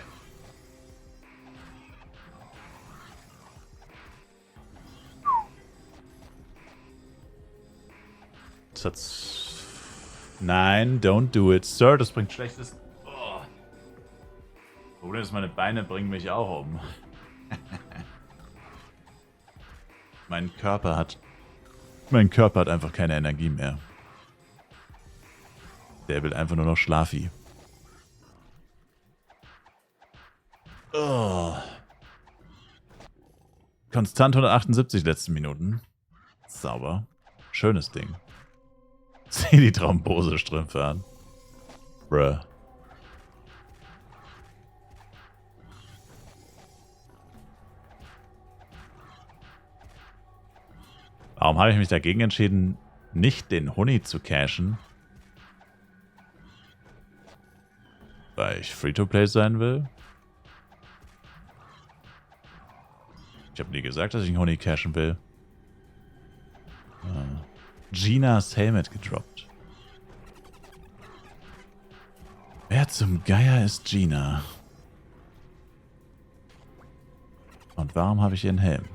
Das hat's... Nein, don't do it, Sir. Das bringt Schlechtes. Oh. Problem ist, meine Beine bringen mich auch um. Mein Körper hat einfach keine Energie mehr. Der will einfach nur noch Schlafi. Oh. Konstant 178 letzten Minuten. Sauber. Schönes Ding. Sieh die Thrombosestrümpfe an. Bruh. Warum habe ich mich dagegen entschieden, nicht den Huni zu cashen? Weil ich Free-to-Play sein will? Ich habe nie gesagt, dass ich einen Huni cashen will. Ginas Helmet gedroppt. Wer zum Geier ist Gina? Und warum habe ich ihren Helm?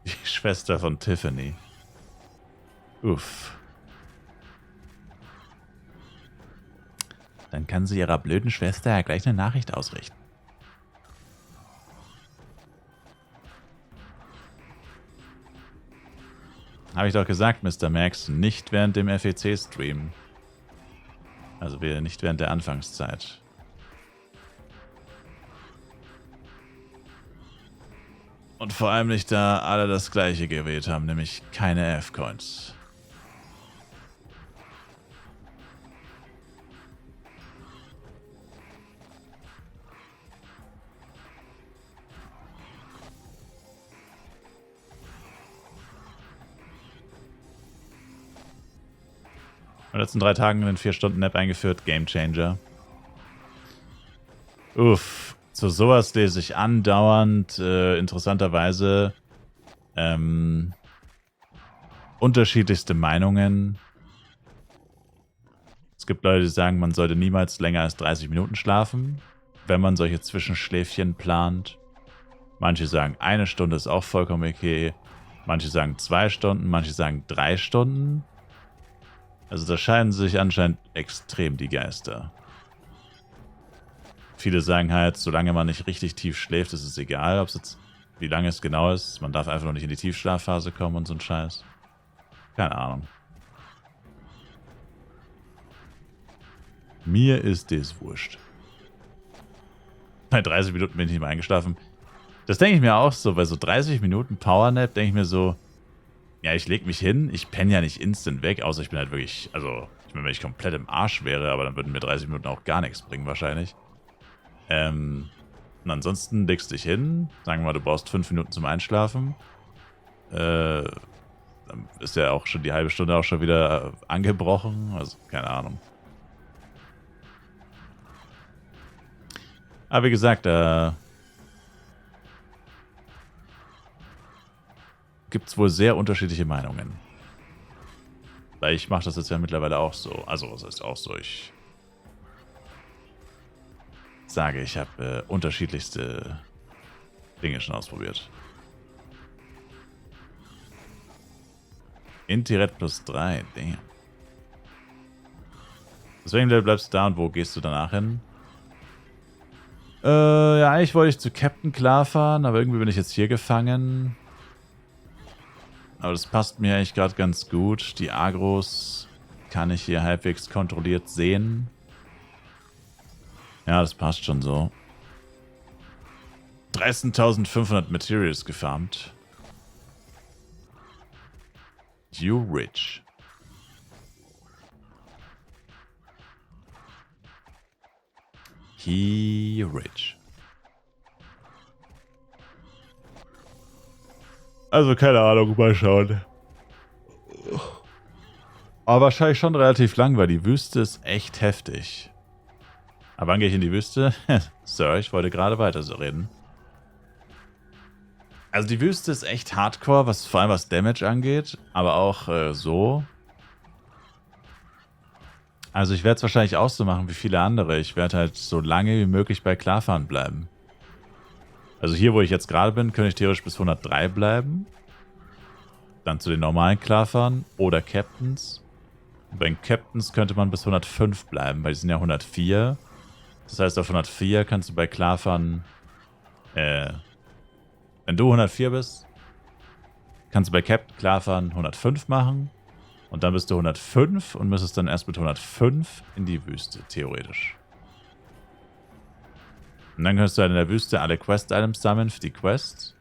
Die Schwester von Tiffany. Uff. Dann kann sie ihrer blöden Schwester ja gleich eine Nachricht ausrichten. Habe ich doch gesagt, Mr. Max, nicht während dem FEC-Stream. Also nicht während der Anfangszeit. Und vor allem nicht, da alle das gleiche gewählt haben, nämlich keine F-Coins. In den letzten 3 Tagen einen 4-Stunden-Nap eingeführt. Game Changer. Uff. Zu sowas lese ich andauernd, interessanterweise, unterschiedlichste Meinungen. Es gibt Leute, die sagen, man sollte niemals länger als 30 Minuten schlafen, wenn man solche Zwischenschläfchen plant. Manche sagen, 1 Stunde ist auch vollkommen okay. Manche sagen 2 Stunden, manche sagen 3 Stunden. Also da scheiden sich anscheinend extrem die Geister. Viele sagen halt, solange man nicht richtig tief schläft, ist es egal, ob es jetzt, wie lange es genau ist. Man darf einfach noch nicht in die Tiefschlafphase kommen und so ein Scheiß. Keine Ahnung. Mir ist das wurscht. Bei 30 Minuten bin ich nicht mehr eingeschlafen. Das denke ich mir auch so, bei so 30 Minuten Powernap denke ich mir so, ja, ich lege mich hin, ich penne ja nicht instant weg, außer ich bin halt wirklich, also, wenn ich komplett im Arsch wäre, aber dann würden mir 30 Minuten auch gar nichts bringen wahrscheinlich. Und ansonsten legst du dich hin, sagen wir mal, du brauchst 5 Minuten zum Einschlafen. Dann ist ja auch schon die halbe Stunde auch schon wieder angebrochen, also keine Ahnung. Aber wie gesagt, da gibt es wohl sehr unterschiedliche Meinungen. Weil ich mache das jetzt ja mittlerweile auch so. Also, was heißt auch so? Ich sage, ich habe unterschiedlichste Dinge schon ausprobiert. Intiret plus 3, damn. Deswegen bleibst du da und wo gehst du danach hin? Ja, eigentlich wollte ich zu Captain klar fahren, aber irgendwie bin ich jetzt hier gefangen. Aber das passt mir eigentlich gerade ganz gut. Die Agros kann ich hier halbwegs kontrolliert sehen. Ja, das passt schon so. 13.500 Materials gefarmt. You rich. He rich. Also keine Ahnung, mal schauen. Aber wahrscheinlich schon relativ lang, weil die Wüste ist echt heftig. Aber wann gehe ich in die Wüste? Sir, ich wollte gerade weiter so reden. Also die Wüste ist echt hardcore, vor allem was Damage angeht, aber auch so. Also ich werde es wahrscheinlich auch so machen wie viele andere. Ich werde halt so lange wie möglich bei Klarfahren bleiben. Also hier, wo ich jetzt gerade bin, könnte ich theoretisch bis 103 bleiben. Dann zu den normalen Klarfahren oder Captains. Und bei den Captains könnte man bis 105 bleiben, weil die sind ja 104. Das heißt, auf 104 kannst du bei Klarfahren, wenn du 104 bist, kannst du bei Captain Klarfahren 105 machen. Und dann bist du 105 und müsstest dann erst mit 105 in die Wüste, theoretisch. Und dann kannst du halt in der Wüste alle Quest-Items sammeln für die Quests.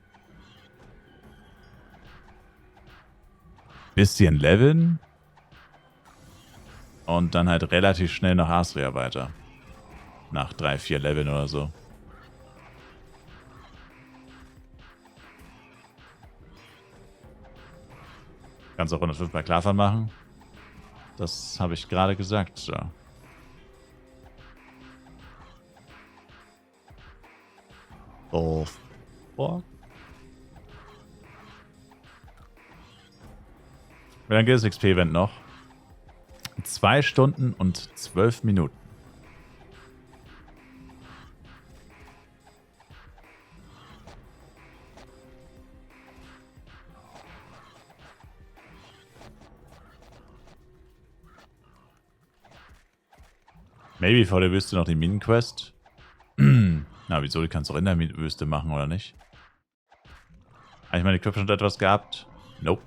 Bisschen leveln. Und dann halt relativ schnell nach Asria weiter. Nach 3-4 Leveln oder so. Kannst auch 105 bei Klarfahren machen. Das habe ich gerade gesagt. So. Oh, fuck. Wie lange geht das XP-Event noch? 2 Stunden und 12 Minuten. Maybe vor der Wüste noch die Minenquest. Na, wieso? Die kannst du auch in der Wüste machen, oder nicht? Habe ich meine Equipment schon etwas gehabt? Nope.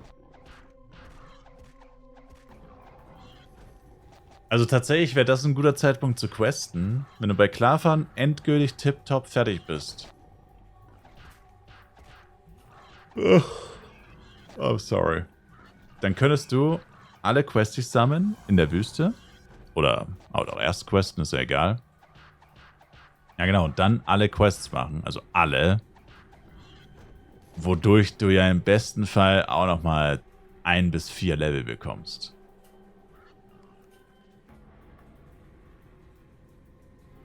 Also tatsächlich wäre das ein guter Zeitpunkt zu questen, wenn du bei Klarfahren endgültig tipptopp fertig bist. Ugh. Oh, sorry. Dann könntest du alle Questies sammeln in der Wüste. Oder auch erst questen, ist ja egal. Ja genau, und dann alle Quests machen. Also alle. Wodurch du ja im besten Fall auch nochmal 1 bis 4 Level bekommst.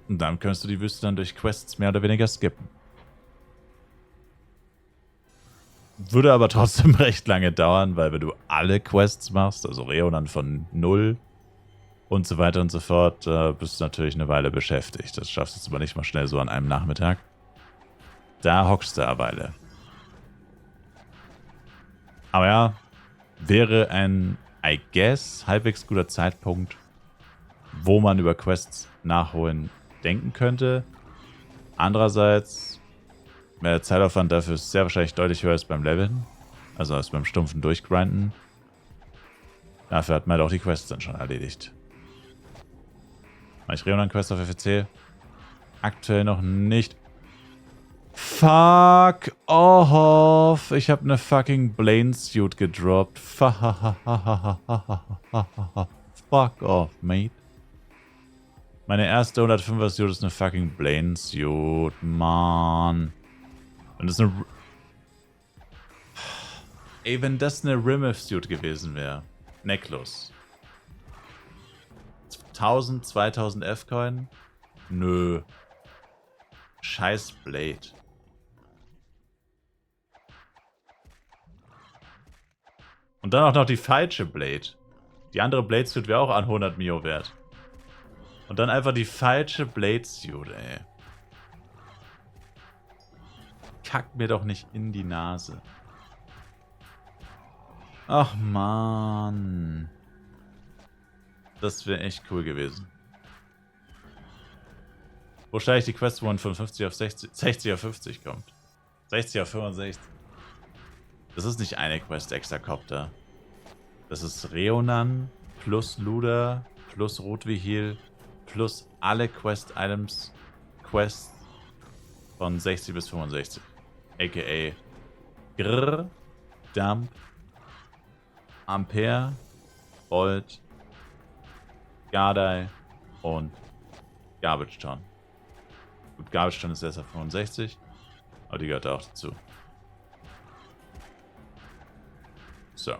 Und dann könntest du die Wüste dann durch Quests mehr oder weniger skippen. Würde aber trotzdem recht lange dauern, weil wenn du alle Quests machst, also Reonan von 0 und so weiter und so fort, bist du natürlich eine Weile beschäftigt. Das schaffst du jetzt aber nicht mal schnell so an einem Nachmittag. Da hockst du eine Weile. Aber ja, wäre ein, I guess, halbwegs guter Zeitpunkt, wo man über Quests nachholen denken könnte. Andererseits wäre der Zeitaufwand dafür sehr wahrscheinlich deutlich höher als beim Leveln. Also als beim stumpfen Durchgrinden. Dafür hat man halt auch die Quests dann schon erledigt. Mach ich Reonan-Quest auf FEC? Aktuell noch nicht. Fuck off. Ich habe eine fucking Blaine-Suit gedroppt. Fuck off, mate. Meine erste 105er-Suit ist eine fucking Blaine-Suit. Mann. Und das ist eine... Ey, wenn das eine Rimif-Suit gewesen wäre. Necklace. 1000, 2000 F-Coin? Nö. Scheiß Blade. Und dann auch noch die falsche Blade. Die andere Blade Suit wäre auch an 100 Mio wert. Und dann einfach die falsche Blade Suit, ey. Kack mir doch nicht in die Nase. Ach man. Das wäre echt cool gewesen. Wo steige ich die Quest, wo man von 50 auf 60, 60 auf 50 kommt? 60 auf 65. Das ist nicht eine Quest Extracopter. Das ist Reonan plus Luda plus Rotwihil plus alle Quest-Items Quests von 60 bis 65. A.k.a. Grrr, Dump, Ampere, Bolt, Gardai und Garbage Ton. Gut, Garbage Ton ist erst auf 65, aber die gehört auch dazu. So.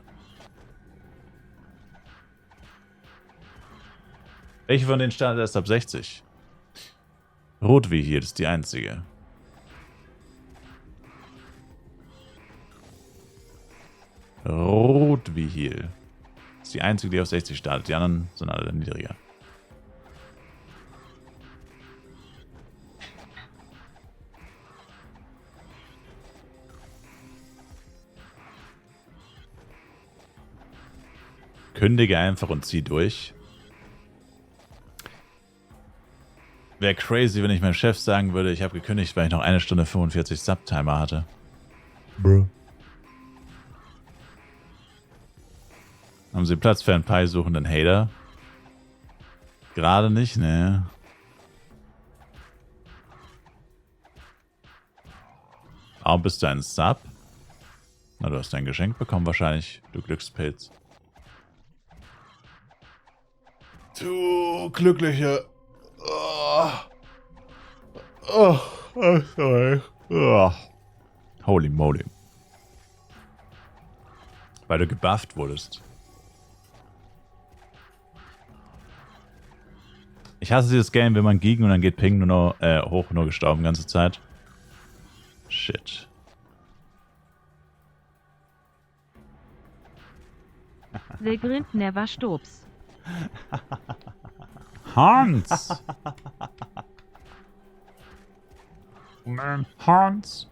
Welche von denen startet erst ab 60? Rotwihil ist die einzige. Rotwihil ist die einzige, die auf 60 startet. Die anderen sind alle niedriger. Kündige einfach und zieh durch. Wäre crazy, wenn ich meinem Chef sagen würde, ich habe gekündigt, weil ich noch 1 Stunde 45 Subtimer hatte. Bro. Haben Sie Platz für einen Pi-suchenden Hater? Gerade nicht, ne? Warum bist du ein Sub? Na, du hast ein Geschenk bekommen wahrscheinlich, du Glückspilz. Du glückliche... Oh. Oh, sorry. Oh. Holy moly. Weil du gebufft wurdest. Ich hasse dieses Game, wenn man gegen und dann geht Ping nur noch hoch, nur gestorben ganze Zeit. Shit. The Grind never stops. Hans! Man, Hans!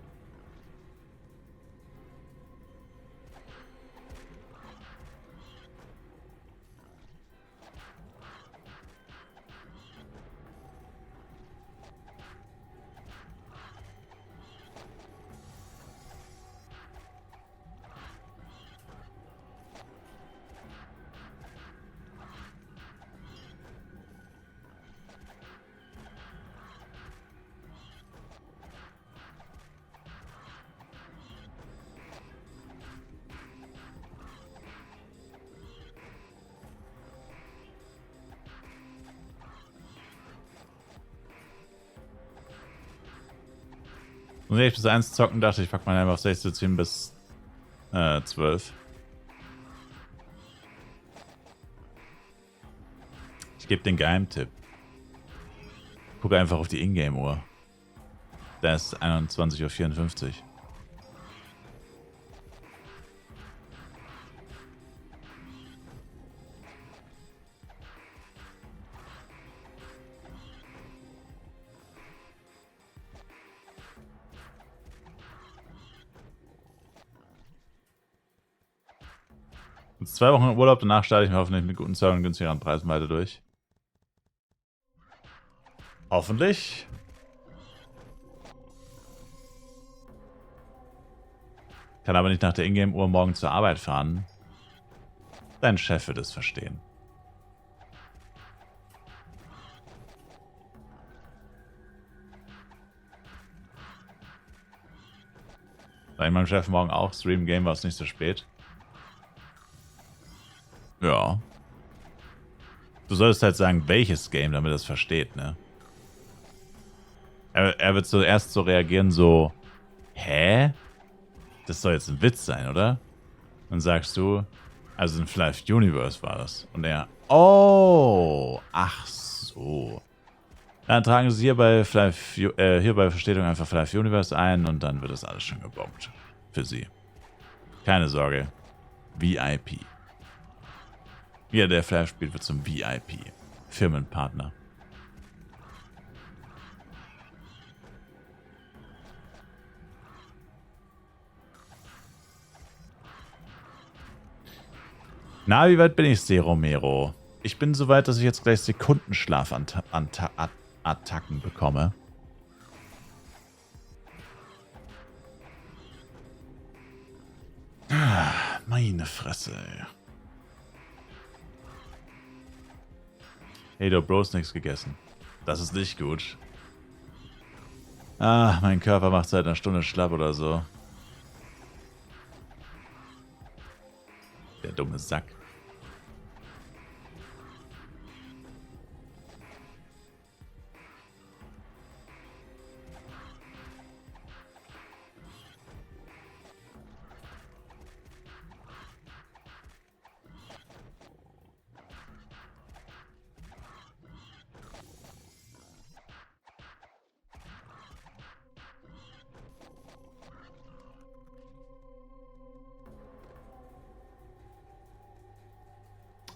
Und wenn ich bis 1 zocken dachte, ich pack mal einfach 16 bis 12. Ich gebe den Geheimtipp. Guck einfach auf die Ingame-Uhr. Da ist 21:54 Uhr. Jetzt 2 Wochen im Urlaub, danach starte ich mir hoffentlich mit guten Zahlen und günstigeren Preisen weiter durch. Hoffentlich. Kann aber nicht nach der Ingame-Uhr morgen zur Arbeit fahren. Dein Chef wird es verstehen. Sag ich meinem Chef morgen auch, Stream Game war es nicht so spät. Ja. Du solltest halt sagen, welches Game, damit er es versteht, ne? Er wird so erst so reagieren, so, hä? Das soll jetzt ein Witz sein, oder? Dann sagst du, also in Flife Universe war das. Und er, oh, ach so. Dann tragen sie hier bei Verstetung einfach Flife Universe ein und dann wird das alles schon gebombt. Für sie. Keine Sorge. VIP. Jeder, der Flash spielt, wird zum VIP. Firmenpartner. Na, wie weit bin ich, Se Romero? Ich bin so weit, dass ich jetzt gleich Sekundenschlaf-Attacken bekomme. Ah, meine Fresse, ey. Hey, du Bros, nichts gegessen. Das ist nicht gut. Ah, mein Körper macht seit einer Stunde schlapp oder so. Der dumme Sack.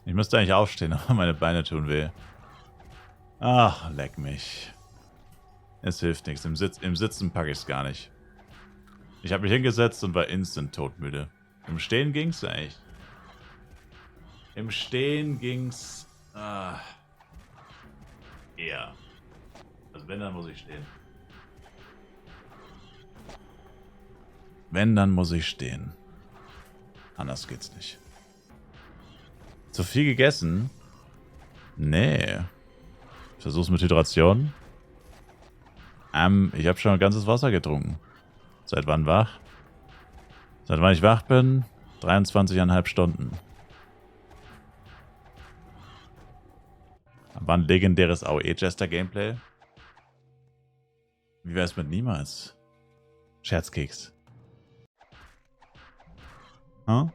Ich müsste eigentlich aufstehen, aber meine Beine tun weh. Ach, leck mich. Es hilft nichts. Im Sitzen packe ich es gar nicht. Ich habe mich hingesetzt und war instant todmüde. Im Stehen ging's eigentlich. Im Stehen ging's... eher. Also wenn, dann muss ich stehen. Wenn, dann muss ich stehen. Anders geht's nicht. Zu viel gegessen? Nee. Versuch's mit Hydration. Ich habe schon ein ganzes Wasser getrunken. Seit wann wach? Seit wann ich wach bin? 23,5 Stunden. War ein legendäres AOE-Jester-Gameplay. Wie wär's mit niemals? Scherzkeks. Hm?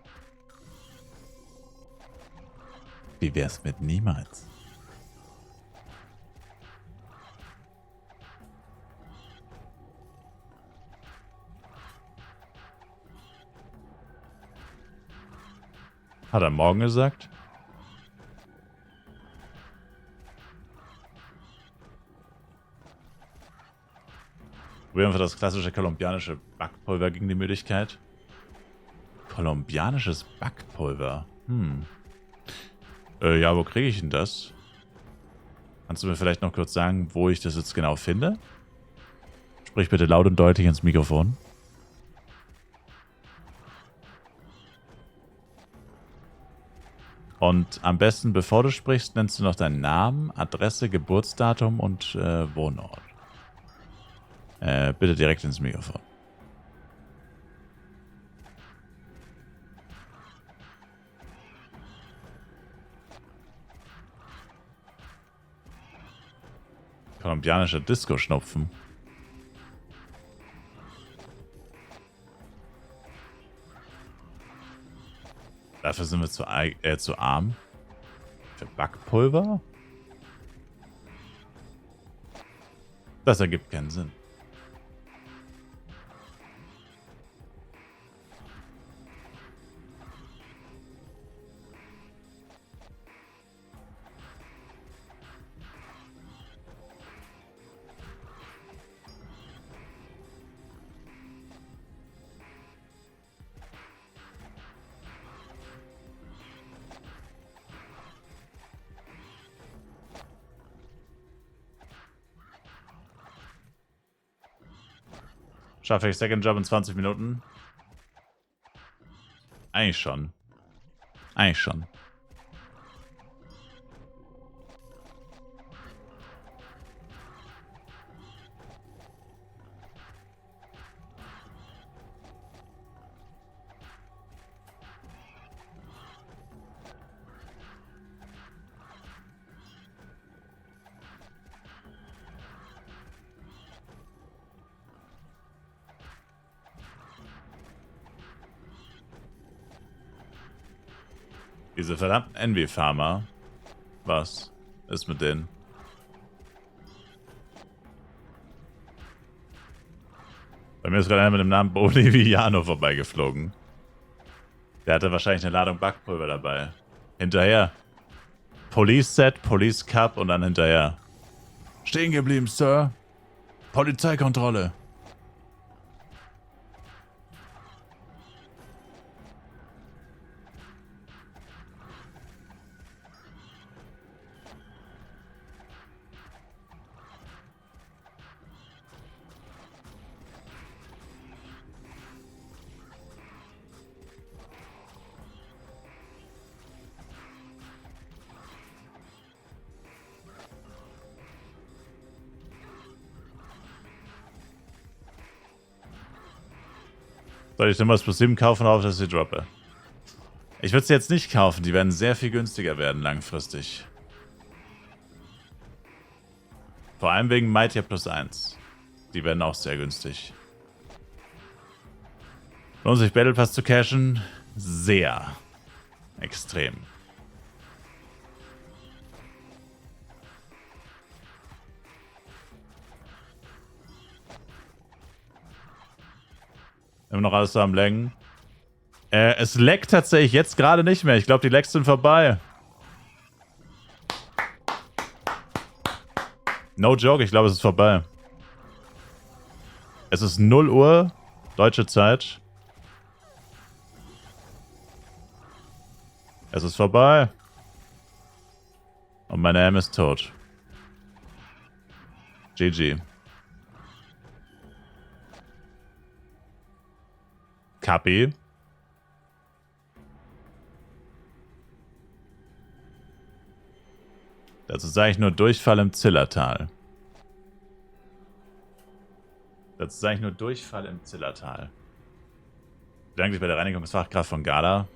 Wie wär's mit niemals? Hat er morgen gesagt? Probieren wir das klassische kolumbianische Backpulver gegen die Müdigkeit. Kolumbianisches Backpulver? Ja, wo kriege ich denn das? Kannst du mir vielleicht noch kurz sagen, wo ich das jetzt genau finde? Sprich bitte laut und deutlich ins Mikrofon. Und am besten, bevor du sprichst, nennst du noch deinen Namen, Adresse, Geburtsdatum und Wohnort. Bitte direkt ins Mikrofon. Kolumbianischer Disco-Schnupfen. Dafür sind wir zu arm. Für Backpulver? Das ergibt keinen Sinn. Schaffe ich Second Job in 20 Minuten? Eigentlich schon. Eigentlich schon. Diese verdammten Envy-Farmer. Was ist mit denen? Bei mir ist gerade einer mit dem Namen Boliviano vorbeigeflogen. Der hatte wahrscheinlich eine Ladung Backpulver dabei. Hinterher. Police Set, Police Cup und dann hinterher. Stehen geblieben, Sir. Polizeikontrolle. Soll ich Nummers plus 7 kaufen, auf dass ich sie droppe? Ich würde sie jetzt nicht kaufen, die werden sehr viel günstiger werden langfristig. Vor allem wegen Mightier plus 1. Die werden auch sehr günstig. Lohnt sich Battle Pass zu cashen? Sehr. Extrem. Immer noch alles so am Längen. Es leckt tatsächlich jetzt gerade nicht mehr. Ich glaube, die Lecks sind vorbei. No joke, ich glaube, es ist vorbei. Es ist 0 Uhr, deutsche Zeit. Es ist vorbei. Und meine M ist tot. GG. Kapi. Das ist eigentlich nur Durchfall im Zillertal. Das ist eigentlich nur Durchfall im Zillertal. Bedanke dich bei der Reinigungsfachkraft von Gala.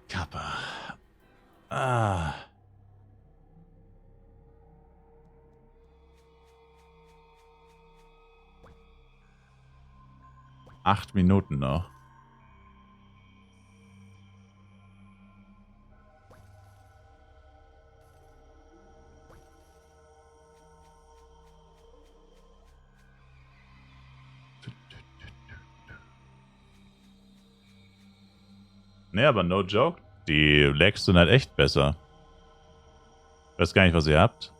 Kappa. Ah. Acht Minuten noch. Nee, aber no joke. Die Lags sind halt echt besser. Ich weiß gar nicht, was ihr habt.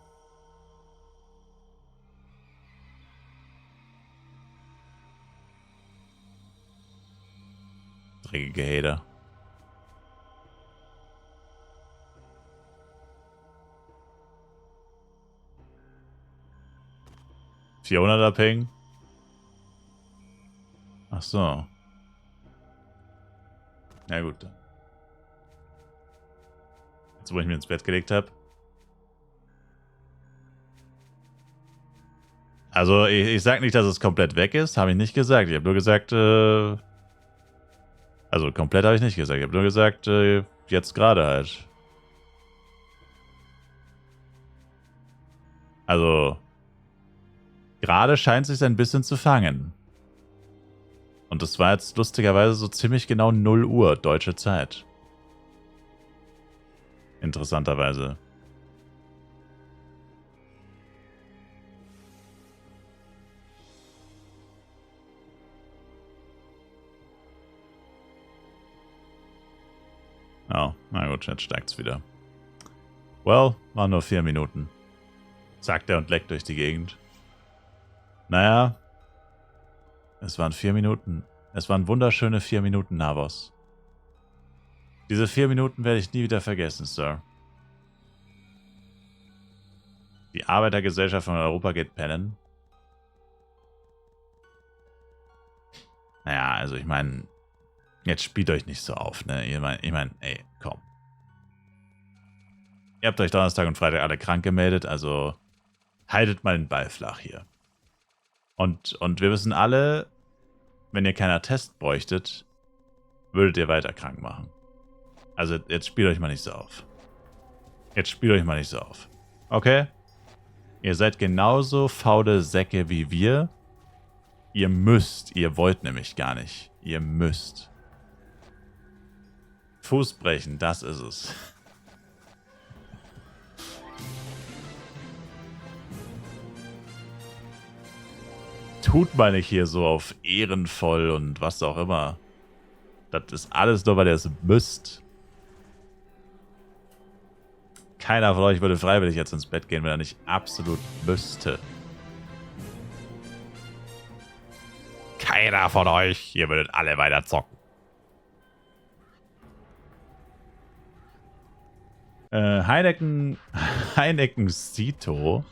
Dreckige Hater. $400er Ping. Ach so. Na gut. Jetzt, wo ich mir ins Bett gelegt habe. Also, ich sag nicht, dass es komplett weg ist. Habe ich nicht gesagt. Ich habe nur gesagt, also, komplett habe ich nicht gesagt. Ich habe nur gesagt, jetzt gerade halt. Also, gerade scheint es sich ein bisschen zu fangen. Und das war jetzt lustigerweise so ziemlich genau 0 Uhr deutsche Zeit. Interessanterweise. Oh, na gut, jetzt steigt's wieder. Well, waren nur 4 Minuten. Sagt er und leckt durch die Gegend. Naja, es waren 4 Minuten. Es waren wunderschöne 4 Minuten, Navos. Diese 4 Minuten werde ich nie wieder vergessen, Sir. Die Arbeitergesellschaft von Europa geht pennen. Naja, also ich meine, jetzt spielt euch nicht so auf, ne? Ich meine, ey, komm. Ihr habt euch Donnerstag und Freitag alle krank gemeldet, also haltet mal den Ball flach hier. Und wir wissen alle, wenn ihr keinen Attest bräuchtet, würdet ihr weiter krank machen. Also jetzt spielt euch mal nicht so auf. Jetzt spielt euch mal nicht so auf. Okay? Ihr seid genauso faule Säcke wie wir. Ihr müsst, ihr wollt nämlich gar nicht. Ihr müsst. Fußbrechen, das ist es. Tut mal nicht hier so auf ehrenvoll und was auch immer. Das ist alles nur, weil ihr es müsst. Keiner von euch würde freiwillig jetzt ins Bett gehen, wenn er nicht absolut müsste. Keiner von euch. Ihr würdet alle weiter zocken. Heineken Cito.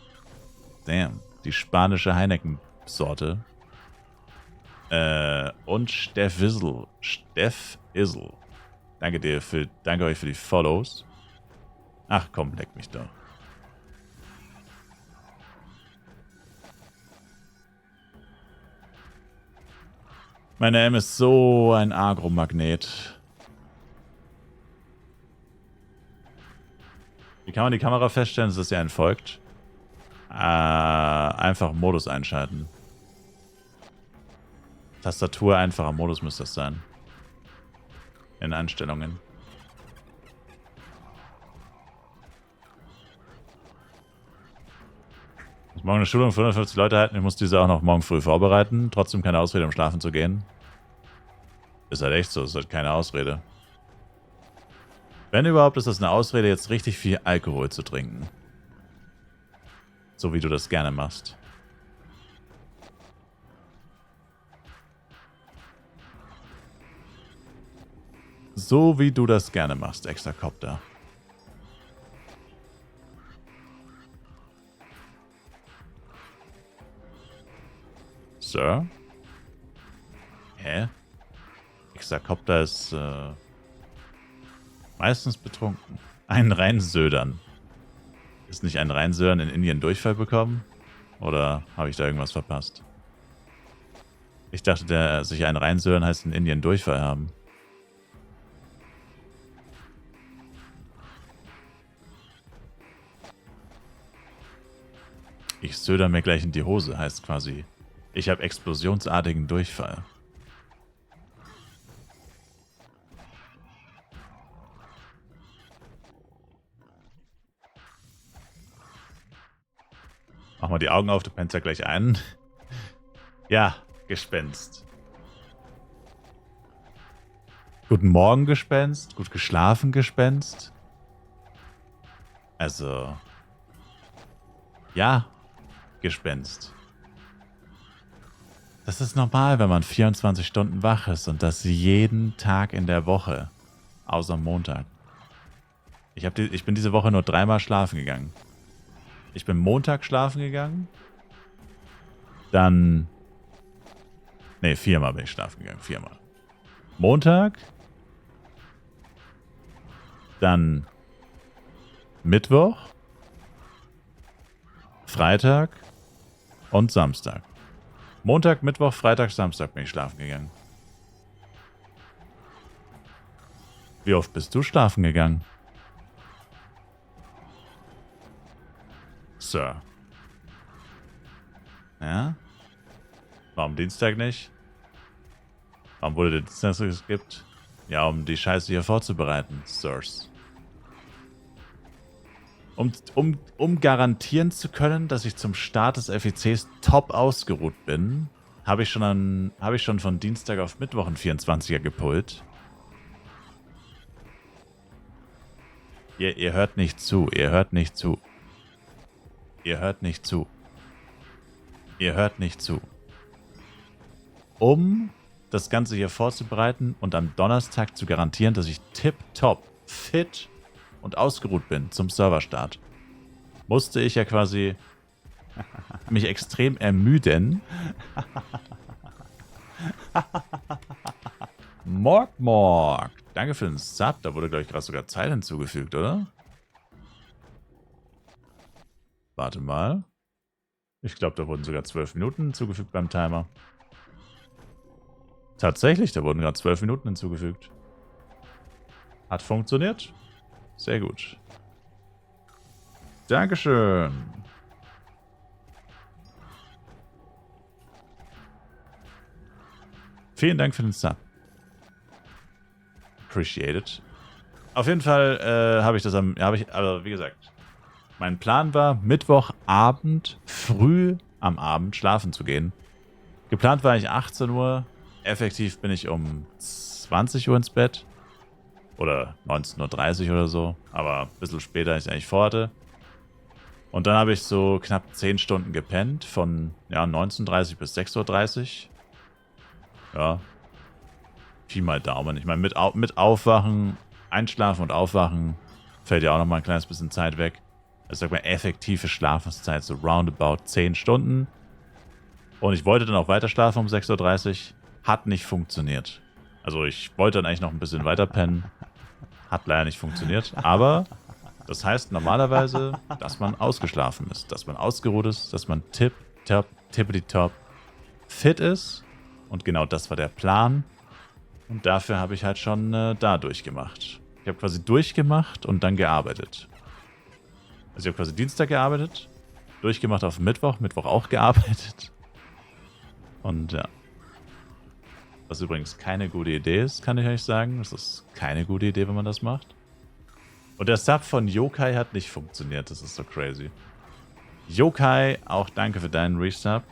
Damn. Die spanische Heineken-Sorte. Und Steff Issel. Danke euch für die Follows. Ach komm, leck mich doch. Meine M ist so ein Agromagnet. Wie kann man die Kamera feststellen, dass ihr einen folgt? Einfach Modus einschalten. Tastatur einfacher Modus müsste das sein. In Einstellungen. Ich muss morgen eine Schulung für 150 Leute halten. Ich muss diese auch noch morgen früh vorbereiten. Trotzdem keine Ausrede, um schlafen zu gehen. Ist halt echt so. Ist halt keine Ausrede. Wenn überhaupt, ist das eine Ausrede, jetzt richtig viel Alkohol zu trinken. So wie du das gerne machst. So wie du das gerne machst, Extracopter. Sir? Hä? Extracopter ist meistens betrunken. Einen Reinsödern. Ist nicht ein Reinsödern in Indien Durchfall bekommen? Oder habe ich da irgendwas verpasst? Ich dachte, sich ein Reinsödern heißt in Indien Durchfall haben. Ich söder mir gleich in die Hose, heißt quasi, ich habe explosionsartigen Durchfall. Mach mal die Augen auf, du pennst ja gleich ein. Ja, Gespenst. Guten Morgen, Gespenst. Gut geschlafen, Gespenst. Also, ja, Gespenst. Das ist normal, wenn man 24 Stunden wach ist und das jeden Tag in der Woche. Außer Montag. Ich bin diese Woche nur 3-mal schlafen gegangen. Ich bin Montag schlafen gegangen. Dann... Ne, 4-mal bin ich schlafen gegangen. 4-mal. Montag. Dann Mittwoch. Freitag. Und Samstag. Montag, Mittwoch, Freitag, Samstag bin ich schlafen gegangen. Wie oft bist du schlafen gegangen? Sir. Ja? Warum Dienstag nicht? Warum wurde der Dienstag geskippt? Ja, um die Scheiße hier vorzubereiten, Sirs. Um garantieren zu können, dass ich zum Start des FECs top ausgeruht bin, habe ich schon von Dienstag auf Mittwoch einen 24er gepullt. Ihr hört nicht zu, ihr hört nicht zu. Ihr hört nicht zu. Ihr hört nicht zu. Um das Ganze hier vorzubereiten und am Donnerstag zu garantieren, dass ich tipptopp, fit und ausgeruht bin zum Serverstart, musste ich ja quasi mich extrem ermüden. Morg. Danke für den Sub. Da wurde, glaube ich, gerade sogar Zeit hinzugefügt, oder? Warte mal. Ich glaube, da wurden sogar 12 Minuten hinzugefügt beim Timer. Tatsächlich, da wurden gerade 12 Minuten hinzugefügt. Hat funktioniert. Sehr gut. Dankeschön. Vielen Dank für den Sub. Appreciated. Auf jeden Fall aber wie gesagt, mein Plan war, Mittwochabend, früh am Abend schlafen zu gehen. Geplant war ich 18 Uhr. Effektiv bin ich um 20 Uhr ins Bett. Oder 19.30 Uhr oder so. Aber ein bisschen später, als ich eigentlich vorhatte. Und dann habe ich so knapp 10 Stunden gepennt. Von 19.30 bis 6.30 Uhr. Ja. Pi mal Daumen. Ich meine, mit Aufwachen, Einschlafen und Aufwachen fällt ja auch nochmal ein kleines bisschen Zeit weg. Also sag mal, effektive Schlafenszeit, so roundabout 10 Stunden. Und ich wollte dann auch weiter schlafen um 6.30 Uhr. Hat nicht funktioniert. Also ich wollte dann eigentlich noch ein bisschen weiter pennen. Hat leider nicht funktioniert. Aber das heißt normalerweise, dass man ausgeschlafen ist, dass man ausgeruht ist, dass man tippity-top fit ist. Und genau das war der Plan. Und dafür habe ich halt schon da durchgemacht. Ich habe quasi durchgemacht und dann gearbeitet. Also ich habe quasi Dienstag gearbeitet, durchgemacht auf Mittwoch auch gearbeitet. Und ja. Was übrigens keine gute Idee ist, kann ich euch sagen. Das ist keine gute Idee, wenn man das macht. Und der Sub von Yokai hat nicht funktioniert. Das ist so crazy. Yokai, auch danke für deinen Resub.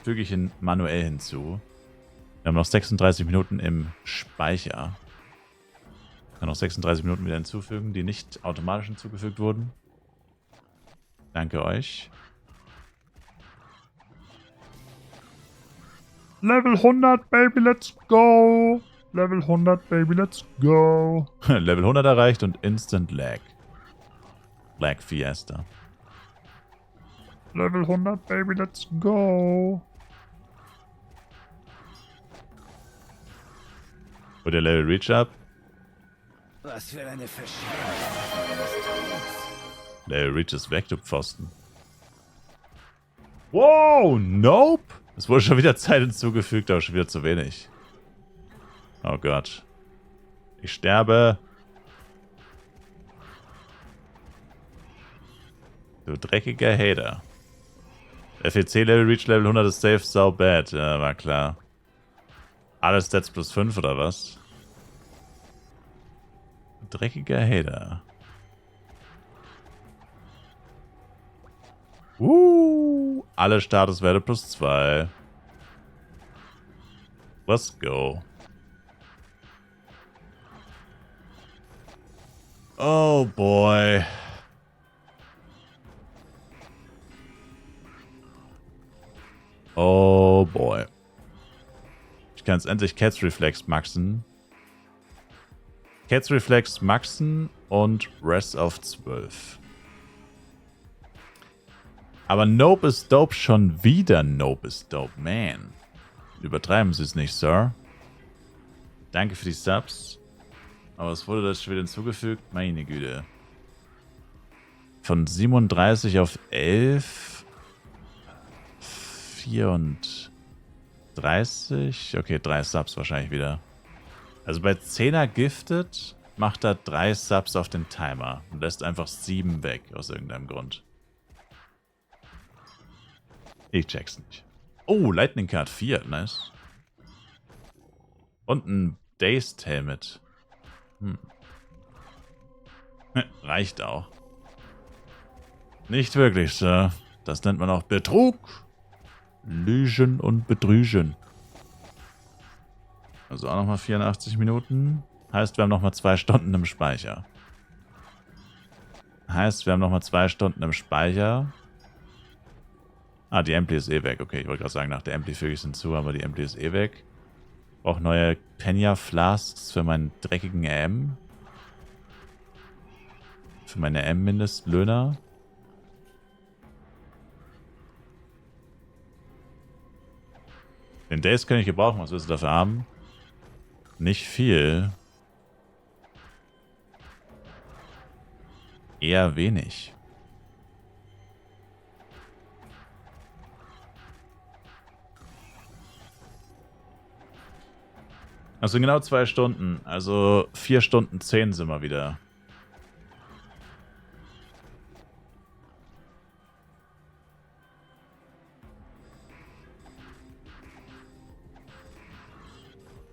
Füge ich ihn manuell hinzu. Wir haben noch 36 Minuten im Speicher. Ich kann noch 36 Minuten wieder hinzufügen, die nicht automatisch hinzugefügt wurden. Danke euch. Level 100, Baby, let's go. Level 100, Baby, let's go. Level 100 erreicht und Instant Lag. Lag Fiesta. Level 100, Baby, let's go. Wo der Level Reach ab? Was für eine Verschwendung. Level Reach ist weg, du Pfosten. Wow, nope. Es wurde schon wieder Zeit hinzugefügt, aber schon wieder zu wenig. Oh Gott. Ich sterbe. Du dreckiger Hater. FEC Level Reach Level 100 ist safe, so bad. Ja, war klar. Alle Stats plus 5 oder was? Dreckiger Hater. Alle Statuswerte plus 2. Let's go. Oh boy. Oh boy. Ich kann jetzt endlich Cats Reflex maxen. Cats Reflex maxen und Rest auf 12. Aber Nope is Dope schon wieder. Nope is Dope, man. Übertreiben Sie es nicht, Sir. Danke für die Subs. Aber es wurde das schon wieder hinzugefügt. Meine Güte. Von 37 auf 11. 34. Okay, 3 Subs wahrscheinlich wieder. Also bei 10er Gifted macht er 3 Subs auf den Timer. Und lässt einfach 7 weg, aus irgendeinem Grund. Ich check's nicht. Oh, Lightning Card 4, nice. Und ein Dazed Helmet. Reicht auch. Nicht wirklich, Sir. Das nennt man auch Betrug. Lügen und Betrügen. Also auch nochmal 84 Minuten. Heißt, wir haben nochmal 2 Stunden im Speicher. Heißt, wir haben nochmal 2 Stunden im Speicher. Ah, die Ampli ist eh weg. Okay, ich wollte gerade sagen, nach der Ampli füge ich es hinzu, aber die Ampli ist eh weg. Brauche neue Penya Flasks für meinen dreckigen AM. Für meine AM-Mindestlöhner. Den Days kann ich gebrauchen. Was willst du dafür haben? Nicht viel. Eher wenig. Also genau 2 Stunden. Also 4 Stunden 10 sind wir wieder.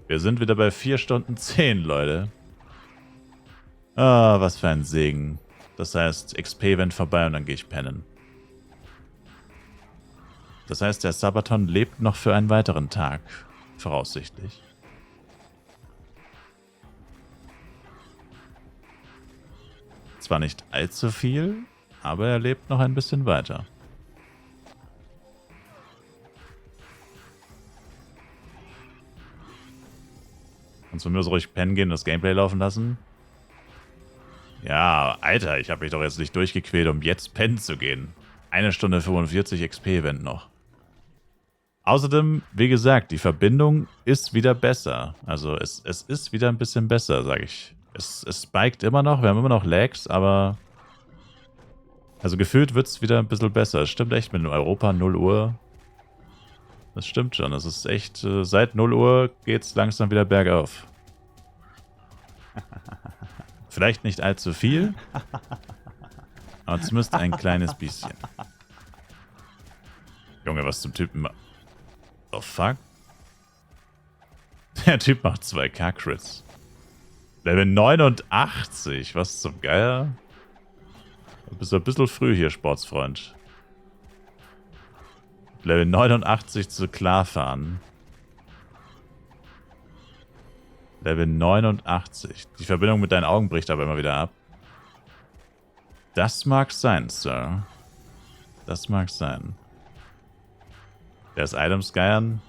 Wir sind wieder bei 4 Stunden 10, Leute. Ah, was für ein Segen. Das heißt, XP-Event vorbei und dann gehe ich pennen. Das heißt, der Sabaton lebt noch für einen weiteren Tag. Voraussichtlich. Zwar nicht allzu viel, aber er lebt noch ein bisschen weiter. Kannst du mir so ruhig pennen gehen und das Gameplay laufen lassen? Ja, Alter, ich habe mich doch jetzt nicht durchgequält, um jetzt pennen zu gehen. 1 Stunde 45 XP-Event noch. Außerdem, wie gesagt, die Verbindung ist wieder besser. Also es ist wieder ein bisschen besser, sage ich. Es spiked immer noch, wir haben immer noch Lags, aber... Also gefühlt wird es wieder ein bisschen besser. Es stimmt echt mit dem Europa 0 Uhr. Das stimmt schon. Es ist echt, seit 0 Uhr geht es langsam wieder bergauf. Vielleicht nicht allzu viel, aber zumindest ein kleines bisschen. Junge, was zum Typen... Oh, fuck. Der Typ macht 2K-Crits. Level 89. Was zum Geier? Du bist ein bisschen früh hier, Sportsfreund. Level 89 zu Klarfahren. Level 89. Die Verbindung mit deinen Augen bricht aber immer wieder ab. Das mag sein, Sir. Das mag sein. Der ist Items geiern.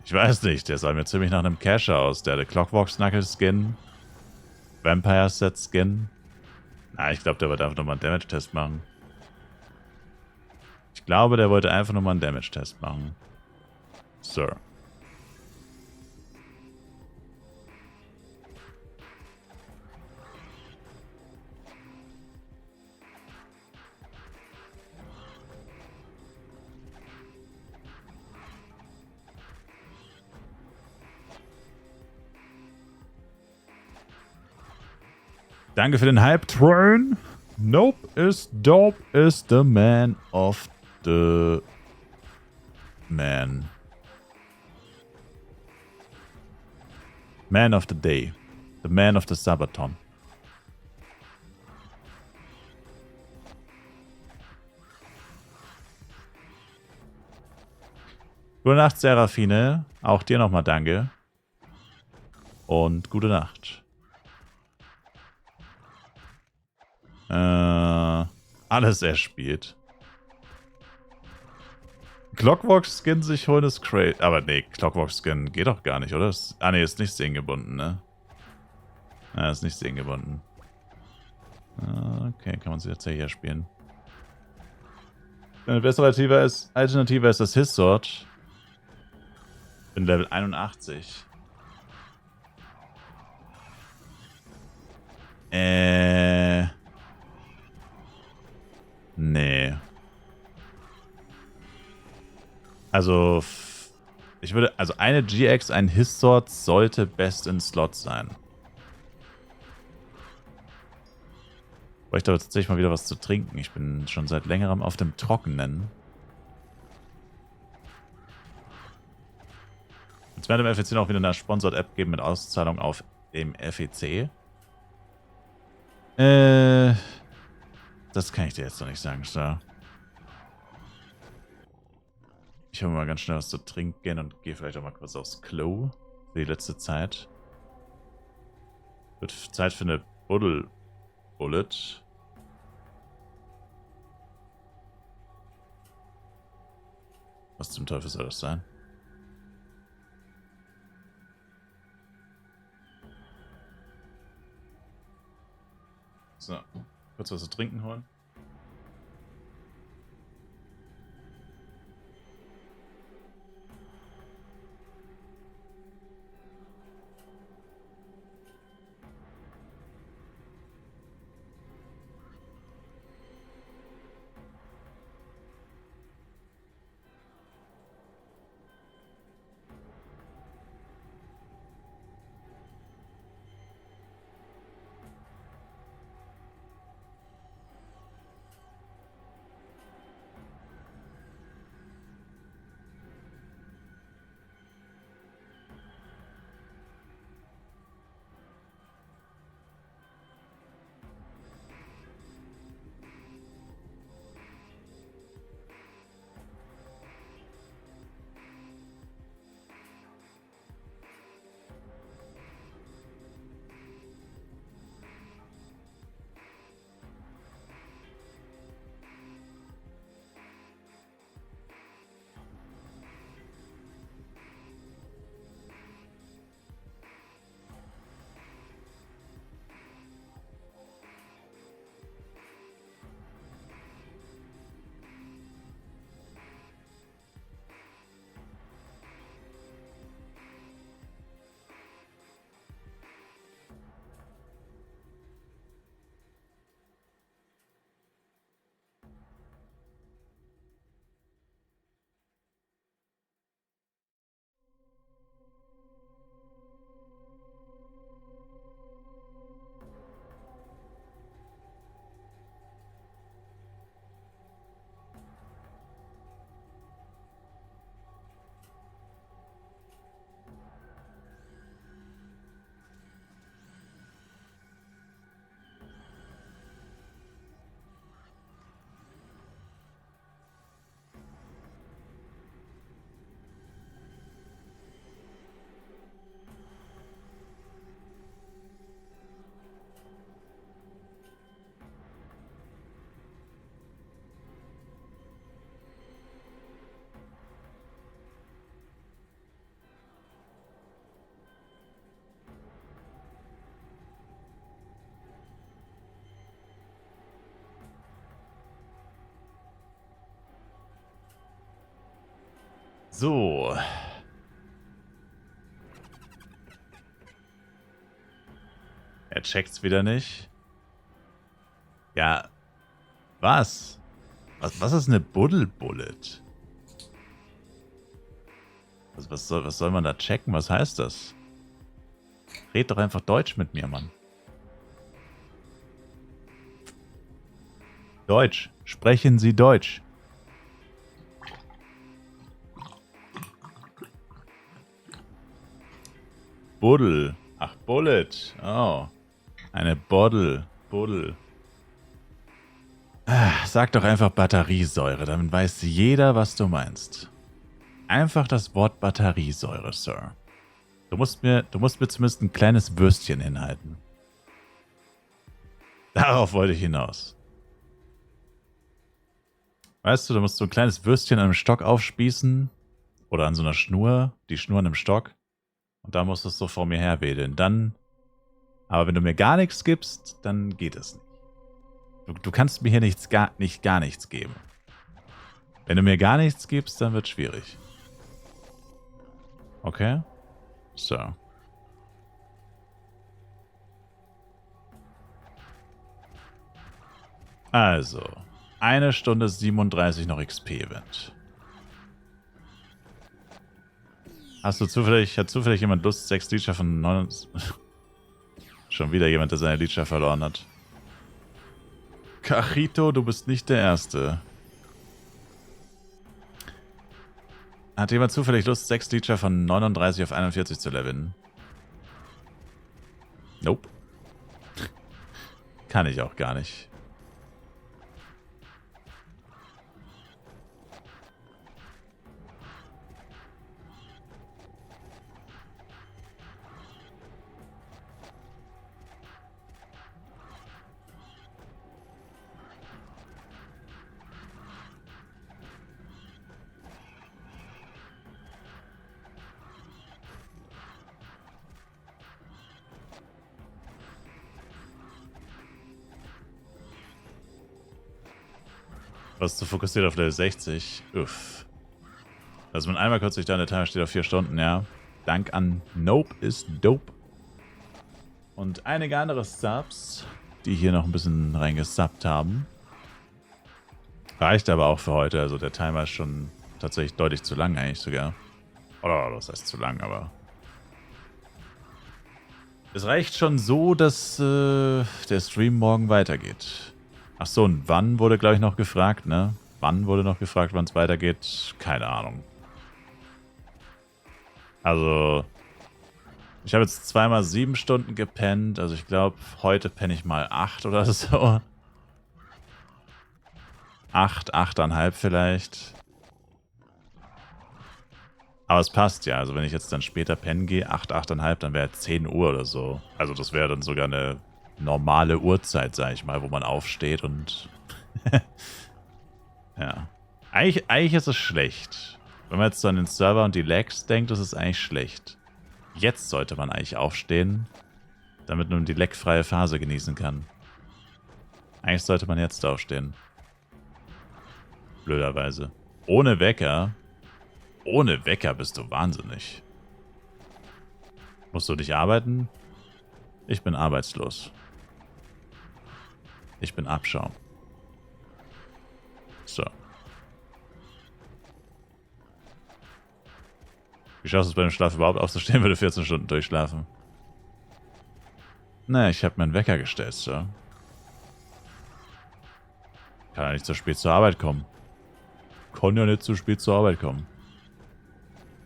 Ich weiß nicht, der sah mir ziemlich nach einem Cacher aus. Der hatte Clockwork Knuckle Skin. Vampire Set Skin. Na, ich glaube, der wollte einfach nochmal einen Damage-Test machen. Ich glaube, der wollte einfach nochmal einen Damage-Test machen. Sir. Danke für den Hype-Train. Nope is dope is the man of the man. Man of the day. The man of the Sabaton. Gute Nacht, Serafine. Auch dir nochmal danke. Und gute Nacht. Alles erspielt. Clockwork Skin sich holen ist crazy. Aber nee, Clockwork Skin geht doch gar nicht, oder? Nee, ist nicht sehengebunden, ne? Ja, ist nicht sehengebunden. Okay, kann man sich jetzt hier spielen. Eine bessere Alternative ist das His Sword. Bin Level 81. Nee. Also, also eine GX, ein His Sword sollte best in Slot sein. Bräuchte aber tatsächlich mal wieder was zu trinken. Ich bin schon seit längerem auf dem Trockenen. Jetzt werden wir FEC auch wieder eine Sponsored-App geben mit Auszahlung auf dem FEC. Das kann ich dir jetzt noch nicht sagen, Star. Ich hole mal ganz schnell was zu trinken und gehe vielleicht auch mal kurz aufs Klo für die letzte Zeit. Wird Zeit für eine Bullet. Was zum Teufel soll das sein? So, kurz was zu trinken holen. So. Er checkt's wieder nicht. Ja. Was? Was ist eine Buddel-Bullet? Was soll man da checken? Was heißt das? Red doch einfach Deutsch mit mir, Mann. Deutsch. Sprechen Sie Deutsch. Buddel. Ach, Bullet. Oh. Eine Buddel. Sag doch einfach Batteriesäure, damit weiß jeder, was du meinst. Einfach das Wort Batteriesäure, Sir. Du musst mir zumindest ein kleines Würstchen hinhalten. Darauf wollte ich hinaus. Weißt du, du musst so ein kleines Würstchen an einem Stock aufspießen. Oder an so einer Schnur. Die Schnur an einem Stock. Und da musst du es so vor mir herwedeln. Dann. Aber wenn du mir gar nichts gibst, dann geht es nicht. Du kannst mir hier gar nichts geben. Wenn du mir gar nichts gibst, dann wird es schwierig. Okay? So. Also. 1 Stunde 37 noch XP-Event. Hat zufällig jemand Lust, 6 Leecher von 9... Schon wieder jemand, der seine Leecher verloren hat. Cachito, du bist nicht der Erste. Hat jemand zufällig Lust, 6 Leecher von 39 auf 41 zu leveln? Nope. Kann ich auch gar nicht. Was zu fokussiert auf Level 60. Uff. Also wenn einmal kurz durch deine Timer steht auf 4 Stunden, ja. Dank an Nope ist dope. Und einige andere Subs, die hier noch ein bisschen reingesubbt haben. Reicht aber auch für heute. Also der Timer ist schon tatsächlich deutlich zu lang eigentlich sogar. Oder das heißt zu lang, aber... Es reicht schon so, dass der Stream morgen weitergeht. Achso, und wann wurde, glaube ich, noch gefragt, ne? Wann wurde noch gefragt, wann es weitergeht? Keine Ahnung. Also, ich habe jetzt zweimal 7 Stunden gepennt. Also ich glaube, heute penne ich mal 8 oder so. 8, 8,5 vielleicht. Aber es passt ja. Also wenn ich jetzt dann später pennen gehe, 8, 8,5, dann wäre 10 Uhr oder so. Also das wäre dann sogar eine normale Uhrzeit, sag ich mal, wo man aufsteht und... ja. Eigentlich ist es schlecht. Wenn man jetzt so an den Server und die Lags denkt, ist es eigentlich schlecht. Jetzt sollte man eigentlich aufstehen, damit man die lagfreie Phase genießen kann. Eigentlich sollte man jetzt aufstehen. Blöderweise. Ohne Wecker? Ohne Wecker bist du wahnsinnig. Musst du nicht arbeiten? Ich bin arbeitslos. Ich bin Abschaum. So. Wie schaffst du es bei dem Schlaf überhaupt aufzustehen, wenn du 14 Stunden durchschlafen? Na, ich habe meinen Wecker gestellt, so. Kann ja nicht zu spät zur Arbeit kommen. Kann ja nicht zu spät zur Arbeit kommen.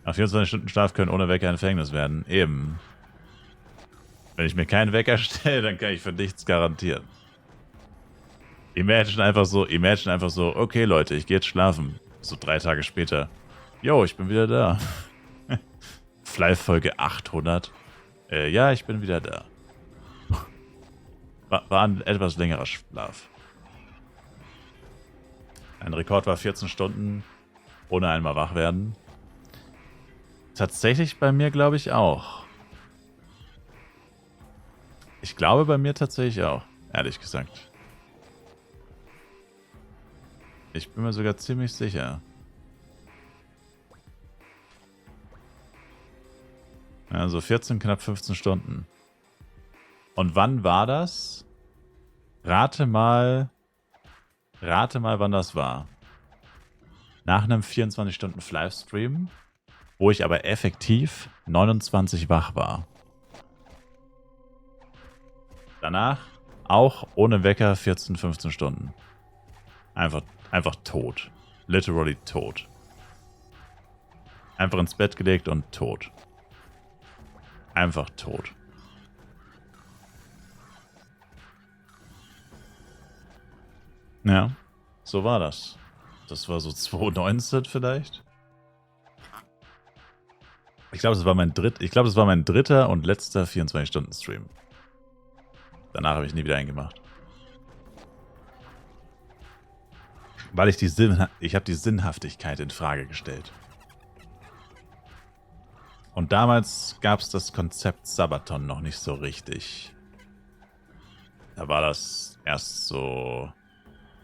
Nach 24 Stunden Schlaf können ohne Wecker ein Gefängnis werden. Eben. Wenn ich mir keinen Wecker stelle, dann kann ich für nichts garantieren. Imagine einfach so, okay Leute, ich gehe jetzt schlafen. So 3 Tage später. Yo, ich bin wieder da. Fly-Folge 800. Ja, ich bin wieder da. War ein etwas längerer Schlaf. Ein Rekord war 14 Stunden, ohne einmal wach werden. Tatsächlich bei mir glaube ich auch. Ich glaube bei mir tatsächlich auch, ehrlich gesagt. Ich bin mir sogar ziemlich sicher. Also 14, knapp 15 Stunden. Und wann war das? Rate mal, wann das war. Nach einem 24-Stunden-Livestream, wo ich aber effektiv 29 wach war. Danach auch ohne Wecker 14, 15 Stunden. Einfach tot. Literally tot. Einfach ins Bett gelegt und tot. Einfach tot. Ja, so war das. Das war so 2019 vielleicht. Ich glaube, das war mein dritter und letzter 24-Stunden-Stream. Danach habe ich nie wieder einen gemacht. Weil ich habe die Sinnhaftigkeit in Frage gestellt. Und damals gab es das Konzept Sabaton noch nicht so richtig. Da war das erst so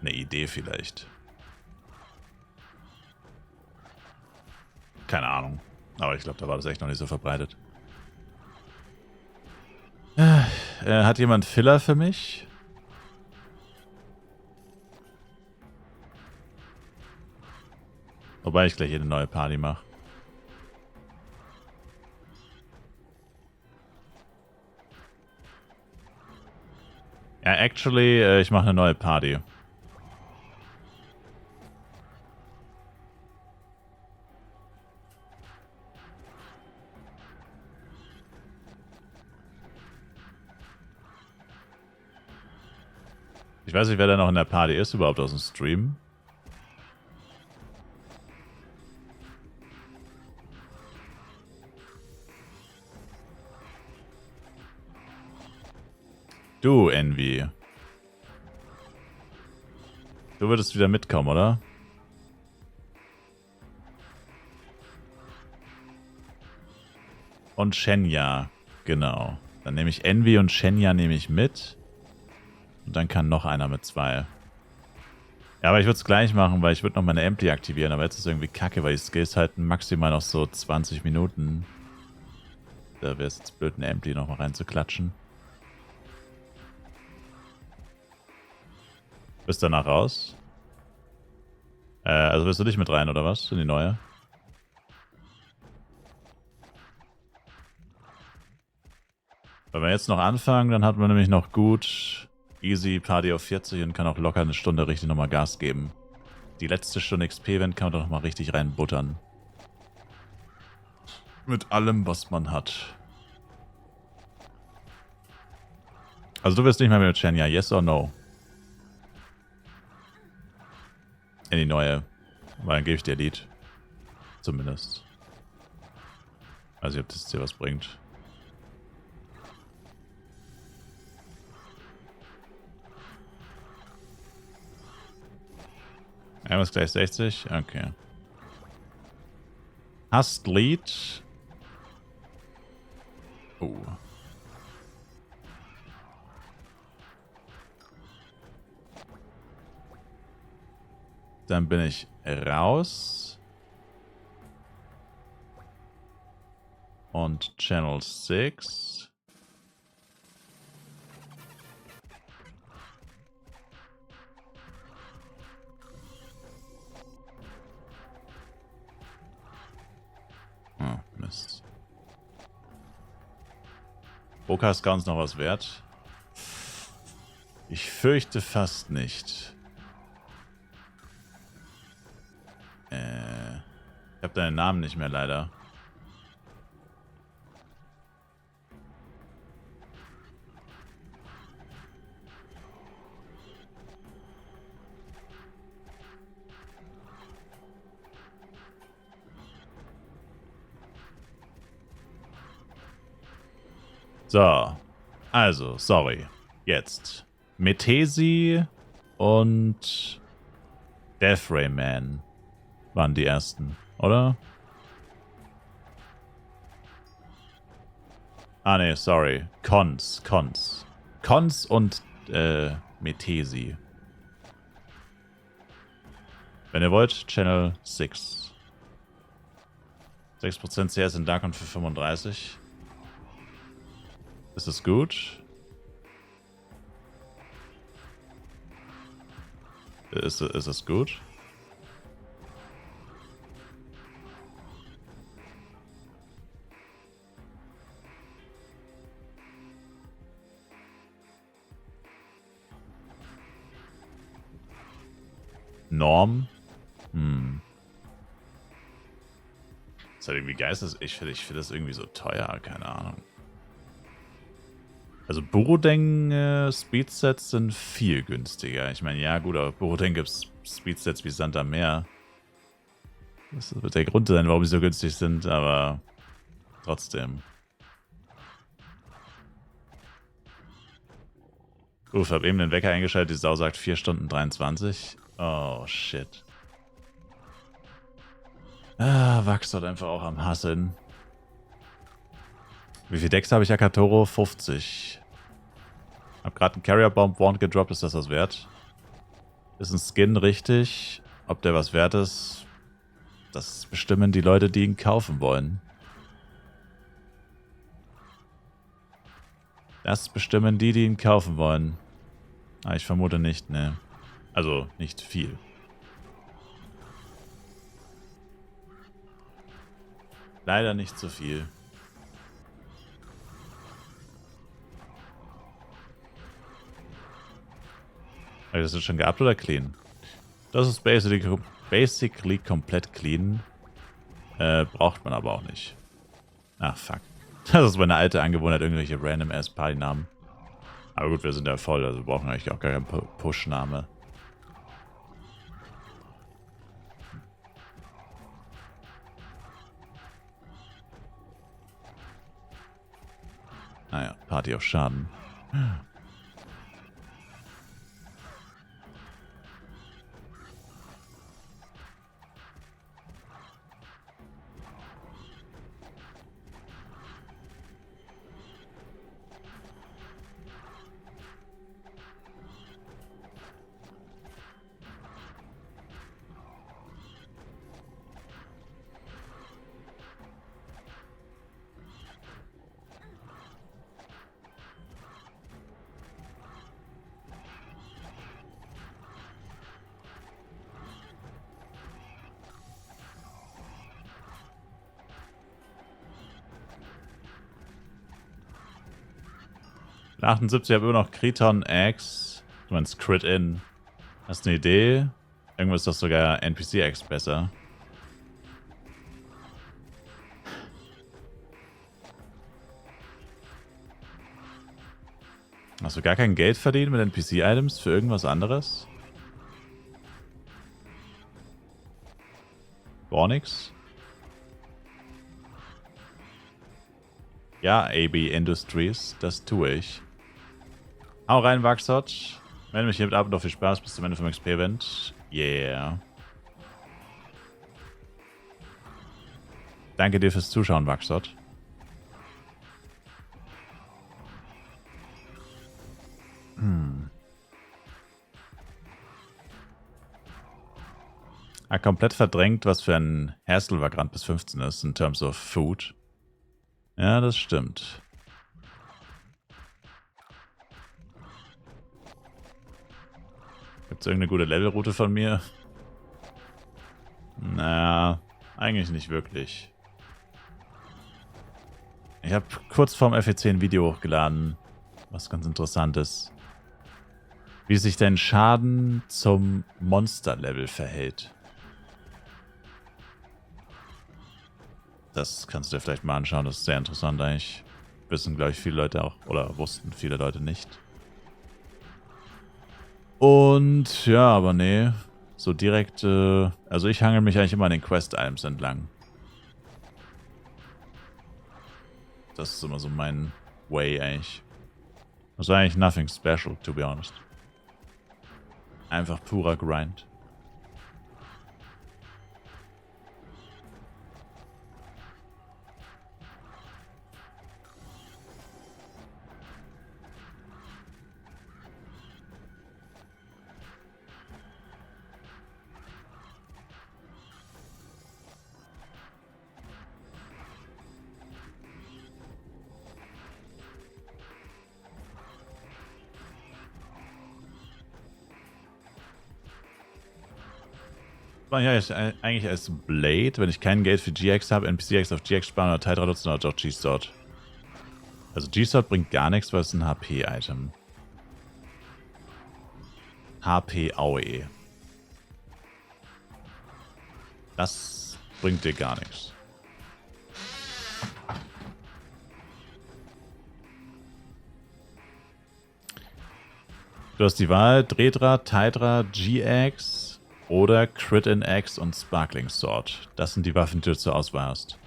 eine Idee vielleicht. Keine Ahnung. Aber ich glaube, da war das echt noch nicht so verbreitet. Hat jemand Filler für mich? Wobei ich gleich hier eine neue Party mache. Ja, actually, ich mache eine neue Party. Ich weiß nicht, wer da noch in der Party ist, überhaupt aus dem Stream. Du, Envy. Du würdest wieder mitkommen, oder? Und Shenya, genau. Dann nehme ich Envy und Shenya nehme ich mit. Und dann kann noch einer mit 2. Ja, aber ich würde es gleich machen, weil ich würde noch meine Ampli aktivieren. Aber jetzt ist irgendwie kacke, weil die Skills halten maximal noch so 20 Minuten. Da wäre es jetzt blöd, eine Ampli noch mal reinzuklatschen. Bist danach raus? Also willst du nicht mit rein, oder was? In die neue? Wenn wir jetzt noch anfangen, dann hat man nämlich noch gut easy Party auf 40 und kann auch locker eine Stunde richtig nochmal Gas geben. Die letzte Stunde XP-Event kann man doch nochmal richtig reinbuttern. Mit allem, was man hat. Also du wirst nicht mehr mit Shenya, yes or no? In die neue. Weil dann gebe ich dir Lied. Zumindest. Also ob das dir was bringt. Einmal ist gleich 60? Okay. Hast Lied. Oh. Dann bin ich raus. Und Channel 6. Oh, Mist. Boka ist ganz noch was wert. Ich fürchte fast nicht. Ich habe deinen Namen nicht mehr, leider. So. Also, sorry. Jetzt. Metesi und Death Ray Man waren die ersten, oder? Ah, ne, sorry. Cons und Metesi. Wenn ihr wollt, Channel 6. 6% CS in Dark und für 35. Ist es gut? Ist es gut? Norm? Ist halt irgendwie geistes. Ich finde das irgendwie so teuer, keine Ahnung. Also Borodeng Speedsets sind viel günstiger. Ich meine, ja gut, aber Borodeng gibt es Speedsets wie Sand am Meer. Das wird der Grund sein, warum sie so günstig sind, aber trotzdem. Uff, hab eben den Wecker eingeschaltet, die Sau sagt 4 Stunden 23. Oh, shit. Wachs dort einfach auch am Hasseln. Wie viel Decks habe ich, Akatoro? 50. Hab gerade einen Carrier Bomb Wand gedroppt, ist das was wert? Ist ein Skin richtig? Ob der was wert ist, das bestimmen die Leute, die ihn kaufen wollen. Das bestimmen die ihn kaufen wollen. Ah, ich vermute nicht, ne. Also, nicht viel. Leider nicht so viel. Habe ich das jetzt schon gehabt oder clean? Das ist basically komplett clean. Braucht man aber auch nicht. Ach, fuck. Das ist meine alte Angewohnheit, irgendwelche random-ass Party-Namen. Aber gut, wir sind ja voll, also wir brauchen eigentlich auch gar keinen Push-Name. Naja, Party auf Schaden. Ich bin 78, ich habe immer noch Kriton X. Du meinst Crit In. Hast du eine Idee? Irgendwo ist doch sogar NPC X besser. Hast du gar kein Geld verdient mit NPC-Items für irgendwas anderes? Gar nix? Ja, AB Industries, das tue ich. Hau rein, Waxhot. Melde mich hiermit ab und noch viel Spaß bis zum Ende vom XP-Event. Yeah. Danke dir fürs Zuschauen, Waxhot. Komplett verdrängt, was für ein Hair-Silver-Grant bis 15 ist, in terms of food. Ja, das stimmt. Gibt es irgendeine gute Levelroute von mir? Naja, eigentlich nicht wirklich. Ich habe kurz vorm FEC ein Video hochgeladen, was ganz interessant ist. Wie sich dein Schaden zum Monster-Level verhält. Das kannst du dir vielleicht mal anschauen, das ist sehr interessant eigentlich. Wissen, glaube ich, viele Leute auch, oder wussten viele Leute nicht. Und ja, aber nee, so direkt, also ich hangel mich eigentlich immer an den Quest-Items entlang. Das ist immer so mein Way eigentlich. Das ist eigentlich nothing special, to be honest. Einfach purer Grind. Ja, eigentlich als Blade, wenn ich kein Geld für GX habe, NPC-X auf GX sparen oder Tidra nutzen oder doch G-Sword. Also G-Sword bringt gar nichts, weil es ein HP-Item. HP-AOE. Das bringt dir gar nichts. Du hast die Wahl, Dredra, Tidra, GX oder Crit in X und Sparkling Sword. Das sind die Waffen, die du zur Auswahl hast.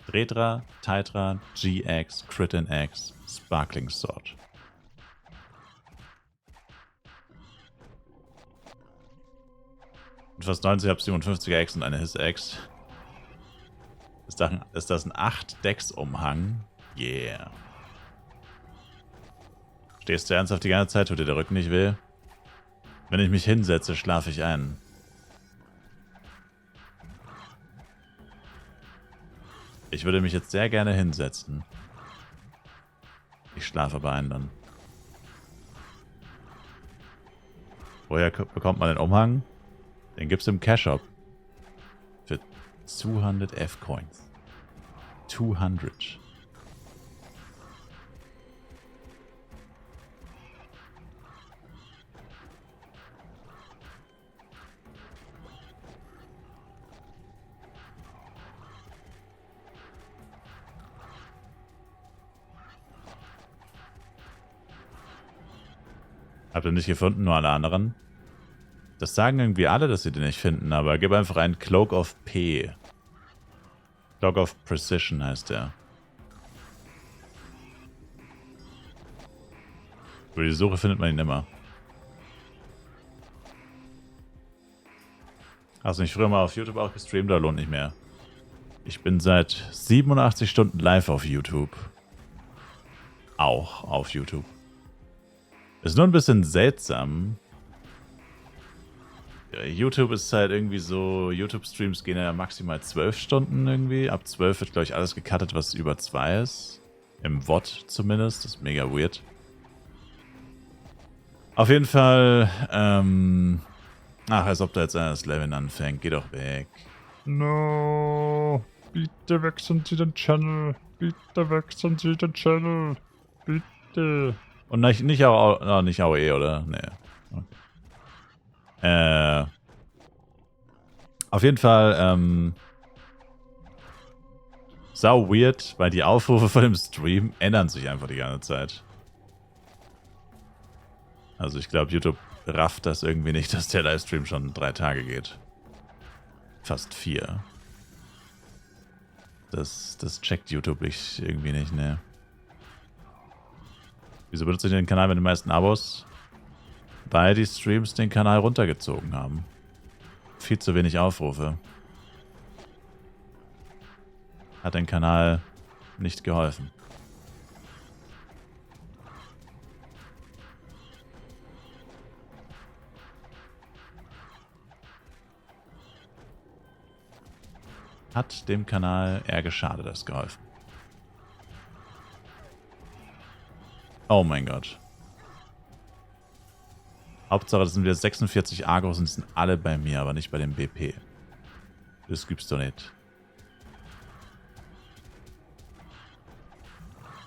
Dredra, Tidra, GX, Crit in X, Sparkling Sword. Mit fast 90 habe ich 57er X und eine His X. Ist das ein 8-Dex-Umhang? Yeah. Stehst du ernsthaft die ganze Zeit, tut dir der Rücken nicht weh? Wenn ich mich hinsetze, schlafe ich ein. Ich würde mich jetzt sehr gerne hinsetzen. Ich schlafe aber ein dann. Woher bekommt man den Umhang? Den gibt's im Cash-Shop. Für 200 F-Coins. 200. Habt ihr nicht gefunden, nur alle anderen? Das sagen irgendwie alle, dass sie den nicht finden, aber gib einfach einen Cloak of P. Cloak of Precision heißt der. Über die Suche findet man ihn immer. Hast du nicht früher mal auf YouTube auch gestreamt, da lohnt nicht mehr. Ich bin seit 87 Stunden live auf YouTube. Auch auf YouTube. Ist nur ein bisschen seltsam. Ja, YouTube ist halt irgendwie so, YouTube-Streams gehen ja maximal 12 Stunden irgendwie. Ab 12 wird, glaube ich, alles gecuttet, was über 2 ist. Im VOD zumindest. Das ist mega weird. Auf jeden Fall, ach, als ob da jetzt einer das Leveln anfängt. Geh doch weg. No. Bitte wechseln Sie den Channel. Bitte wechseln Sie den Channel. Bitte. Und nicht AOE, oder? Nee. Okay. Auf jeden Fall, sau weird, weil die Aufrufe von dem Stream ändern sich einfach die ganze Zeit. Also ich glaube, YouTube rafft das irgendwie nicht, dass der Livestream schon 3 Tage geht. Fast 4. Das checkt YouTube irgendwie nicht, ne. Wieso benutze ich den Kanal mit den meisten Abos? Weil die Streams den Kanal runtergezogen haben. Viel zu wenig Aufrufe. Hat den Kanal nicht geholfen. Hat dem Kanal eher geschadet als geholfen. Oh mein Gott. Hauptsache, das sind wieder 46 Agros und die sind alle bei mir, aber nicht bei dem BP. Das gibt's doch nicht.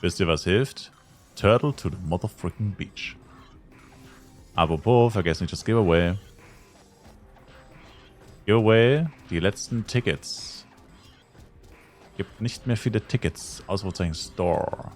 Wisst ihr, was hilft? Turtle to the motherfucking beach. Apropos, vergesst nicht das Giveaway. Giveaway, die letzten Tickets. Gibt nicht mehr viele Tickets. Ausrufezeichen Store.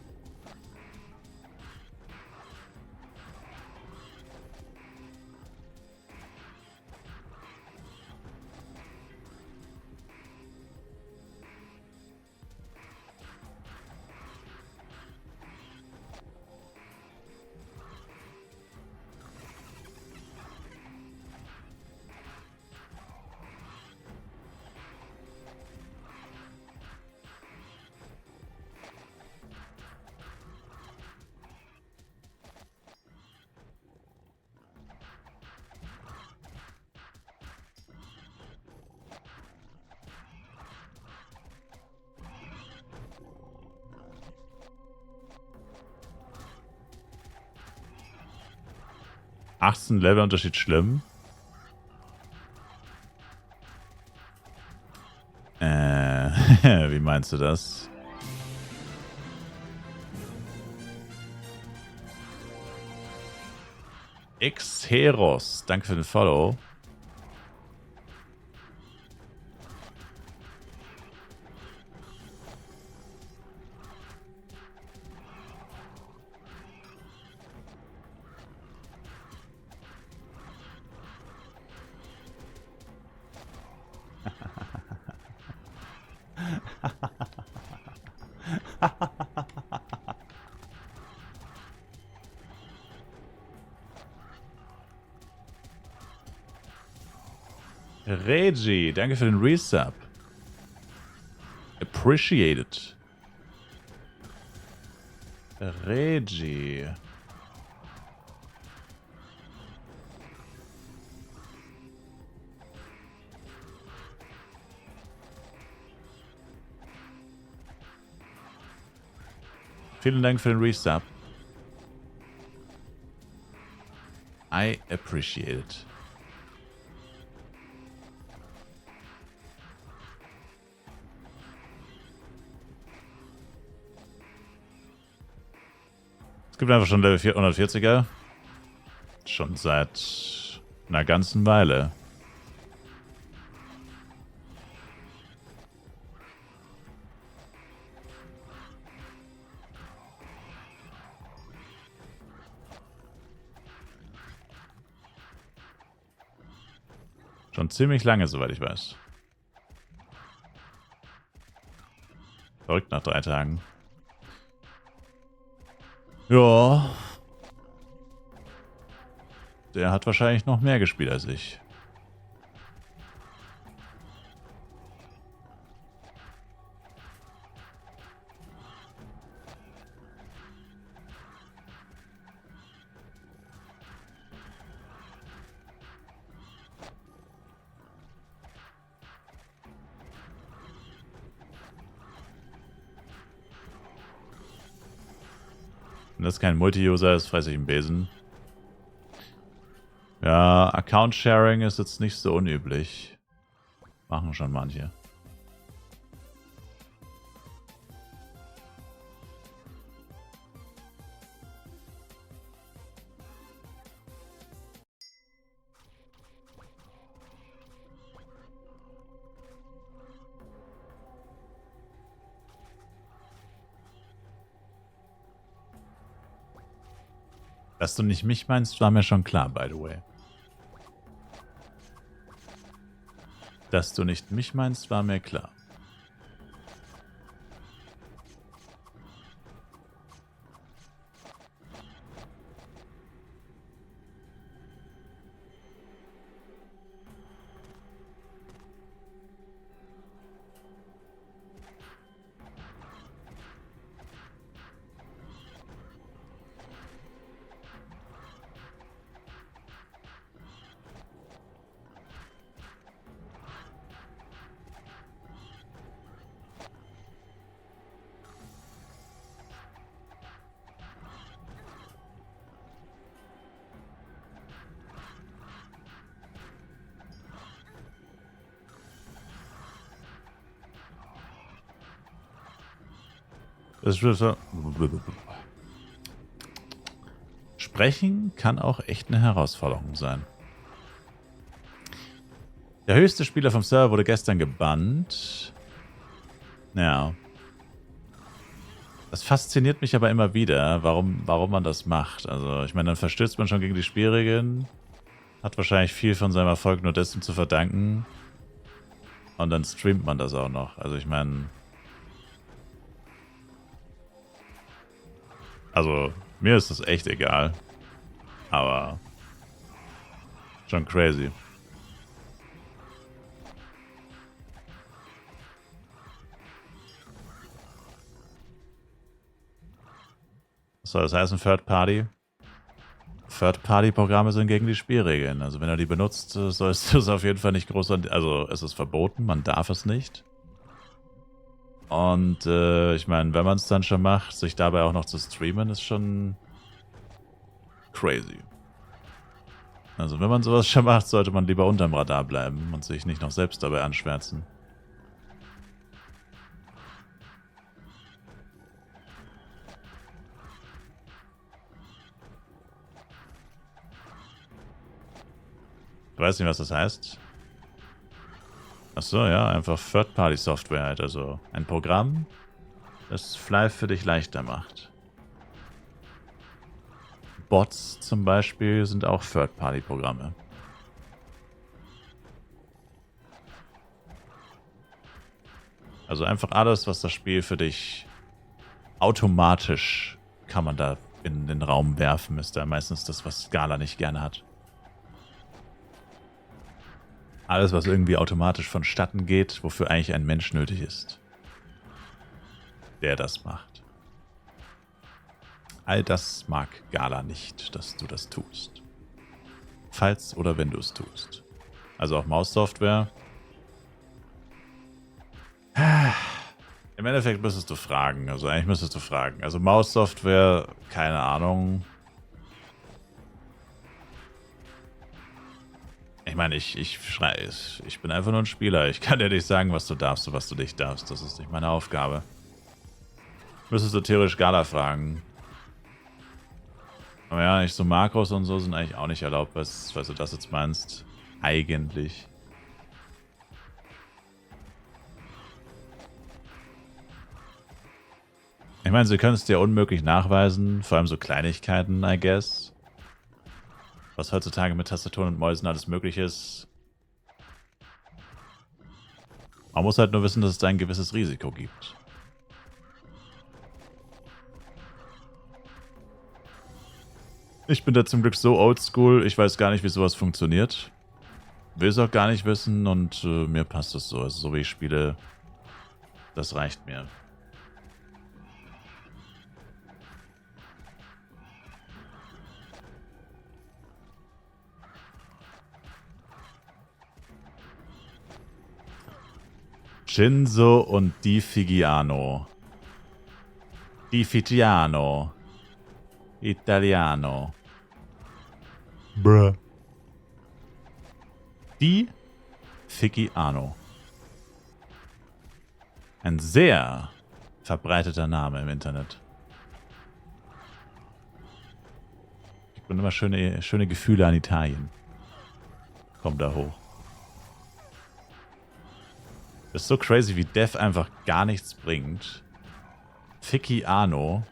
Levelunterschied schlimm? Wie meinst du das? Xeros, danke für den Follow. Regi, danke für den Resub. Appreciated. Regi. Vielen Dank für den Resub. I appreciate it. Es gibt einfach schon Level 440er. Schon seit einer ganzen Weile. Schon ziemlich lange, soweit ich weiß. Verrückt nach 3 Tagen. Ja. Der hat wahrscheinlich noch mehr gespielt als ich. Wenn das kein Multi-User ist, fresse ich einen Besen. Ja, Account-Sharing ist jetzt nicht so unüblich. Machen schon manche. Dass du nicht mich meinst, war mir schon klar, by the way. Dass du nicht mich meinst, war mir klar. Das ist so. Sprechen kann auch echt eine Herausforderung sein. Der höchste Spieler vom Server wurde gestern gebannt. Ja. Das fasziniert mich aber immer wieder, warum man das macht. Also, ich meine, dann verstößt man schon gegen die Spielregeln. Hat wahrscheinlich viel von seinem Erfolg nur dessen zu verdanken. Und dann streamt man das auch noch. Also, ich meine. Also, mir ist das echt egal. Aber. Schon crazy. Was soll das heißen, Third Party? Third-Party-Programme sind gegen die Spielregeln. Also wenn du die benutzt, sollst du es auf jeden Fall nicht groß... Also es ist verboten, man darf es nicht. Und ich meine, wenn man es dann schon macht, sich dabei auch noch zu streamen, ist schon crazy. Also wenn man sowas schon macht, sollte man lieber unterm Radar bleiben und sich nicht noch selbst dabei anschwärzen. Ich weiß nicht, was das heißt. Achso, ja, einfach Third-Party-Software halt. Also ein Programm, das Fly für dich leichter macht. Bots zum Beispiel sind auch Third-Party-Programme. Also einfach alles, was das Spiel für dich automatisch kann man da in den Raum werfen, ist da meistens das, was Scala nicht gerne hat. Alles, was irgendwie automatisch vonstatten geht, wofür eigentlich ein Mensch nötig ist. Der das macht. All das mag Gala nicht, dass du das tust. Falls oder wenn du es tust. Also auch Maus-Software. Im Endeffekt müsstest du fragen. Also eigentlich müsstest du fragen. Also Maus-Software, keine Ahnung. Ich meine, ich bin einfach nur ein Spieler. Ich kann dir nicht sagen, was du darfst und was du nicht darfst. Das ist nicht meine Aufgabe. Müsstest du theoretisch Gala fragen. Aber ja, nicht so Makros und so sind eigentlich auch nicht erlaubt, was du das jetzt meinst. Eigentlich. Ich meine, sie können es dir unmöglich nachweisen. Vor allem so Kleinigkeiten, I guess. Was heutzutage mit Tastaturen und Mäusen alles möglich ist. Man muss halt nur wissen, dass es da ein gewisses Risiko gibt. Ich bin da zum Glück so oldschool, ich weiß gar nicht, wie sowas funktioniert. Will es auch gar nicht wissen und mir passt es so. Also so wie ich spiele, das reicht mir. Shinzo und Di Figiano. Di Figiano. Italiano. Bruh. Di Figiano. Ein sehr verbreiteter Name im Internet. Ich bin immer schöne Gefühle an Italien. Komm da hoch. Das ist so crazy, wie Dev einfach gar nichts bringt. Figiano.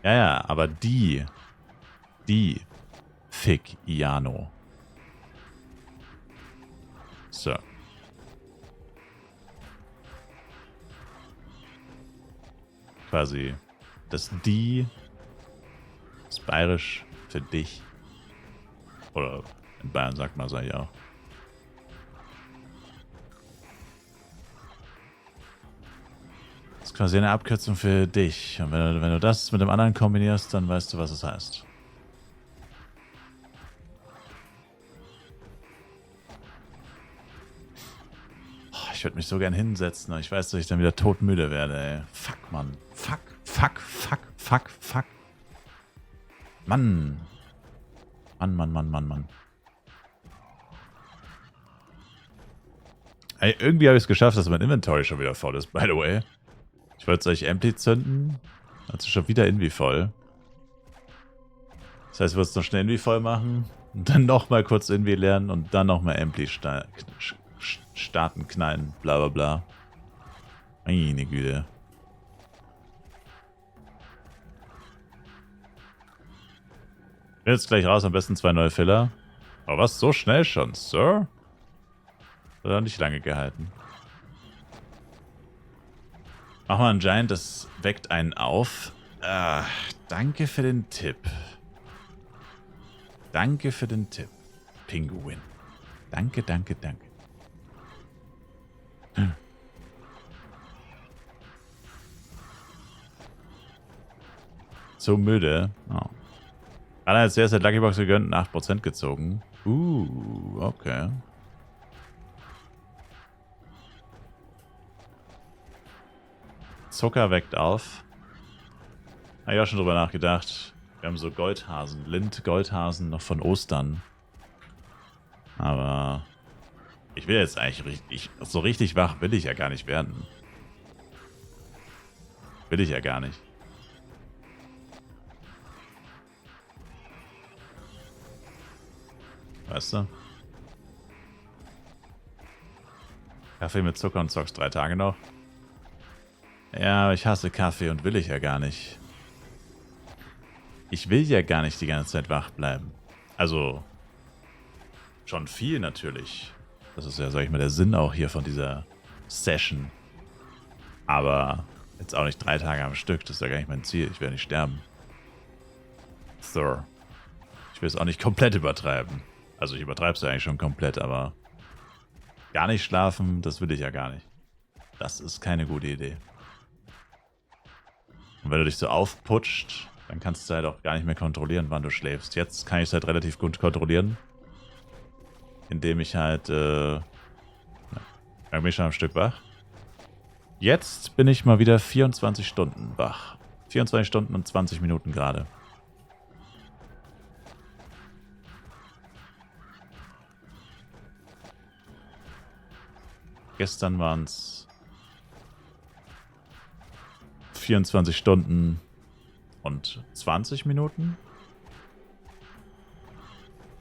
Ja, aber die Figiano. So. Quasi das die ist bayerisch für dich. Oder in Bayern sagt man es ja auch. Das ist quasi eine Abkürzung für dich. Und wenn du das mit dem anderen kombinierst, dann weißt du, was es heißt. Oh, ich würde mich so gern hinsetzen, aber ich weiß, dass ich dann wieder todmüde werde, ey. Fuck, Mann. Fuck. Mann. Mann. Ey, irgendwie habe ich es geschafft, dass mein Inventory schon wieder voll ist, by the way. Ich wollte es euch empty zünden. Also schon wieder Invi voll. Das heißt, ich würde es noch schnell Invi voll machen. Und dann nochmal kurz Invi lernen und dann nochmal empty starten, knallen, bla bla bla. Meine Güte. Bin jetzt gleich raus, am besten 2 neue Filler. Aber was, so schnell schon, Sir? Hat er nicht lange gehalten. Mach mal einen Giant, das weckt einen auf. Danke für den Tipp. Pinguin. Danke. So müde. Oh. Hat er jetzt sehr Lucky Box gegönnt und 8% gezogen. Okay. Zucker weckt auf. Habe ich auch schon drüber nachgedacht. Wir haben so Goldhasen, Lind-Goldhasen noch von Ostern. Aber ich will jetzt eigentlich so richtig wach will ich ja gar nicht werden. Will ich ja gar nicht. Weißt du? Kaffee mit Zucker und zockst 3 Tage noch. Ja, aber ich hasse Kaffee und will ich ja gar nicht. Ich will ja gar nicht die ganze Zeit wach bleiben. Also, schon viel natürlich. Das ist ja, sag ich mal, der Sinn auch hier von dieser Session. Aber jetzt auch nicht 3 Tage am Stück, das ist ja gar nicht mein Ziel. Ich werde nicht sterben. So. Ich will es auch nicht komplett übertreiben. Also ich übertreibe es ja eigentlich schon komplett, aber gar nicht schlafen, das will ich ja gar nicht. Das ist keine gute Idee. Und wenn du dich so aufputscht, dann kannst du halt auch gar nicht mehr kontrollieren, wann du schläfst. Jetzt kann ich es halt relativ gut kontrollieren. Indem ich halt, dann bin ich schon am Stück wach. Jetzt bin ich mal wieder 24 Stunden wach. 24 Stunden und 20 Minuten gerade. Gestern waren es 24 Stunden und 20 Minuten.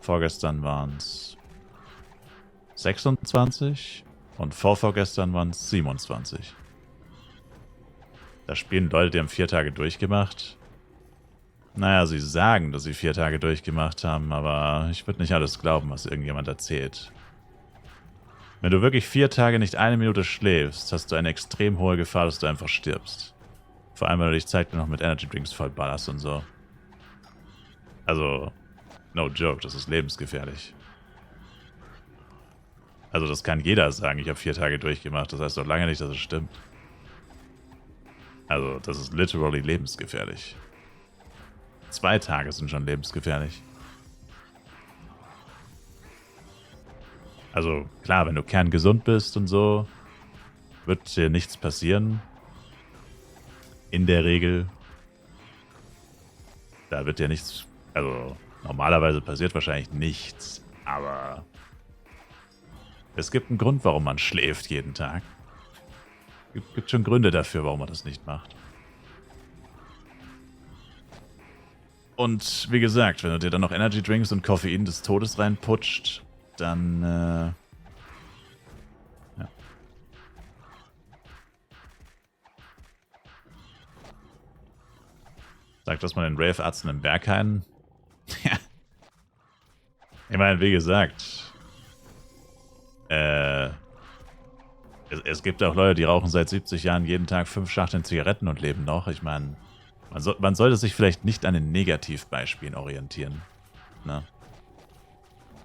Vorgestern waren es 26 und vorvorgestern waren es 27. Da spielen Leute, die haben 4 Tage durchgemacht. Naja, sie sagen, dass sie 4 Tage durchgemacht haben, aber ich würde nicht alles glauben, was irgendjemand erzählt. Wenn du wirklich 4 Tage nicht eine Minute schläfst, hast du eine extrem hohe Gefahr, dass du einfach stirbst. Vor allem, wenn du dich zeitlich noch mit Energy Drinks vollballerst und so. Also, no joke, das ist lebensgefährlich. Also das kann jeder sagen, ich habe 4 Tage durchgemacht, das heißt doch lange nicht, dass es stimmt. Also das ist literally lebensgefährlich. 2 Tage sind schon lebensgefährlich. Also klar, wenn du kerngesund bist und so, wird dir nichts passieren. In der Regel. Da wird dir nichts, also normalerweise passiert wahrscheinlich nichts, aber es gibt einen Grund, warum man schläft jeden Tag. Gibt schon Gründe dafür, warum man das nicht macht. Und wie gesagt, wenn du dir dann noch Energy Drinks und Koffein des Todes reinputscht, dann ja. Sagt das mal den Rave-Arzten im Berghain. Ja. Ich meine, wie gesagt, es gibt auch Leute, die rauchen seit 70 Jahren jeden Tag 5 Schachteln Zigaretten und leben noch. Ich meine, man sollte sich vielleicht nicht an den Negativbeispielen orientieren. Ne?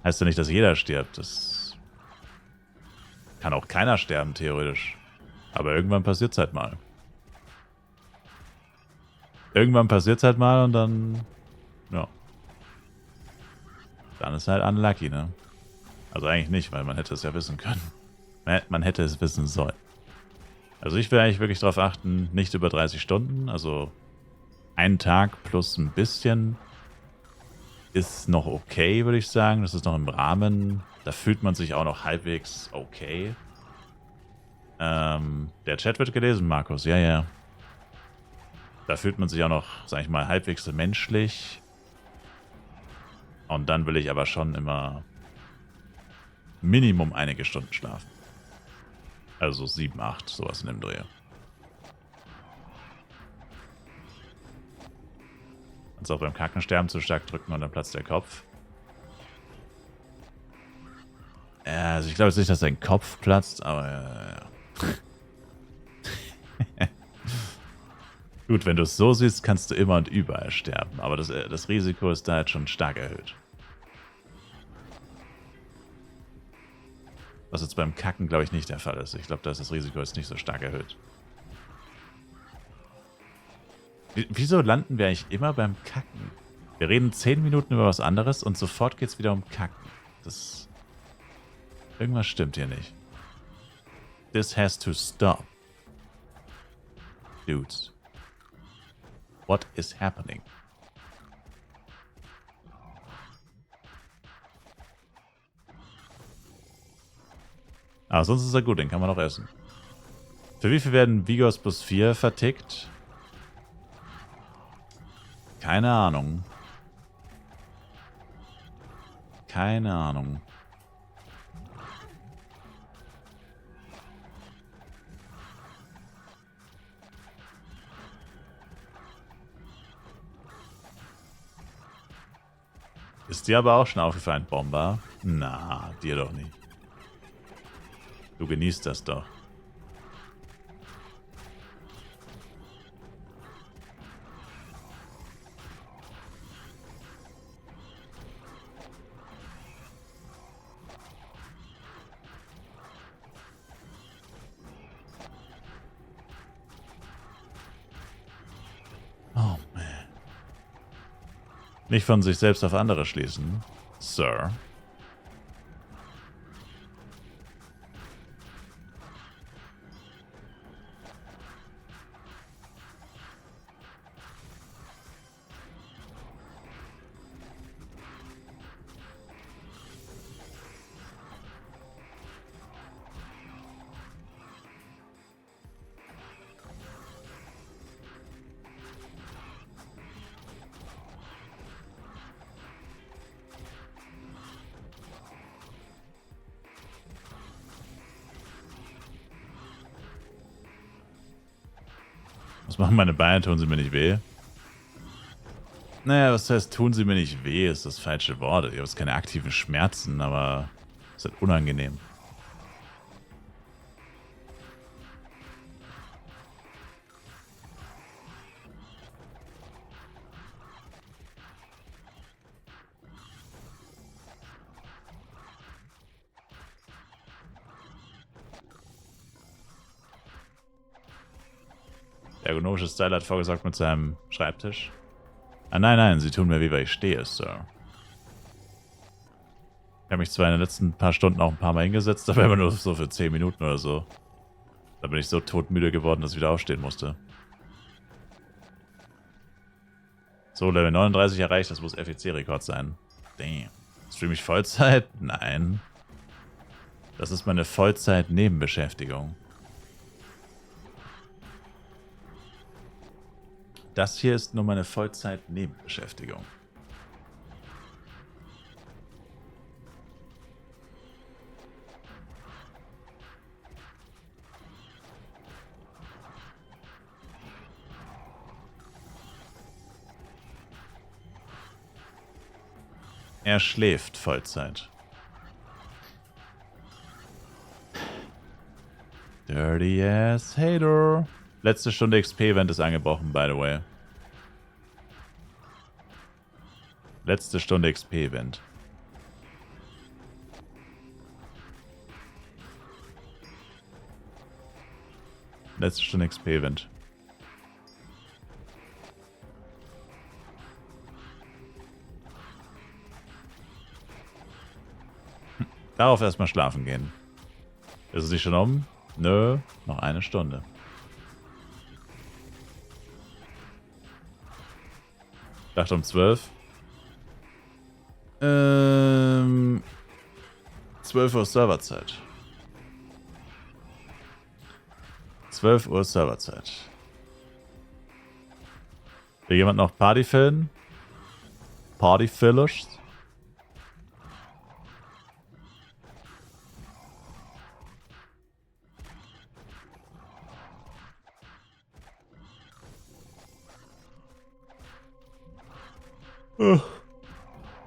Heißt ja nicht, dass jeder stirbt. Das kann auch keiner sterben, theoretisch. Aber irgendwann passiert's halt mal. Irgendwann passiert's halt mal und dann, ja. Dann ist halt unlucky, ne? Also eigentlich nicht, weil man hätte es ja wissen können. Man hätte es wissen sollen. Also ich will eigentlich wirklich darauf achten, nicht über 30 Stunden. Also ein Tag plus ein bisschen ist noch okay, würde ich sagen. Das ist noch im Rahmen. Da fühlt man sich auch noch halbwegs okay. Der Chat wird gelesen, Markus. Ja, ja. Da fühlt man sich auch noch, sag ich mal, halbwegs menschlich. Und dann will ich aber schon immer Minimum einige Stunden schlafen. Also 7, 8, sowas in dem Dreh. Kannst auch beim Kackensterben zu stark drücken und dann platzt der Kopf. Also ich glaube jetzt nicht, dass dein Kopf platzt, aber ja. Gut, wenn du es so siehst, kannst du immer und überall sterben. Aber das Risiko ist da jetzt schon stark erhöht. Was jetzt beim Kacken, glaube ich, nicht der Fall ist. Ich glaube, da ist das Risiko jetzt nicht so stark erhöht. Wieso landen wir eigentlich immer beim Kacken? Wir reden 10 Minuten über was anderes und sofort geht es wieder um Kacken. Irgendwas stimmt hier nicht. This has to stop. Dudes. What is happening? Aber sonst ist er gut, den kann man auch essen. Für wie viel werden Vigos plus 4 vertickt? Keine Ahnung. Keine Ahnung. Ist dir aber auch schon aufgefallen, Bomber? Na, dir doch nicht. Du genießt das doch. Oh man. Nicht von sich selbst auf andere schließen, Sir. Was machen meine Beine? Tun sie mir nicht weh? Naja, was heißt, tun sie mir nicht weh, ist das falsche Wort. Ich habe jetzt keine aktiven Schmerzen, aber es ist halt unangenehm. Der ergonomische Style hat vorgesorgt mit seinem Schreibtisch. Ah, nein, nein, sie tun mir wie, weil ich stehe, Sir. Ich habe mich zwar in den letzten paar Stunden auch ein paar Mal hingesetzt, aber immer nur so für 10 Minuten oder so. Da bin ich so todmüde geworden, dass ich wieder aufstehen musste. So, Level 39 erreicht, das muss FEC-Rekord sein. Damn. Stream ich Vollzeit? Nein. Das ist meine Vollzeit-Nebenbeschäftigung. Das hier ist nur meine Vollzeit-Nebenbeschäftigung. Er schläft Vollzeit. Dirty ass hater. Letzte Stunde XP-Event ist angebrochen, by the way. Letzte Stunde XP-Event. Letzte Stunde XP-Event. Darauf erstmal schlafen gehen. Ist es nicht schon um? Nö, noch eine Stunde. Ich dachte um 12. 12 Uhr Serverzeit. 12 Uhr Serverzeit. Will jemand noch Party filmen? Party Fillers?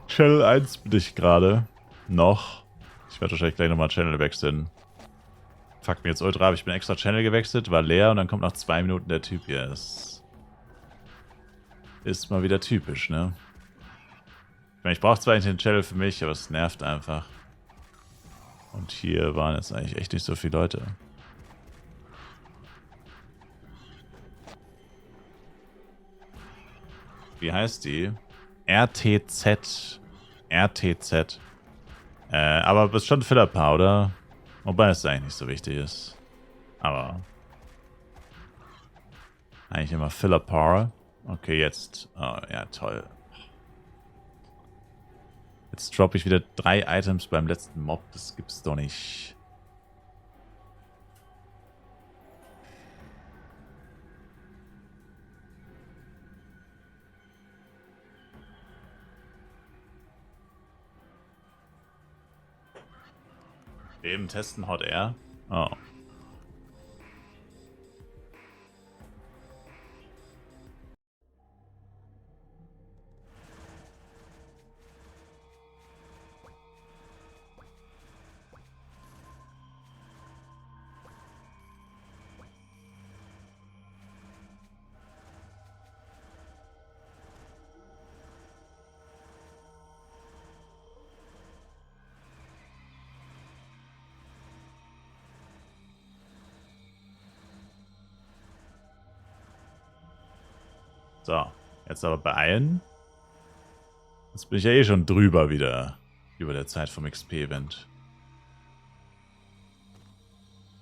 Channel 1 bin ich gerade. Noch. Ich werde wahrscheinlich gleich nochmal Channel wechseln. Fuck mir jetzt ultra ab. Ich bin extra Channel gewechselt, war leer und dann kommt nach 2 Minuten der Typ hier. Das ist mal wieder typisch, ne? Ich meine, ich brauche zwar eigentlich den Channel für mich, aber es nervt einfach. Und hier waren jetzt eigentlich echt nicht so viele Leute. Wie heißt die? RTZ. RTZ. Aber ist schon ein Filler-Paar, oder? Wobei es eigentlich nicht so wichtig ist. Aber eigentlich immer Filler-Paar. Okay, jetzt. Oh, ja, toll. Jetzt droppe ich wieder 3 Items beim letzten Mob. Das gibt's doch nicht. Eben testen Hot Air. Oh. So, jetzt aber beeilen. Jetzt bin ich ja eh schon drüber wieder. Über der Zeit vom XP-Event.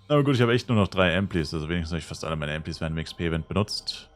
Aber gut, ich habe echt nur noch 3 Amplis. Also wenigstens habe ich fast alle meine Amplis während dem XP-Event benutzt.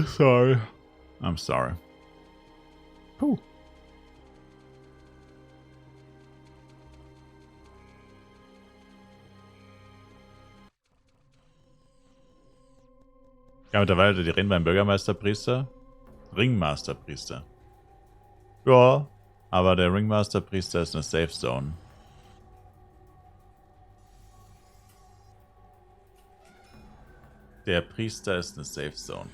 Sorry. I'm sorry. Puh. Ja, mittlerweile, die reden beim Bürgermeisterpriester. Ringmasterpriester. Ja, aber der Ringmasterpriester ist eine Safe Zone. Der Priester ist eine Safe Zone.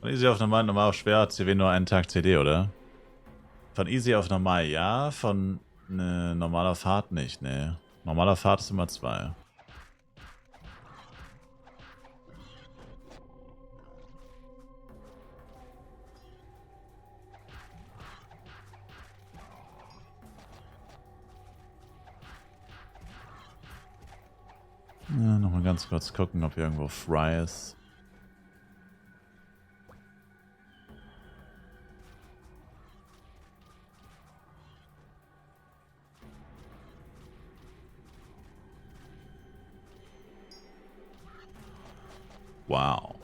Von easy auf normal, normal auf schwer hat CW nur einen Tag CD, oder? Von easy auf normal ja, von normal auf hart nicht, ne. Normal auf hart ist immer 2. Ja, nochmal ganz kurz gucken, ob hier irgendwo Fry ist. Wow.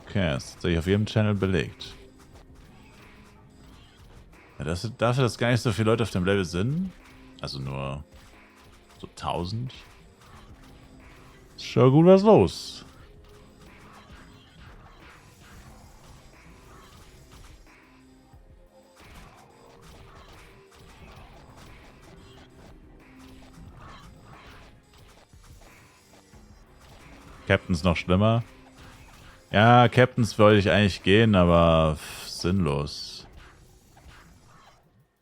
Okay, ist tatsächlich auf jedem Channel belegt. Ja, dafür, dass gar nicht so viele Leute auf dem Level sind, also nur so 1000, ist schon gut was los. Captains noch schlimmer. Ja, Captains wollte ich eigentlich gehen, aber sinnlos.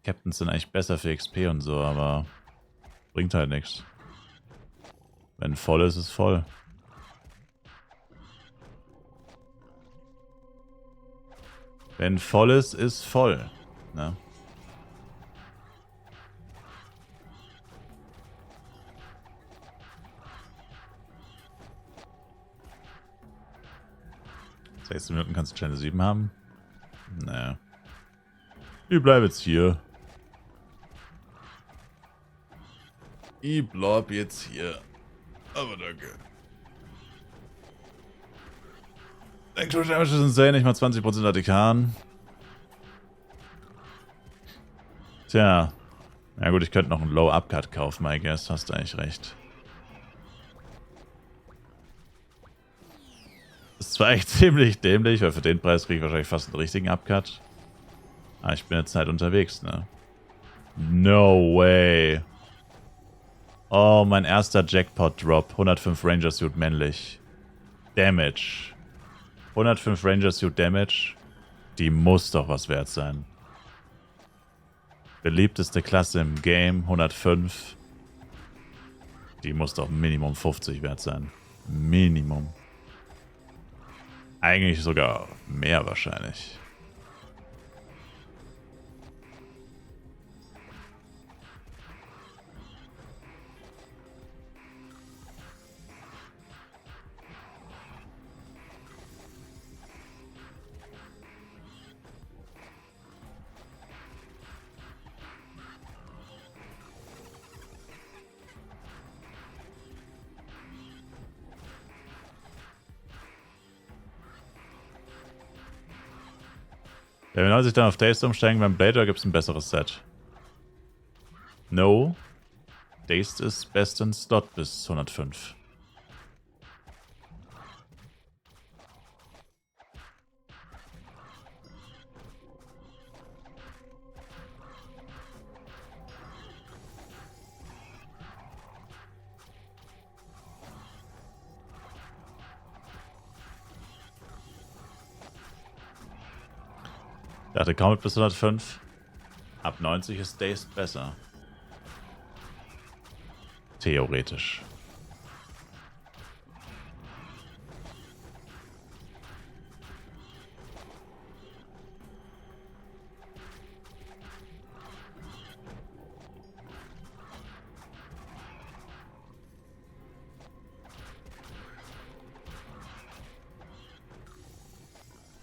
Captains sind eigentlich besser für XP und so, aber bringt halt nichts. Wenn voll ist, ist voll. Wenn voll ist voll. Ne? ...16 Minuten kannst du Channel 7 haben? Naja. Ich bleibe jetzt hier. Ich bleib jetzt hier. Aber danke. Actual Damage ist insane, nicht mal 20% Artikan. Tja. Ja gut, ich könnte noch einen Low Upcut kaufen, I guess. Hast du eigentlich recht. Das ist zwar echt ziemlich dämlich, weil für den Preis kriege ich wahrscheinlich fast einen richtigen Upcut. Aber ich bin jetzt halt unterwegs, ne? No way. Oh, mein erster Jackpot-Drop. 105 Ranger Suit männlich. Damage. 105 Ranger Suit Damage. Die muss doch was wert sein. Beliebteste Klasse im Game. 105. Die muss doch Minimum 50 wert sein. Minimum. Eigentlich sogar mehr wahrscheinlich. Ja, wenn Leute sich dann auf Dazed umsteigen beim Blade, oder gibt es ein besseres Set? No. Dazed ist bestens Slot bis 105. Dachte kaum mit bis 105. Ab 90 ist Dazed besser. Theoretisch.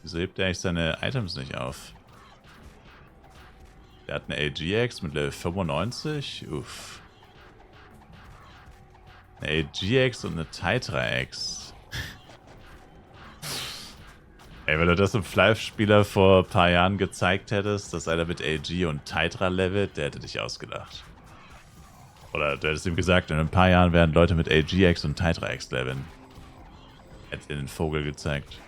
Wieso hebt er eigentlich seine Items nicht auf? Der hat eine AGX mit Level 95. Uff. Eine AGX und eine Tetra-X. Ey, wenn du das im Flive-Spieler vor ein paar Jahren gezeigt hättest, dass einer mit AG und Tetra levelt, der hätte dich ausgelacht. Oder du hättest ihm gesagt, in ein paar Jahren werden Leute mit AGX und Tetra-X leveln. Hätte dir den Vogel gezeigt.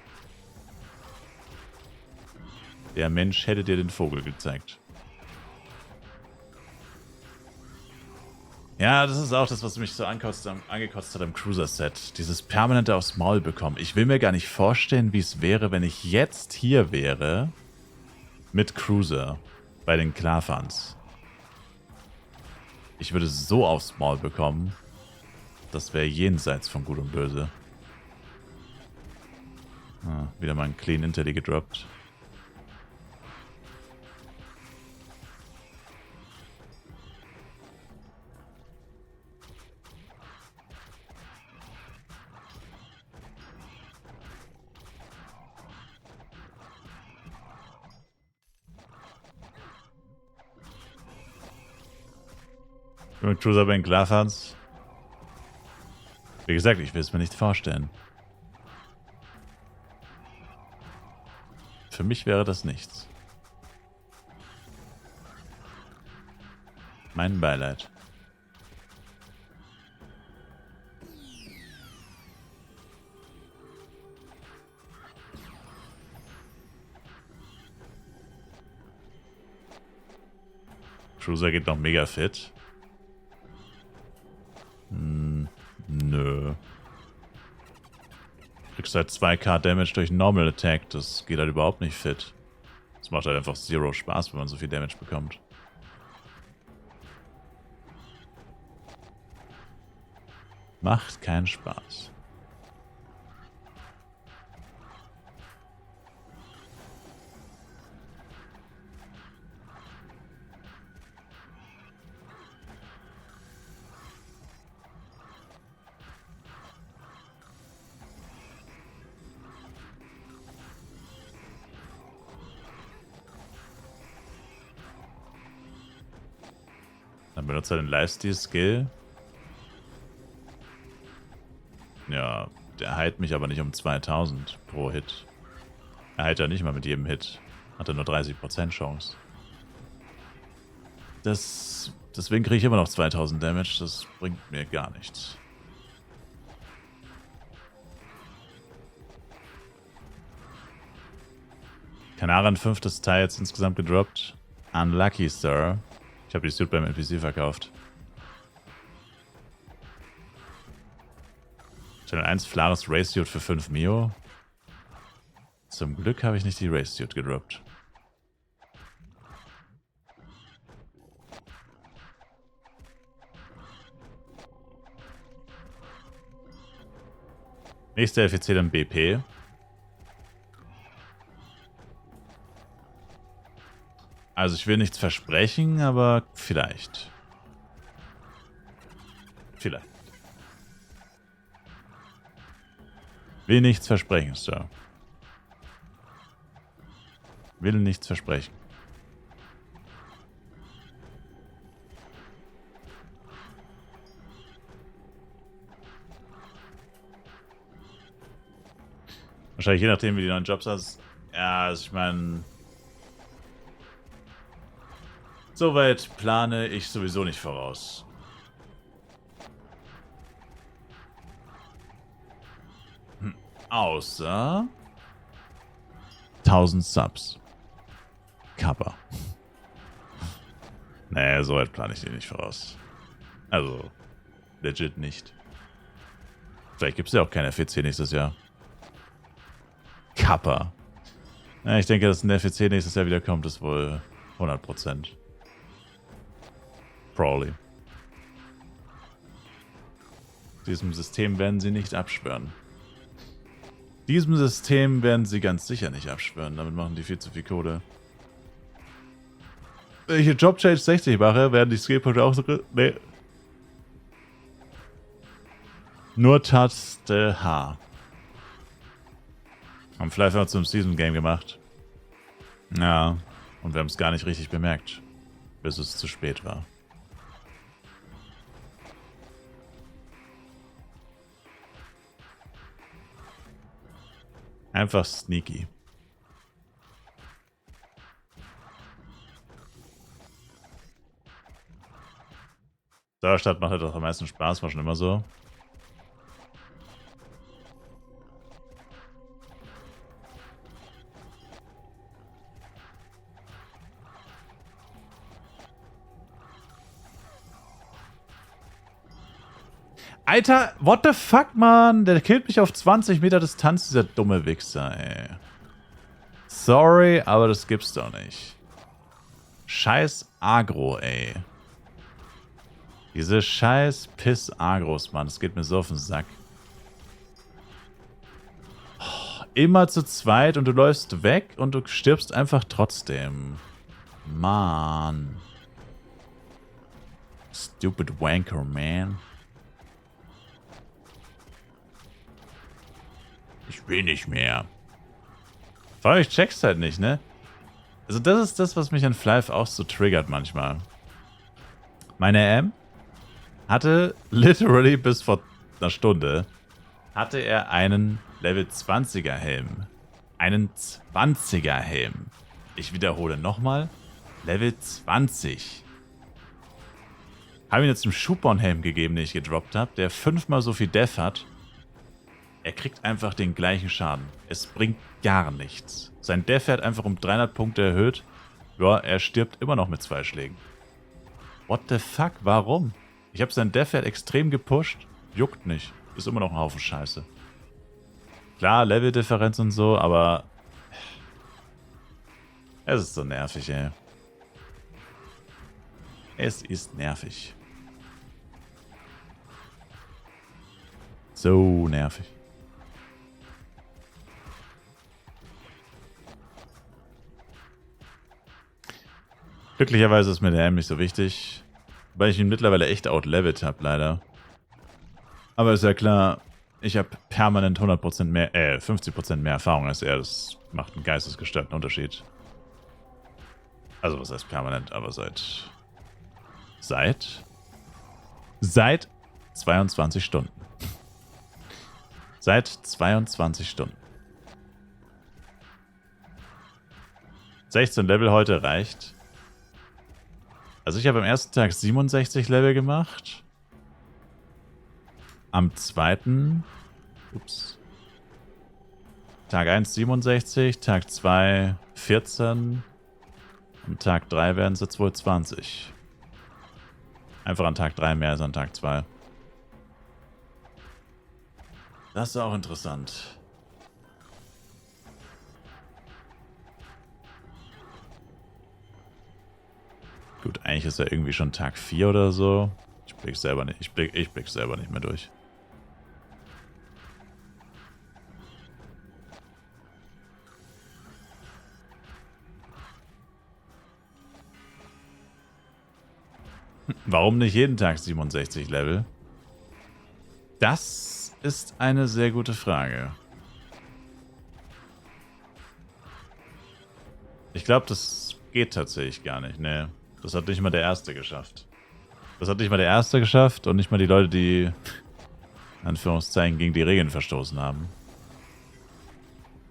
Der Mensch hätte dir den Vogel gezeigt. Ja, das ist auch das, was mich so angekotzt hat am Cruiser-Set. Dieses permanente aufs Maul bekommen. Ich will mir gar nicht vorstellen, wie es wäre, wenn ich jetzt hier wäre mit Cruiser bei den Klarfans. Ich würde so aufs Maul bekommen. Das wäre jenseits von Gut und Böse. Ah, wieder mal ein Clean Intelli gedroppt. Mit Cruiser bei den Klarfans. Wie gesagt, ich will es mir nicht vorstellen. Für mich wäre das nichts. Mein Beileid. Cruiser geht noch mega fit. Nö. Du kriegst halt 2k Damage durch Normal Attack. Das geht halt überhaupt nicht fit. Das macht halt einfach zero Spaß, wenn man so viel Damage bekommt. Macht keinen Spaß. Dann benutzt er den Lifesteal-Skill. Ja, der heilt mich aber nicht um 2000 pro Hit. Er heilt ja nicht mal mit jedem Hit. Hat er nur 30% Chance. Deswegen kriege ich immer noch 2000 Damage. Das bringt mir gar nichts. Kanaran 5. Teil jetzt insgesamt gedroppt. Unlucky, Sir. Ich habe die Suit beim NPC verkauft. Channel 1 Flares Race Suit für 5 Mio. Zum Glück habe ich nicht die Race Suit gedroppt. Nächster FEC dann BP. Also ich will nichts versprechen, aber vielleicht. Vielleicht. Will nichts versprechen, Sir. Will nichts versprechen. Wahrscheinlich je nachdem, wie die neuen Jobs hast. Ja, also ich meine... Soweit plane ich sowieso nicht voraus. Außer 1000 Subs. Kappa. Nee, soweit plane ich die nicht voraus. Also, legit nicht. Vielleicht gibt es ja auch kein FEC nächstes Jahr. Kappa. Ja, ich denke, dass ein FEC nächstes Jahr wieder kommt, ist wohl 100%. Probably. Diesem System werden sie nicht abschwören. Diesem System werden sie ganz sicher nicht abschwören. Damit machen die viel zu viel Kohle. Wenn ich Job Change 60 mache, werden die Skillpunkte auch so... Nee. Nur Taste H. Haben vielleicht noch zum Season Game gemacht. Ja, und wir haben es gar nicht richtig bemerkt, bis es zu spät war. Einfach sneaky. Dauerstadt macht halt auch am meisten Spaß, war schon immer so. Alter, what the fuck, Mann? Der killt mich auf 20 Meter Distanz, dieser dumme Wichser, ey. Sorry, aber das gibt's doch nicht. Scheiß Agro, ey. Diese scheiß Piss-Agros, Mann. Das geht mir so auf den Sack. Oh, immer zu zweit und du läufst weg und du stirbst einfach trotzdem. Mann. Stupid Wanker, man. Ich will nicht mehr. Vor allem, ich check's halt nicht, ne? Also das ist das, was mich an Flyf auch so triggert manchmal. Meine M hatte literally bis vor einer Stunde hatte er einen Level 20er Helm. Einen 20er Helm. Ich wiederhole nochmal. Level 20. Habe ihm jetzt einen Schubborn-Helm gegeben, den ich gedroppt habe, der 5-mal so viel Def hat. Er kriegt einfach den gleichen Schaden. Es bringt gar nichts. Sein Def hat einfach um 300 Punkte erhöht. Ja, er stirbt immer noch mit 2 Schlägen. What the fuck? Warum? Ich habe seinen Def-Wert extrem gepusht. Juckt nicht. Ist immer noch ein Haufen Scheiße. Klar, Level-Differenz und so, aber... Es ist so nervig, ey. Es ist nervig. So nervig. Glücklicherweise ist mir der Helm nicht so wichtig, weil ich ihn mittlerweile echt outlevelt habe, leider. Aber ist ja klar, ich habe permanent 100% mehr, 50% mehr Erfahrung als er. Das macht einen geistesgestörten Unterschied. Also was heißt permanent, aber seit 22 Stunden. Seit 22 Stunden. 16 Level heute reicht. Also ich habe am ersten Tag 67 Level gemacht. Am zweiten... Ups. Tag 1 67, Tag 2 14. Am Tag 3 werden es jetzt wohl 20. Einfach an Tag 3 mehr als an Tag 2. Das ist auch interessant. Gut, eigentlich ist er irgendwie schon Tag 4 oder so. Ich blick selber nicht. Ich blick selber nicht mehr durch. Warum nicht jeden Tag 67 Level? Das ist eine sehr gute Frage. Ich glaube, das geht tatsächlich gar nicht. Nee, das hat nicht mal der Erste geschafft. Das hat nicht mal der Erste geschafft und nicht mal die Leute, die in Anführungszeichen gegen die Regeln verstoßen haben.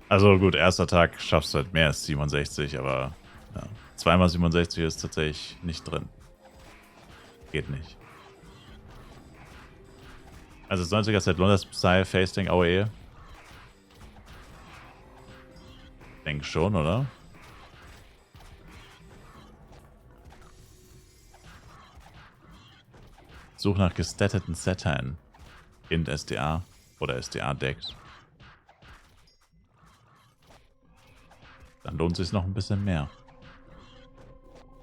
Also gut, erster Tag schaffst du halt mehr als 67, aber ja, 2 x 67 ist tatsächlich nicht drin. Geht nicht. Also das 90er Set lohnt das Psy, Facing, AOE? Denk schon, oder? Such nach gestatteten Settern. Int SDA oder SDA-Decks. Dann lohnt es sich noch ein bisschen mehr.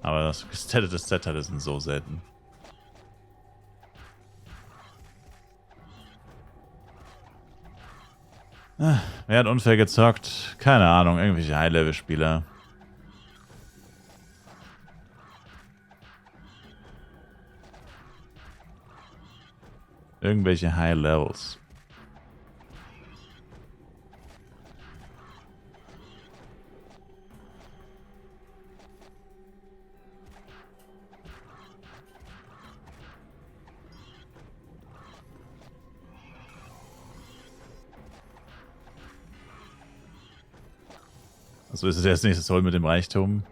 Aber das gestattete Set-Teile sind so selten. Wer hat unfair gezockt? Keine Ahnung, irgendwelche High-Level-Spieler. Irgendwelche High-Levels. Also ist es jetzt nächstes Soll mit dem Reichtum?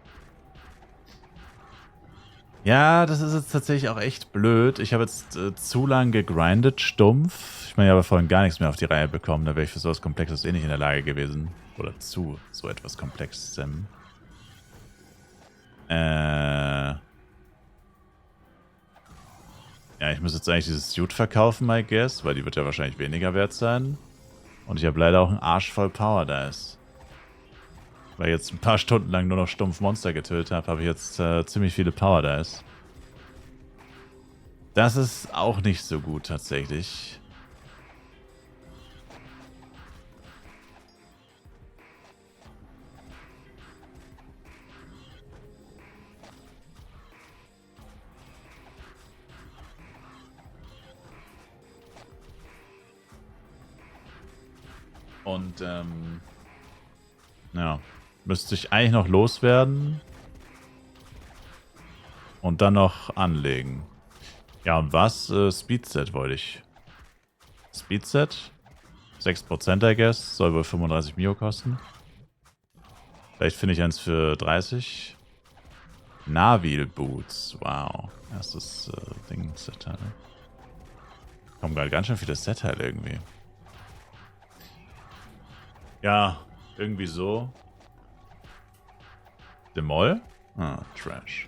Ja, das ist jetzt tatsächlich auch echt blöd. Ich habe jetzt zu lang gegrindet, stumpf. Ich meine, ich habe vorhin gar nichts mehr auf die Reihe bekommen. Da wäre ich für sowas Komplexes eh nicht in der Lage gewesen. Oder zu so etwas Komplexem. Ja, ich muss jetzt eigentlich dieses Suit verkaufen, I guess. Weil die wird ja wahrscheinlich weniger wert sein. Und ich habe leider auch einen Arsch voll Power Dice. Weil ich jetzt ein paar Stunden lang nur noch stumpf Monster getötet habe, habe ich jetzt ziemlich viele Power Dice. Das ist auch nicht so gut tatsächlich. Und ja. Müsste ich eigentlich noch loswerden. Und dann noch anlegen. Ja, und was? Speedset wollte ich. Speedset? 6%, I guess. Soll wohl 35 Mio kosten. Vielleicht finde ich eins für 30. Navil Boots. Wow. Erstes Ding, Set-Teil. Kommen gerade ganz schön viele Set-Teile irgendwie. Ja, irgendwie so. Demol? Ah, Trash.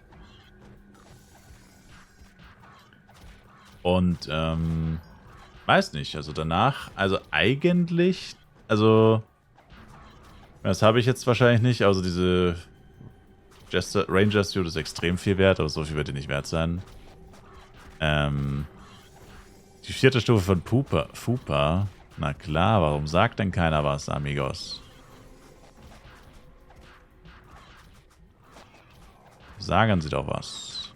Und, weiß nicht, also danach, also eigentlich, also, das habe ich jetzt wahrscheinlich nicht, also diese Ranger Suit ist extrem viel wert, aber so viel wird die nicht wert sein. Die 4. Stufe von Fupa, na klar, warum sagt denn keiner was, amigos? Sagen Sie doch was.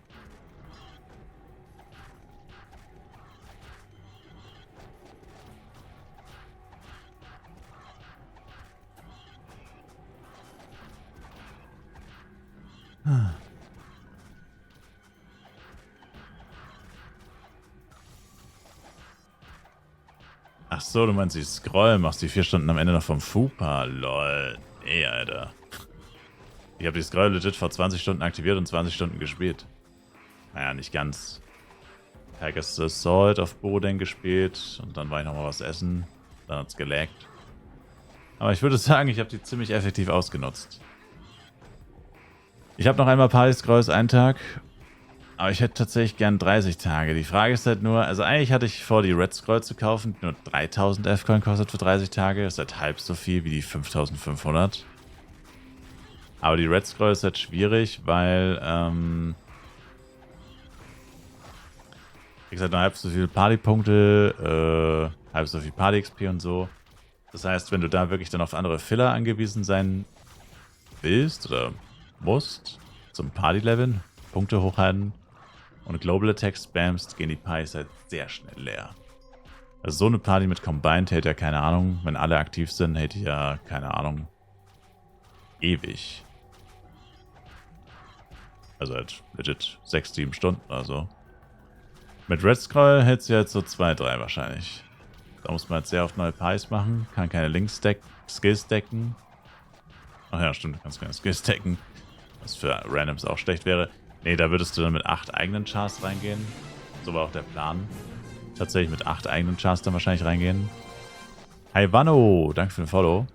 Ach so, du meinst, ich scroll, machst die 4 Stunden am Ende noch vom Fupa. Lol. Nee, Alter. Ich habe die Scroll legit vor 20 Stunden aktiviert und 20 Stunden gespielt. Naja, nicht ganz. Pegasus Assault auf Boden gespielt und dann war ich nochmal was essen. Dann hat's gelaggt. Aber ich würde sagen, ich habe die ziemlich effektiv ausgenutzt. Ich habe noch einmal Party Scrolls einen Tag. Aber ich hätte tatsächlich gern 30 Tage. Die Frage ist halt nur, also eigentlich hatte ich vor, die Red Scroll zu kaufen, die nur 3000 F-Coin kostet für 30 Tage. Das ist halt halb so viel wie die 5500. Aber die Red Scroll ist halt schwierig, weil, wie gesagt, nur halb so viele Partypunkte, halb so viel Party-XP und so. Das heißt, wenn du da wirklich dann auf andere Filler angewiesen sein willst oder musst, zum Party-Leveln, Punkte hochhalten und Global Attack spamst, gehen die Partys halt sehr schnell leer. Also so eine Party mit Combined hält ja keine Ahnung, wenn alle aktiv sind, hält die ja, keine Ahnung, ewig. Also halt legit 6, 7 Stunden oder so. Mit Red Scroll hält sie halt so 2, 3 wahrscheinlich. Da muss man halt sehr oft neue Partys machen, kann keine Skills decken. Ach ja, stimmt, du kannst keine Skills decken. Was für Randoms auch schlecht wäre. Nee, da würdest du dann mit 8 eigenen Chars reingehen. So war auch der Plan. Tatsächlich mit 8 eigenen Chars dann wahrscheinlich reingehen. Hi Vano, danke für den Follow.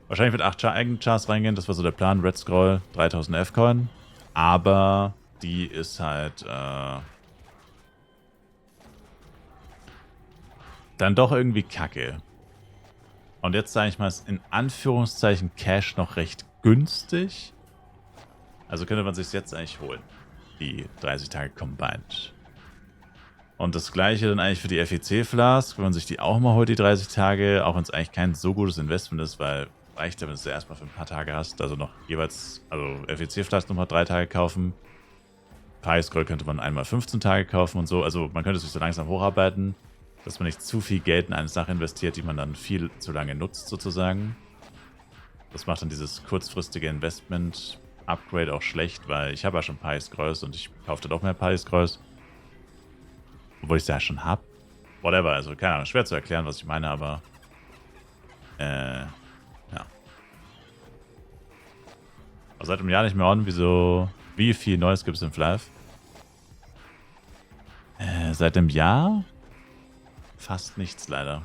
Wahrscheinlich mit 8 eigenen Chars reingehen, das war so der Plan. Red Scroll, 3000 F-Coin. Aber die ist halt dann doch irgendwie kacke. Und jetzt sage ich mal, ist in Anführungszeichen Cash noch recht günstig. Also könnte man sich jetzt eigentlich holen. Die 30 Tage Combined. Und das gleiche dann eigentlich für die FEC Flask, wenn man sich die auch mal holt, die 30 Tage, auch wenn es eigentlich kein so gutes Investment ist, weil reicht ja, wenn du es erstmal für ein paar Tage hast, also noch jeweils, also FEC Flask nochmal 3 Tage kaufen. Preisgold könnte man einmal 15 Tage kaufen und so, also man könnte sich so langsam hocharbeiten, dass man nicht zu viel Geld in eine Sache investiert, die man dann viel zu lange nutzt sozusagen. Das macht dann dieses kurzfristige Investment-Upgrade auch schlecht, weil ich habe ja schon Pais Größ und ich kaufte doch mehr Pais Größ. Obwohl ich es ja schon habe. Whatever, also keine Ahnung, schwer zu erklären, was ich meine, aber ja. Aber seit einem Jahr nicht mehr on, wieso, wie viel Neues gibt es in Flav? Seit einem Jahr? Fast nichts leider.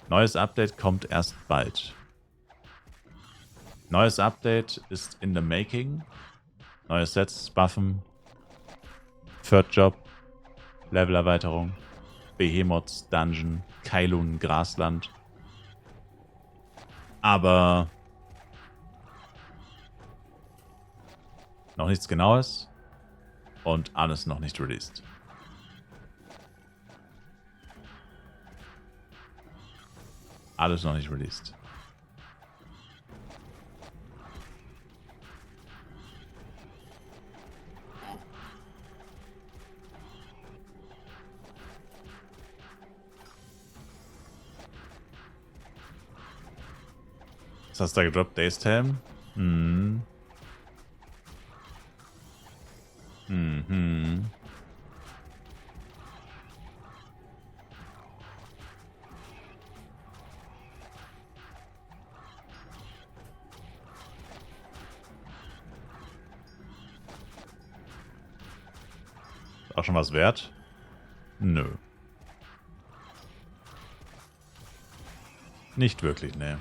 Neues Update kommt erst bald. Neues Update ist in the making. Neue Sets, Buffen, Third Job, Levelerweiterung, Behemoths, Dungeon, Kailun, Grasland. Aber noch nichts Genaues und alles noch nicht released. Alles noch nicht released. Was hast du da gedroppt? Days Tam? Mhm. Mhm. Auch schon was wert? Nö. Nicht wirklich, ne.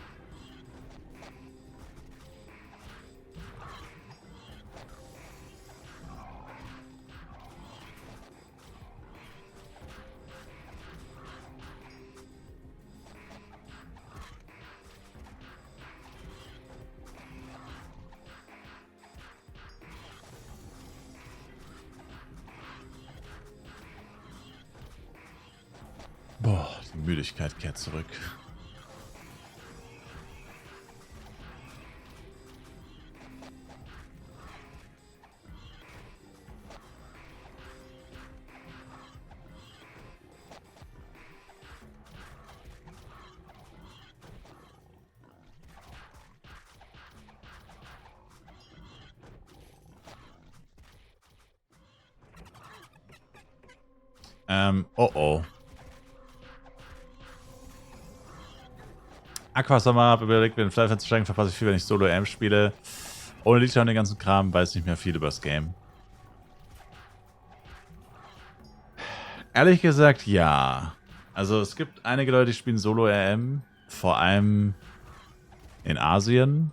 Boah, die Müdigkeit kehrt zurück. Oh oh. Aquasummer, habe überlegt, mir den Fleisch zu steigen, verpasse ich viel, wenn ich Solo-AM spiele. Ohne Lichter und den ganzen Kram weiß nicht mehr viel über das Game. Ehrlich gesagt, ja. Also es gibt einige Leute, die spielen Solo-AM, vor allem in Asien.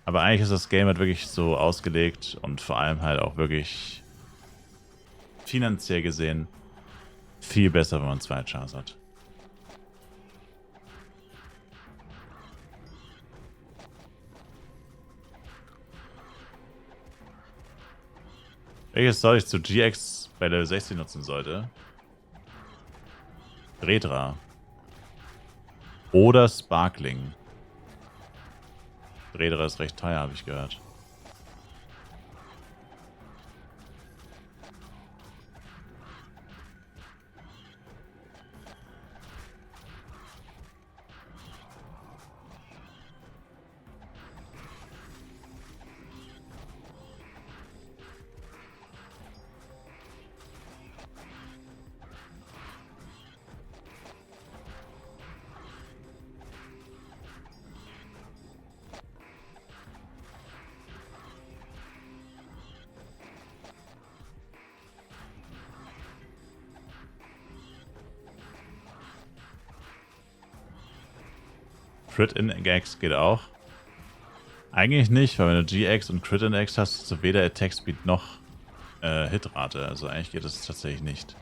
Aber eigentlich ist das Game halt wirklich so ausgelegt und vor allem halt auch wirklich finanziell gesehen viel besser, wenn man 2 Chars hat. Welches soll ich zu GX bei Level 16 nutzen sollte? Redra. Oder Sparkling. Redra ist recht teuer, habe ich gehört. Crit-In-X geht auch. Eigentlich nicht, weil wenn du GX und Crit-In-X hast, hast du weder Attack-Speed noch Hitrate. Also eigentlich geht es tatsächlich nicht.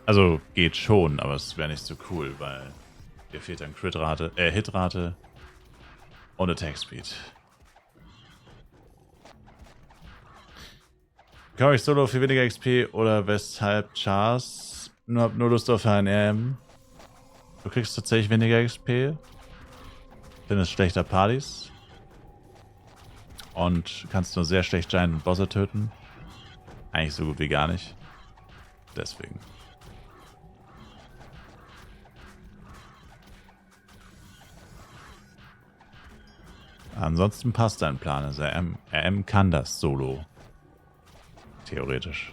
Also geht schon, aber es wäre nicht so cool, weil dir fehlt dann Hitrate und Attack Speed. Kaufe ich Solo für weniger XP oder weshalb Chars? Nur hab nur Lust auf ein RM. Du kriegst tatsächlich weniger XP. Findest schlechter Partys. Und kannst nur sehr schlecht Giant und Bosse töten. Eigentlich so gut wie gar nicht. Deswegen. Ansonsten passt dein Plan. Also RM kann das Solo. Theoretisch.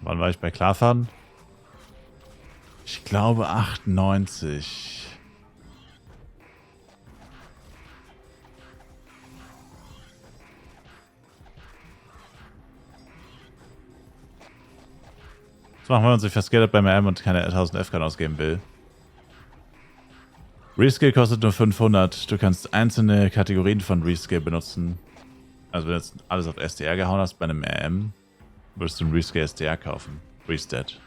Wann war ich bei Klarfahren? Ich glaube 98. Was machen wir, wenn man sich verskaliert beim RM und keine 1000 F-Kann ausgeben will? Reskill kostet nur 500. Du kannst einzelne Kategorien von Reskill benutzen. Also wenn du jetzt alles auf SDR gehauen hast bei einem RM, würdest du einen Reskill SDR kaufen. Restat.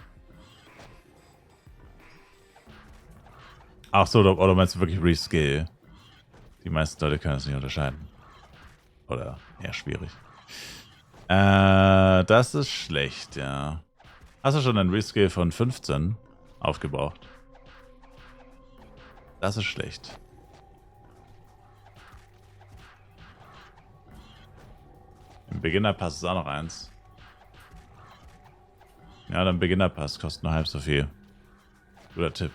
Ach so, oder meinst du wirklich Reskill? Die meisten Leute können es nicht unterscheiden. Oder eher schwierig. Das ist schlecht, ja. Hast du schon einen Reskill von 15 aufgebraucht? Das ist schlecht. Im Beginner-Pass ist auch noch eins. Ja, dann Beginner-Pass kostet nur halb so viel. Guter Tipp.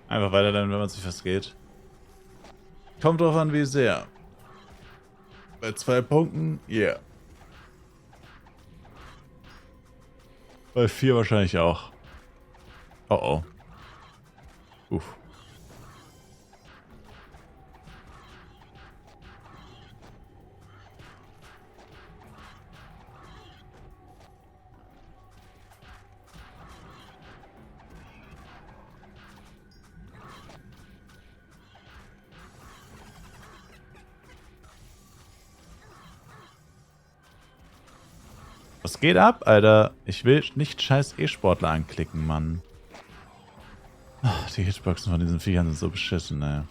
Einfach weiter dann, wenn man sich festgeht. Kommt drauf an, wie sehr. Bei 2 Punkten, yeah. Bei 4 wahrscheinlich auch. Oh oh. Uff. Was geht ab, Alter? Ich will nicht scheiß E-Sportler anklicken, Mann. Ach, die Hitboxen von diesen Viechern sind so beschissen, ey.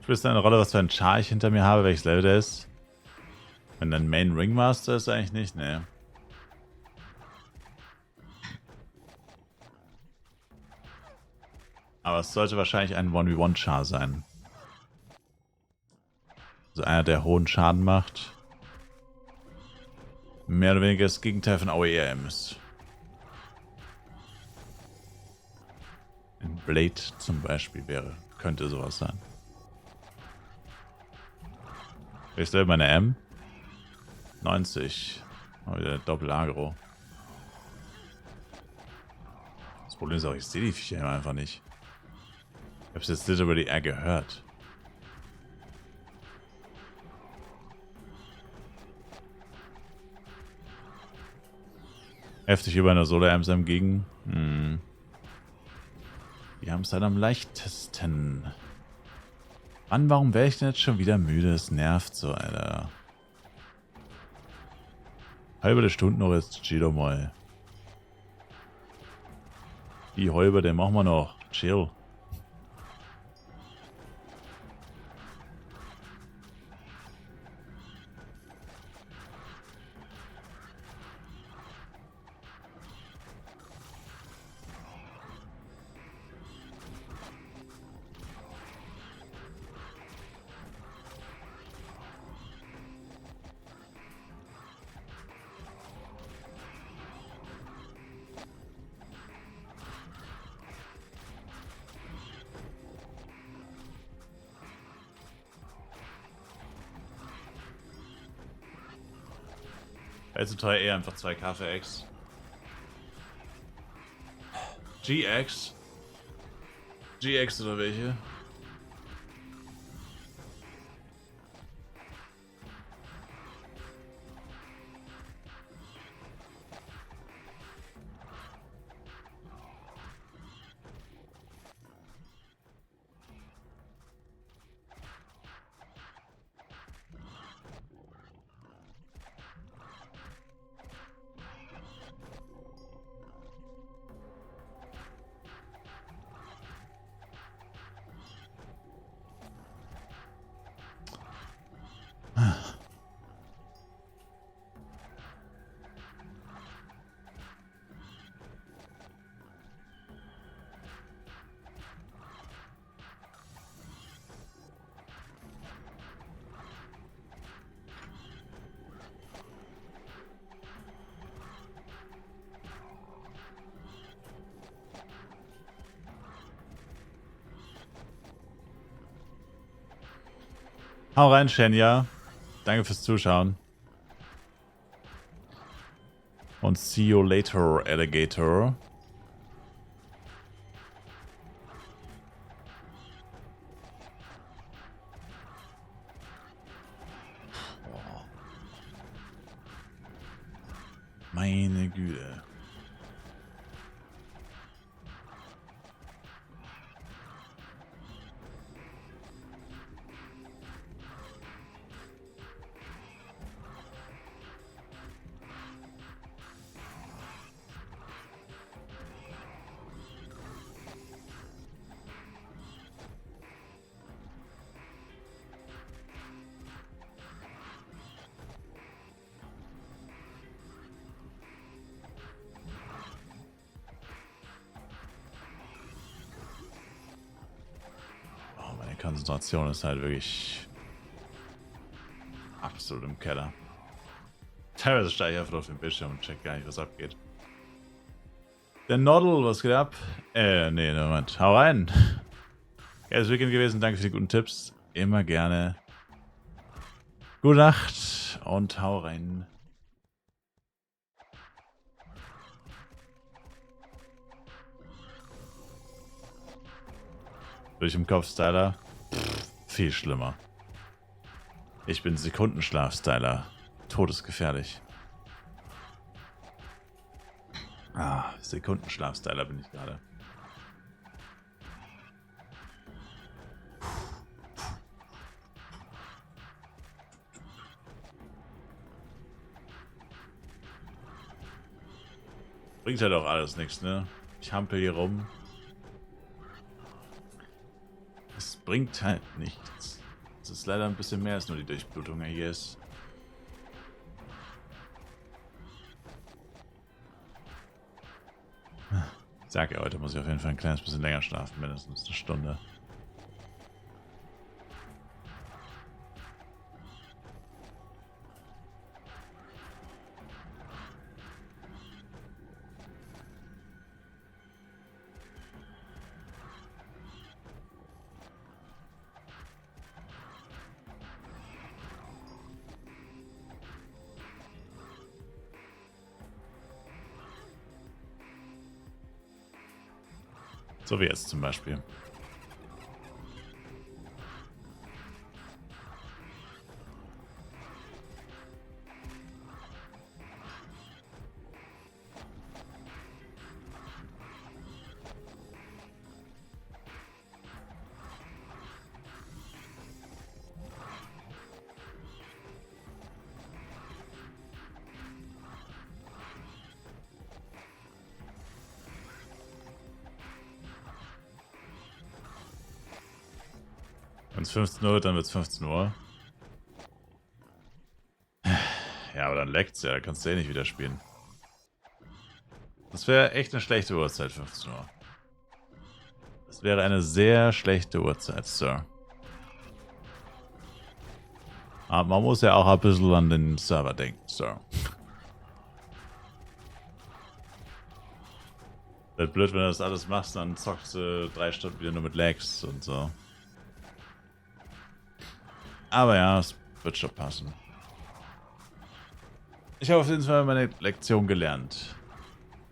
Spielst du eine Rolle, was für ein Char ich hinter mir habe, welches Level der ist? Wenn dein Main Ringmaster ist, eigentlich nicht, ne. Aber es sollte wahrscheinlich ein 1v1 Char sein. Also einer, der hohen Schaden macht. Mehr oder weniger das Gegenteil von AOERM ist. Ein Blade zum Beispiel könnte sowas sein. Ich stelle meine M. 90. Oh, wieder Doppel-Agro. Das Problem ist auch, ich sehe die Viecher einfach nicht. Ich habe es jetzt literally eher gehört. Heftig über eine Solo-Amsam gegen. Die haben es halt am leichtesten. Mann, warum wäre ich denn jetzt schon wieder müde? Es nervt so, Alter. Halbe Stunde noch jetzt, Chido mal. Die halbe, den machen wir noch. Chill. Also teuer eher einfach 2 Kaffee-X. GX? GX oder welche? Hau rein, Shenya. Danke fürs Zuschauen. Und see you later, Alligator. Boah. Meine Güte. Konzentration ist halt wirklich absolut im Keller. Teilweise steige ich einfach auf den Bildschirm und check gar nicht, was abgeht. Der Noddle, was geht ab? Nee, Moment. Hau rein. Ja, das Weekend gewesen. Danke für die guten Tipps. Immer gerne. Gute Nacht und hau rein. Durch im Kopf, Styler. Viel schlimmer. Ich bin Sekundenschlaf-Styler. Todesgefährlich. Ah, Sekundenschlaf-Styler bin ich gerade. Bringt halt auch alles nichts, ne? Ich hampel hier rum. Es bringt halt nichts. Es ist leider ein bisschen mehr als nur die Durchblutung hier ist. Ich sag ja, heute muss ich auf jeden Fall ein kleines bisschen länger schlafen, mindestens eine Stunde. So wie jetzt zum Beispiel. es 15 Uhr wird, dann wird es 15 Uhr. Ja, aber dann leckt's ja, da kannst du eh nicht wieder spielen. Das wäre echt eine schlechte Uhrzeit, 15 Uhr. Das wäre eine sehr schlechte Uhrzeit, Sir. Aber man muss ja auch ein bisschen an den Server denken, Sir. Wird blöd, wenn du das alles machst, dann zockst du 3 Stunden wieder nur mit Lags und so. Aber ja, es wird schon passen. Ich habe auf jeden Fall meine Lektion gelernt.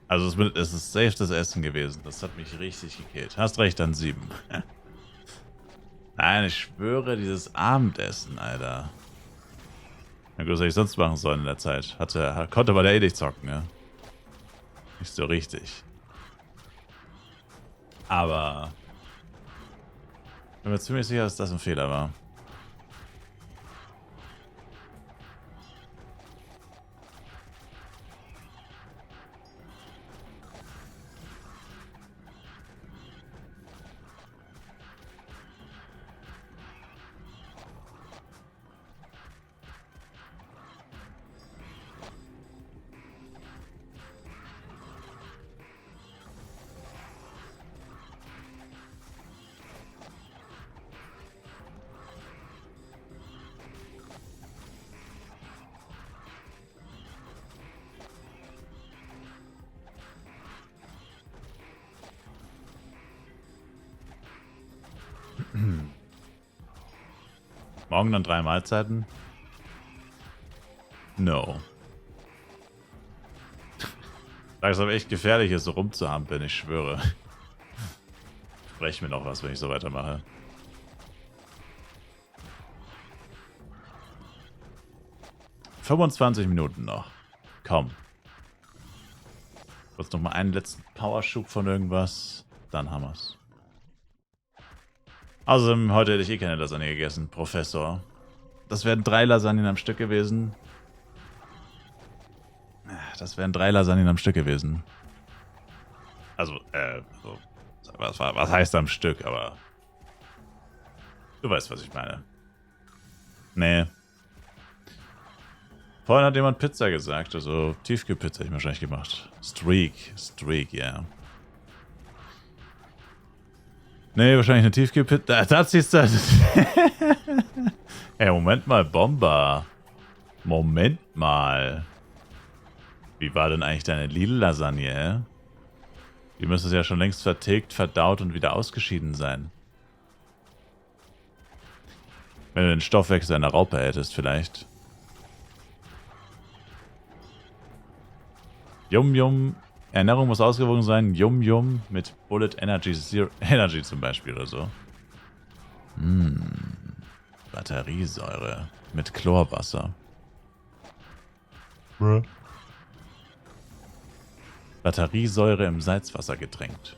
Also es ist safe das Essen gewesen. Das hat mich richtig gekillt. Hast recht, an 7. Nein, ich schwöre, dieses Abendessen, Alter. Na gut, was hätte ich sonst machen sollen in der Zeit? Konnte aber eh nicht zocken, ja. Nicht so richtig. Aber ich bin mir ziemlich sicher, dass das ein Fehler war. Morgen dann 3 Mahlzeiten? No. Langsam echt gefährlich ist, so rumzuhampeln, ich schwöre. Brech mir noch was, wenn ich so weitermache. ...25 Minuten noch. Komm. Kurz noch mal einen letzten Powerschub von irgendwas. Dann haben wir's. Außerdem, heute hätte ich eh keine Lasagne gegessen, Professor. Das wären 3 Lasagnen am Stück gewesen. Das wären 3 Lasagnen am Stück gewesen. Also, so. Was heißt am Stück, aber... Du weißt, was ich meine. Nee. Vorhin hat jemand Pizza gesagt, also Tiefkühlpizza hätte ich wahrscheinlich gemacht. Streak, ja. Yeah. Nee, wahrscheinlich eine Tiefkühlpizza. Das ist das. Hey, Moment mal, Bomber. Moment mal. Wie war denn eigentlich deine Lidl-Lasagne? Die müsste ja schon längst vertilgt, verdaut und wieder ausgeschieden sein. Wenn du den Stoffwechsel einer Raupe hättest, vielleicht. Yum Yum. Ernährung muss ausgewogen sein. Yum Yum mit Bullet Energy Zero Energy zum Beispiel oder so. Batteriesäure mit Chlorwasser. Bruh. Batteriesäure im Salzwasser getränkt.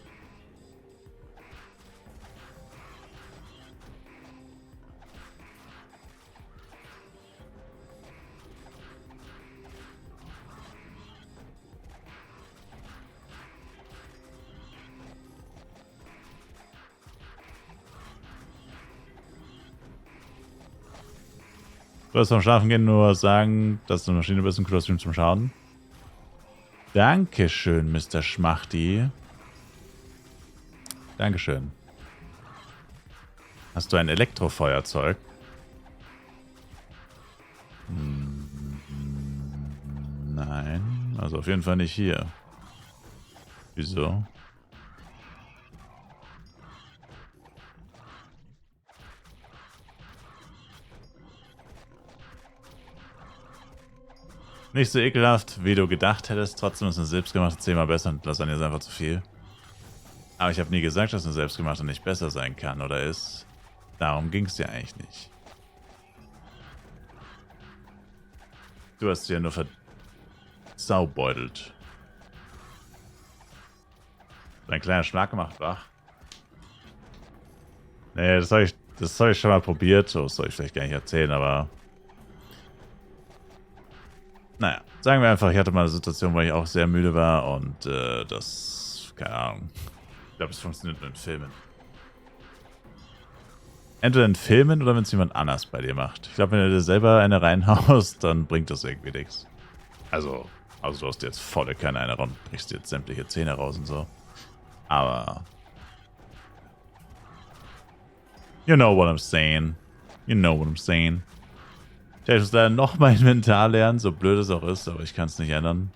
Du wirst beim Schlafen gehen nur sagen, dass du eine Maschine bist und cooler Stream zum Schauen. Dankeschön, Mr. Schmachti. Dankeschön. Hast du ein Elektrofeuerzeug? Nein. Also auf jeden Fall nicht hier. Wieso? Nicht so ekelhaft, wie du gedacht hättest. Trotzdem ist eine selbstgemachte 10-mal besser und Lasagne ist einfach zu viel. Aber ich habe nie gesagt, dass eine selbstgemachte nicht besser sein kann oder ist. Darum ging es ja eigentlich nicht. Du hast sie ja nur versaubeutelt. Dein kleiner Schlag gemacht, wach. Nee, das habe ich schon mal probiert. Das soll ich vielleicht gar nicht erzählen, aber... Naja, sagen wir einfach, ich hatte mal eine Situation, wo ich auch sehr müde war und das, keine Ahnung, ich glaube, es funktioniert mit Filmen. Entweder in Filmen oder wenn es jemand anders bei dir macht. Ich glaube, wenn du dir selber eine reinhaust, dann bringt das irgendwie nichts. Also du hast jetzt volle Kanne eine und brichst jetzt sämtliche Zähne raus und so. Aber you know what I'm saying. You know what I'm saying. Ich muss leider noch mein Inventar lernen, so blöd es auch ist, aber ich kann es nicht ändern.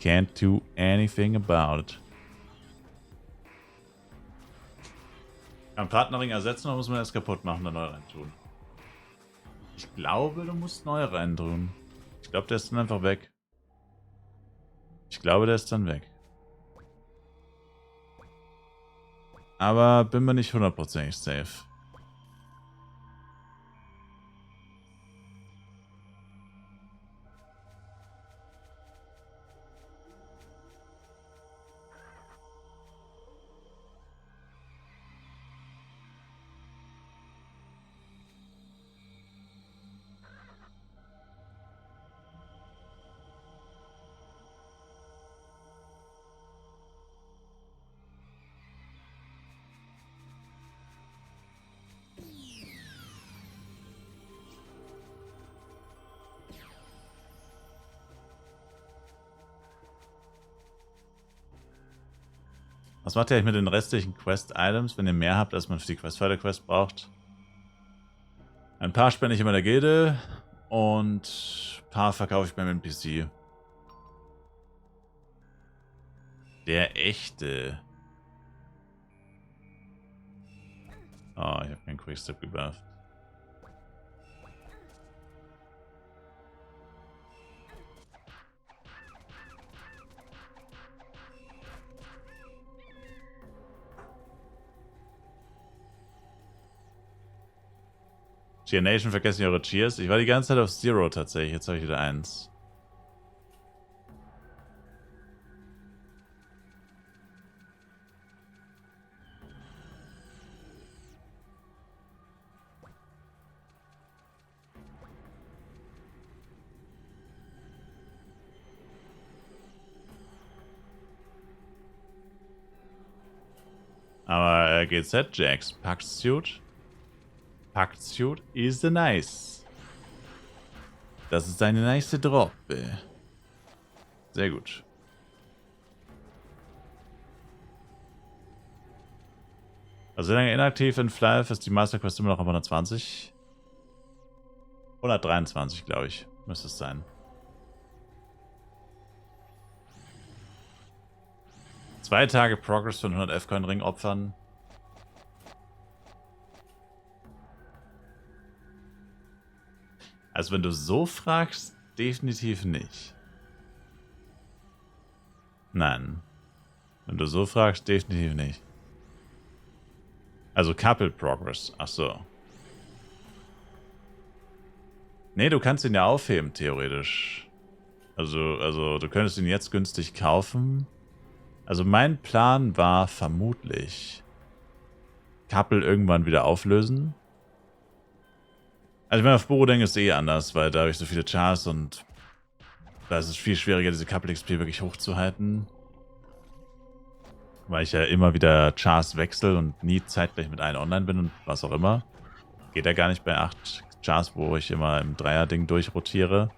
Can't do anything about it. Kann Partnerring ersetzen oder muss man erst kaputt machen und neu reintun? Ich glaube, du musst neu reintun. Ich glaube, der ist dann einfach weg. Ich glaube, der ist dann weg. Aber bin mir nicht hundertprozentig safe. Was macht ihr eigentlich mit den restlichen Quest-Items, wenn ihr mehr habt, als man für die Quest-Fighter-Quest braucht? Ein paar spende ich immer der Gilde und ein paar verkaufe ich beim NPC. Der echte. Oh, ich habe keinen Quickstep gebufft. Cheer Nation, vergessen eure Cheers. Ich war die ganze Zeit auf Zero tatsächlich. Jetzt habe ich wieder 1. Aber GZ Jax, Pact Suit. Pact Suit is the nice. Das ist eine nice Drop. Sehr gut. Also lange inaktiv in Flyf ist die Master Quest immer noch auf 120. 123, glaube ich, müsste es sein. Zwei Tage Progress von 100 F-Coin Ring opfern. Also wenn du so fragst, definitiv nicht. Nein. Wenn du so fragst, definitiv nicht. Also Couple Progress, ach so. Nee, du kannst ihn ja aufheben, theoretisch. Also du könntest ihn jetzt günstig kaufen. Also mein Plan war vermutlich Couple irgendwann wieder auflösen. Also ich meine, auf Borodeng ist es eh anders, weil da habe ich so viele Chars und da ist es viel schwieriger, diese Couple XP wirklich hochzuhalten. Weil ich ja immer wieder Chars wechsle und nie zeitgleich mit allen online bin und was auch immer. Geht ja gar nicht bei 8 Chars, wo ich immer im Dreier-Ding durchrotiere.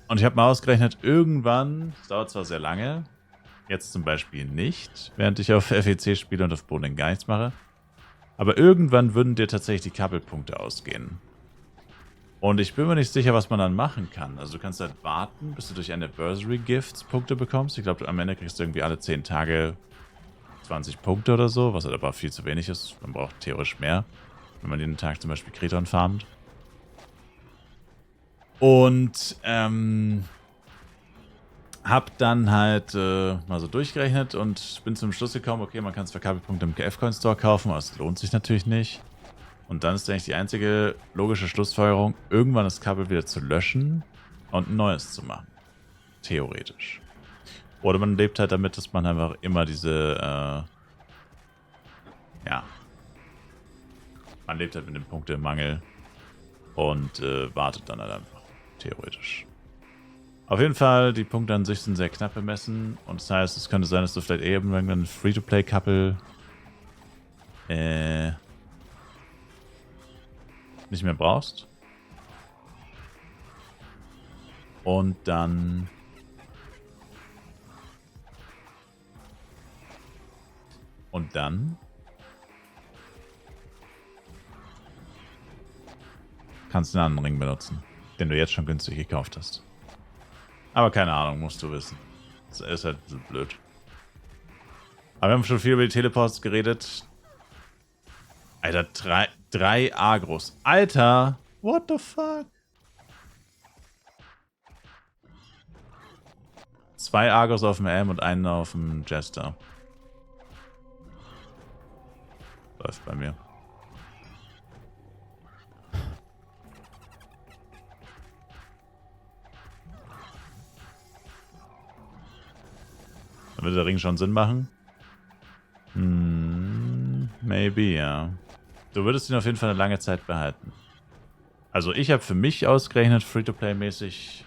Und ich habe mal ausgerechnet, irgendwann, das dauert zwar sehr lange, jetzt zum Beispiel nicht, während ich auf FEC spiele und auf Borodeng gar nichts mache, aber irgendwann würden dir tatsächlich die Couple-Punkte ausgehen. Und ich bin mir nicht sicher, was man dann machen kann. Also du kannst halt warten, bis du durch Anniversary Gifts Punkte bekommst. Ich glaube, am Ende kriegst du irgendwie alle 10 Tage 20 Punkte oder so, was halt aber viel zu wenig ist. Man braucht theoretisch mehr, wenn man jeden Tag zum Beispiel Kreton farmt. Und hab dann halt mal so durchgerechnet und bin zum Schluss gekommen, okay, man kann es für Couple-Punkte im F-Coin Store kaufen, aber es lohnt sich natürlich nicht. Und dann ist eigentlich die einzige logische Schlussfolgerung, irgendwann das Couple wieder zu löschen und ein neues zu machen. Theoretisch. Oder man lebt halt damit, dass man einfach immer diese, ja, Man lebt halt mit dem Punktemangel und wartet dann halt einfach. Theoretisch. Auf jeden Fall, die Punkte an sich sind sehr knapp bemessen. Und das heißt, es könnte sein, dass du vielleicht irgendwann ein Free-to-Play-Couple nicht mehr brauchst. Und dann kannst du einen anderen Ring benutzen, den du jetzt schon günstig gekauft hast. Aber keine Ahnung, musst du wissen. Das ist halt so blöd. Aber wir haben schon viel über die Teleports geredet. Alter, drei Agros. Alter, what the fuck? 2 Agros auf dem M und einen auf dem Jester. Läuft bei mir. Dann würde der Ring schon Sinn machen. Maybe, ja. Du würdest ihn auf jeden Fall eine lange Zeit behalten. Also ich habe für mich ausgerechnet, Free-to-Play-mäßig,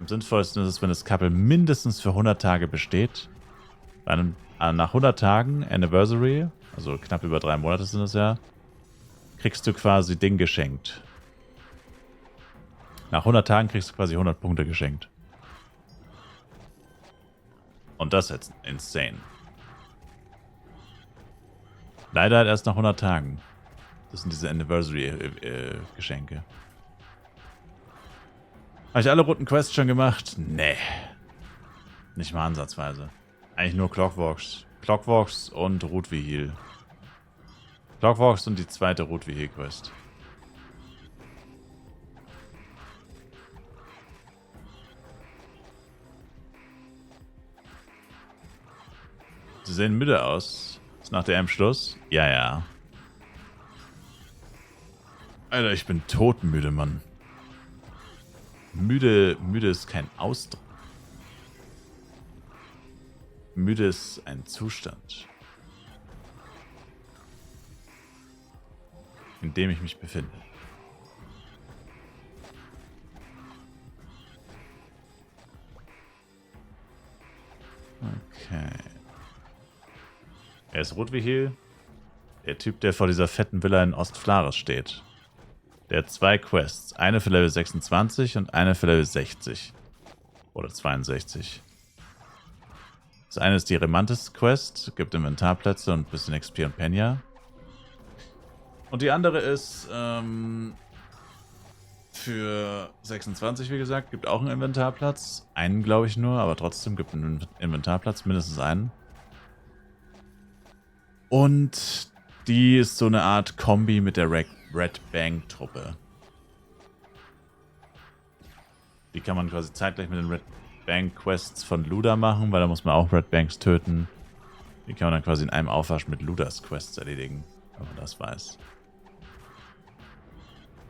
am sinnvollsten ist es, wenn das Couple mindestens für 100 Tage besteht. Nach 100 Tagen, Anniversary, also knapp über 3 Monate sind es ja, kriegst du quasi Ding geschenkt. Nach 100 Tagen kriegst du quasi 100 Punkte geschenkt. Und das ist jetzt insane. Leider halt erst nach 100 Tagen. Das sind diese Anniversary-Geschenke. Habe ich alle roten Quests schon gemacht? Nee. Nicht mal ansatzweise. Eigentlich nur Clockwalks. Clockwalks und Root Vehicle. Clockwalks und die zweite Root Vehicle Quest. Sie sehen müde aus. Ist nach dem Schluss? Ja, ja. Alter, ich bin todmüde, Mann. Müde ist kein Ausdruck. Müde ist ein Zustand, in dem ich mich befinde. Okay. Er ist Rotwihil, der Typ, der vor dieser fetten Villa in Ostflares steht. Der hat 2 Quests. Eine für Level 26 und eine für Level 60. Oder 62. Das eine ist die Remantis Quest, gibt Inventarplätze und ein bisschen XP und Penya. Und die andere ist für 26, wie gesagt, gibt auch einen Inventarplatz. Einen, glaube ich, nur, aber trotzdem gibt einen Inventarplatz, mindestens einen. Und die ist so eine Art Kombi mit der Red Bank Truppe. Die kann man quasi zeitgleich mit den Red Bank Quests von Luda machen, weil da muss man auch Red Banks töten. Die kann man dann quasi in einem Aufwasch mit Ludas Quests erledigen, wenn man das weiß.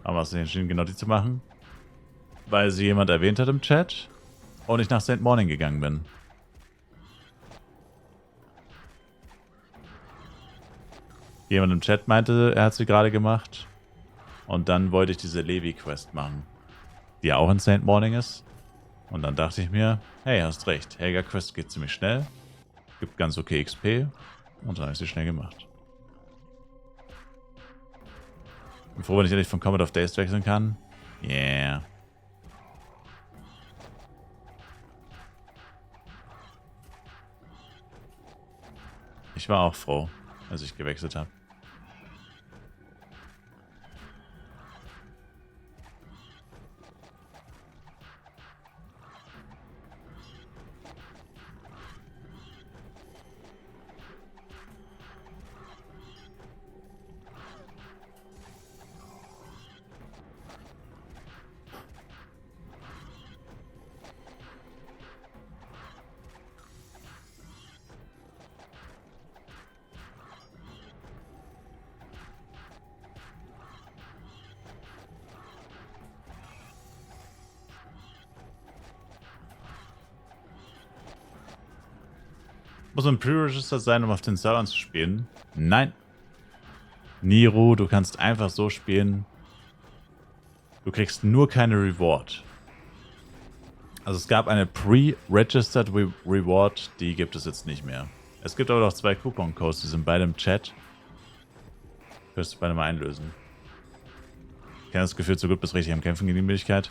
Haben wir uns entschieden, genau die zu machen, weil sie jemand erwähnt hat im Chat und ich nach St. Morning gegangen bin. Jemand im Chat meinte, er hat sie gerade gemacht. Und dann wollte ich diese Levi-Quest machen, die ja auch in St. Morning ist. Und dann dachte ich mir, hey, hast recht, Helga-Quest geht ziemlich schnell, gibt ganz okay XP und dann habe ich sie schnell gemacht. Bin froh, wenn ich endlich von Comet of Days wechseln kann. Yeah. Ich war auch froh, als ich gewechselt habe. Muss ein Pre-Register sein, um auf den Servern zu spielen? Nein. Niro, du kannst einfach so spielen. Du kriegst nur keine Reward. Also es gab eine Pre-Registered Reward, die gibt es jetzt nicht mehr. Es gibt aber noch 2 Coupon-Codes, die sind beide im Chat. Wirst du beide mal einlösen. Ich kenne das Gefühl, so gut bist richtig am Kämpfen gegen die Müdigkeit.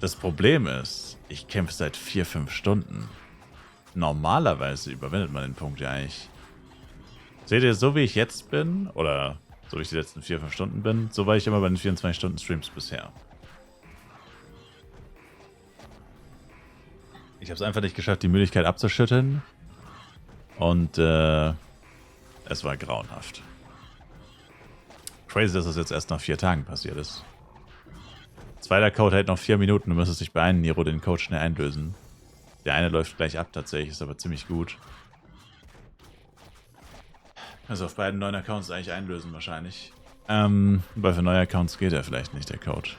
Das Problem ist, ich kämpfe seit 4-5 Stunden. Normalerweise überwindet man den Punkt ja eigentlich. Seht ihr, so wie ich jetzt bin, oder so wie ich die letzten 4-5 Stunden bin, so war ich immer bei den 24-Stunden-Streams bisher. Ich habe es einfach nicht geschafft, die Müdigkeit abzuschütteln. Und es war grauenhaft. Crazy, dass das jetzt erst nach 4 Tagen passiert ist. Zweiter Code hält noch 4 Minuten. Du müsstest dich beeilen, Niro, den Code schnell einlösen. Der eine läuft gleich ab tatsächlich, ist aber ziemlich gut. Also auf beiden neuen Accounts eigentlich einlösen wahrscheinlich. Weil für neue Accounts geht er vielleicht nicht, der Code.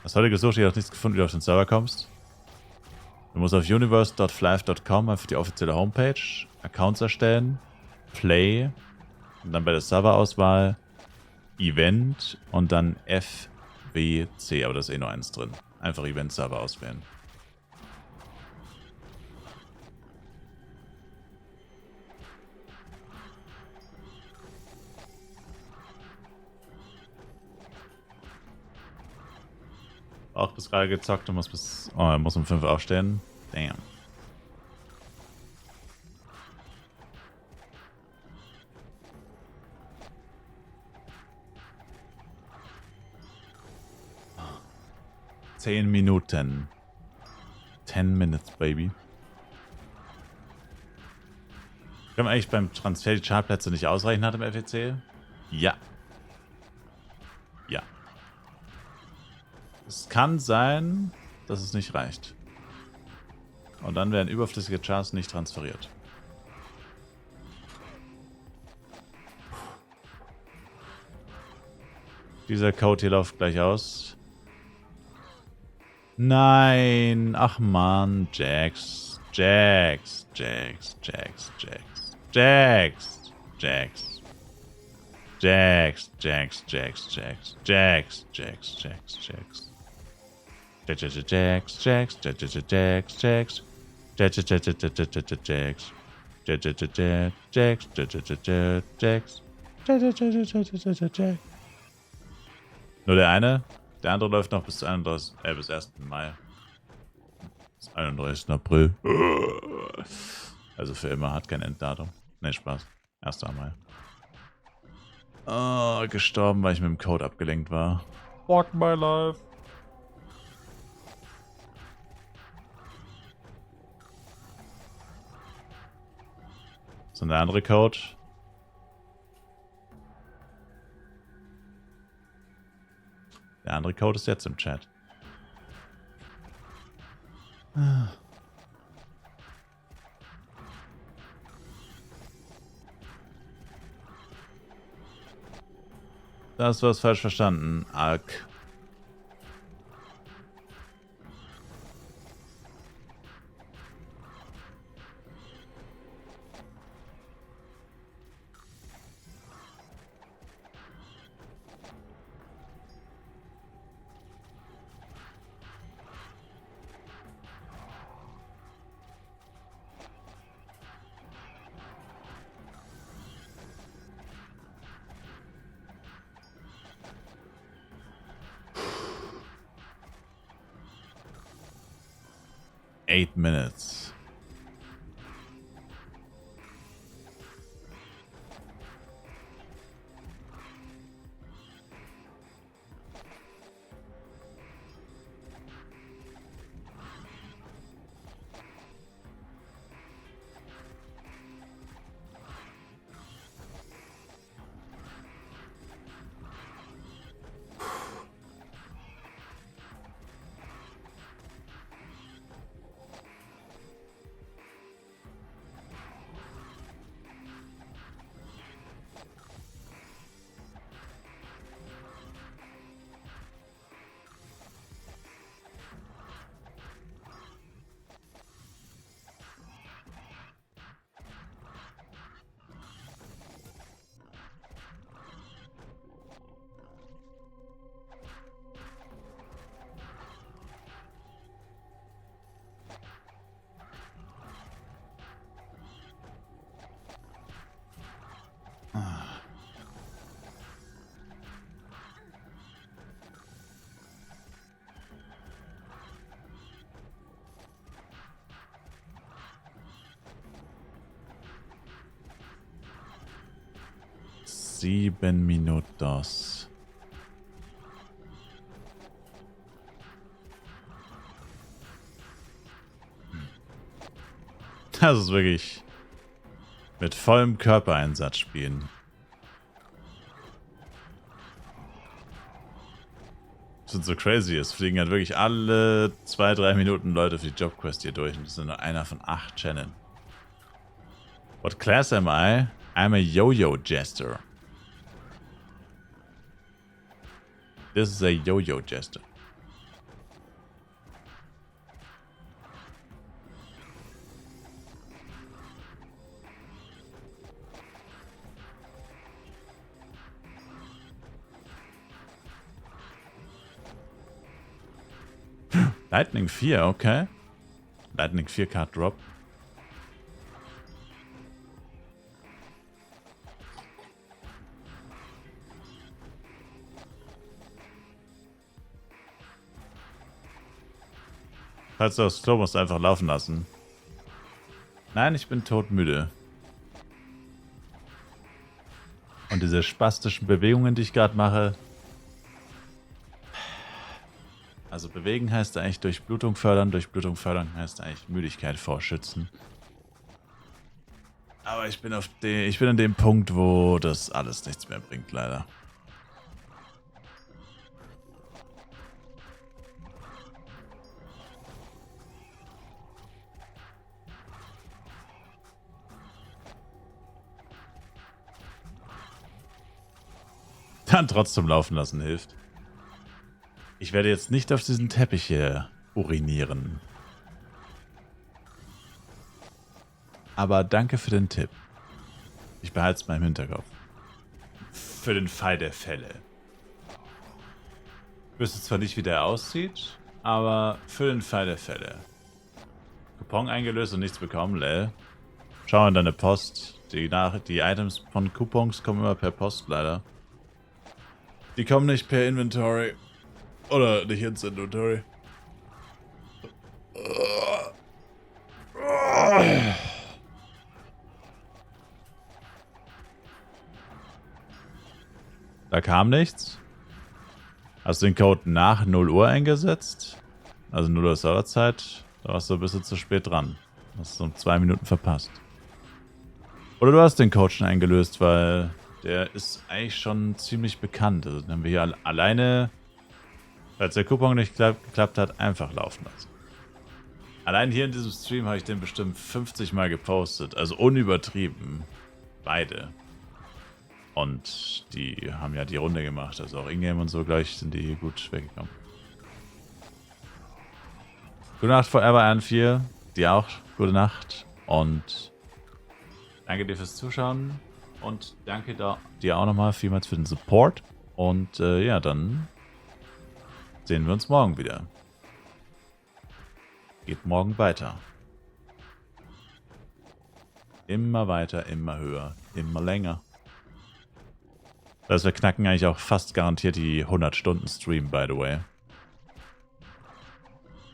Hast heute gesucht, ich habe nichts gefunden, wie du auf den Server kommst. Du musst auf universe.flav.com einfach die offizielle Homepage, Accounts erstellen, Play, und dann bei der Serverauswahl Event und dann FWC, aber da ist eh nur eins drin. Einfach Event-Server auswählen. Auch bis gerade gezockt und muss um 5 aufstehen. Damn. Zehn Minuten. 10 minutes, baby. Können wir eigentlich beim Transfer die Chartplätze nicht ausreichen hat im FEC? Ja. Ja. Es kann sein, dass es nicht reicht. Und dann werden überflüssige Charts nicht transferiert. Dieser Code hier läuft gleich aus. Nein! Ach man, Jax. Jax. Jax. Jax. Jax. Jax. Jax. Jax. Jax. Jax. Jax. Jax. Jax. Jax. Jax. Jax, Jax, Jax, Jax, Jax, Jax, Jax, Jax. Nur der eine, der andere läuft noch bis 1. Mai. Bis 31. April. Also für immer, hat kein Enddatum. Ne, Spaß. 1. Mai. Oh, gestorben, weil ich mit dem Code abgelenkt war. Fuck my life. So, der andere Code. Der andere Code ist jetzt im Chat. Da hast du was falsch verstanden, Ark. Eight minutes. 7 Minutos. Das ist wirklich mit vollem Körpereinsatz spielen. Das sind so crazy. Es fliegen halt wirklich alle 2-3 Minuten Leute für die Jobquest hier durch. Und das ist nur einer von 8 Channeln. What class am I? I'm a Yo-Yo Jester. This is a Yo-Yo Jester. Lightning 4, okay. Lightning 4 Card Drop. Falls du das Klo musst, einfach laufen lassen. Nein, ich bin todmüde. Und diese spastischen Bewegungen, die ich gerade mache. Also bewegen heißt eigentlich Durchblutung fördern. Durchblutung fördern heißt eigentlich Müdigkeit vorschützen. Aber ich bin an dem Punkt, wo das alles nichts mehr bringt, leider. Dann trotzdem laufen lassen hilft. Ich werde jetzt nicht auf diesen Teppich hier urinieren. Aber danke für den Tipp. Ich behalte es mal im Hinterkopf. Für den Fall der Fälle. Ich wüsste zwar nicht, wie der aussieht, aber für den Fall der Fälle. Coupon eingelöst und nichts bekommen, lel. Schau in deine Post. Die Items von Coupons kommen immer per Post, leider. Die kommen nicht per Inventory. Oder nicht ins Inventory. Da kam nichts. Hast du den Code nach 0 Uhr eingesetzt? Also 0 Uhr Serverzeit. Da warst du ein bisschen zu spät dran. Hast du um 2 Minuten verpasst. Oder du hast den Code schon eingelöst, weil der ist eigentlich schon ziemlich bekannt. Also den haben wir hier alleine, als der Coupon nicht geklappt hat, einfach laufen lassen. Allein hier in diesem Stream habe ich den bestimmt 50 Mal gepostet. Also unübertrieben. Beide. Und die haben ja die Runde gemacht. Also auch Ingame und so gleich sind die gut weggekommen. Gute Nacht, Forever N4. Dir auch gute Nacht. Und danke dir fürs Zuschauen. Und danke dir auch nochmal vielmals für den Support. Und ja, dann sehen wir uns morgen wieder. Geht morgen weiter. Immer weiter, immer höher, immer länger. Das heißt, wir knacken eigentlich auch fast garantiert die 100-Stunden-Stream, by the way.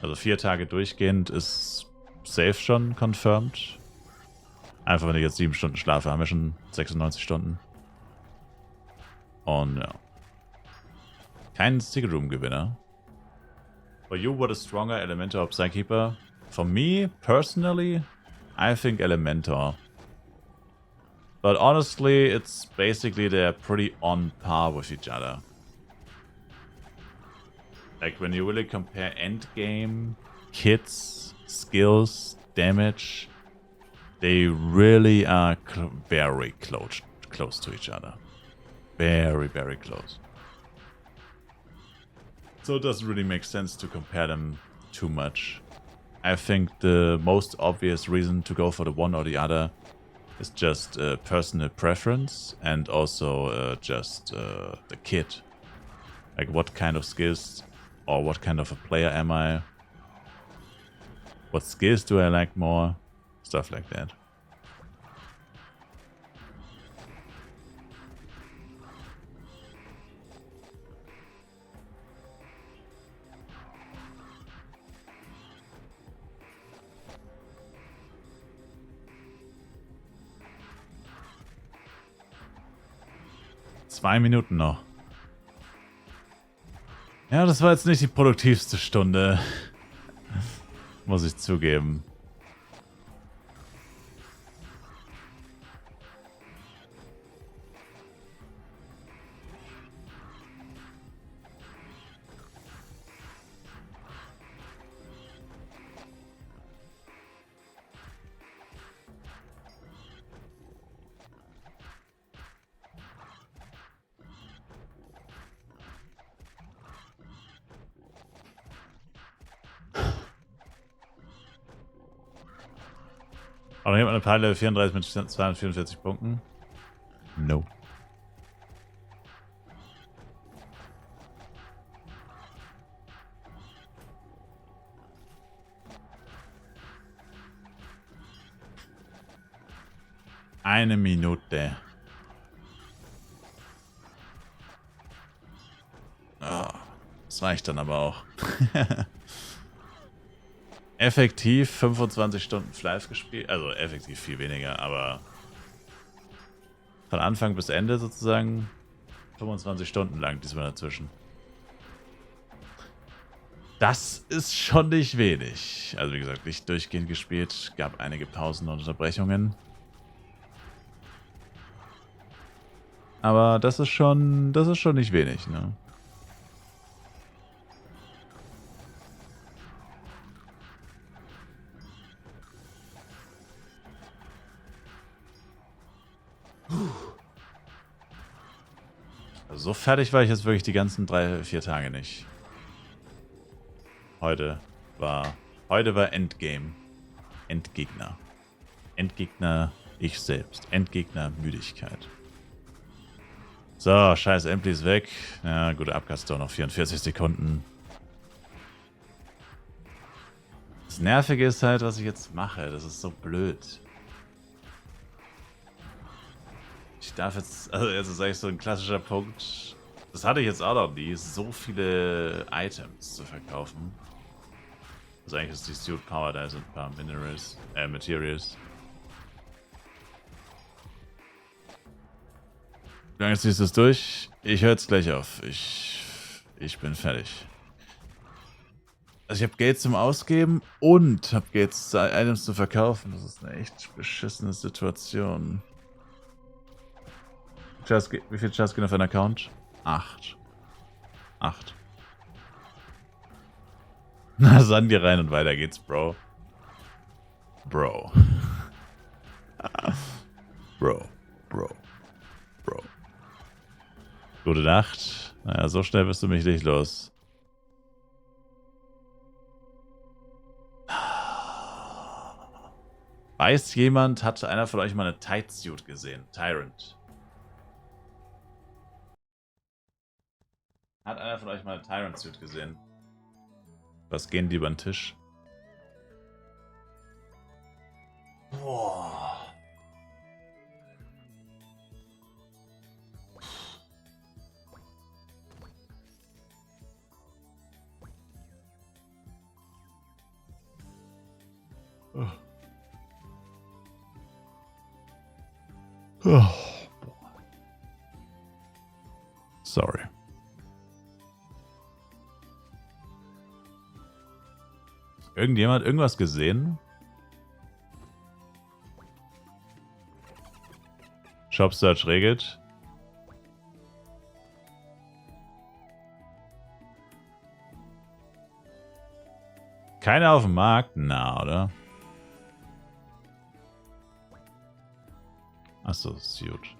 Also 4 Tage durchgehend ist safe schon confirmed. Einfach, wenn ich jetzt 7 Stunden schlafe, haben wir schon 96 Stunden. Und ja. Kein Secret Room Gewinner. For you, what is stronger, Elementor or Psykeeper? For me, personally, I think Elementor. But honestly, it's basically they're pretty on par with each other. Like when you really compare endgame, kits, skills, damage, they really are very close to each other. Very, very close. So it doesn't really make sense to compare them too much. I think the most obvious reason to go for the one or the other is just personal preference and also just the kit. Like what kind of skills or what kind of a player am I? What skills do I like more? Stuff like that. 2 Minuten noch. Ja, das war jetzt nicht die produktivste Stunde. Muss ich zugeben. Aber hier hat man eine Pile 34 mit 244 Punkten. No. Eine Minute. Oh, das reicht dann aber auch. Effektiv 25 Stunden Fleiß gespielt. Also effektiv viel weniger, aber von Anfang bis Ende sozusagen 25 Stunden lang diesmal dazwischen. Das ist schon nicht wenig. Also wie gesagt, nicht durchgehend gespielt. Gab einige Pausen und Unterbrechungen. Aber das ist schon nicht wenig, ne? Also so fertig war ich jetzt wirklich die ganzen 3-4 Tage nicht. Heute war Endgame. Endgegner. Endgegner ich selbst. Endgegner Müdigkeit. So, scheiß Empty ist weg. Ja, gut, Abkast doch noch 44 Sekunden. Das Nervige ist halt, was ich jetzt mache. Das ist so blöd. Ich darf jetzt, also jetzt ist eigentlich so ein klassischer Punkt. Das hatte ich jetzt auch noch nie, so viele Items zu verkaufen. Also eigentlich ist die Suit Power, da sind ein paar Materials. Wie lange ziehst du es durch? Ich höre jetzt gleich auf. Ich bin fertig. Also ich habe Geld zum Ausgeben und habe Geld Items zu verkaufen. Das ist eine echt beschissene Situation. Wie viel Chats gehen auf deinen Account? 8. 8. Na, Sandy rein und weiter geht's, Bro. Bro. Bro. Gute Nacht. Naja, so schnell bist du mich nicht los. Weiß jemand, hat einer von euch mal eine Tight Suit gesehen? Tyrant. Hat einer von euch mal eine Tyrant Suit gesehen? Was gehen die über den Tisch? Boah. Oh. Sorry. Irgendjemand irgendwas gesehen? Shop Search regelt. Keiner auf dem Markt? Na, oder? Achso, Suit.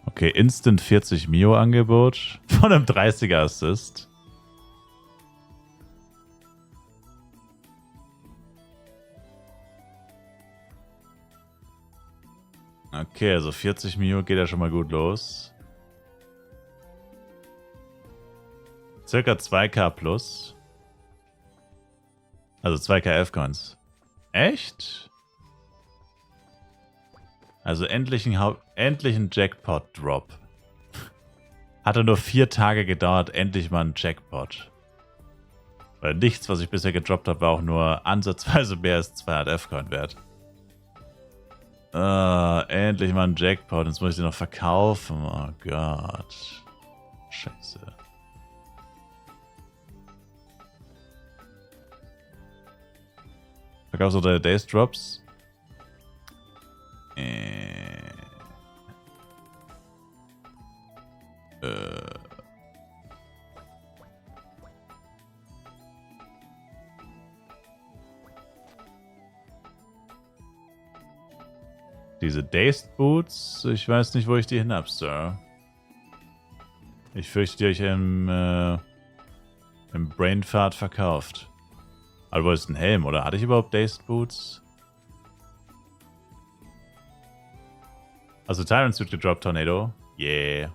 Okay, Instant 40 Mio Angebot von einem 30er Assist. Okay, also 40 Mio geht ja schon mal gut los. Circa 2k plus. Also 2k F-Coins. Echt? Also endlich ein Jackpot-Drop. Hatte nur 4 Tage gedauert, endlich mal ein Jackpot. Weil nichts, was ich bisher gedroppt habe, war auch nur ansatzweise mehr als 200 F-Coin wert. Endlich mal ein Jackpot. Jetzt muss ich den noch verkaufen. Oh Gott. Scheiße. Verkaufst du deine Days Drops? Diese Dazed Boots, ich weiß nicht, wo ich die hin hab, Sir. Ich fürchte, die habe ich im Brainfart verkauft. Aber du wolltest einen Helm, oder? Hatte ich überhaupt Dazed Boots? Also Tyrant Suit gedroppt, Tornado. Yeah.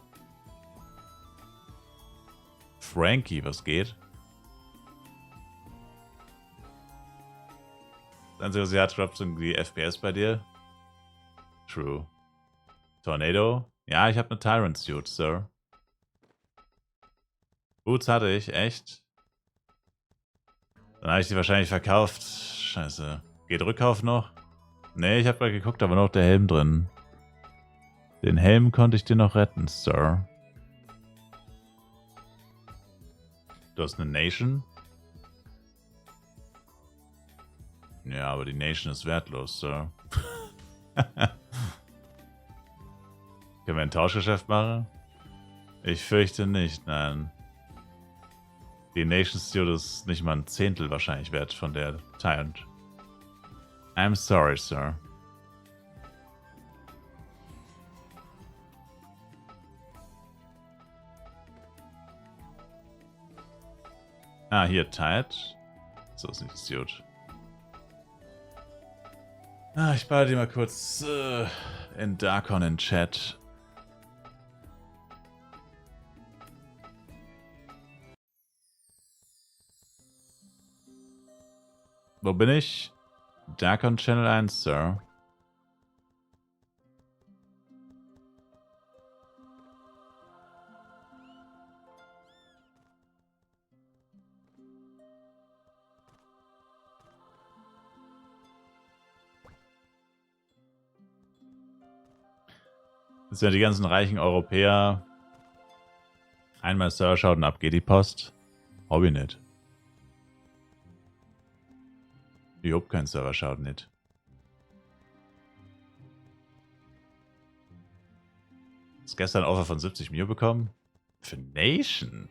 Frankie, was geht? Das Einzige, was sie hat, droppt sind die FPS bei dir. True. Tornado? Ja, ich habe eine Tyrant Suit, Sir. Boots hatte ich, echt? Dann habe ich die wahrscheinlich verkauft. Scheiße. Geht Rückkauf noch? Nee, ich habe mal geguckt, da war noch der Helm drin. Den Helm konnte ich dir noch retten, Sir. Du hast eine Nation? Ja, aber die Nation ist wertlos, Sir. Können wir ein Tauschgeschäft machen? Ich fürchte nicht, nein. Die Nation Steel ist nicht mal ein Zehntel wahrscheinlich wert von der Tyrant. I'm sorry, Sir. Ah, hier, Tide. So ist nicht gut. Ah, ich baue die mal kurz in Darkon in Chat. Wo bin ich? Darkon Channel 1, Sir. Das sind ja die ganzen reichen Europäer. Einmal Sir schaut und ab geht die Post. Hobby nicht. Ich hab keinen Server schaut nicht. Hast gestern ein Offer von 70 Mio bekommen? Für Nation?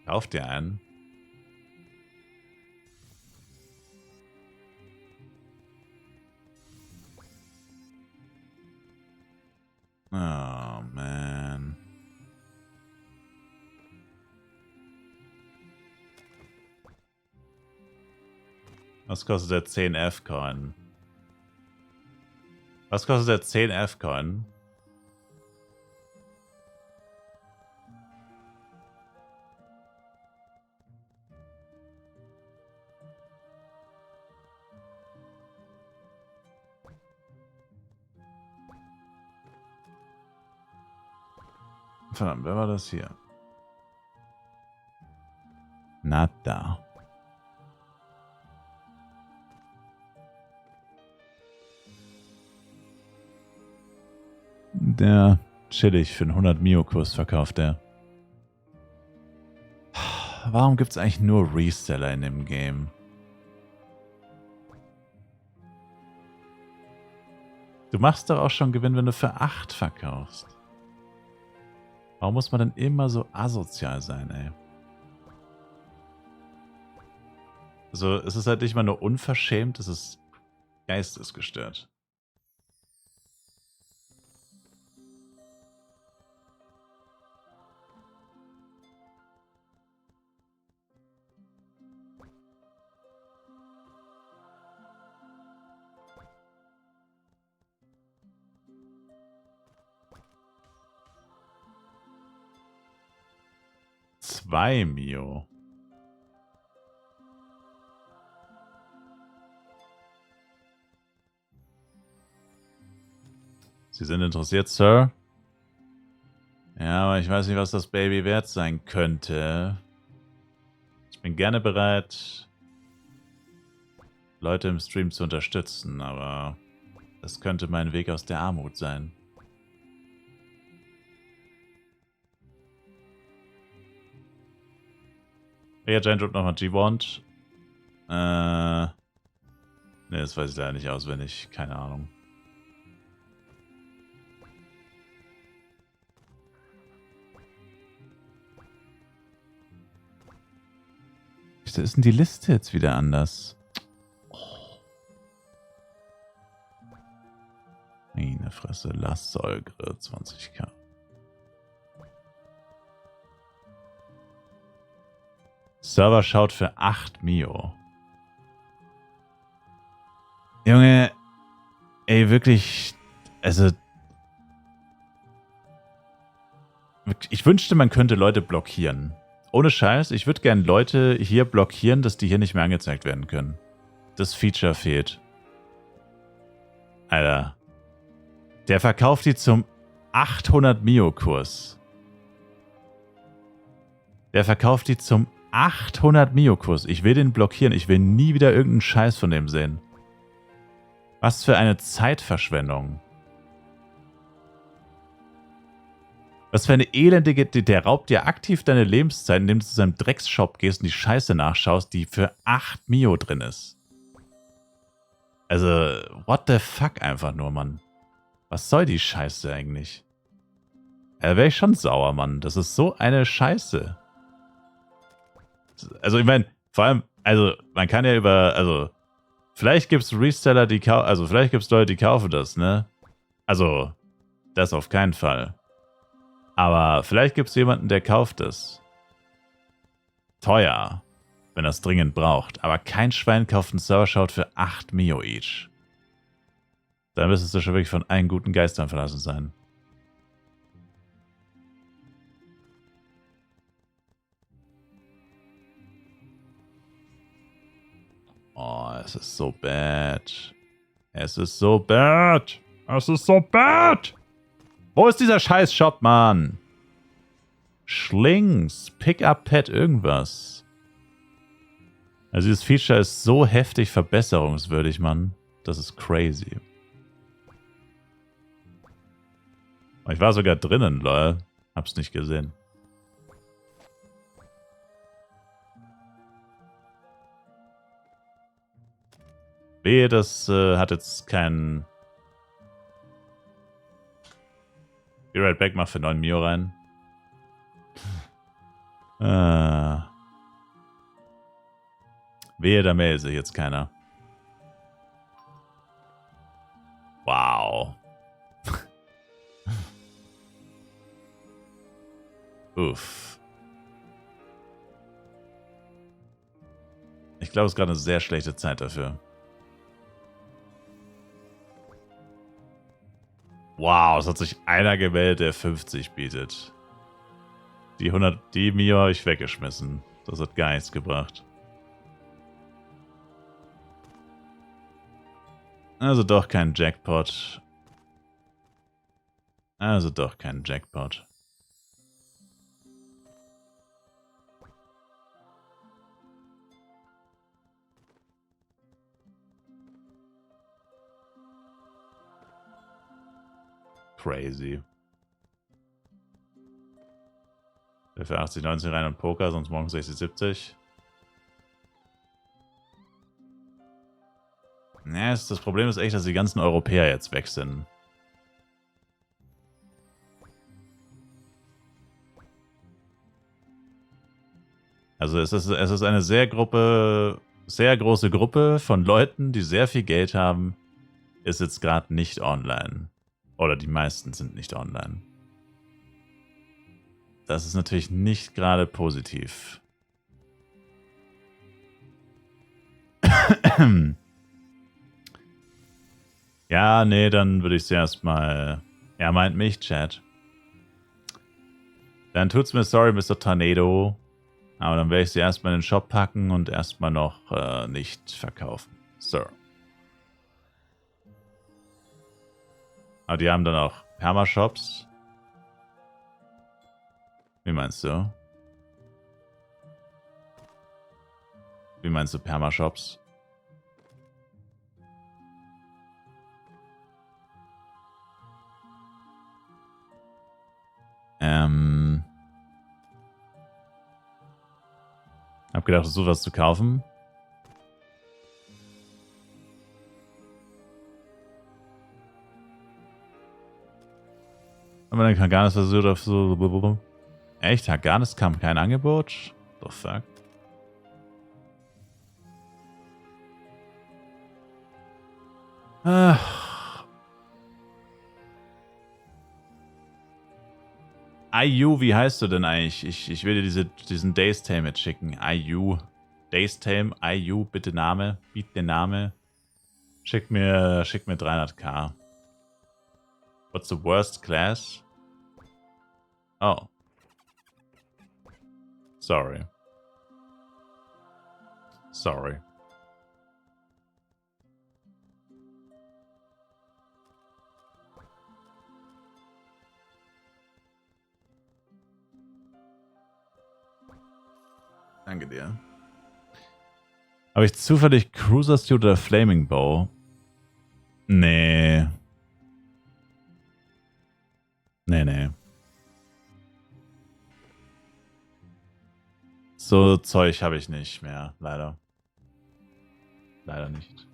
Kauf dir einen. Oh, man. Was kostet der 10 F-Coin? Was kostet der 10 F-Coin? Verdammt, wer war das hier? Nada. Der chillig für einen 100 Mio-Kurs verkauft der. Warum gibt es eigentlich nur Reseller in dem Game? Du machst doch auch schon Gewinn, wenn du für 8 verkaufst. Warum muss man denn immer so asozial sein, ey? Also, es ist halt nicht mal nur unverschämt, es ist geistesgestört. Zwei Mio. Sie sind interessiert, Sir? Ja, aber ich weiß nicht, was das Baby wert sein könnte. Ich bin gerne bereit, Leute im Stream zu unterstützen, aber das könnte mein Weg aus der Armut sein. Rea Giant droppt nochmal G-Wand. Ne, das weiß ich leider nicht auswendig. Keine Ahnung. Wieso ist denn die Liste jetzt wieder anders? Meine Fresse, Lastsäugre, 20k. Server schaut für 8 Mio. Junge, ey, wirklich, also, ich wünschte, man könnte Leute blockieren. Ohne Scheiß, ich würde gerne Leute hier blockieren, dass die hier nicht mehr angezeigt werden können. Das Feature fehlt. Alter. Der verkauft die zum 800 Mio-Kurs. Der verkauft die zum 800 Mio-Kurs. Ich will den blockieren. Ich will nie wieder irgendeinen Scheiß von dem sehen. Was für eine Zeitverschwendung. Was für eine elendige... Der raubt dir aktiv deine Lebenszeit, indem du zu seinem Drecksshop gehst und die Scheiße nachschaust, die für 8 Mio drin ist. Also, what the fuck einfach nur, Mann. Was soll die Scheiße eigentlich? Da wäre ich schon sauer, Mann. Das ist so eine Scheiße. Also, ich meine, vor allem, also, man kann ja also, vielleicht gibt es Reseller, vielleicht gibt es Leute, die kaufen das, ne? Also, das auf keinen Fall. Aber vielleicht gibt es jemanden, der kauft es. Teuer, wenn er es dringend braucht. Aber kein Schwein kauft einen Server-Shout für 8 Mio each. Dann müsstest du schon wirklich von allen guten Geistern verlassen sein. Oh, es ist so bad. Es ist so bad. Es ist so bad! Wo ist dieser scheiß Shop, Mann? Schlings, Pickup-Pad, irgendwas. Also dieses Feature ist so heftig verbesserungswürdig, Mann. Das ist crazy. Ich war sogar drinnen, lol. Hab's nicht gesehen. Wehe, das hat jetzt keinen... Be right back, mach für 9 Mio rein. Wehe, da meldet sich jetzt keiner. Wow. Uff. Ich glaube, es ist gerade eine sehr schlechte Zeit dafür. Wow, es hat sich einer gemeldet, der 50 bietet. Die Mio habe ich weggeschmissen. Das hat gar nichts gebracht. Also doch kein Jackpot. Also doch kein Jackpot. Crazy. Für 80, 90 rein und Poker, sonst morgen 60, 70. Ja, das Problem ist echt, dass die ganzen Europäer jetzt weg sind. Also es ist eine sehr große Gruppe von Leuten, die sehr viel Geld haben, ist jetzt gerade nicht online. Oder die meisten sind nicht online. Das ist natürlich nicht gerade positiv. Ja, nee, dann würde ich sie erstmal... Er meint mich, Chat. Dann tut's mir sorry, Mr. Tornado. Aber dann werde ich sie erstmal in den Shop packen und erstmal noch nicht verkaufen. Sir. Aber die haben dann auch Permashops. Wie meinst du? Wie meinst du Permashops? Hab gedacht, es ist sowas zu kaufen. Aber dann Haganes versucht auf so... Echt? Haganes kam kein Angebot? The fuck? IU, wie heißt du denn eigentlich? Ich will dir diesen Days Tame jetzt schicken. IU. Days Tame, IU, bitte Name. Biet den Name. Schick mir 300k. What's the worst class? Oh. Sorry. Sorry. Danke dir. Habe ich zufällig Cruiser Suit oder Flaming Bow? Nee. Nee. So Zeug habe ich nicht mehr, leider. Leider nicht.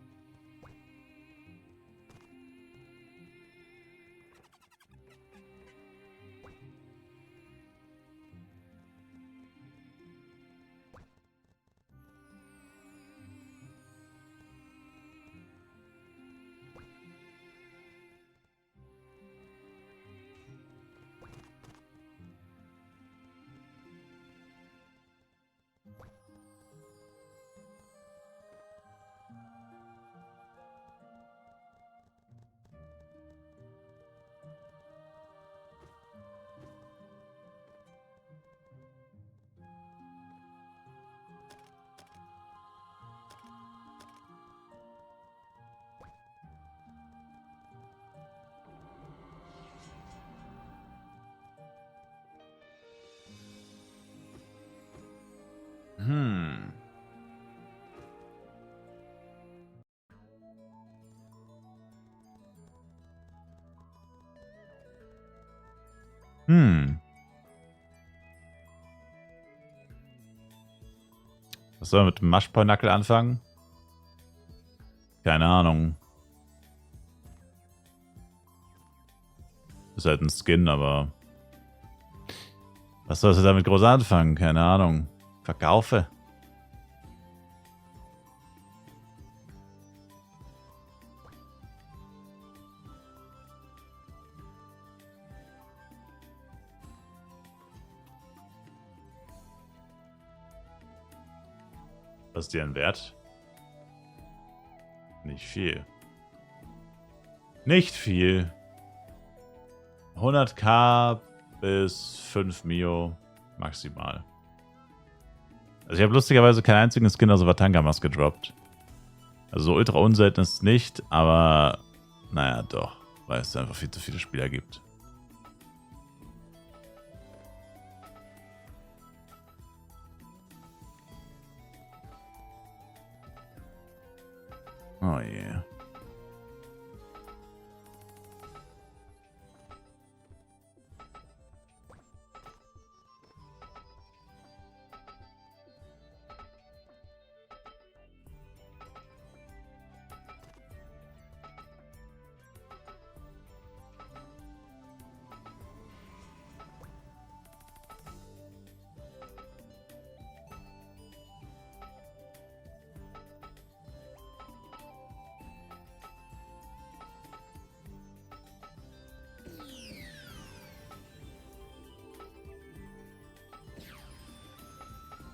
Was soll man mit dem Maschpornackel anfangen? Keine Ahnung. Ist halt ein Skin, aber... Was sollst du damit groß anfangen? Keine Ahnung. Verkaufe. Was ist dir ein Wert? Nicht viel. Nicht viel. 100k bis 5 Mio maximal. Also ich habe lustigerweise keinen einzigen Skin aus Vatangamas gedroppt. Also so ultra unselten ist es nicht, aber naja, doch. Weil es einfach viel zu viele Spieler gibt. Oh yeah.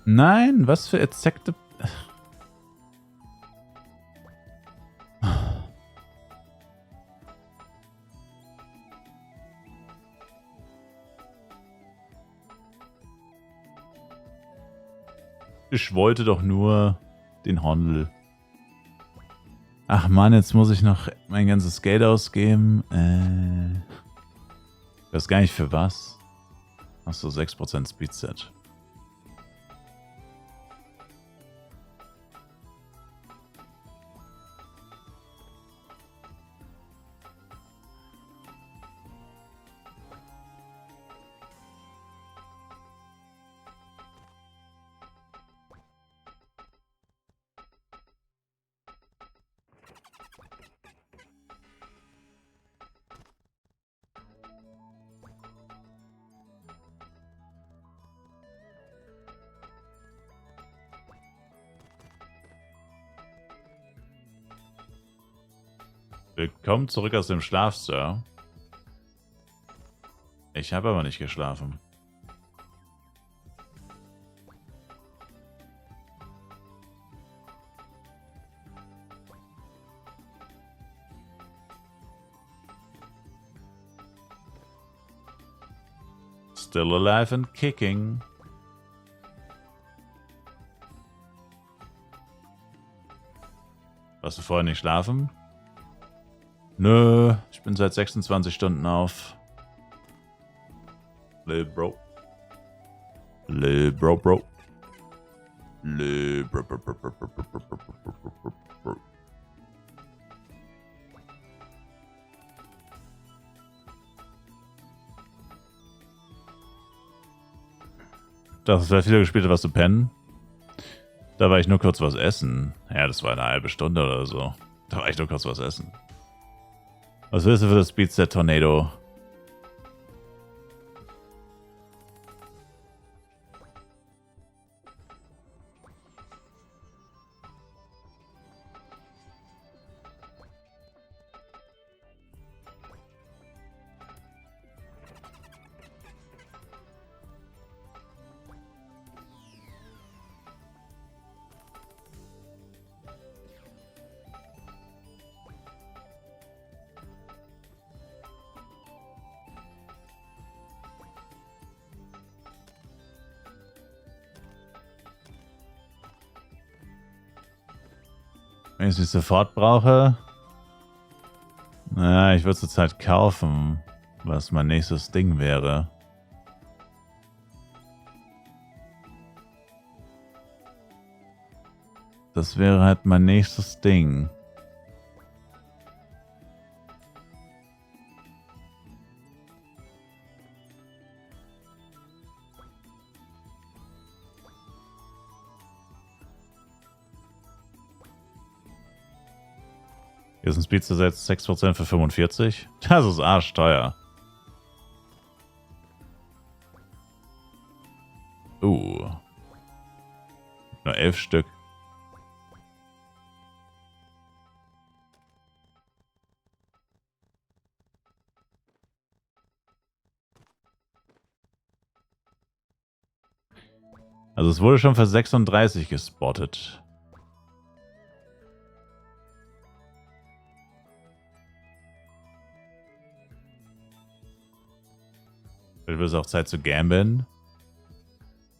Nein, was für Ezekte... Ich wollte doch nur den Handel. Ach man, jetzt muss ich noch mein ganzes Geld ausgeben. Ich weiß gar nicht für was. Achso, 6% Speedset. Willkommen zurück aus dem Schlaf, Sir. Ich habe aber nicht geschlafen. Still alive and kicking. Warst du vorher nicht schlafen? Nö, ich bin seit 26 Stunden auf. Lil Bro. Lil Bro Bro. Lil Bro Bro Bro Bro Bro Bro Bro Bro Bro. Das wäre wieder gespielt, was zu pennen. Da war ich nur kurz was essen. Ja, das war eine halbe Stunde oder so. Da war ich nur kurz was essen. Was willst du für das Speedset Tornado? Wenn ich es sofort brauche? Naja, ich würde zurzeit kaufen, was mein nächstes Ding wäre. Das wäre halt mein nächstes Ding. Hier ist ein Speedster jetzt 6% für 45. Das ist arschteuer. Nur 11 Stück. Also es wurde schon für 36 gespottet. Wird es auch Zeit zu gamblen?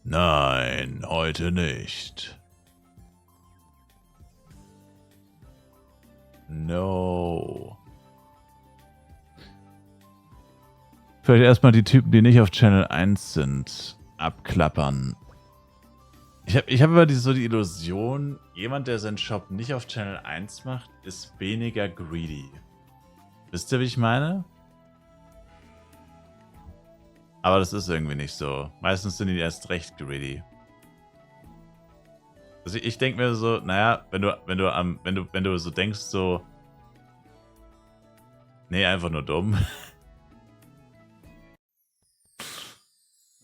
Nein, heute nicht. No. Vielleicht erstmal die Typen, die nicht auf Channel 1 sind, abklappern. Ich hab immer so die Illusion, jemand, der seinen Shop nicht auf Channel 1 macht, ist weniger greedy. Wisst ihr, wie ich meine? Aber das ist irgendwie nicht so. Meistens sind die erst recht greedy. Also ich denke mir so, naja, wenn du so denkst, so. Nee, einfach nur dumm.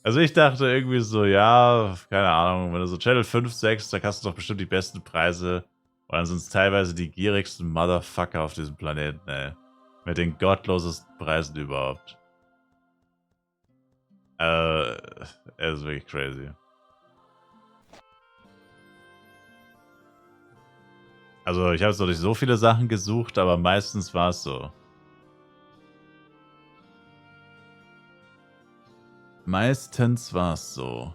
Also ich dachte irgendwie so, ja, keine Ahnung, wenn du so Channel 5, 6, da hast du doch bestimmt die besten Preise. Und dann sind es teilweise die gierigsten Motherfucker auf diesem Planeten, ey. Mit den gottlosesten Preisen überhaupt. Er ist wirklich crazy. Also ich habe jetzt noch nicht so viele Sachen gesucht, aber meistens war es so. Meistens war es so.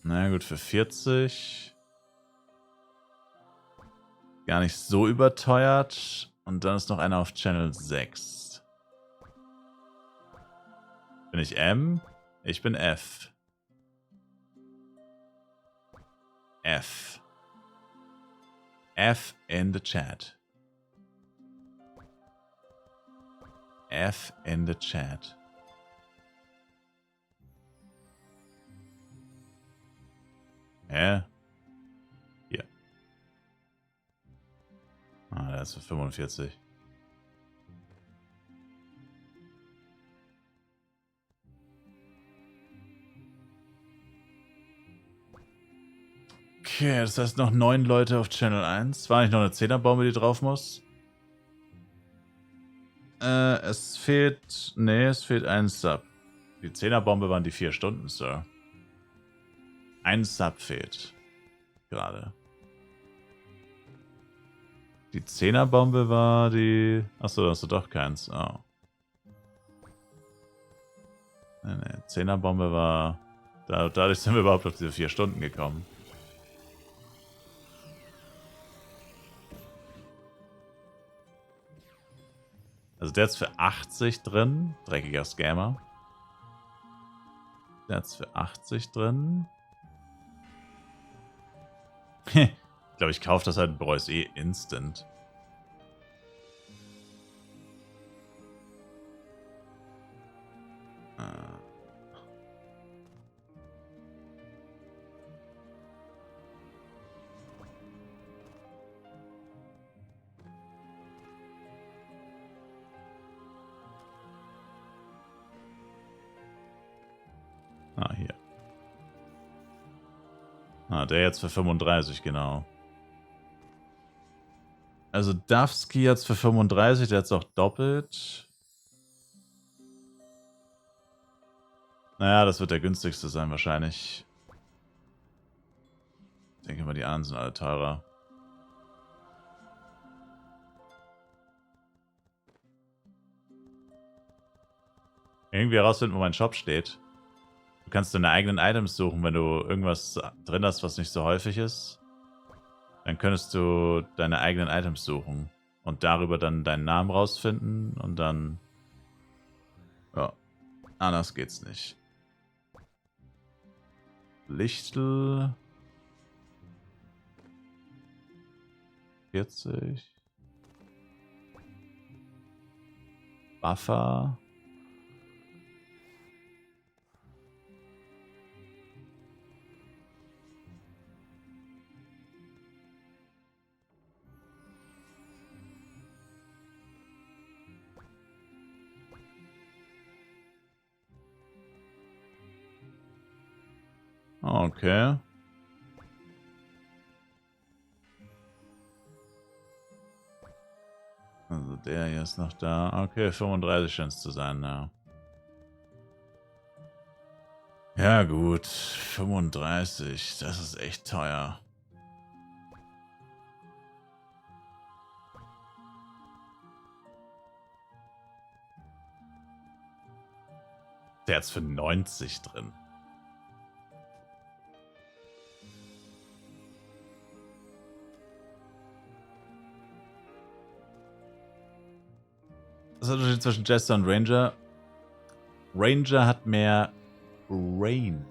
Na gut, für 40. Gar nicht so überteuert. Und dann ist noch einer auf Channel 6. Bin ich M? Ich bin F. F. F in the chat. F in the chat. Hä? Hier. Ah, der ist für 45. Okay, das heißt noch 9 Leute auf Channel 1. War nicht noch eine 10er-Bombe, die drauf muss? Es fehlt... Nee, es fehlt ein Sub. Die 10er-Bombe waren die 4 Stunden, Sir. Ein Sub fehlt. Gerade. Die 10er-Bombe war die... Achso, da hast du doch keins. Oh. Nee, 10er-Bombe war... Dadurch sind wir überhaupt auf diese 4 Stunden gekommen. Also der ist für 80 drin. Dreckiger Scammer. Der ist für 80 drin. Ich glaube, ich kaufe das halt und bereue es eh instant. Hier. Der jetzt für 35, genau. Also Dafski jetzt für 35, der jetzt auch doppelt. Naja, das wird der günstigste sein wahrscheinlich. Ich denke mal, die anderen sind alle teurer. Irgendwie herausfinden, wo mein Shop steht. Du kannst deine eigenen Items suchen, wenn du irgendwas drin hast, was nicht so häufig ist. Dann könntest du deine eigenen Items suchen und darüber dann deinen Namen rausfinden und dann... Ja, anders geht's nicht. Lichtel... 40... Buffer... Okay. Also der hier ist noch da. Okay, 35 scheint es zu sein, ja. Ja gut, 35, das ist echt teuer. Der hat's für 90 drin. Was ist der Unterschied zwischen Jester und Ranger? Ranger hat mehr Range.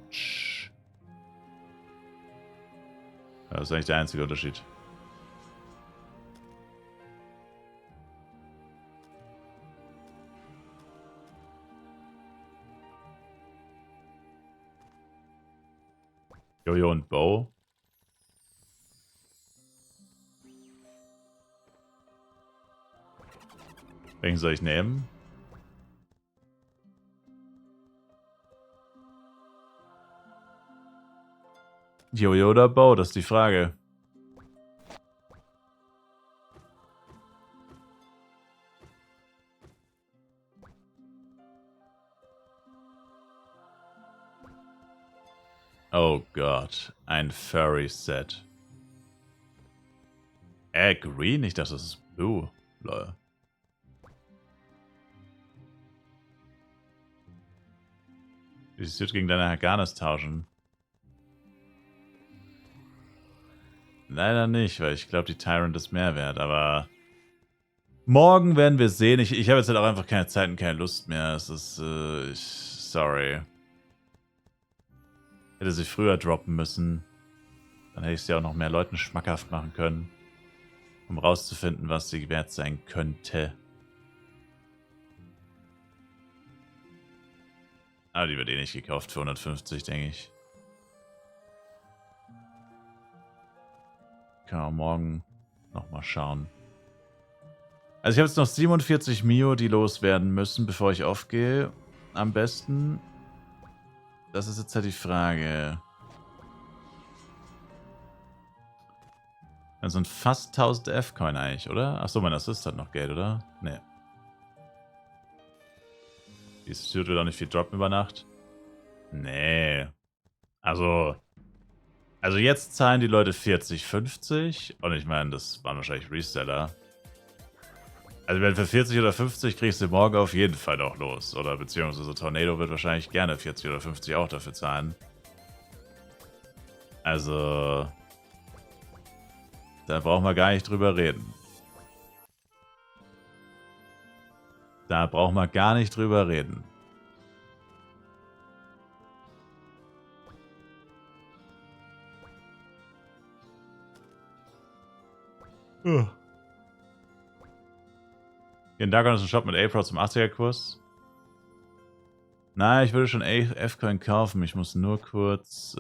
Ja, das ist eigentlich der einzige Unterschied. Jojo und Bow. Welchen soll ich nehmen? Jojo oder Bow, das ist die Frage. Oh Gott, ein Furry-Set. Green? Ich dachte, das ist Blue. Lol. Ich würde gegen deine Haganes tauschen. Leider nicht, weil ich glaube, die Tyrant ist mehr wert, aber... Morgen werden wir sehen. Ich habe jetzt halt auch einfach keine Zeit und keine Lust mehr. Es ist... sorry. Hätte sie früher droppen müssen. Dann hätte ich sie auch noch mehr Leuten schmackhaft machen können. Um rauszufinden, was sie wert sein könnte. Aber die wird eh nicht gekauft für 150, denke ich. Kann man morgen nochmal schauen. Also ich habe jetzt noch 47 Mio, die loswerden müssen, bevor ich aufgehe. Am besten. Das ist jetzt halt die Frage. Das sind fast 1000 F-Coin eigentlich, oder? Achso, mein Assist hat noch Geld, oder? Nee. Die Suit wird auch nicht viel droppen über Nacht. Nee. Also jetzt zahlen die Leute 40, 50. Und ich meine, das waren wahrscheinlich Reseller. Also wenn für 40 oder 50 kriegst du morgen auf jeden Fall noch los. Oder beziehungsweise Tornado wird wahrscheinlich gerne 40 oder 50 auch dafür zahlen. Also da brauchen wir gar nicht drüber reden. Da brauchen wir gar nicht drüber reden. Den Dagon ist ein Shop mit A-Pro zum 80er-Kurs. Nein, ich würde schon F-Coin kaufen. Ich muss nur kurz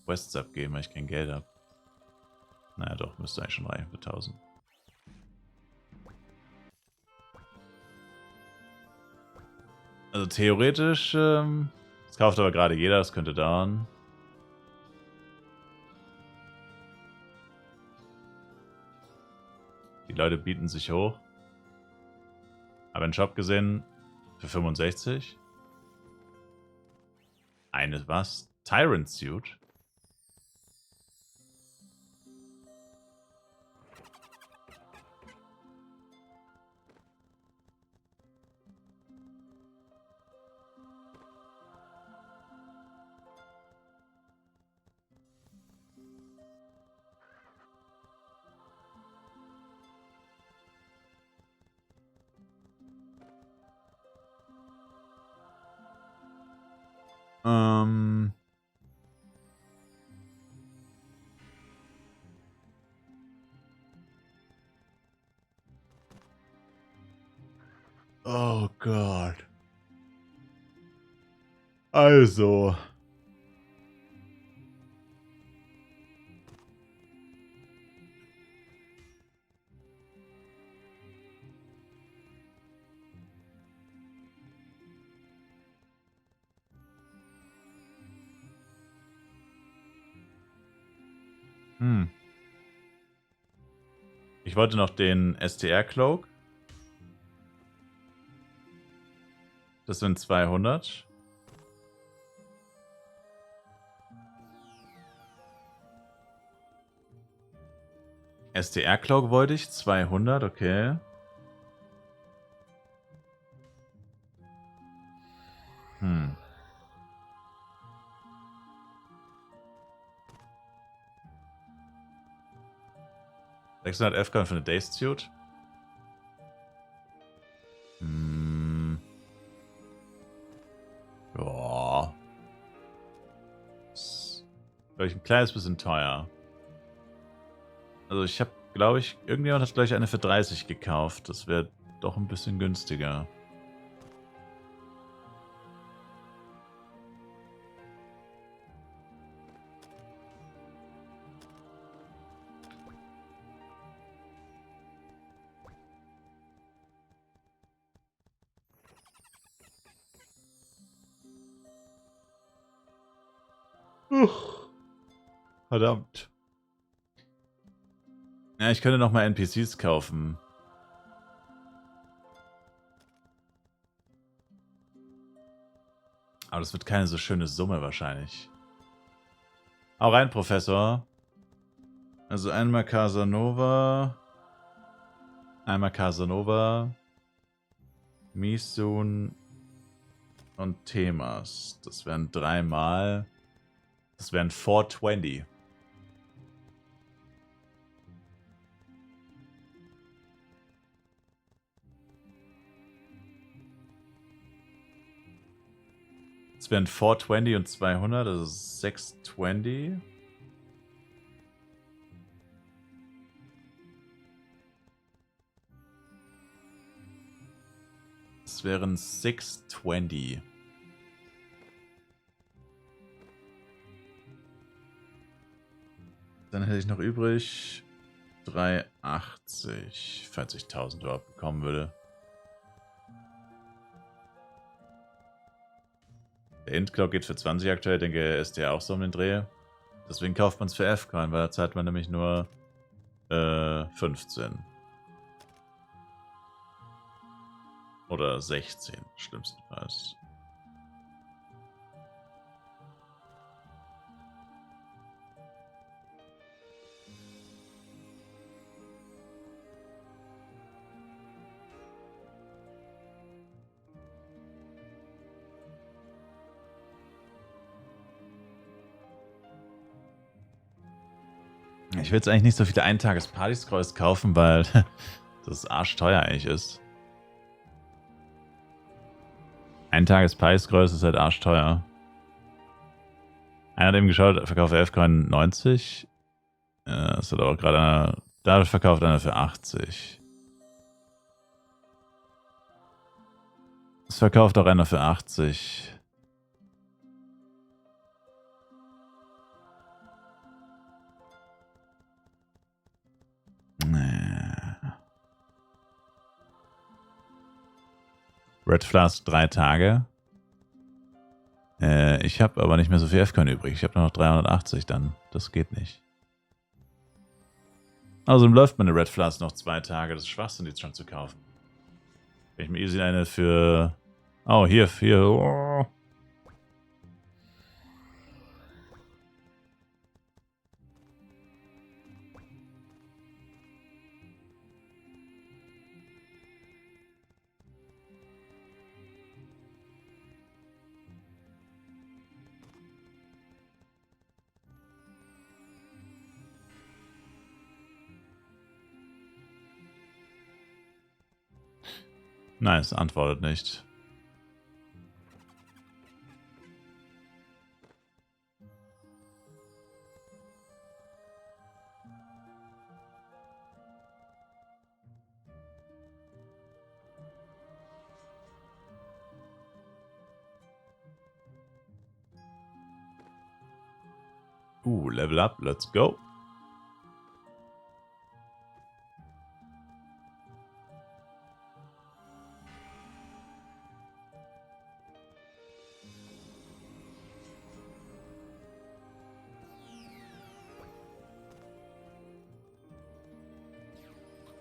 Wests abgeben, weil ich kein Geld habe. Naja, doch, müsste eigentlich schon reichen für 1000. Also theoretisch, das kauft aber gerade jeder, das könnte dauern. Die Leute bieten sich hoch. Habe einen Shop gesehen für 65. Eine was? Tyrant Suit. Oh Gott. Also. Ich wollte noch den STR-Cloak. Das sind 200. STR-Cloak wollte ich. 200, okay. Hm. 600 F-Coin für eine Dazed Suit. Ja. Ist, glaube ich, ein kleines bisschen teuer. Also ich habe, glaube ich, irgendjemand hat gleich eine für 30 gekauft. Das wäre doch ein bisschen günstiger. Verdammt. Ja, ich könnte noch mal NPCs kaufen. Aber das wird keine so schöne Summe wahrscheinlich. Hau rein, Professor. Also einmal Casanova. Einmal Casanova. Misun und Themas. Das wären 3 Mal. Das wären 420. Das wären 420 und 200, also 620. Das wären 620. Dann hätte ich noch übrig 380, falls ich 1000 überhaupt bekommen würde. Der Int-Clock geht für 20 aktuell, denke, ist der auch so um den Dreh. Deswegen kauft man es für F-Coin, weil da zahlt man nämlich nur 15. Oder 16, schlimmstenfalls. Ich will jetzt eigentlich nicht so viele Eintages-Party-Scrolls kaufen, weil das arschteuer eigentlich ist. Eintages-Party-Scrolls ist halt arschteuer. Einer hat eben geschaut, verkauft F-Coin 90. Das hat auch gerade einer, da verkauft einer für 80. Das verkauft auch einer für 80. Red Flask 3 Tage. Ich habe aber nicht mehr so viel F-Coin übrig. Ich habe nur noch 380 dann. Das geht nicht. Außerdem läuft meine Red Flask noch 2 Tage. Das ist Schwachsinn, die jetzt schon zu kaufen. Wenn ich mir easy eine für... Oh, hier. Oh. Nein, es antwortet nicht. Level up, let's go.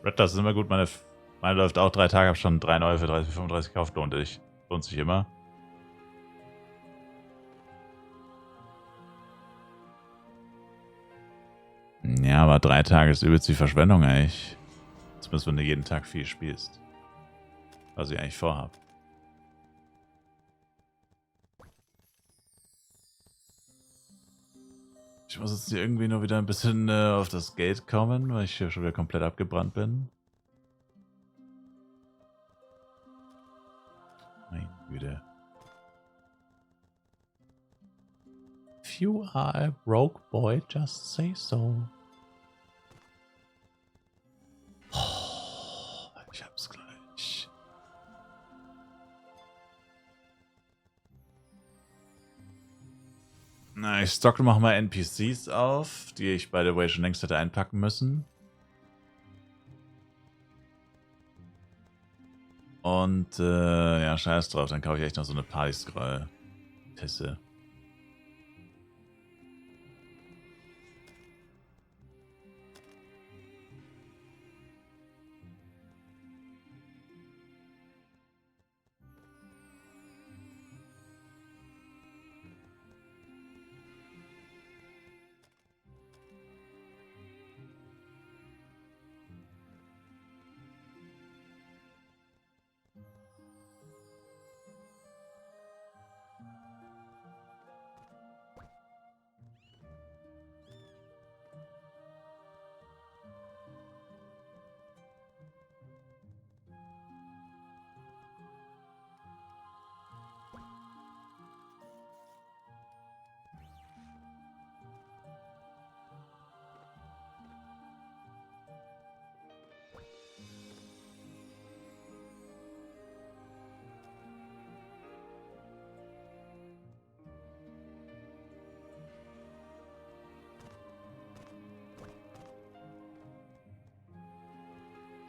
Red, das ist immer gut. Meine läuft auch 3 Tage. Habe schon 3 neue für 30, 35 gekauft. Lohnt sich immer. Ja, aber 3 Tage ist übelst die Verschwendung eigentlich. Zumindest wenn du jeden Tag viel spielst. Was ich eigentlich vorhabe. Ich muss jetzt hier irgendwie nur wieder ein bisschen auf das Gate kommen, weil ich hier schon wieder komplett abgebrannt bin. Meine Güte. If you are a broke boy, just say so. Oh, ich hab's gleich. Na, ich stocke noch mal NPCs auf, die ich by the way schon längst hätte einpacken müssen. Und ja, scheiß drauf, dann kaufe ich echt noch so eine Party-Scroll-Pisse.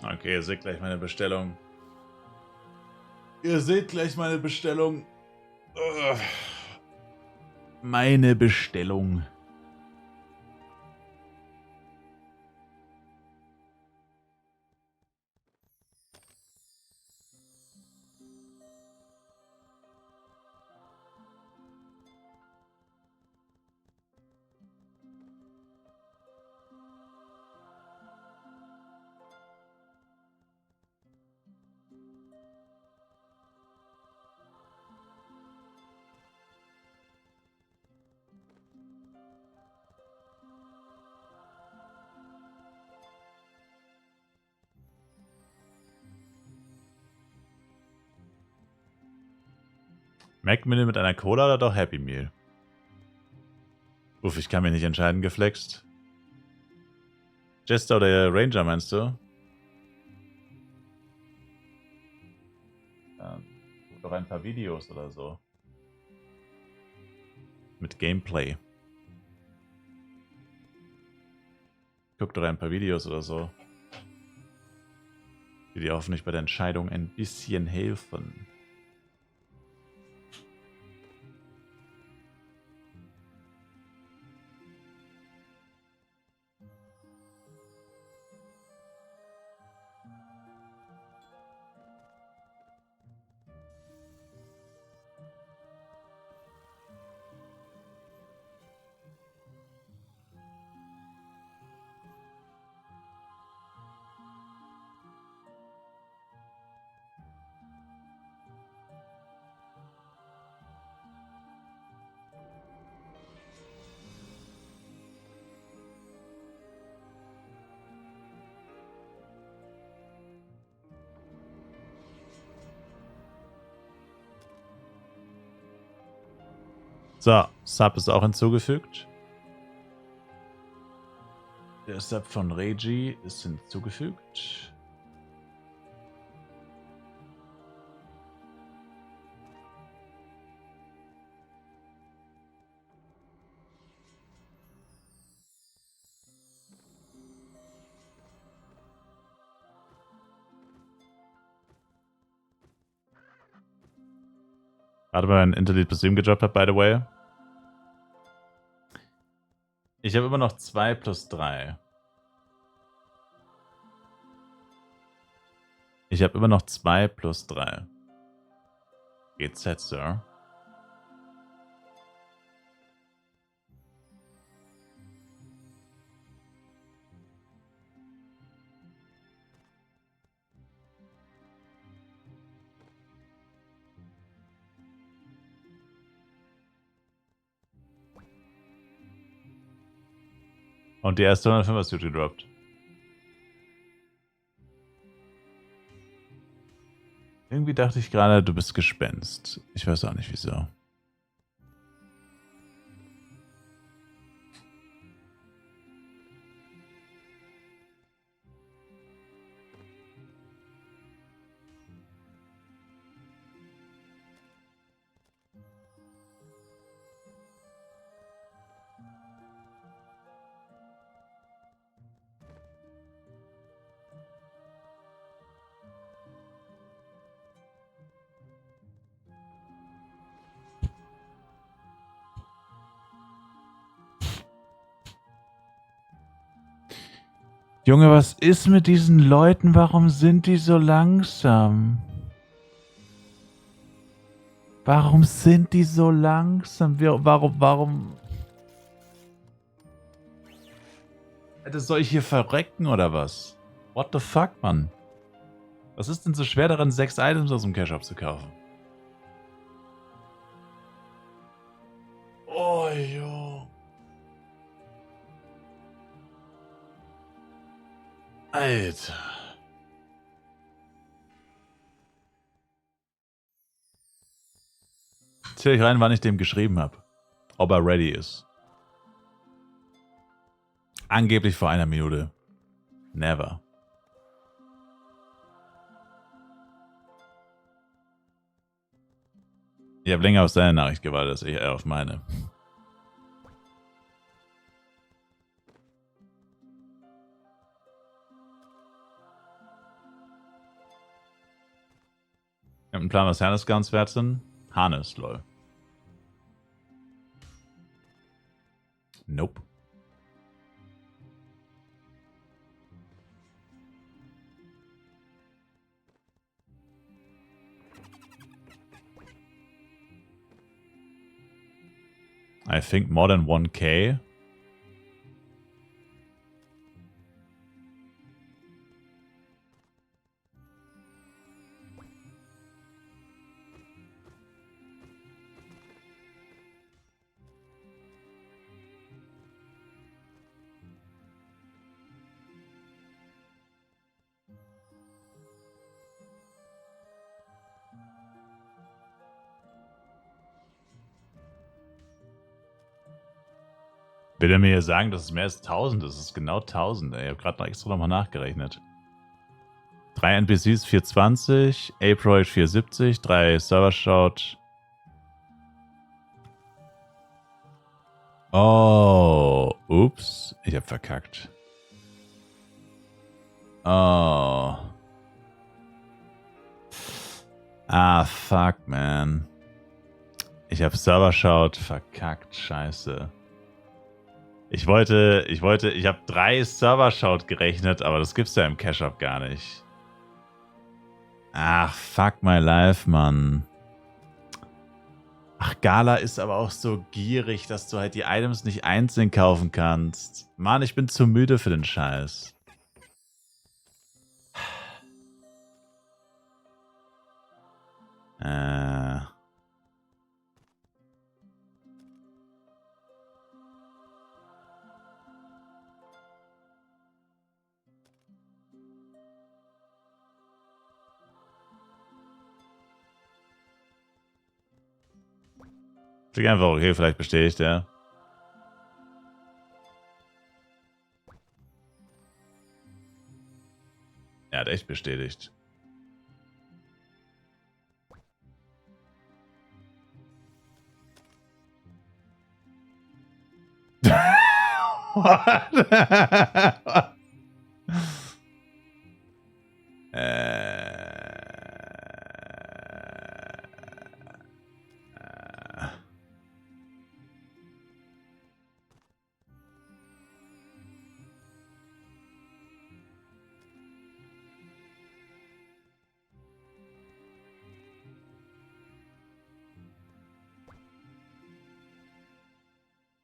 Okay, ihr seht gleich meine Bestellung. Meine Bestellung. Mac Mini mit einer Cola oder doch Happy Meal? Uff, ich kann mich nicht entscheiden, geflext. Jester oder Ranger meinst du? Guck doch ein paar Videos oder so. Mit Gameplay. Guck doch ein paar Videos oder so. Die dir hoffentlich bei der Entscheidung ein bisschen helfen. So, Sub ist auch hinzugefügt. Der Sub von Regi ist hinzugefügt. Gerade weil ein Interlead bis 7 gedroppt hat, by the way. Ich habe immer noch 2 plus 3. Ich habe immer noch 2 plus 3. Geht's jetzt, Sir? Und die erste 105er Suit gedroppt. Irgendwie dachte ich gerade, du bist Gespenst. Ich weiß auch nicht wieso. Junge, was ist mit diesen Leuten? Warum sind die so langsam? Warum sind die so langsam? Warum? Alter, soll ich hier verrecken oder was? What the fuck, Mann? Was ist denn so schwer daran, 6 Items aus dem Cash-Shop zu kaufen? Oh, jo. Alter. Zähl ich rein, wann ich dem geschrieben habe. Ob er ready ist. Angeblich vor 1 Minute. Never. Ich habe länger auf seine Nachricht gewartet, als ich auf meine. Ich habe einen Plan, was Hannes-Guns wert sind. Hannes, lol. Nope. I think more than 1K. Will er mir hier sagen, dass es mehr als 1000 ist? Es ist genau 1000, ey. Ich habe gerade extra nochmal nachgerechnet. 3 NPCs 420, Aproid 470, 3 Server Shout. Oh, ups, ich hab verkackt. Oh. Ah, fuck, man. Ich hab Server Shout verkackt, scheiße. Ich habe 3 Server Shout gerechnet, aber das gibt's ja im Cash-Up gar nicht. Ach, fuck my life, Mann. Ach, Gala ist aber auch so gierig, dass du halt die Items nicht einzeln kaufen kannst. Mann, ich bin zu müde für den Scheiß. Klick einfach, okay, vielleicht bestätigt er. Er hat echt bestätigt.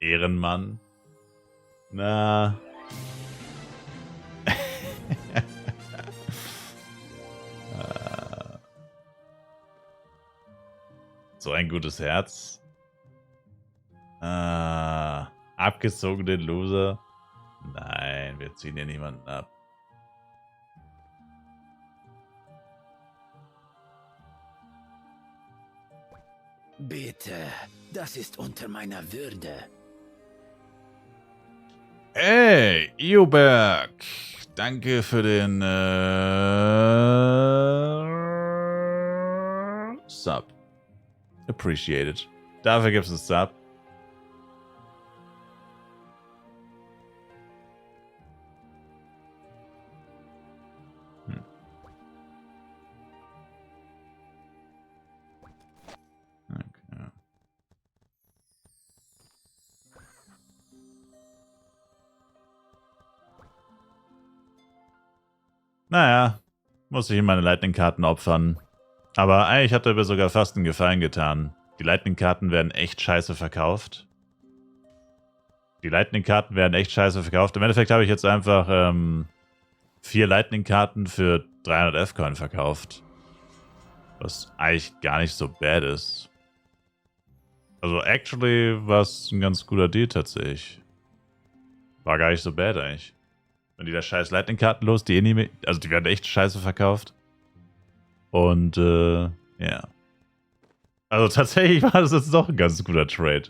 Ehrenmann. Na. So ein gutes Herz. Abgezogene Loser. Nein, wir ziehen hier niemanden ab. Bitte, das ist unter meiner Würde. Hey, Ioberg. Danke für den Sub. Appreciated. Dafür gibt es einen Sub. Okay. Naja, muss ich ihm meine Lightning-Karten opfern. Aber eigentlich hat er mir sogar fast einen Gefallen getan. Die Lightning-Karten werden echt scheiße verkauft. Im Endeffekt habe ich jetzt einfach 4 Lightning-Karten für 300 F-Coin verkauft. Was eigentlich gar nicht so bad ist. Also actually war es ein ganz guter Deal tatsächlich. War gar nicht so bad eigentlich. Wenn die da scheiß Lightning-Karten los, die eh nie mehr, also die werden echt scheiße verkauft. Und ja. Also tatsächlich war das jetzt doch ein ganz guter Trade.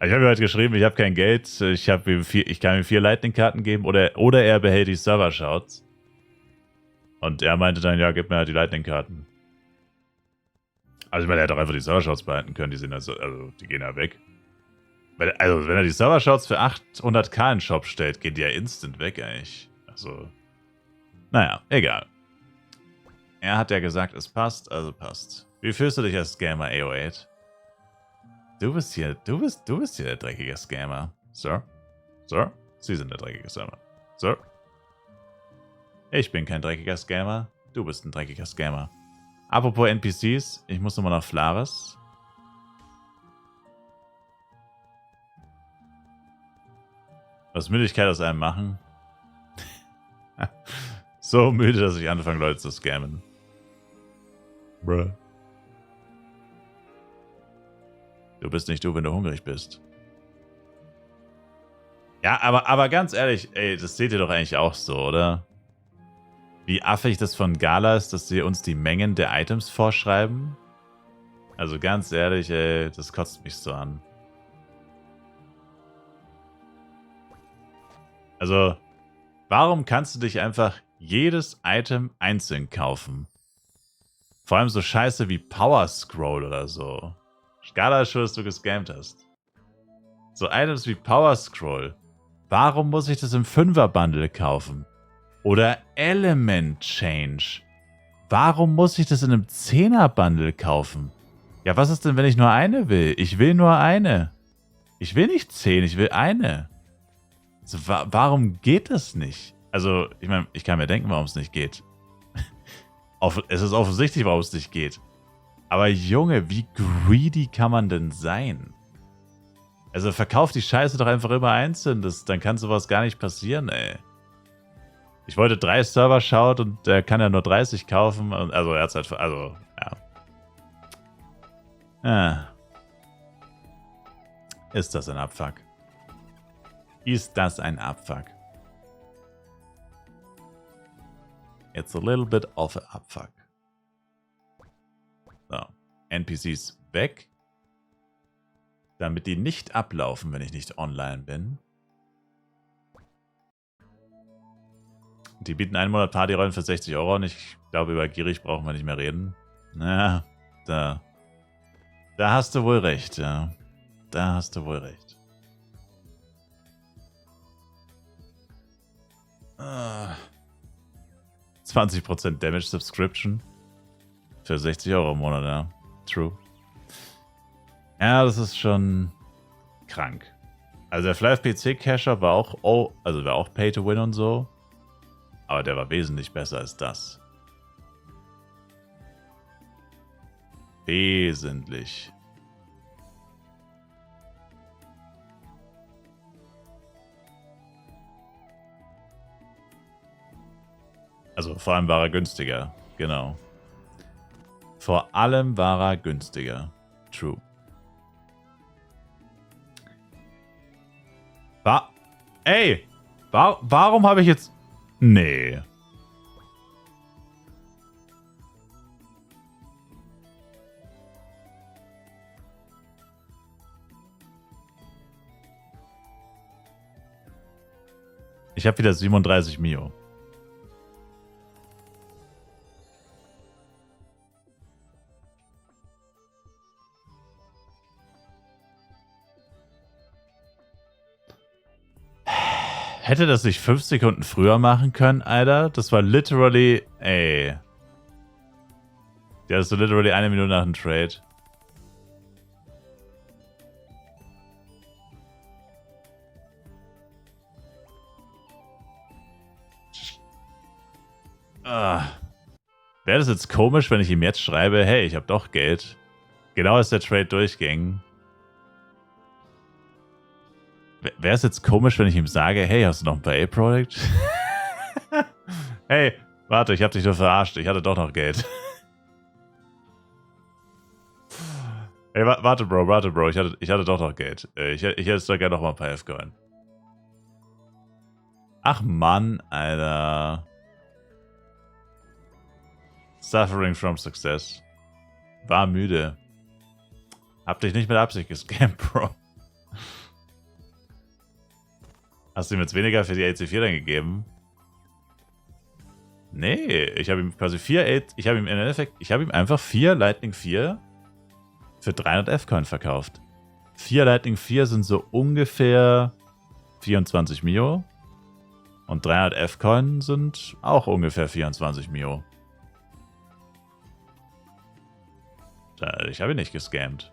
Ich habe ihm halt geschrieben, ich habe kein Geld, ich kann ihm 4 Lightning-Karten geben oder er behält die Server-Shouts. Und er meinte dann, ja, gib mir halt die Lightning-Karten. Also ich meine, er hätte auch einfach die Server-Shouts behalten können, die sind also die gehen ja weg. Also wenn er die Server-Shouts für 800k in den Shop stellt, gehen die ja instant weg eigentlich. Also, naja, egal. Er hat ja gesagt, es passt, also passt. Wie fühlst du dich als Scammer, AO8? Du bist hier der dreckige Scammer. Sir? Sir? Sie sind der dreckige Scammer. Sir? Ich bin kein dreckiger Scammer. Du bist ein dreckiger Scammer. Apropos NPCs, ich muss nochmal nach Flares. Was Müdigkeit aus einem machen? So müde, dass ich anfange, Leute zu scammen. Bruh. Du bist nicht du, wenn du hungrig bist. Ja, aber ganz ehrlich, ey, das seht ihr doch eigentlich auch so, oder? Wie affig das von Gala ist, dass sie uns die Mengen der Items vorschreiben. Also ganz ehrlich, ey, das kotzt mich so an. Also, warum kannst du dich einfach jedes Item einzeln kaufen? Vor allem so Scheiße wie Power Scroll oder so. Skala ist schon, dass du gescammt hast. So Items wie Power Scroll. Warum muss ich das im 5er-Bundle kaufen? Oder Element Change. Warum muss ich das in einem 10er-Bundle kaufen? Ja, was ist denn, wenn ich nur eine will? Ich will nur eine. Ich will nicht 10, ich will eine. Also, warum geht das nicht? Also, ich meine, ich kann mir denken, warum es nicht geht. Es ist offensichtlich, warum es nicht geht. Aber Junge, wie greedy kann man denn sein? Also verkauf die Scheiße doch einfach immer einzeln. Dann kann sowas gar nicht passieren, ey. Ich wollte 3 Server schaut und der kann ja nur 30 kaufen. Also er hat halt, also, ja. Ist das ein Abfuck? Ist das ein Abfuck? It's a little bit of a Abfuck. So. NPCs weg. Damit die nicht ablaufen, wenn ich nicht online bin. Die bieten einen Monat Partyrollen für 60 € und ich glaube, über gierig brauchen wir nicht mehr reden. Naja, da hast du wohl recht, ja. Da hast du wohl recht. 20% Damage Subscription für 60 € im Monat, ja. True. Ja, das ist schon krank. Also der Fly PC Cacher war auch, war auch Pay to Win und so. Aber der war wesentlich besser als das. Wesentlich. Also vor allem war er günstiger. Genau. Vor allem war er günstiger. True. Ey! Warum habe ich jetzt... Nee. Ich habe wieder 37 Mio. Hätte das nicht 5 Sekunden früher machen können, Alter? Das war literally... Ey. Ja, das ist so literally 1 Minute nach dem Trade. Wäre das jetzt komisch, wenn ich ihm jetzt schreibe, hey, ich habe doch Geld. Genau als der Trade durchging. Wäre es jetzt komisch, wenn ich ihm sage, hey, hast du noch ein paar A-Product? Hey, warte, ich hab dich nur verarscht. Ich hatte doch noch Geld. Hey, warte, Bro. Ich hatte doch noch Geld. Ich hätte jetzt doch gerne noch mal ein paar F-Coin. Ach Mann, Alter. Suffering from success. War müde. Hab dich nicht mit Absicht gescampt, Bro. Hast du ihm jetzt weniger für die AC4 dann gegeben? Nee, ich habe ihm quasi ich habe ihm einfach 4 Lightning 4 für 300 F-Coin verkauft. 4 Lightning 4 sind so ungefähr 24 Mio. Und 300 F-Coin sind auch ungefähr 24 Mio. Ich habe ihn nicht gescammt.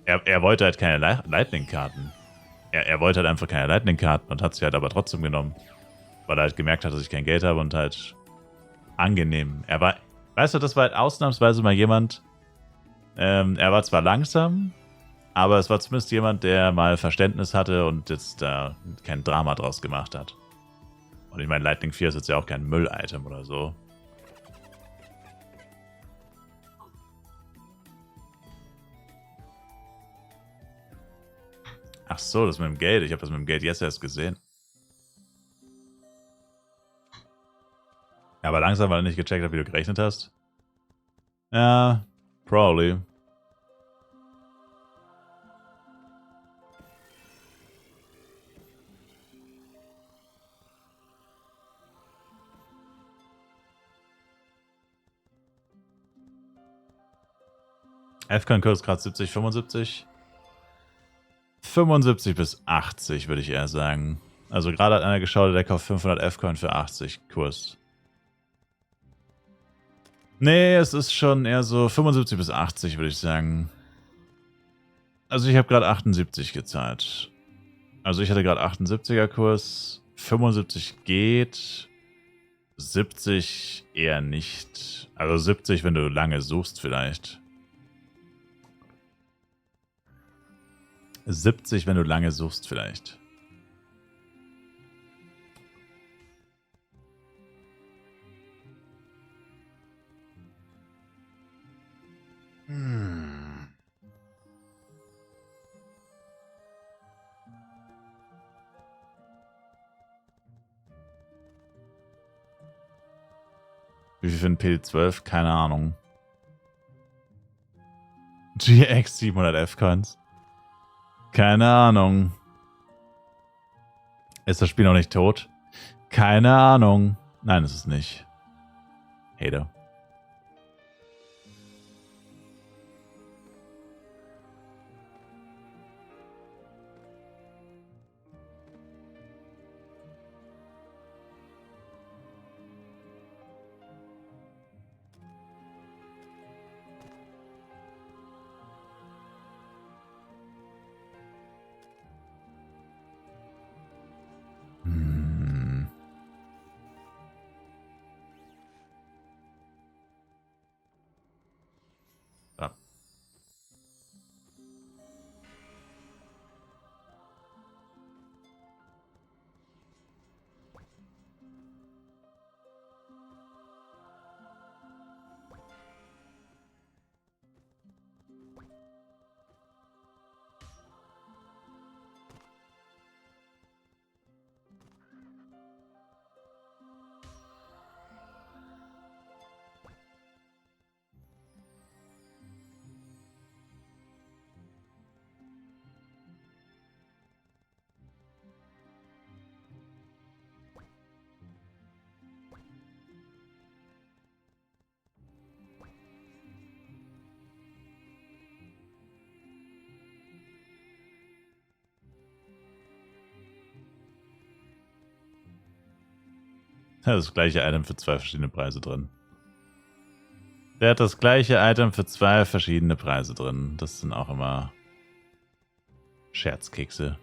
Er wollte halt keine Lightning-Karten. Er wollte halt einfach keine Lightning-Karten und hat sie halt aber trotzdem genommen. Weil er halt gemerkt hat, dass ich kein Geld habe und halt angenehm. Weißt du, das war halt ausnahmsweise mal jemand, er war zwar langsam, aber es war zumindest jemand, der mal Verständnis hatte und jetzt da kein Drama draus gemacht hat. Und ich meine, Lightning 4 ist jetzt ja auch kein Müll-Item oder so. Ach so, das mit dem Geld. Ich habe das mit dem Geld jetzt erst gesehen. Ja, aber langsam, weil er nicht gecheckt hat, wie du gerechnet hast. Ja, probably. F-Coin-Kurs gerade 70, 75. 75 bis 80 würde ich eher sagen. Also gerade hat einer geschaut, der kauft 500 F-Coin für 80 Kurs. Nee, es ist schon eher so 75 bis 80 würde ich sagen. Also ich habe gerade 78 gezahlt. Also ich hatte gerade 78er Kurs. 75 geht. 70 eher nicht. Also 70, wenn du lange suchst vielleicht. 70, wenn du lange suchst vielleicht. Wie viel für ein PD12? Keine Ahnung. GX 700 F-Coins? Keine Ahnung. Ist das Spiel noch nicht tot? Keine Ahnung. Nein, ist es nicht. Hater. Ja. Da ist das gleiche Item für 2 verschiedene Preise drin. Der hat das gleiche Item für 2 verschiedene Preise drin. Das sind auch immer Scherzkekse.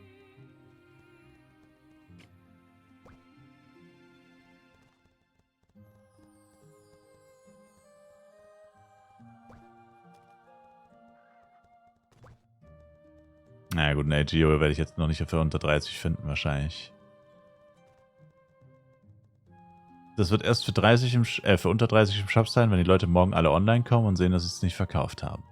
Na gut, eine AGO werde ich jetzt noch nicht für unter 30 finden, wahrscheinlich. Das wird erst für, für unter 30 im Shop sein, wenn die Leute morgen alle online kommen und sehen, dass sie es nicht verkauft haben.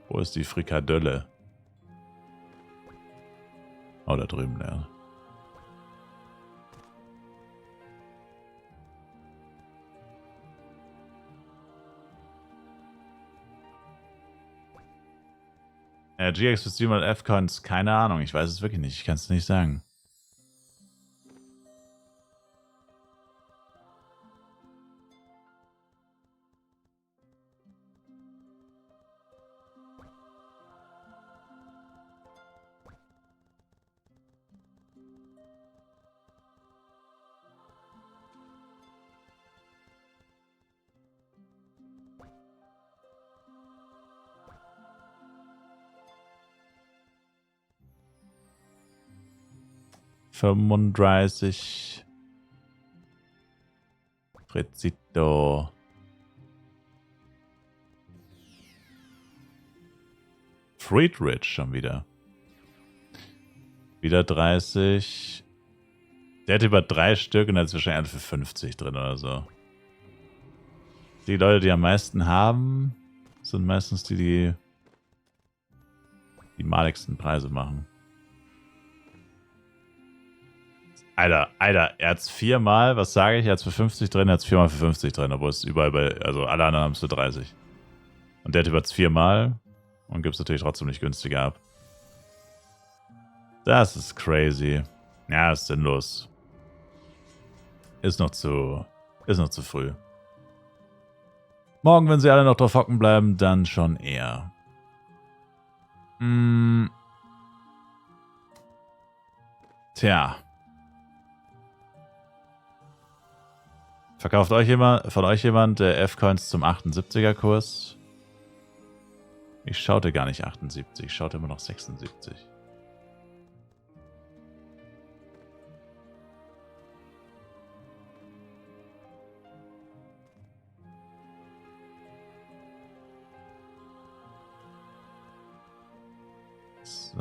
Wo ist die Frikadelle? Oh, da drüben, ja. GX für 700 F-Coins, keine Ahnung, ich weiß es wirklich nicht, ich kann es nicht sagen. $35. Frizzito. Friedrich schon wieder. Wieder 30. Der hat über 3 Stück und da ist wahrscheinlich alle für 50 drin oder so. Die Leute, die am meisten haben, sind meistens die maligsten Preise machen. Alter, er hat's 4-mal, was sage ich? Er hat's für 50 drin, er hat's 4-mal für 50 drin, obwohl es überall bei, also alle anderen haben es für 30. Und der Typ hat's 4-mal und gibt es natürlich trotzdem nicht günstiger ab. Das ist crazy. Ja, ist sinnlos. Ist noch zu früh. Morgen, wenn sie alle noch drauf hocken bleiben, dann schon eher. Tja. Verkauft von euch jemand F-Coins zum 78er Kurs? Ich schaute gar nicht 78, ich schaute immer noch 76. So.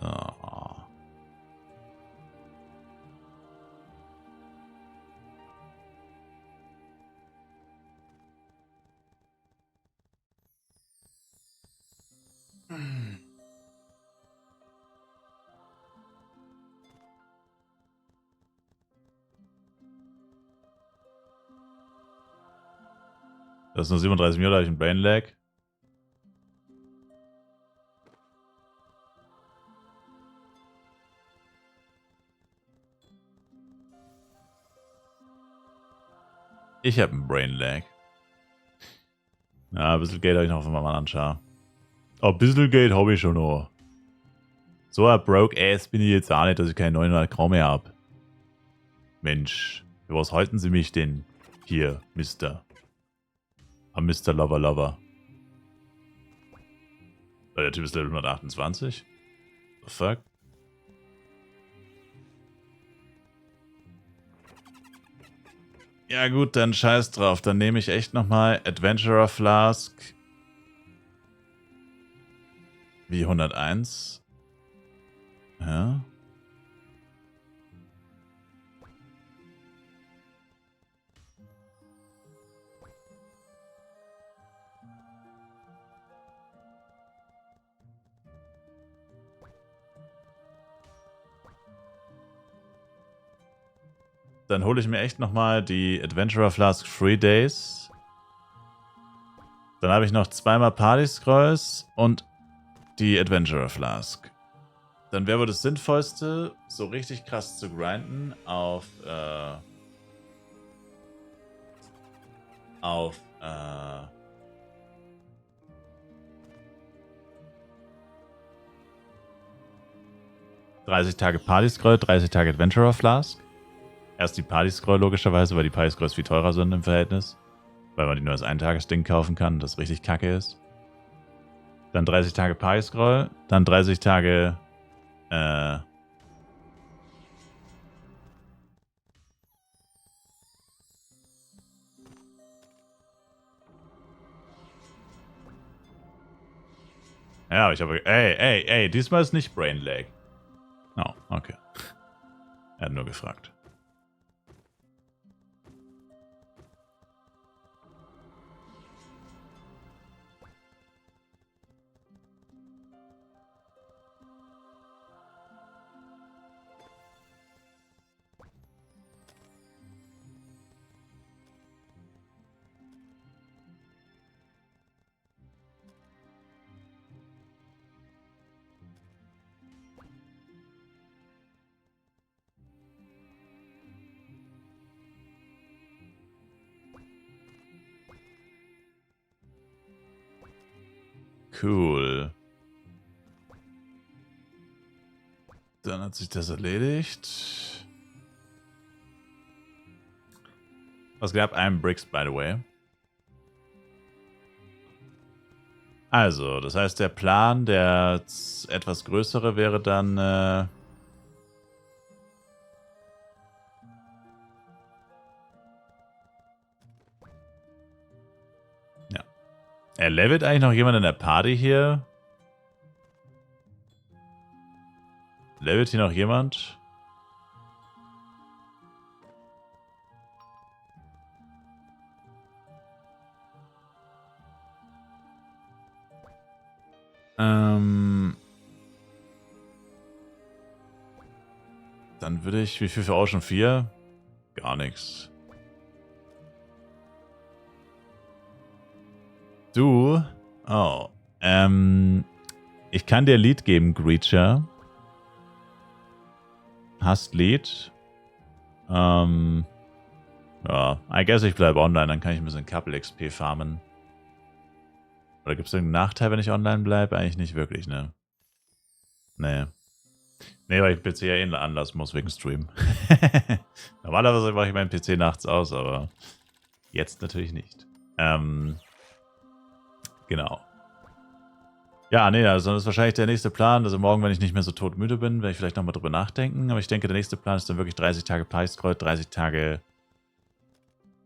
Das ist nur 37 Minuten, da habe ich einen Brain Lag. Ich habe einen Brain Lag. Ja, ein bisschen Geld habe ich noch, wenn man mal anschaue. Oh, ein bisschen Geld habe ich schon noch. So ein Broke-Ass bin ich jetzt auch nicht, dass ich keine 900 Gramm mehr habe. Mensch, für was halten Sie mich denn hier, Mister? Am Mr. Lover Lover. Der Typ ist Level 128? The fuck? Ja gut, dann scheiß drauf. Dann nehme ich echt nochmal Adventurer Flask. Wie 101. Ja. Dann hole ich mir echt nochmal die Adventurer Flask 3 Days. Dann habe ich noch 2-mal Party Scrolls und die Adventurer Flask. Dann wäre wohl das Sinnvollste, so richtig krass zu grinden auf 30 Tage Party Scroll, 30 Tage Adventurer Flask. Erst die Party Scroll logischerweise, weil die Party Scrolls viel teurer sind im Verhältnis. Weil man die nur als Eintagesding kaufen kann, das richtig kacke ist. Dann 30 Tage Party Scroll, dann 30 Tage ja, aber ich habe... Ey, diesmal ist nicht Brain Lag. Oh, okay. Er hat nur gefragt. Cool. Dann hat sich das erledigt. Was gab einem Bricks, by the way? Also, das heißt, der Plan, der etwas größere, wäre dann... ja. Levelt eigentlich noch jemand in der Party hier? Levelt hier noch jemand? Dann würde ich... Wie viel für Ocean 4? Gar nichts. Du... Oh. Ich kann dir Lead geben, Greacher. Hast Lead. Ja, I guess ich bleibe online, dann kann ich ein bisschen Couple XP farmen. Oder gibt es irgendeinen Nachteil, wenn ich online bleibe? Eigentlich nicht wirklich, ne? Nee. Nee, weil ich den PC ja eh anlassen muss wegen Stream. Normalerweise mache ich meinen PC nachts aus, aber jetzt natürlich nicht. Genau. Ja, nee, also das ist wahrscheinlich der nächste Plan. Also morgen, wenn ich nicht mehr so todmüde bin, werde ich vielleicht nochmal drüber nachdenken. Aber ich denke, der nächste Plan ist dann wirklich 30 Tage Preiscreuz, 30 Tage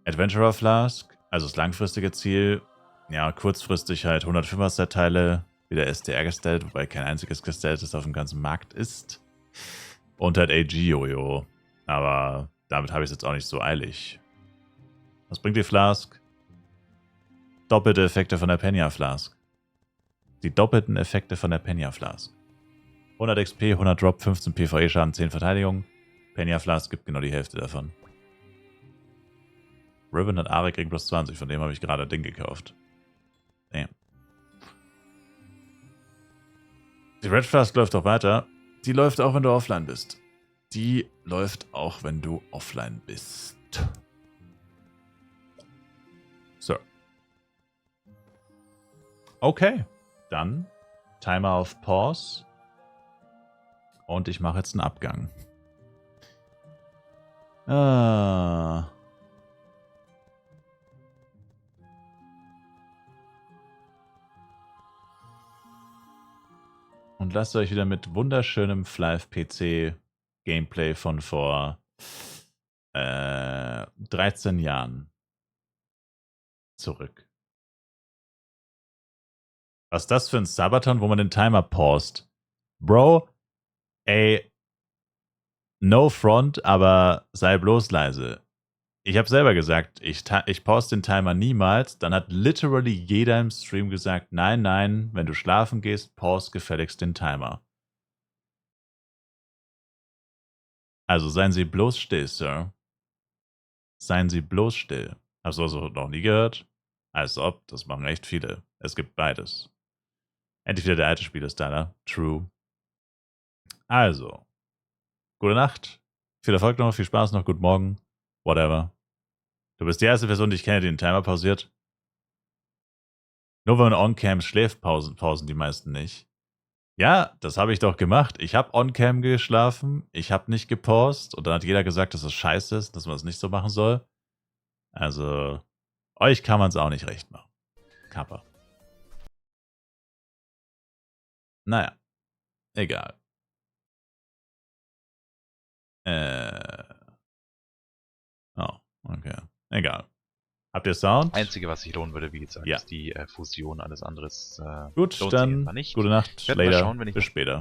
Adventurer Flask. Also das langfristige Ziel. Ja, kurzfristig halt 105er Set-Teile, wieder STR gestellt, wobei kein einziges gestelltes auf dem ganzen Markt ist. Und halt AG-Jojo. Aber damit habe ich es jetzt auch nicht so eilig. Was bringt die Flask? Doppelte Effekte von der Penya Flask. Die doppelten Effekte von der Penya Flask. 100 XP, 100 Drop, 15 PvE Schaden, 10 Verteidigung. Penya Flask gibt genau die Hälfte davon. Riven hat Arik Ring plus 20, von dem habe ich gerade ein Ding gekauft. Damn. Die Red Flask läuft auch weiter. Die läuft auch, wenn du offline bist. Die läuft auch, wenn du offline bist. So. Okay. Dann Timer auf Pause. Und ich mache jetzt einen Abgang. Und lasst euch wieder mit wunderschönem Flive-PC Gameplay von vor 13 Jahren zurück. Was ist das für ein Sabaton, wo man den Timer paust? Bro, ey, no front, aber sei bloß leise. Ich habe selber gesagt, ich pause den Timer niemals. Dann hat literally jeder im Stream gesagt, nein, nein, wenn du schlafen gehst, pause gefälligst den Timer. Also seien Sie bloß still, Sir. Seien Sie bloß still. Hast du also noch nie gehört? Als ob, das machen echt viele. Es gibt beides. Endlich wieder der alte Spielestyler. True. Also. Gute Nacht. Viel Erfolg noch, viel Spaß noch, guten Morgen. Whatever. Du bist die erste Person, die ich kenne, die den Timer pausiert. Nur wenn man on-cam schläft, pausen die meisten nicht. Ja, das habe ich doch gemacht. Ich habe on-cam geschlafen, ich habe nicht gepaust und dann hat jeder gesagt, dass das scheiße ist, dass man das nicht so machen soll. Also, euch kann man es auch nicht recht machen. Kappa. Naja, egal. Oh, okay. Egal. Habt ihr Sound? Einzige, was sich lohnen würde, wie gesagt, Ja. ist die Fusion. Alles andere Gut, lohnt sich dann einfach nicht. gute Nacht, Ich werde mal later, schauen, wenn ich bis später.